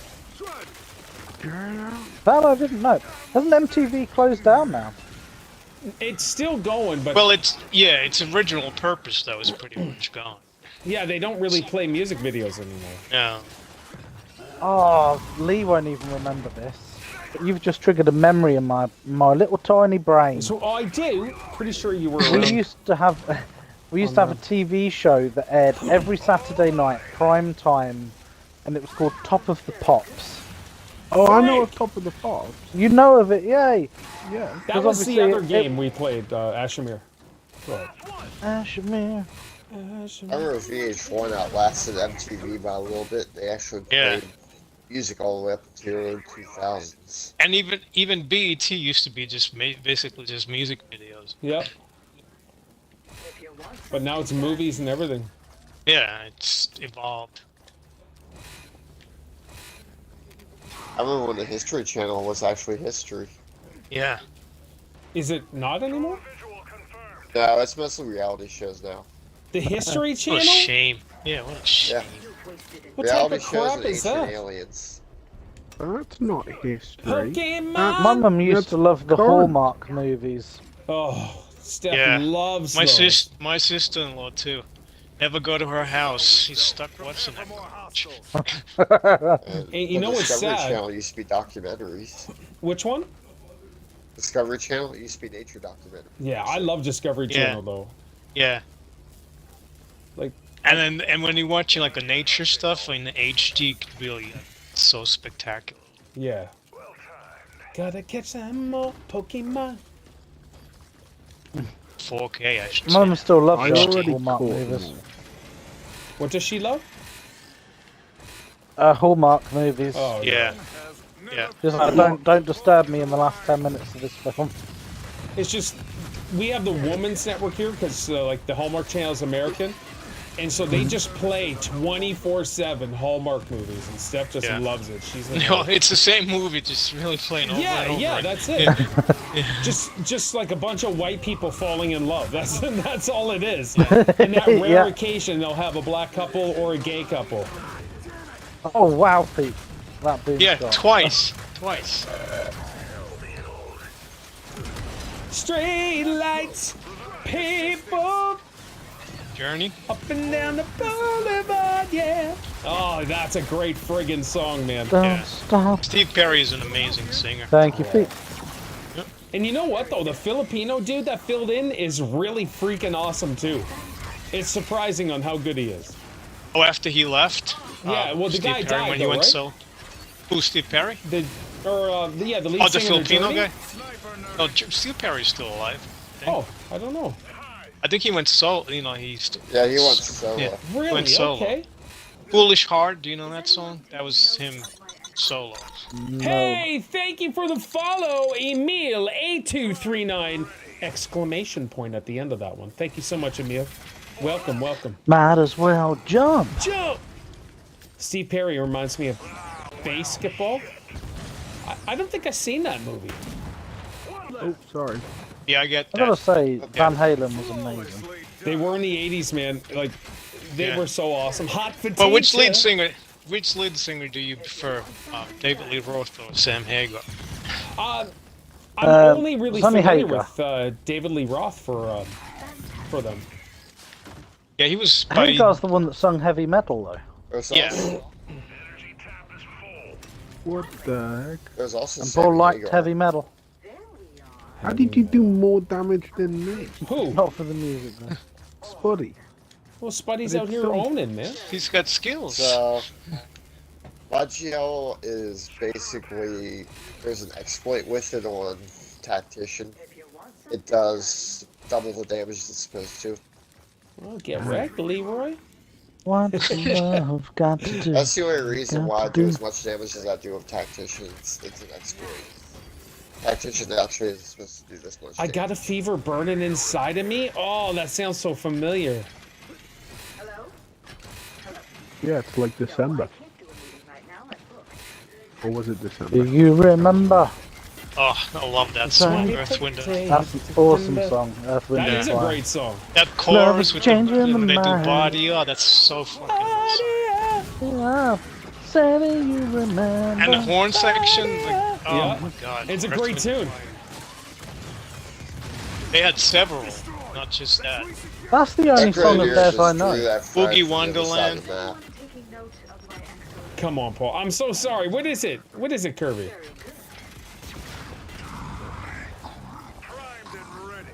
That I didn't know. Hasn't MTV closed down now? It's still going, but Well, its original purpose though is pretty much gone. yeah, they don't really play music videos anymore. Yeah. Oh, Lee won't even remember this. But you've just triggered a memory in my little tiny brain. So I do. Pretty sure you were We around. used to have a TV show that aired every Saturday night, prime time, and it was called Top of the Pops. Oh, I know of Top of the Pops. You know of it, yay! Yeah. That was the obviously other it- game we played, Ashimir. Right. Ashmere. I remember VH1 outlasted MTV by a little bit. They actually Yeah. played music all the way up until the early 2000s. And even BET used to be just basically just music videos. Yep. But now it's movies and everything. Yeah, it's evolved. I remember when the History Channel was actually history. Yeah. Is it not anymore? No, it's mostly reality shows now. The History What a Channel? shame. Yeah, what a shame. What type Reality of shows crap and is ancient that? aliens. That's not history. Pokemon. My mum used That's to love the current. Hallmark movies. Oh, Steph Yeah. loves My those. my sister-in-law too. Never go to her house. She's stuck watching that garbage. And Hey, you the know what's Discovery sad? Channel used to be documentaries. Which one? Discovery Channel used to be nature documentaries. Yeah, I love Discovery Yeah. Channel though. Yeah. Like, And when you're watching like the nature stuff, I mean the HD could really so spectacular. yeah. Gotta catch some more Pokemon. 4K, I should say. Mum still loves I those already Hallmark caught movies. them. What does she love? Hallmark movies. Oh, Yeah. Yeah. Just like, don't disturb me in the last 10 minutes of this film. It's just we have the Woman's Network here because like the Hallmark Channel is American, and so they just play 24/7 Hallmark movies, and Steph just Yeah. loves it. She's like, No, it's the same movie, just really playing over yeah, and over. yeah, again. that's it. Just like a bunch of white people falling in love. That's all it is. And that rare Yeah. occasion they'll have a black couple or a gay couple. Oh wow, Pete. That boom Yeah, shot. twice. Straight lights. People Journey. up and down the boulevard, yeah. Oh, that's a great friggin' song, man. Don't Yeah. stop. Steve Perry is an amazing singer. Thank you, Pete. And you know what, though? The Filipino dude that filled in is really freaking awesome, too. It's surprising on how good he is. Oh, after he left? Yeah, well, the Steve guy Perry, died, when he though, went right? so. Who, Steve Perry? The lead Oh, the singer of Filipino Journey? guy? No, Steve Perry's still alive. Oh, I don't know. I think he went solo. You know, he's still. Yeah, he went solo. Yeah, Really? went solo. Okay. Foolish Heart. Do you know that song? That was him solo. Hey, thank you for the follow, Emil A239! Exclamation point at the end of that one. Thank you so much, Emil. Welcome, welcome. Might as well jump. Jump! Steve Perry reminds me of Basketball. I don't think I've seen that movie. Oh, sorry. Yeah, I get I gotta that. say, Van Halen was amazing. They were in the 80s, man. Like, they Yeah. were so awesome. Hot Fatigue. But which lead singer do you prefer? David Lee Roth or Sam Hagar? I'm only really Sammy familiar Hagar. with David Lee Roth for them. Yeah, he was. By, Hagar's the one that sung heavy metal, though. There's yeah. also, What the heck? there's also And Paul Sammy liked Hagar. heavy metal. How did you do more damage than me? Who? Not for the music, though. Spuddy. Well, Spuddy's But out it's here so- owning, man. He's got skills. So, Magio is basically, there's an exploit with it on Tactician. It does double the damage it's supposed to. Well, get wrecked, Leroy. What's love got to do? That's the only reason why I Got do to as much damage as I do with Tactician. It's an exploit. Tactician actually is supposed to do this much I damage. got a fever burning inside of me. Oh, that sounds so familiar. Hello? Yeah, it's like December. I can't do a meeting right now. I'm booked. Or was it Do December? you remember? Oh, I love that song, Earth, Wind, and- That's an awesome song, Earth, Wind, That and is a Fire. great song. That Love chorus is with changing the when they do mind. body. Oh, that's so fucking awesome. Yeah, say that you remember. And the horn section. Like, oh Yeah. my god. It's a Earth, great Wind, tune. Fire. They had several, not just that. That's the only song of theirs I know. Boogie Wonderland. Taking note of my excellence. Come on, Paul. I'm so sorry. What is it? What is it, Kirby? Primed and ready.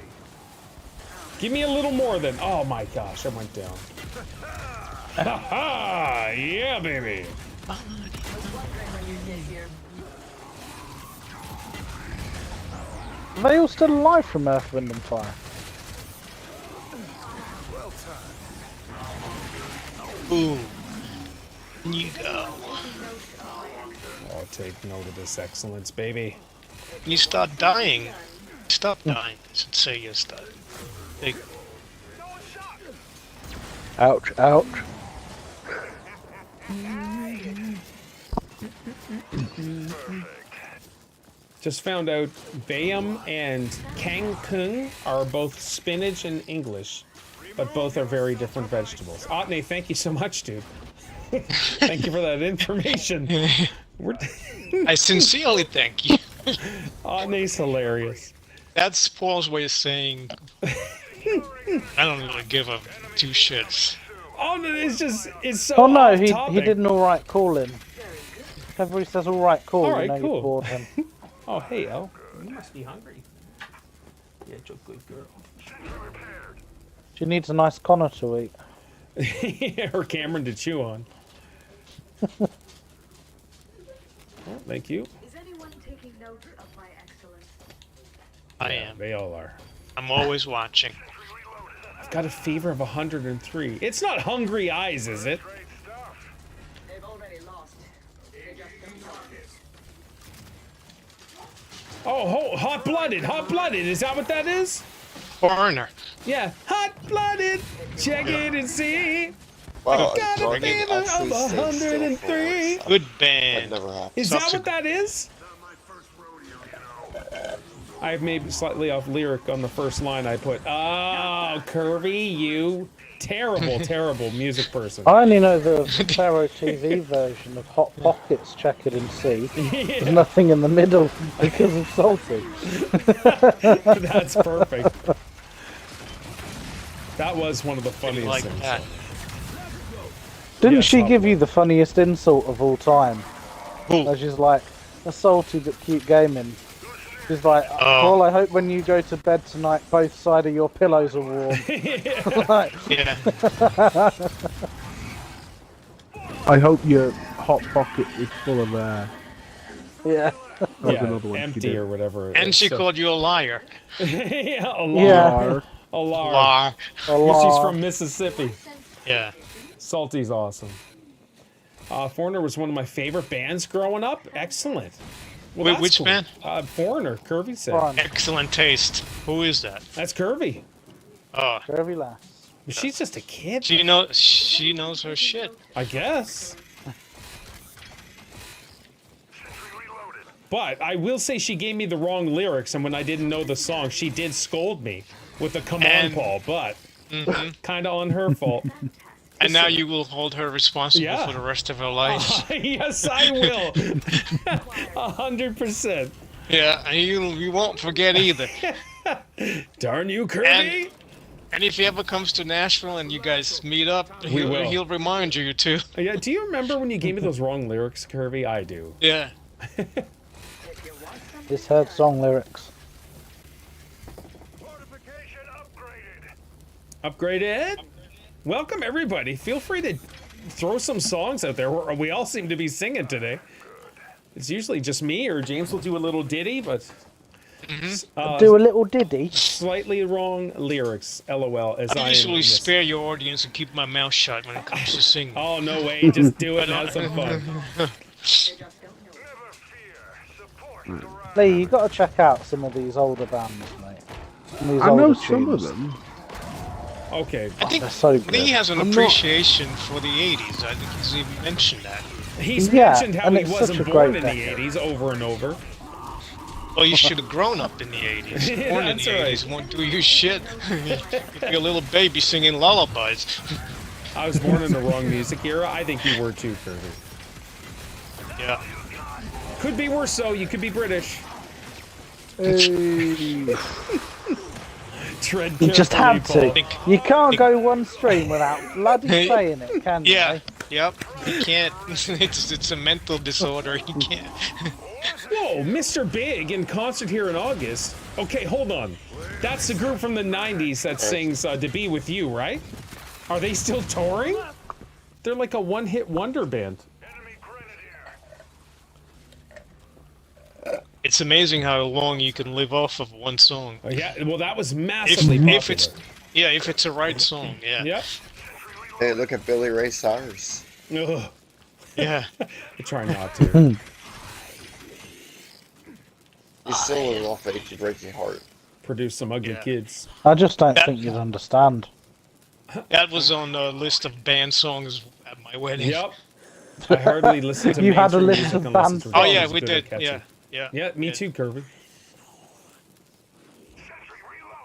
Give me a little more then. Oh my gosh, I went down. Ha yeah, baby. Are they all still alive from Earth, Wind, and Fire? Ooh. In you go. Oh, take note of this excellence, baby. When you start dying, stop dying. I should say you start. They, Ouch, ouch. Just found out Bayam and Kangkung are both spinach and English, but both are very different vegetables. Otney, thank you so much, dude. Thank you for that information. I sincerely thank you. Otney's hilarious. That's Paul's way of saying I don't really give a two shits. Oh, no, it's so Oh no, off he topic. did an alright call in. Whenever he says alright call, Alright, you know cool. you've bored him. Oh, hey, El. You must be hungry. Yeah, you're a good girl. She needs a nice Connor to eat. Or Cameron to chew on. Oh, thank you. Is anyone taking note of my excellence? I Yeah, am. They all are. I'm always watching. I've got a fever of 103. It's not hungry eyes, is it? They've already lost. They just don't know. Oh, hot-blooded, hot-blooded. Is that what that is? Foreigner. Yeah, hot-blooded. Check it and see. Wow, Got a Jordan fever actually of stayed still for 103. once. Good That band. never happened. Is Tough that to- what that is? I've maybe slightly off lyric on the first line I put. Oh, Kirby, you terrible, terrible music person. I only know the Pharaoh TV version of Hot Pockets, Check It and See. There's nothing in the middle because of Salty. That's perfect. That was one of the funniest like things. that. Didn't Yes, she I'll- give you the funniest insult of all time? Who? So she's like, a salty but cute gaming. She's like, Oh. well, I hope when you go to bed tonight, both sides of your pillows are warm. Like, Yeah. I hope your hot pocket is full of air. yeah. That was Yeah, another one she empty did. or whatever. And she called you a liar. Yeah, a lar. Yeah. A lar. Lar. A lot. She's from Mississippi. Yeah. Salty's awesome. Foreigner was one of my favorite bands growing up. Excellent. Well, Wait, that's which cool. band? Foreigner, Curvy said. Fun. Excellent taste. Who is that? That's Curvy. Oh, Very last. She's just a kid, she knows her shit. I guess. But I will say she gave me the wrong lyrics, and when I didn't know the song, she did scold me with a "Come on, And- Paul," but Hmm. kind of on her fault. And now you will hold her responsible Yeah. for the rest of her life. Yes, I will. 100%. Yeah, and you won't forget either. Darn you, Kirby. And if he ever comes to Nashville and you guys meet up, will. he'll remind you too. Yeah, do you remember when you gave me those wrong lyrics, Kirby? I do. Yeah. Just heard song lyrics. Fortification upgraded. Upgraded? Welcome, everybody. Feel free to throw some songs out there. We all seem to be singing today. It's usually just me, or James will do a little ditty, but Do a little ditty. slightly wrong lyrics, LOL, as I I am usually in this. spare your audience and keep my mouth shut when it comes to singing. Oh, no way. Just do it and have some fun. Never fear. Support the rise. Lee, you got to check out some of these older bands, mate. Some of these I know older some of tunes. them. Okay. I think They're so good. Lee has an I'm not- appreciation for the 80s. I think he's even mentioned that. He's Yeah, mentioned how and he it's wasn't such a born great in the decade. 80s over and over. Well, you should have grown up in the 80s. Yeah, Born in that's the right. 80s. Won't do you shit. You'd be a little baby singing lullabies. I was born in the wrong music era. I think you were too, Kirby. Yeah. Could be worse, so you could be British. Hey. Tread You just carefully, had to. Paul. You can't go one stream without bloody saying it, can you? Yeah. eh? Yep. You can't. It's a mental disorder. You can't. Whoa, Mr. Big in concert here in August. Okay, hold on. That's the group from the 90s that sings To Be With You, right? Are they still touring? They're like a one-hit wonder band. Enemy grenadier. It's amazing how long you can live off of one song. Yeah, well, that was If, massively popular. if it's yeah, if it's a right song, yeah. Yep. Hey, look at Billy Ray Cyrus. Ugh, Yeah. I try not to. He's still living off Achy Breaky Heart. Produce some ugly Yeah. kids. I just don't think you'd understand. That was on the list of band songs at my wedding. Yep. I hardly listen to You had a mainstream list music of unless band it's Oh really yeah, good we or did. catchy. Yeah. Yeah. Yeah, me too, Kirby.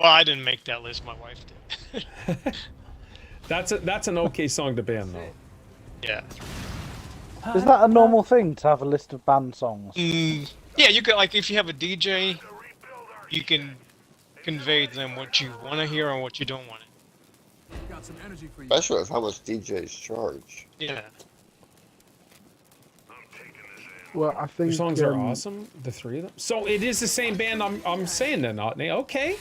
Well, I didn't make that list. My wife did. That's an okay song to ban though. Yeah. Is that a normal thing to have a list of band songs? Yeah, you could like if you have a DJ, you can convey them what you want to hear and what you don't want to. Especially with how much DJs charge. Yeah. Well, I think Your songs are awesome, the three of them. So it is the same band I'm saying then, Otney. Okay.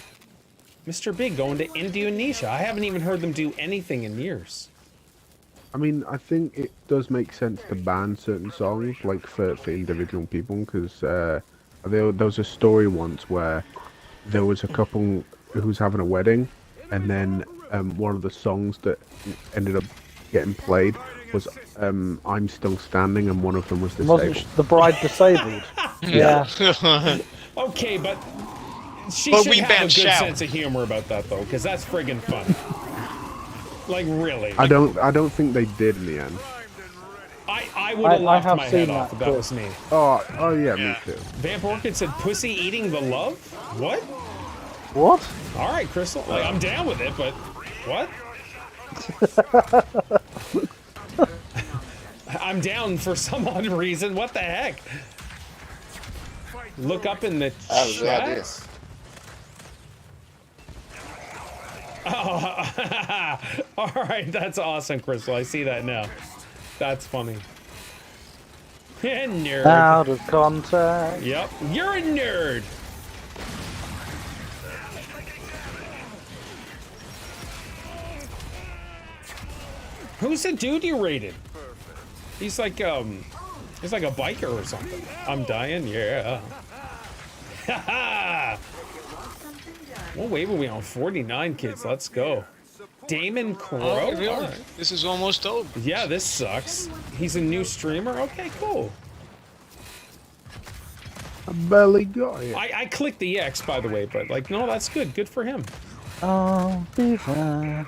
Mr. Big going to Indonesia. I haven't even heard them do anything in years. I mean, I think it does make sense to ban certain songs, like for individual people, because there was a story once where there was a couple who was having a wedding, and then one of the songs that ended up getting played was "I'm Still Standing," and one of them was Wasn't disabled. the bride disabled? Yeah. Okay, but she But should we have a banned good Shout. sense of humor about that though, because that's friggin' funny. Like really. I don't think they did in the end. I would have I laughed have my seen head off that if that clip. was me. Oh yeah, me Yeah. too. Vamp Orchid said pussy eating the love? What? What? Alright, Crystal. Like, I'm down with it, but what? I'm down for some odd reason. What the heck? Look up in the That was the idea. chat. Oh, all right, that's awesome, Crystal. I see that now. That's funny. Nerd. Out of contact. Yep, you're a nerd. Who's the dude you raided? He's like a biker or something. I'm dying, yeah. Haha. What wave are we on? 49 kids. Let's go. Damon Crow. Oh, really? All right. This is almost over. Yeah, this sucks. He's a new streamer. Okay, cool. I barely got it. I clicked the X, by the way, but like, no, that's good. Good for him. I'll be there.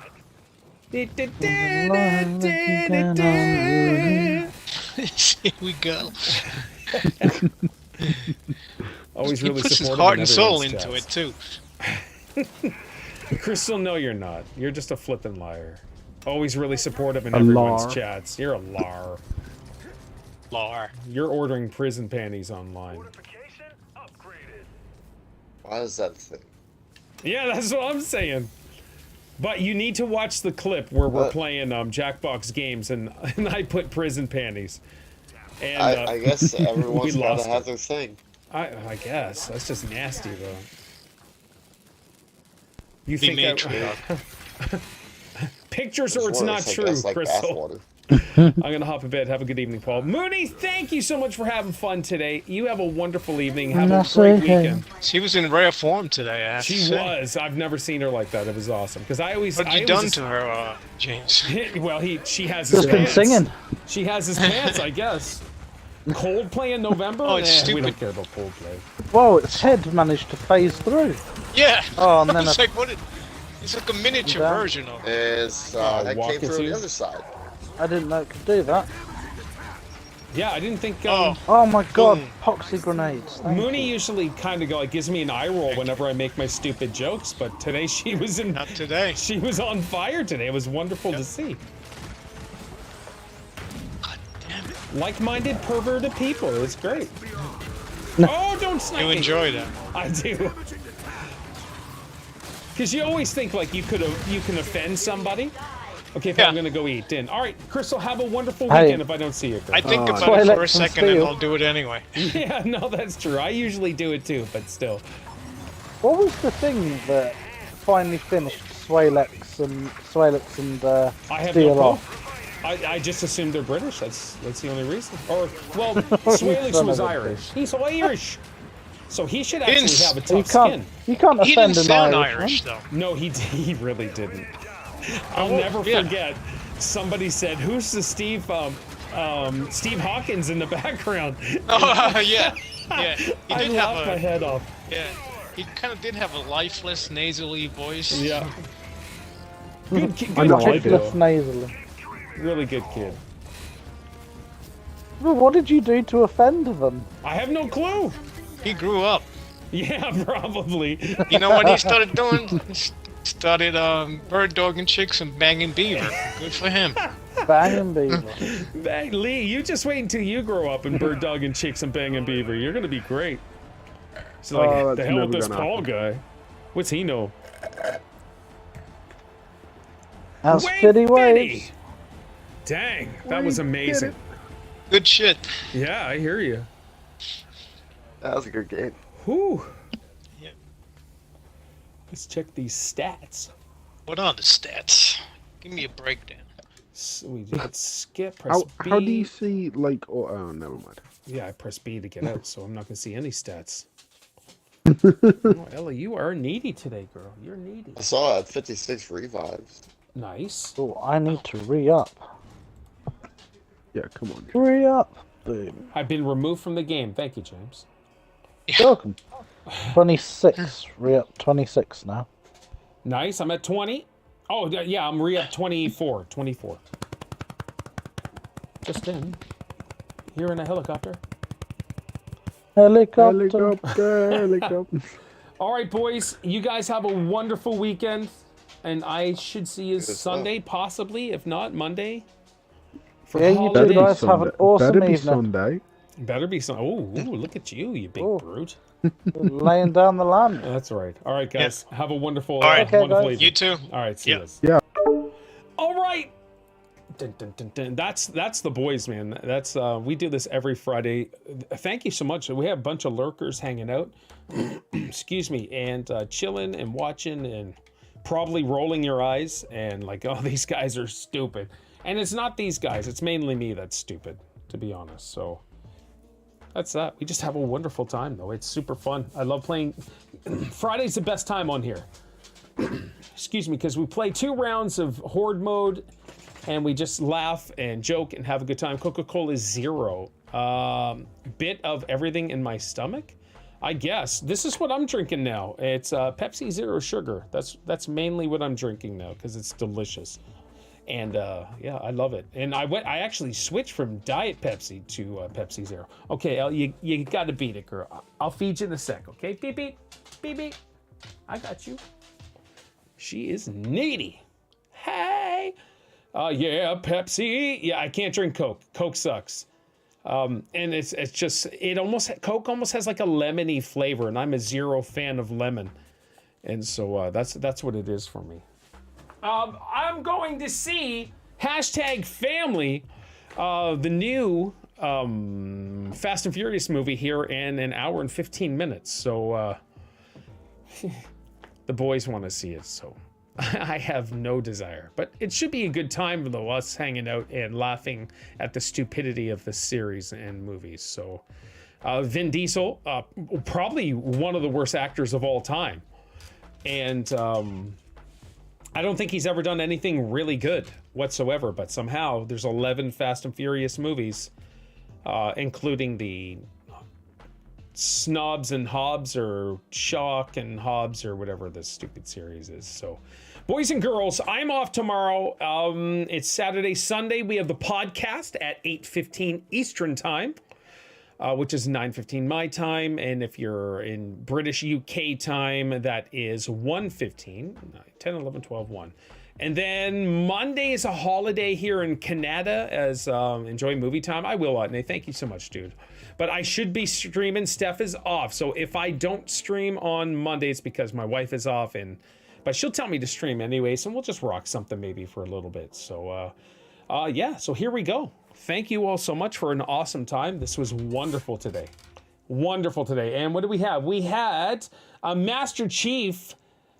Here we go. Always He really puts his supportive heart in and soul everyone's into chats. it too. Crystal, no, you're not. You're just a flippin' liar. Always really supportive in A everyone's lar. chats. You're a lar. Lar. You're ordering prison panties online. Fortification upgraded. Why is that a thing? Yeah, that's what I'm saying. But you need to watch the clip where we're What? playing Jackbox games, and I put prison panties. And I guess we everyone's got lost to have it. their thing. I guess that's just nasty, though. You Be think made that true. pictures It's or it's worse, not I true, guess, like Crystal? bathwater. I'm gonna hop in bed. Have a good evening, Paul. Mooney, thank you so much for having fun today. You have a wonderful evening. Have a That's great okay. weekend. She was in rare form today, I have to She say. was. I've never seen her like that. It was awesome. Because I always. What have I you always done to her, James? Well, she has his Just been pants. singing. She has his pants, I guess. Coldplay in November? Oh, it's We stupid. don't care about Coldplay. Whoa, its head managed to phase through. Yeah. Oh, and then It's a- like what? It's like a miniature Yeah. version of it. Is that walk came through into- the other side. I didn't know it could do that. Yeah, I didn't think. Oh, Oh my god, Boom. poxy grenades. Thank Mooney you. usually kind of like gives me an eye roll whenever I make my stupid jokes, but today she was in. not today. She was on fire today. It was wonderful to see. God damn it. Like-minded, perverted people. It was great. Oh, don't snipe You me. enjoy that. I do. Because you always think like you can offend somebody. Okay, if Yeah. I'm gonna go eat then. All right, Crystal, have a wonderful Hey. weekend if I don't see you. Girl. I think Oh, about it for a Twilight second and Steel. I'll do it anyway. Yeah, no, that's true. I usually do it too, but still. What was the thing that finally finished Swalex and I have Steel no clue. off? I just assumed they're British. That's the only reason. Or well, You Swalix son was of a Irish. bitch. He's Irish, so he should actually Didn't- have a You tough can't, skin. you can't He offend didn't an sound Irish, Irish though. No, he really didn't. I'll never yeah. forget. Somebody said, "Who's the Steve Hawkins in the background?" Oh yeah, yeah. He I did have laughed my a head off. yeah. He kind of did have a lifeless, nasally voice. Yeah. Good, kid, I good know, I kid, do. though. Just nasally. Really good kid. Well, what did you do to offend them? I have no clue. He grew up. Yeah, probably. You know what he started doing? He started bird dogging chicks and banging beaver. Good for him. Banging beaver. Hey, Lee, you just wait until you grow up and bird dogging chicks and banging beaver. You're gonna be great. So like, Oh, the that's hell with never this gonna Paul happen. guy? What's he know? That's Wait, Fitty Fitty! Waves. Dang, that was We did amazing. it. Good shit. Yeah, I hear you. That was a good game. Whew. Yeah. Let's check these stats. What are the stats? Give me a breakdown. So we let's skip. Press B. How do you see like? Oh, never mind. Yeah, I press B to get out, so I'm not gonna see any stats. Oh, Ella, you are needy today, girl. You're needy. I saw it, 56 revives. Nice. Oh, I need to re-up. Yeah, come on. Re-up. Boom. I've been removed from the game. Thank you, James. Welcome. 26. Re-up 26 now. Nice. I'm at 20. Oh, yeah, I'm re-up 24. 24. Just in. Here in a helicopter. Helicopter. Helicopter, helicopter. All right, boys. You guys have a wonderful weekend. And I should see you stuff. Sunday, possibly. If not, Monday. For Yeah, you holidays. too, guys. Have an awesome Better be evening. Sunday. Better be some. Oh, look at you, you big Ooh. brute. Laying down the land. That's right. All right, guys. Have a wonderful, All right. Okay, wonderful guys. evening. You too. All right, see Yeah. you guys. Yeah. All right. Dun, dun, dun, dun. That's the boys, man. That's we do this every Friday. Thank you so much. We have a bunch of lurkers hanging out. Excuse me, and chilling and watching and probably rolling your eyes and like, oh, these guys are stupid. And it's not these guys. It's mainly me that's stupid, to be honest. So that's that. We just have a wonderful time, though. It's super fun. I love playing. Friday's the best time on here. Excuse me, because we play 2 rounds of Horde Mode, and we just laugh and joke and have a good time. Coca-Cola Zero. Bit of everything in my stomach, I guess. This is what I'm drinking now. It's Pepsi Zero Sugar. That's mainly what I'm drinking now because it's delicious. And yeah, I love it. And I actually switched from Diet Pepsi to Pepsi Zero. Okay, Elle, you gotta beat it, girl. I'll feed you in a sec, okay? Beep, beep, beep, beep. I got you. She is needy. Hey. Yeah, Pepsi. Yeah, I can't drink Coke. Coke sucks. And it's just, Coke almost has like a lemony flavor, and I'm a zero fan of lemon. And so that's what it is for me. I'm going to see #family, the new Fast and Furious movie here in an hour and 15 minutes. So the boys want to see it, so I have no desire. But it should be a good time, though, us hanging out and laughing at the stupidity of the series and movies. So Vin Diesel, probably one of the worst actors of all time. And I don't think he's ever done anything really good whatsoever, but somehow there's 11 Fast and Furious movies, including the Snobs and Hobbs, or Shock and Hobbs, or whatever this stupid series is. So, boys and girls, I'm off tomorrow. It's Saturday, Sunday. We have the podcast at 8:15 Eastern time, which is 9:15 my time. And if you're in British UK time, that is 1:15, 10, 11, 12, 1. And then Monday is a holiday here in Canada as enjoy movie time. I will, Otney. Thank you so much, dude. But I should be streaming. Steph is off. So if I don't stream on Monday, it's because my wife is off. But she'll tell me to stream anyways, and we'll just rock something maybe for a little bit. So, yeah, so here we go. Thank you all so much for an awesome time. This was wonderful today. Wonderful today. And what do we have? We had Master Chief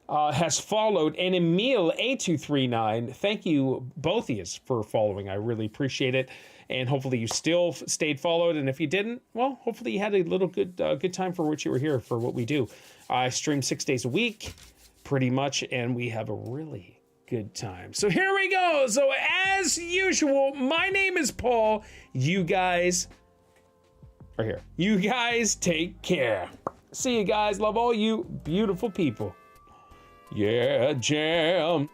has followed, and Emil A239. Thank you, both of you, for following. I really appreciate it. And hopefully you still stayed followed. And if you didn't, well, hopefully you had a little good time for what you were here for what we do. I stream 6 days a week, pretty much, and we have a really good time. So here we go. So as usual, my name is Paul. You guys are here. You guys take care. See you guys. Love all you beautiful people. Yeah, jam.